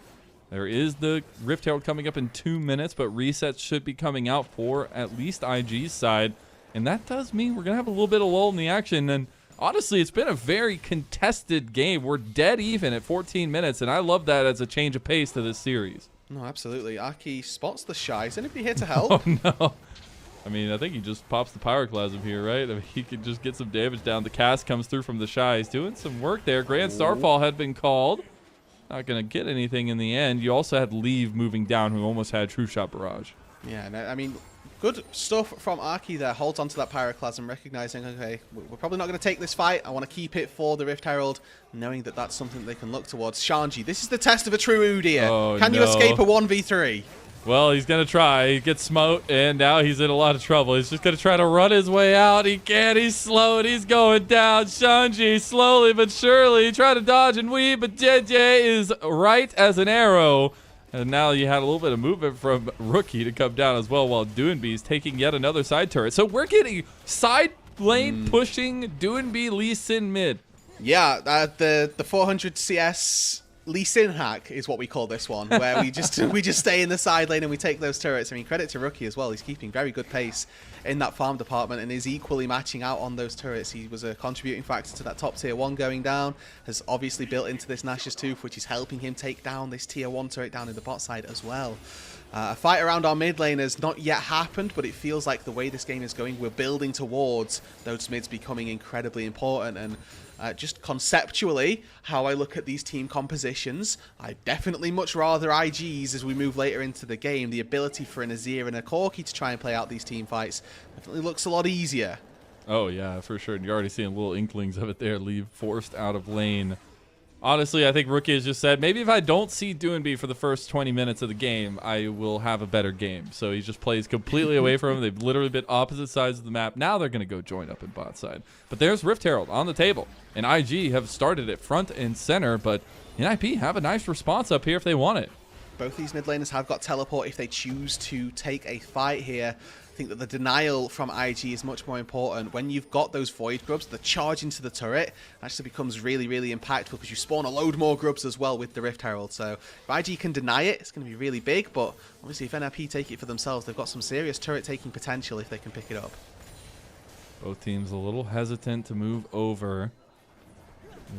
There is the Rift Herald coming up in 2 minutes, but resets should be coming out for at least IG's side. And that does mean we're going to have a little bit of lull in the action. And honestly, it's been a very contested game. We're dead even at 14 minutes, and I love that as a change of pace to this series. No, absolutely. Aki spots the Shy. Is anybody here to help? Oh, no. I mean, I think he just pops the Pyroclasm here, right? I mean, he could just get some damage down. The cast comes through from the Shy. He's doing some work there. Grand Starfall had been called. Not going to get anything in the end. You also had Leave moving down, who almost had True Shot Barrage. Yeah, no, I mean, good stuff from Aki there. Holds onto that Pyroclasm, recognizing, okay, we're probably not going to take this fight. I want to keep it for the Rift Herald, knowing that that's something they can look towards. Shanji, this is the test of a true Udyr. Oh, can you escape a 1v3? Well, he's going to try. He gets smote, and now he's in a lot of trouble. He's just going to try to run his way out. He can't. He's slow, and he's going down. Shanji, slowly but surely, trying to dodge and weave, but JJ is right as an arrow. And now you had a little bit of movement from Rookie to come down as well, while Doinb is taking yet another side turret. So we're getting side lane pushing Doinb Lee Sin mid. Yeah, the 400 CS Lee Sin hack is what we call this one, where we just stay in the side lane and we take those turrets. I mean, credit to Rookie as well. He's keeping very good pace in that farm department and is equally matching out on those turrets. He was a contributing factor to that top tier 1 going down, has obviously built into this Nashor's Tooth, which is helping him take down this tier 1 turret down in the bot side as well. A fight around our mid lane has not yet happened, but it feels like the way this game is going, we're building towards those mids becoming incredibly important. And just conceptually, how I look at these team compositions, I definitely much rather IGs as we move later into the game. The ability for an Azir and a Corki to try and play out these team fights definitely looks a lot easier. Oh, yeah, for sure. And you're already seeing little inklings of it there. Leave forced out of lane. Honestly, I think Rookie has just said, maybe if I don't see Doinb for the first 20 minutes of the game, I will have a better game. So he just plays completely away from him. They've literally been opposite sides of the map. Now they're going to go join up in bot side. But there's Rift Herald on the table. And IG have started it front and center, but NIP have a nice response up here if they want it. Both these mid laners have got teleport if they choose to take a fight here. I think that the denial from IG is much more important. When you've got those Void Grubs, the charge into the turret actually becomes really, really impactful because you spawn a load more Grubs as well with the Rift Herald. So if IG can deny it, it's going to be really big. But obviously if NIP take it for themselves, they've got some serious turret taking potential if they can pick it up. Both teams a little hesitant to move over.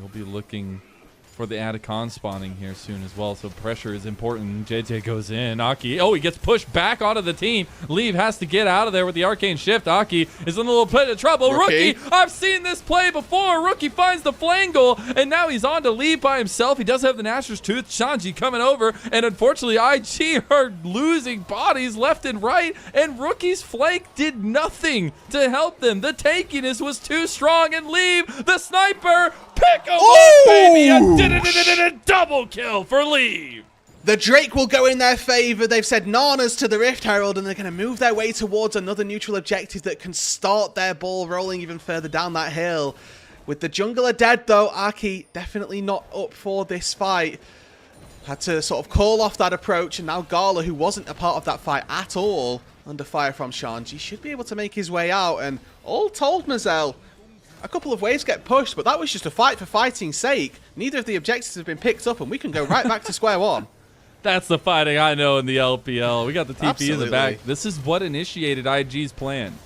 We'll be looking for the Atacon spawning here soon as well, so pressure is important. JJ goes in. Aki, oh, he gets pushed back onto the team. Leave has to get out of there with the arcane shift. Aki is in a little bit of trouble. Rookie, I've seen this play before. Rookie finds the flangle, and now he's on to Leave by himself. He does have the Nashor's Tooth. Shanji coming over, and unfortunately, IG are losing bodies left and right, and Rookie's flank did nothing to help them. The tankiness was too strong, and Leave, the sniper, pick him up, baby! A double kill for Leave. The Drake will go in their favor. They've said nanas to the Rift Herald, and they're going to move their way towards another neutral objective that can start their ball rolling even further down that hill. With the jungler dead, though, Aki definitely not up for this fight. Had to sort of call off that approach, and now Gala, who wasn't a part of that fight at all, under fire from Shanji, should be able to make his way out. And all told, Mazel, a couple of waves get pushed, but that was just a fight for fighting's sake. Neither of the objectives have been picked up, and we can go right back to square one. That's the fighting I know in the LPL. We got the TP Absolutely. in the back. This is what initiated IG's plan.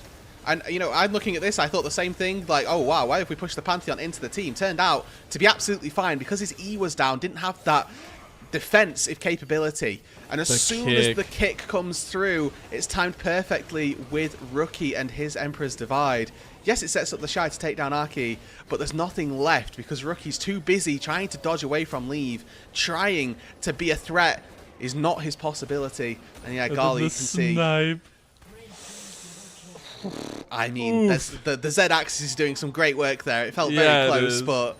And, you know, I'm looking at this, I thought the same thing, like, oh, wow, why have we pushed the Pantheon into the team? Turned out to be absolutely fine because his E was down, didn't have that defensive capability. And as soon as the kick comes through, it's timed perfectly with Rookie and his Emperor's Divide. Yes, it sets up the Shy to take down Aki, but there's nothing left because Rookie's too busy trying to dodge away from Leave. Trying to be a threat is not his possibility. And yeah, Gali, you can see. I mean, the Z-axis is doing some great work there. It felt very close, but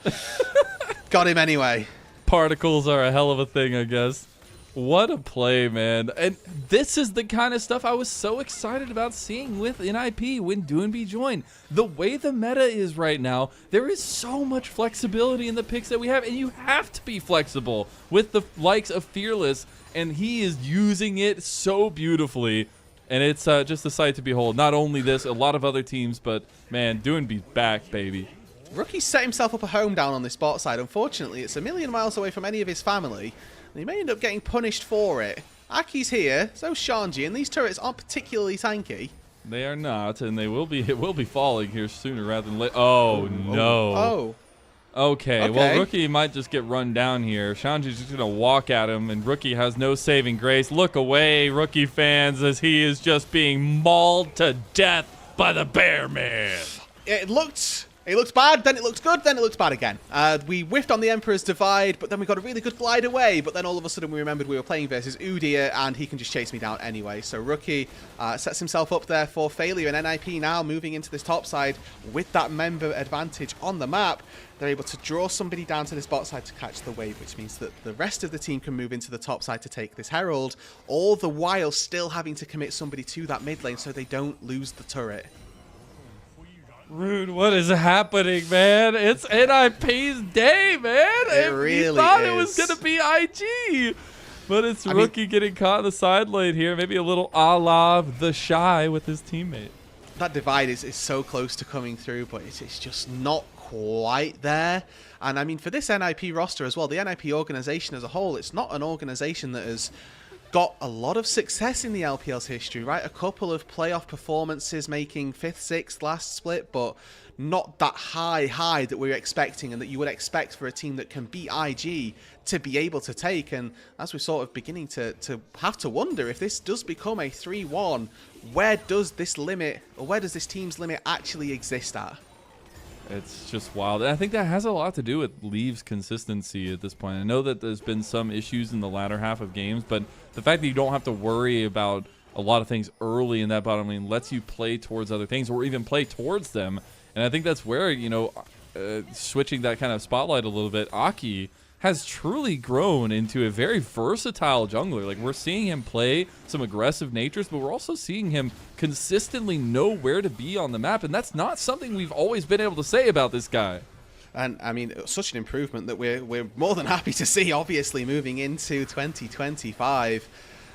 got him anyway. Particles are a hell of a thing, I guess. What a play, man. And this is the kind of stuff I was so excited about seeing with NIP when Doinb joined. The way the meta is right now, there is so much flexibility in the picks that we have, and you have to be flexible with the likes of Fearless, and he is using it so beautifully. And it's just a sight to behold. Not only this, a lot of other teams, but man, Doinb's back, baby. Rookie set himself up a home down on this bot side. Unfortunately, it's a million miles away from any of his family. And he may end up getting punished for it. Aki's here, so's Shanji, and these turrets aren't particularly tanky. They are not, and it will be falling here sooner rather than later. Oh, no. Oh. Okay, well, Rookie might just get run down here. Shanji's just going to walk at him, and Rookie has no saving grace. Look away, Rookie fans, as he is just being mauled to death by the Bear Man. It looked bad, then it looked good, then it looked bad again. We whiffed on the Emperor's Divide, but then we got a really good glide away, but then all of a sudden we remembered we were playing versus Udyr, and he can just chase me down anyway. So Rookie sets himself up there for failure, and NIP now moving into this top side with that member advantage on the map. They're able to draw somebody down to this bot side to catch the wave, which means that the rest of the team can move into the top side to take this Herald, all the while still having to commit somebody to that mid lane so they don't lose the turret. Rude, what is happening, man? It's NIP's day, man. It really is. We thought it was going to be IG. But it's Rookie getting caught in the side lane here. Maybe a little a la the Shy with his teammate. That divide is so close to coming through, but it's just not quite there. And I mean, for this NIP roster as well, the NIP organization as a whole, it's not an organization that has got a lot of success in the LPL's history, right? A couple of playoff performances, making 5th, 6th last split, but not that high that we're expecting and that you would expect for a team that can beat IG to be able to take. And as we're sort of beginning to have to wonder if this does become a 3-1, where does this limit, or where does this team's limit actually exist at? It's just wild. And I think that has a lot to do with Leave's consistency at this point. I know that there's been some issues in the latter half of games, but the fact that you don't have to worry about a lot of things early in that bottom lane lets you play towards other things or even play towards them. And I think that's where, you know, switching that kind of spotlight a little bit, Aki has truly grown into a very versatile jungler. Like, we're seeing him play some aggressive natures, but we're also seeing him consistently know where to be on the map, and that's not something we've always been able to say about this guy. And I mean, such an improvement that we're more than happy to see, obviously, moving into 2025.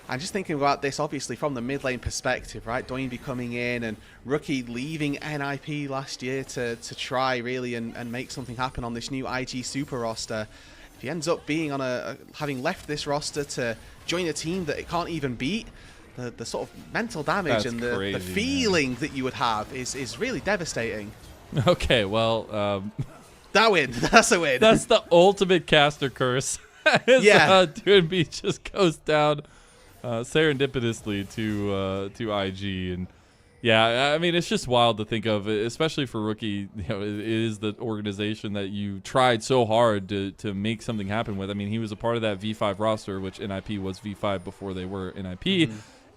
And just thinking about this, obviously, from the mid lane perspective, right? Doinb coming in and Rookie leaving NIP last year to try, really, and make something happen on this new IG Super roster. If he ends up being on having left this roster to join a team that it can't even beat, the sort of mental damage and the feeling that you would have is really devastating. Okay, well... that win. That's a win. That's the ultimate caster curse. Yeah. Doinb just goes down serendipitously to IG, and yeah, I mean, it's just wild to think of, especially for Rookie. You know, it is the organization that you tried so hard to make something happen with. I mean, he was a part of that V5 roster, which NIP was V5 before they were NIP,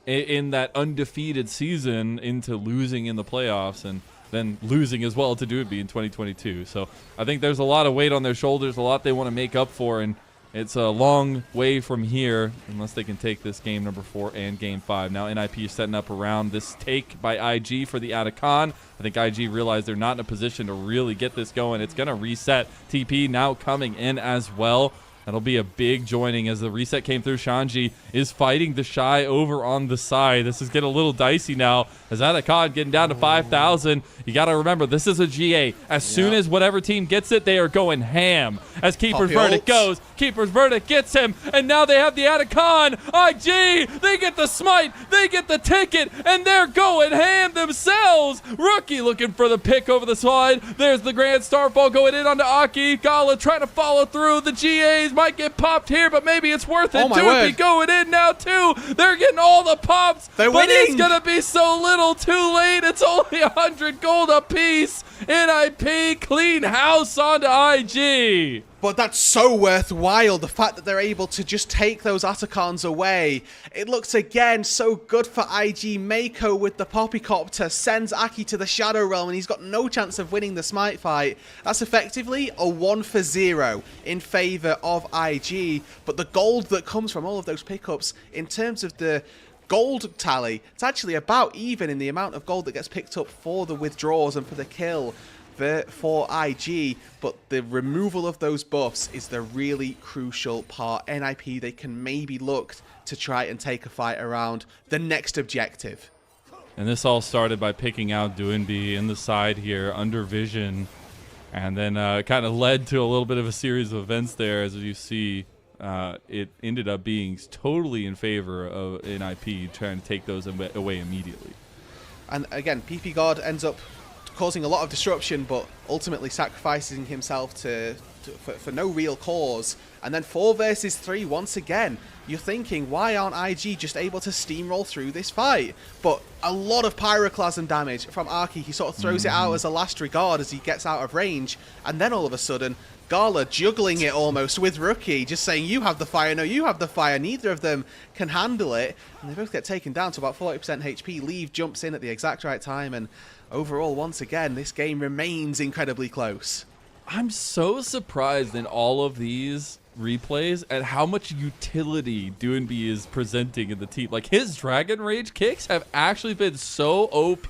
in that undefeated season into losing in the playoffs and then losing as well to Doinb in 2022. So I think there's a lot of weight on their shoulders, a lot they want to make up for, and it's a long way from here unless they can take this game number 4 and game 5. Now NIP is setting up around this take by IG for the Atacon. I think IG realized they're not in a position to really get this going. It's going to reset. TP now coming in as well. That'll be a big joining as the reset came through. Shanji is fighting the Shy over on the side. This is getting a little dicey now as Atacon getting down to 5,000. You got to remember, this is a GA. As soon as whatever team gets it, they are going ham. As Keeper's Verdict goes, Keeper's Verdict gets him, and now they have the Atacon. IG, they get the smite, they get the ticket, and they're going ham themselves. Rookie looking for the pick over the side. There's the Grand Starfall going in onto Aki. Gala trying to follow through. The GAs might get popped here, but maybe it's worth it. Doinb going in now too. They're getting all the pops, but it's gonna be so little too late. It's only 100 gold apiece. NIP clean house onto IG. But that's so worthwhile, the fact that they're able to just take those Atacons away. It looks again so good for IG. Mako with the Poppycopter sends Aki to the Shadow Realm, and he's got no chance of winning the Smite fight. That's effectively a 1-for-0 in favour of IG. But the gold that comes from all of those pickups, in terms of the gold tally, it's actually about even in the amount of gold that gets picked up for the withdrawals and for the kill for IG, but the removal of those buffs is the really crucial part. NIP, they can maybe look to try and take a fight around the next objective. And this all started by picking out Doinb in the side here under vision, and then kind of led to a little bit of a series of events there. As you see, it ended up being totally in favor of NIP trying to take those away immediately. And again, PP God ends up causing a lot of disruption, but ultimately sacrificing himself for no real cause. And then 4 versus 3 once again. You're thinking, why aren't IG just able to steamroll through this fight? But a lot of pyroclasm damage from Aki. He sort of throws it out as a last regard as he gets out of range. And then all of a sudden, Gala juggling it almost with Rookie, just saying, you have the fire, no, you have the fire. Neither of them can handle it. And they both get taken down to about 40% HP. Leave jumps in at the exact right time, and overall, once again, this game remains incredibly close. I'm so surprised in all of these replays at how much utility Doinb is presenting in the team. Like, his Dragon Rage kicks have actually been so OP,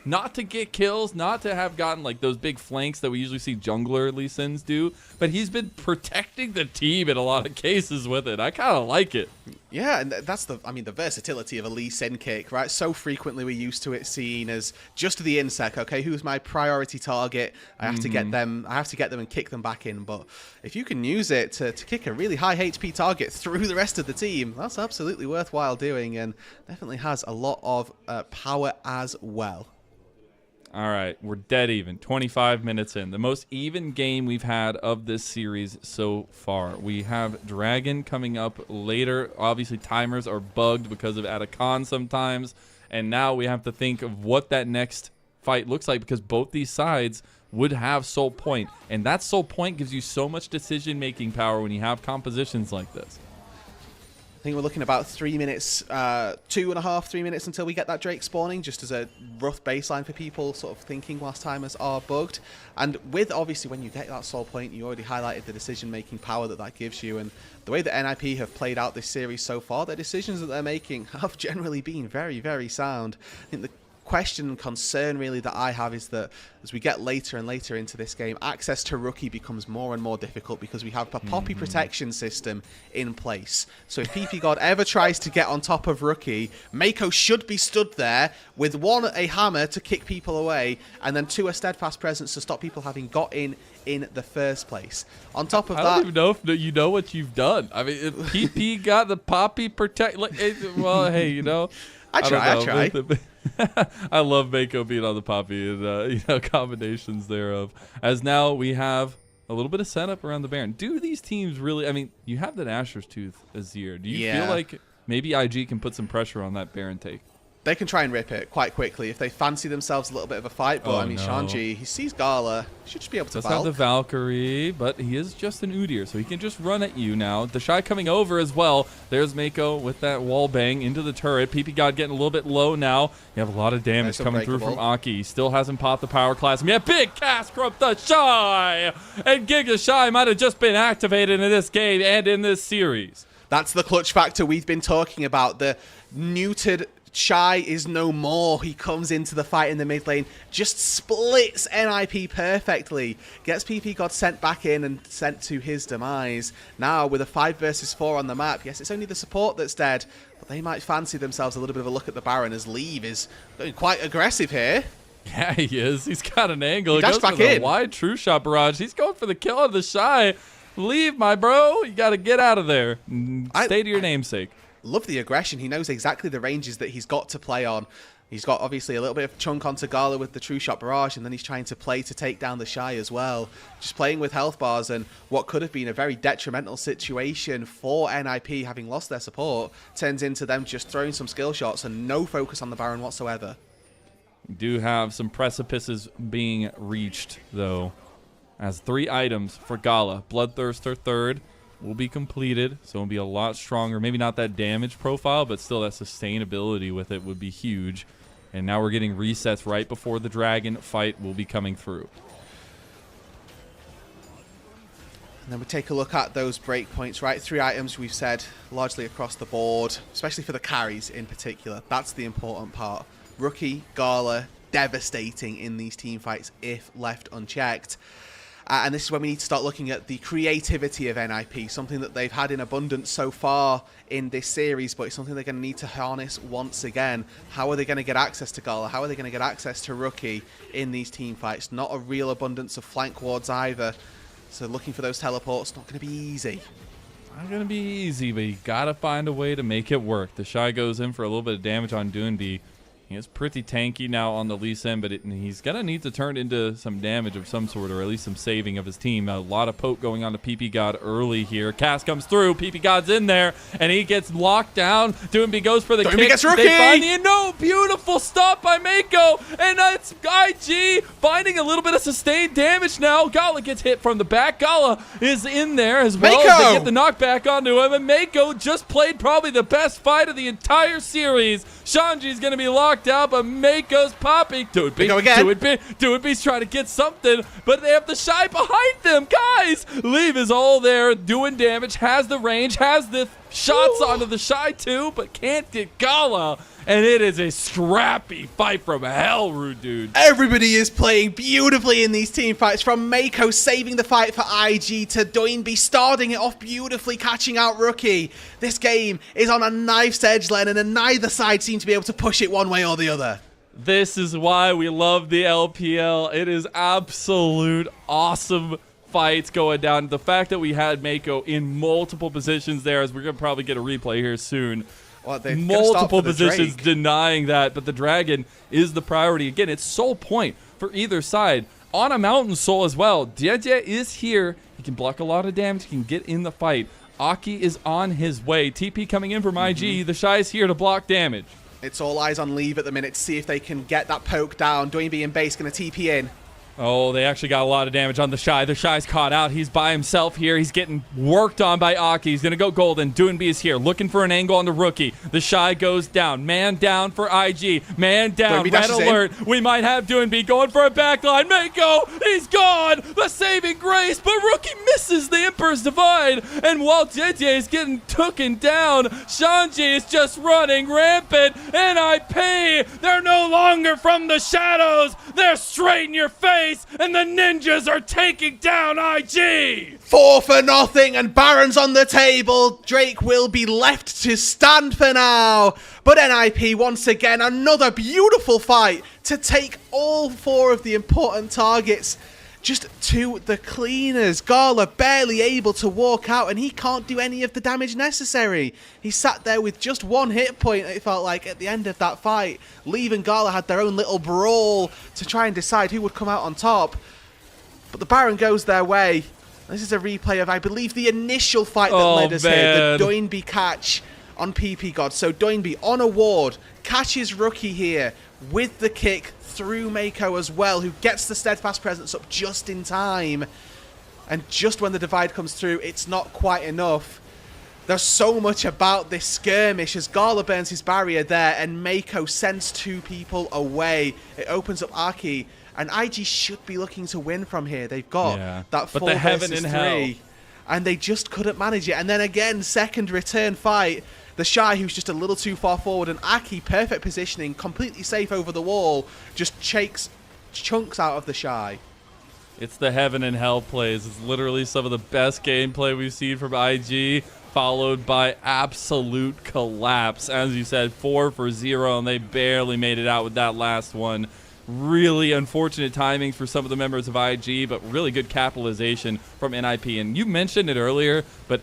not to get kills, not to have gotten like those big flanks that we usually see jungler Lee Sins do, but he's been protecting the team in a lot of cases with it. I kind of like it. Yeah, and that's the versatility of a Lee Sin kick, right? So frequently we're used to it seen as just the insec. Okay, who's my priority target? I have to get them. I have to get them and kick them back in. But if you can use it to kick a really high HP target through the rest of the team, that's absolutely worthwhile doing, and definitely has a lot of power as well. All right, we're dead even. 25 minutes in. The most even game we've had of this series so far. We have Dragon coming up later. Obviously, timers are bugged because of Atacon sometimes. And now we have to think of what that next fight looks like, because both these sides would have Soul Point. And that Soul Point gives you so much decision-making power when you have compositions like this. I think we're looking about 3 minutes, 2.5, 3 minutes until we get that Drake spawning, just as a rough baseline for people sort of thinking whilst timers are bugged. And with, obviously, when you get that Soul Point, you already highlighted the decision-making power that gives you. And the way that NIP have played out this series so far, the decisions that they're making have generally been very, very sound. I think the question and concern really that I have is that as we get later and later into this game, access to Rookie becomes more and more difficult because we have a Poppy protection system in place. So if PP God ever tries to get on top of Rookie, Mako should be stood there with one, a hammer to kick people away, and then two, a steadfast presence to stop people having got in the first place. On top of that, I don't even know if you know what you've done. I mean, if PP got the Poppy protect. Well, hey, you know. I try. I love Mako being on the Poppy and combinations thereof. As now we have a little bit of setup around the Baron. Do these teams really? I mean, you have the Nashor's Tooth as here. Do you feel like maybe IG can put some pressure on that Baron take? They can try and rip it quite quickly if they fancy themselves a little bit of a fight. But I mean, Shanji, he sees Gala, he should just be able to. Does have the Valkyrie, but he is just an Udyr, so he can just run at you now. The Shy coming over as well. There's Mako with that wall bang into the turret. PP God getting a little bit low now. You have a lot of damage coming through from Aki. He still hasn't popped the power class. Yeah, big cast from the Shy, and Giga Shy might have just been activated in this game and in this series. That's the clutch factor we've been talking about. The neutered Shy is no more. He comes into the fight in the mid lane, just splits NIP perfectly, gets PP God sent back in and sent to his demise. Now with a 5 versus 4 on the map, yes, it's only the support that's dead, but they might fancy themselves a little bit of a look at the Baron as Leave is going quite aggressive here. Yeah, he is. He's got an angle. He goes back for a wide true shot barrage. He's going for the kill of the Shy. Leave, my bro. You got to get out of there. Stay to your namesake. Love the aggression. He knows exactly the ranges that he's got to play on. He's got obviously a little bit of chunk onto Gala with the true shot barrage, and then he's trying to play to take down the Shy as well. Just playing with health bars, and what could have been a very detrimental situation for NIP having lost their support turns into them just throwing some skill shots and no focus on the Baron whatsoever. We do have some precipices being reached though, as 3 items for Gala. Bloodthirster third will be completed, so it'll be a lot stronger. Maybe not that damage profile, but still that sustainability with it would be huge. And now we're getting resets right before the dragon fight will be coming through. And then we take a look at those breakpoints, right? 3 items we've said largely across the board, especially for the carries in particular. That's the important part. Rookie, Gala, devastating in these team fights if left unchecked. And this is when we need to start looking at the creativity of NIP, something that they've had in abundance so far in this series, but it's something they're going to need to harness once again. How are they going to get access to Gala? How are they going to get access to Rookie in these team fights? Not a real abundance of flank wards either. So looking for those teleports, not going to be easy. Not going to be easy, but you got to find a way to make it work. The Shy goes in for a little bit of damage on Doinb. He is pretty tanky now on the Lee Sin, but he's going to need to turn into some damage of some sort, or at least some saving of his team. A lot of poke going on to PP God early here. Cast comes through. PP God's in there, and he gets locked down. Doinb goes for the kick. Gets Rookie. They find the no. Beautiful stop by Mako, and it's IG finding a little bit of sustained damage now. Gala gets hit from the back. Gala is in there as well. They get the knockback onto him, and Mako just played probably the best fight of the entire series. Shanji's going to be locked out, but Mako's popping. Doinb's trying to get something, but they have the Shy behind them. Guys, Leave is all there doing damage, has the range, has the shots onto the Shy too, but can't get Gala. And it is a scrappy fight from hell, Rude Dude. Everybody is playing beautifully in these team fights, from Mako saving the fight for IG to Doinb starting it off beautifully, catching out Rookie. This game is on a knife's edge, Len, and neither side seems to be able to push it one way or the other. This is why we love the LPL. It is absolute awesome fights going down. The fact that we had Mako in multiple positions there, as we're going to probably get a replay here soon. Well, multiple positions denying that, but the dragon is the priority. Again, it's soul point for either side. On a mountain soul as well. Jeje is here. He can block a lot of damage. He can get in the fight. Aki is on his way. TP coming in from IG. The Shy is here to block damage. It's all eyes on Leave at the minute to see if they can get that poke down. Doinb and base going to TP in. Oh, they actually got a lot of damage on the Shy. The Shy's caught out. He's by himself here. He's getting worked on by Aki. He's going to go golden. Doinb is here, looking for an angle on the Rookie. The Shy goes down. Man down for IG. Man down. Doinb Red alert. In. We might have Doinb going for a backline. Mako, he's gone. The saving grace, but Rookie misses the Emperor's Divide. And while JJ is getting taken down, Shanji is just running rampant. NIP, they're no longer from the shadows. They're straight in your face. And the ninjas are taking down IG. 4-0, and Baron's on the table. Drake will be left to stand for now. But NIP, once again, another beautiful fight to take all 4 of the important targets just to the cleaners. Gala barely able to walk out, and he can't do any of the damage necessary. He sat there with just 1 hit point, it felt like, at the end of that fight. Leave and Gala had their own little brawl to try and decide who would come out on top. But the Baron goes their way. This is a replay of, I believe, the initial fight that led us here. The Doinb catch on PP God. So Doinb on a ward, catches Rookie here with the kick through Mako as well, who gets the steadfast presence up just in time. And just when the divide comes through, it's not quite enough. There's so much about this skirmish as Gala burns his barrier there and Mako sends 2 people away. It opens up Aki, and IG should be looking to win from here. They've got that 4 versus 3, and they just couldn't manage it. And then again, second return fight. The Shy, who's just a little too far forward, and Aki, perfect positioning, completely safe over the wall, just chunks out of the Shy. It's the heaven and hell plays. It's literally some of the best gameplay we've seen from IG, followed by absolute collapse. As you said, 4 for 0, and they barely made it out with that last one. Really unfortunate timing for some of the members of IG, but really good capitalization from NIP. And you mentioned it earlier, but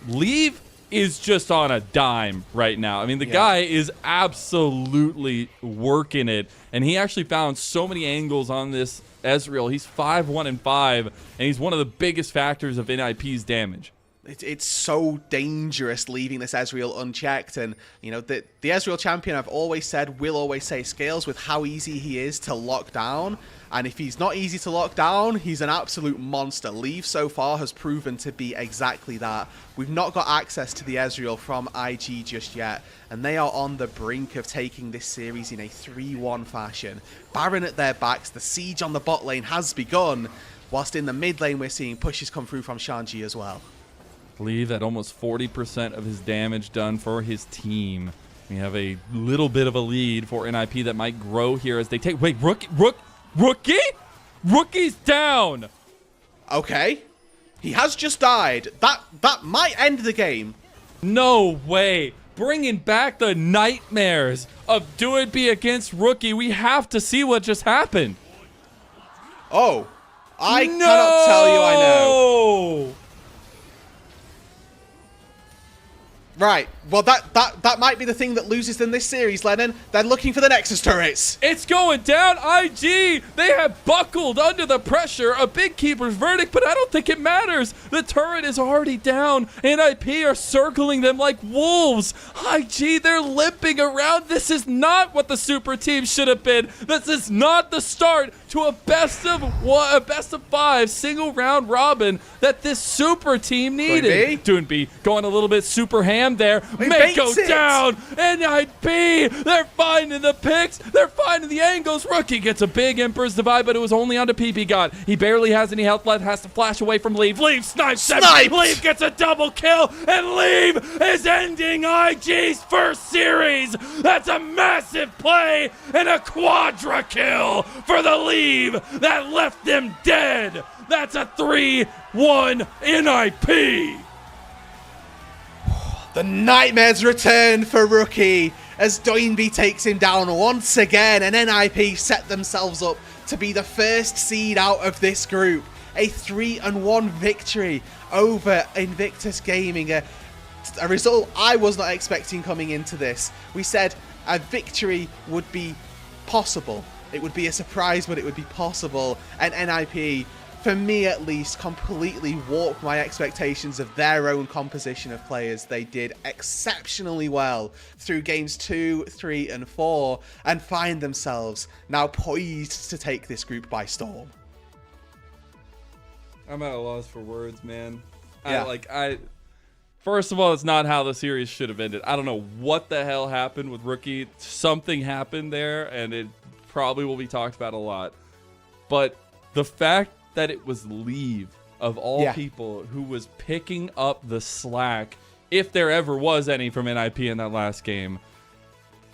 Leave is just on a dime right now. I mean, the guy is absolutely working it, and he actually found so many angles on this Ezreal. He's 5-1-5, and he's one of the biggest factors of NIP's damage. It's so dangerous leaving this Ezreal unchecked, and you know the Ezreal champion, I've always said, will always say, scales with how easy he is to lock down. And if he's not easy to lock down, he's an absolute monster. Leave so far has proven to be exactly that. We've not got access to the Ezreal from IG just yet, and they are on the brink of taking this series in a 3-1 fashion. Baron at their backs, the siege on the bot lane has begun, whilst in the mid lane we're seeing pushes come through from Shanji as well. Leave at almost 40% of his damage done for his team. We have a little bit of a lead for NIP that might grow here as they take... Wait, Rookie? Rookie's down! Okay. He has just died. That might end the game. No way. Bringing back the nightmares of Doinb against Rookie. We have to see what just happened. Oh. I cannot tell you I know. Right. Well, that might be the thing that loses them this series, Lennon. They're looking for the Nexus turrets. It's going down. IG, they have buckled under the pressure. A big keeper's verdict, but I don't think it matters. The turret is already down. NIP are circling them like wolves. IG, they're limping around. This is not what the super team should have been. This is not the start to a best of 5 single round robin that this super team needed. Doinb going a little bit super ham there. Mako down. NIP, they're finding the picks. They're finding the angles. Rookie gets a big Emperor's Divide, but it was only onto PP God. He barely has any health left, has to flash away from Leave. Leave snipes him. Leave gets a double kill, and Leave is ending IG's first series. That's a massive play and a quadra kill for the Leave that left them dead. That's a 3-1 NIP. The nightmares return for Rookie as Doinb takes him down once again, and NIP set themselves up to be the first seed out of this group. A 3-1 victory over Invictus Gaming. A result I was not expecting coming into this. We said a victory would be possible. It would be a surprise, but it would be possible. And NIP for me at least, completely warped my expectations of their own composition of players. They did exceptionally well through games 2, 3, and 4, and find themselves now poised to take this group by storm. I'm at a loss for words, man. Yeah. First of all, it's not how the series should have ended. I don't know what the hell happened with Rookie. Something happened there, and it probably will be talked about a lot. But the fact that it was Leave, of all people, who was picking up the slack, if there ever was any from NIP in that last game,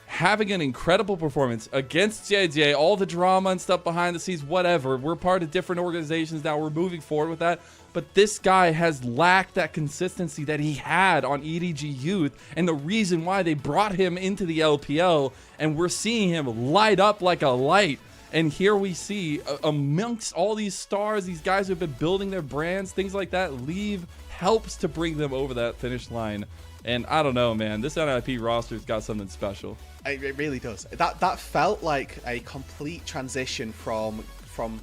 having an incredible performance against JJ, all the drama and stuff behind the scenes, whatever. We're part of different organizations now. We're moving forward with that. But this guy has lacked that consistency that he had on EDG Youth, and the reason why they brought him into the LPL, and we're seeing him light up like a light. And here we see, amongst all these stars, these guys who have been building their brands, things like that, Leave helps to bring them over that finish line. And I don't know, man, this NIP roster's got something special. It really does. That felt like a complete transition from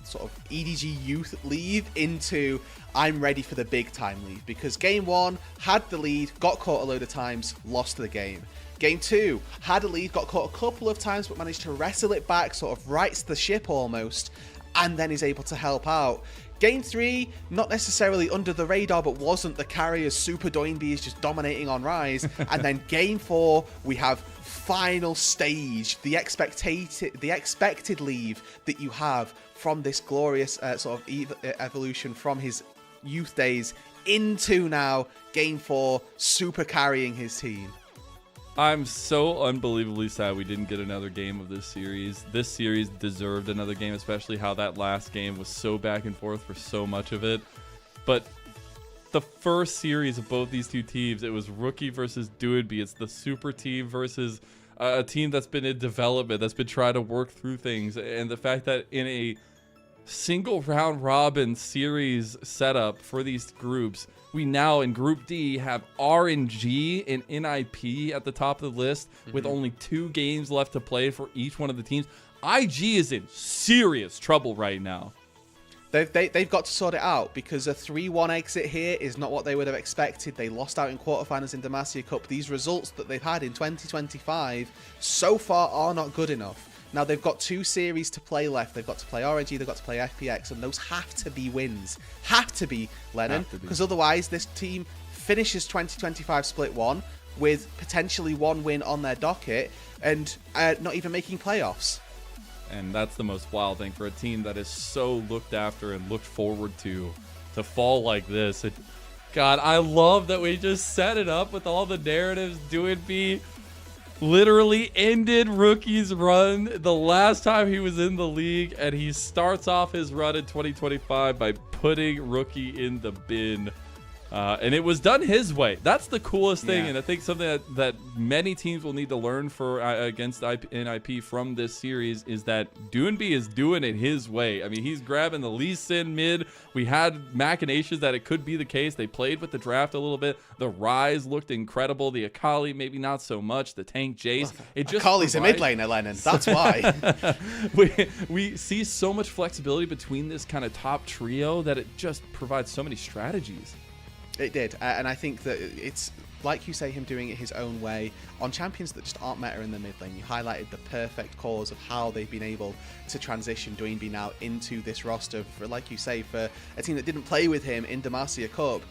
sort of EDG Youth Leave into I'm ready for the big time Leave, because game 1 had the lead, got caught a load of times, lost the game. Game 2 had a lead, got caught a couple of times, but managed to wrestle it back, sort of rights the ship almost, and then is able to help out. Game 3, not necessarily under the radar, but wasn't the carry as Super Doinb is just dominating on Rise. And then Game 4, we have final stage, the expected Leave that you have from this glorious sort of evolution from his youth days into now Game 4, super carrying his team. I'm so unbelievably sad we didn't get another game of this series. This series deserved another game, especially how that last game was so back and forth for so much of it. But the first series of both these two teams, it was Rookie versus Doinb. It's the super team versus a team that's been in development, that's been trying to work through things. And the fact that in a single round robin series setup for these groups, we now in Group D have RNG and NIP at the top of the list with only 2 games left to play for each one of the teams. IG is in serious trouble right now. They've got to sort it out, because a 3-1 exit here is not what they would have expected. They lost out in quarterfinals in Demacia Cup. These results that they've had in 2025 so far are not good enough. Now, they've got 2 series to play left. They've got to play RNG, they've got to play FPX, and those have to be wins. Have to be, Lennon, because otherwise this team finishes 2025 Split 1 with potentially 1 win on their docket and not even making playoffs. And that's the most wild thing for a team that is so looked after and looked forward to fall like this. God, I love that we just set it up with all the narratives. Doinb literally ended Rookie's run the last time he was in the league, and he starts off his run in 2025 by putting Rookie in the bin. And it was done his way. That's the coolest thing, and I think something that many teams will need to learn for against NIP from this series is that Doinb is doing it his way. I mean, he's grabbing the Lee Sin mid. We had machinations that it could be the case. They played with the draft a little bit. The Rise looked incredible. The Akali, maybe not so much. The tank Jace. Akali's a mid laner, Lennon. That's why. we see so much flexibility between this kind of top trio that it just provides so many strategies. It did, and I think that it's, like you say, him doing it his own way on champions that just aren't meta in the mid lane. You highlighted the perfect cause of how they've been able to transition Doinb now into this roster, for, like you say, for a team that didn't play with him in Demacia Cup.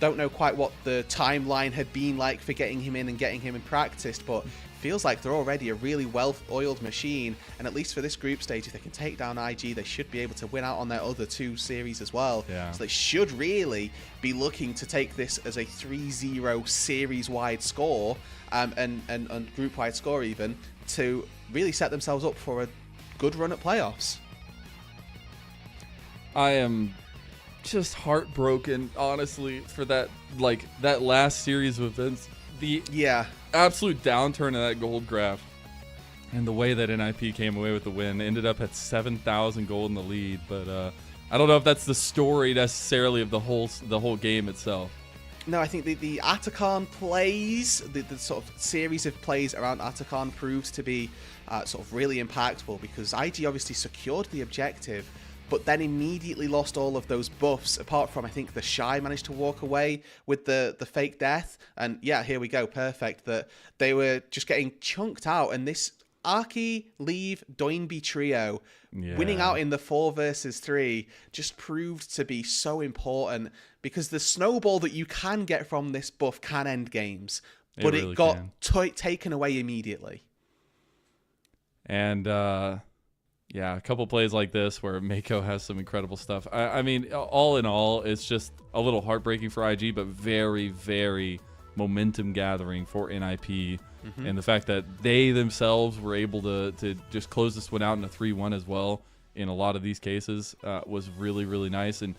Don't know quite what the timeline had been like for getting him in and getting him in practice, but feels like they're already a really well-oiled machine, and at least for this group stage, if they can take down IG, they should be able to win out on their other 2 series as well. So they should really be looking to take this as a 3-0 series-wide score, and group-wide score even, to really set themselves up for a good run at playoffs. I am just heartbroken, honestly, for that last series of events. The absolute downturn in that gold graph, and the way that NIP came away with the win, ended up at 7,000 gold in the lead. But I don't know if that's the story necessarily of the whole game itself. No, I think the Atacon plays, the sort of series of plays around Atacon proved to be sort of really impactful, because IG obviously secured the objective, but then immediately lost all of those buffs, apart from, I think, the Shy managed to walk away with the fake death. And yeah, here we go, perfect, that they were just getting chunked out. And this Arky, Leave, Doinb trio winning out in the 4 versus 3 just proved to be so important, because the snowball that you can get from this buff can end games, but it got taken away immediately. And yeah, a couple plays like this where Mako has some incredible stuff. I mean, all in all, it's just a little heartbreaking for IG, but very, very momentum gathering for NIP. And the fact that they themselves were able to just close this one out in a 3-1 as well in a lot of these cases was really, really nice. And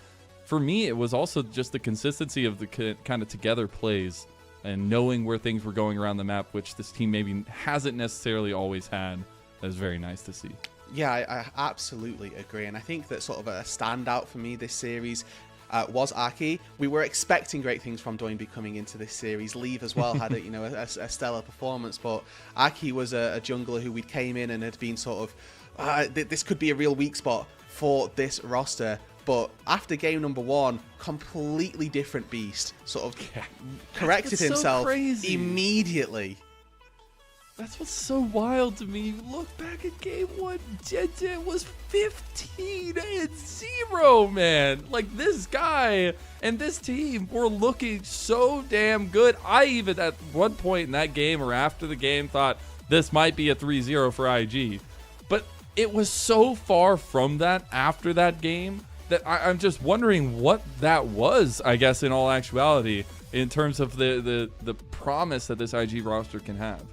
for me, it was also just the consistency of the kind of together plays and knowing where things were going around the map, which this team maybe hasn't necessarily always had. That was very nice to see. Yeah, I absolutely agree. And I think that sort of a standout for me this series was Aki. We were expecting great things from Doinb coming into this series. Leave as well had a stellar performance, but Aki was a jungler who we came in and had been sort of this could be a real weak spot for this roster. But after game number 1, completely different beast. Sort of corrected himself immediately. That's what's so wild to me. You look back at game 1, Jet was 15-0, man. Like, this guy and this team were looking so damn good. I even at one point in that game or after the game thought this might be a 3-0 for IG. But it was so far from that after that game that I'm just wondering what that was, I guess, in all actuality, in terms of the promise that this IG roster can have.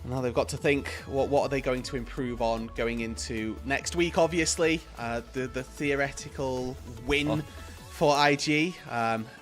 Now they've got to think, what are they going to improve on going into next week, obviously. The theoretical win for IG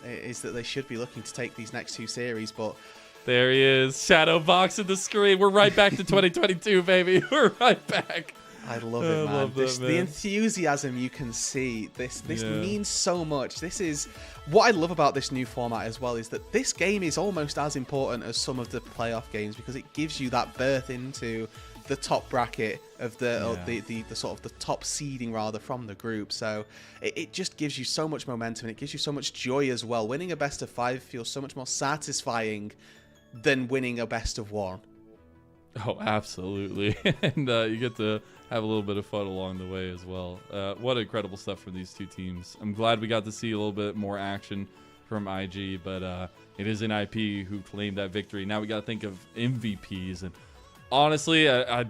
is that they should be looking to take these next 2 series, but... There he is, shadow box in the screen. We're right back to 2022, baby. We're right back. I love it, man. The enthusiasm you can see. This means so much. This is what I love about this new format as well, is that this game is almost as important as some of the playoff games, because it gives you that berth into the top bracket of the sort of the top seeding rather from the group. So it just gives you so much momentum, and it gives you so much joy as well. Winning a best of 5 feels so much more satisfying than winning a best of 1. Oh, absolutely. And you get to have a little bit of fun along the way as well. What incredible stuff from these 2 teams. I'm glad we got to see a little bit more action from IG, but it is NIP who claimed that victory. Now we got to think of MVPs. And honestly, I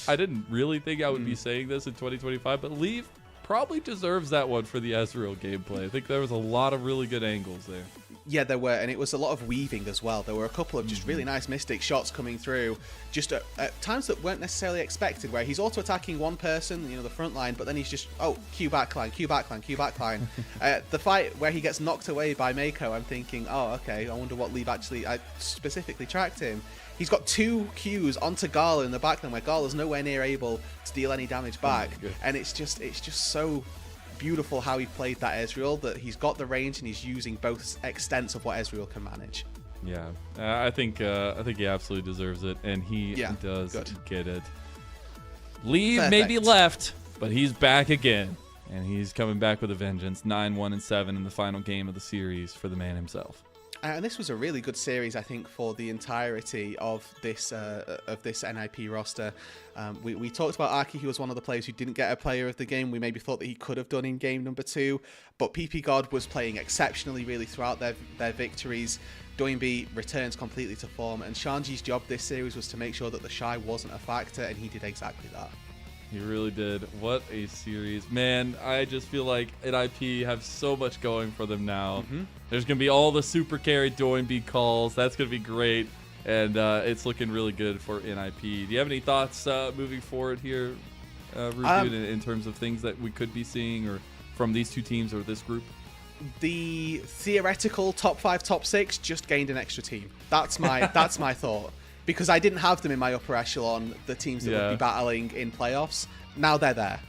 didn't really think I would be saying this in 2025, but Leave probably deserves that one for the Ezreal gameplay. I think there was a lot of really good angles there. Yeah, there were, and it was a lot of weaving as well. There were a couple of just really nice Mystic shots coming through, just at times that weren't necessarily expected, where he's auto-attacking one person, the front line, but then he's just, Q backline, Q backline, Q backline. The fight where he gets knocked away by Mako, I'm thinking, oh, okay, I wonder what Leave actually, I specifically tracked him. He's got 2 Qs onto Gala in the backline, where Gala's nowhere near able to deal any damage back, and it's just so beautiful how he played that Ezreal, that he's got the range and he's using both extents of what Ezreal can manage. Yeah, I think he absolutely deserves it, and he does get it. Leave maybe left, but he's back again, and he's coming back with a vengeance. 9-1-7 in the final game of the series for the man himself. And this was a really good series, I think, for the entirety of this NIP roster. We talked about Aki, who was one of the players who didn't get a player of the game. We maybe thought that he could have done in game number 2, but PP God was playing exceptionally really throughout their victories. Doinb returns completely to form, and Shanji's job this series was to make sure that the Shy wasn't a factor, and he did exactly that. He really did. What a series. Man, I just feel like NIP have so much going for them now. There's going to be all the super carry Doinb calls. That's going to be great. And it's looking really good for NIP. Do you have any thoughts moving forward here, Ruben, in terms of things that we could be seeing or from these 2 teams or this group? The theoretical top 5, top 6 just gained an extra team. That's my thought. Because I didn't have them in my upper echelon, the teams that would be battling in playoffs. Now they're there.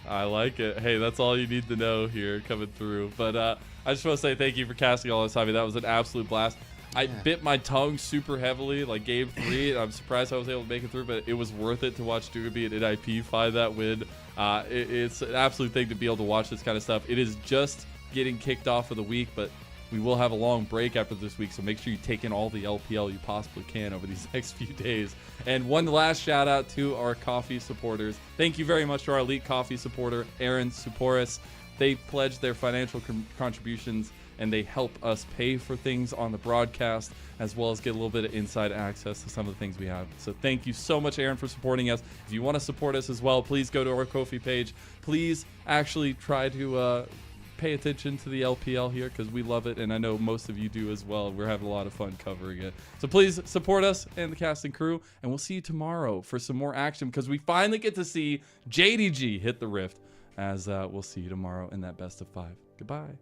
I like it. Hey, that's all you need to know here coming through. But I just want to say thank you for casting all this time. That was an absolute blast. I bit my tongue super heavily, like game 3. I'm surprised I was able to make it through, but it was worth it to watch Doinb and NIP find that win. It's an absolute thing to be able to watch this kind of stuff. It is just getting kicked off for the week, but we will have a long break after this week, so make sure you take in all the LPL you possibly can over these next few days. And one last shout out to our coffee supporters. Thank you very much to our elite coffee supporter, Aaron Suporis. They pledged their financial contributions, and they help us pay for things on the broadcast, as well as get a little bit of inside access to some of the things we have. So thank you so much, Aaron, for supporting us. If you want to support us as well, please go to our Ko-fi page. Please actually try to pay attention to the LPL here, because we love it, and I know most of you do as well. We're having a lot of fun covering it. So please support us and the cast and crew, and we'll see you tomorrow for some more action, because we finally get to see JDG hit the Rift, as we'll see you tomorrow in that best of 5. Goodbye.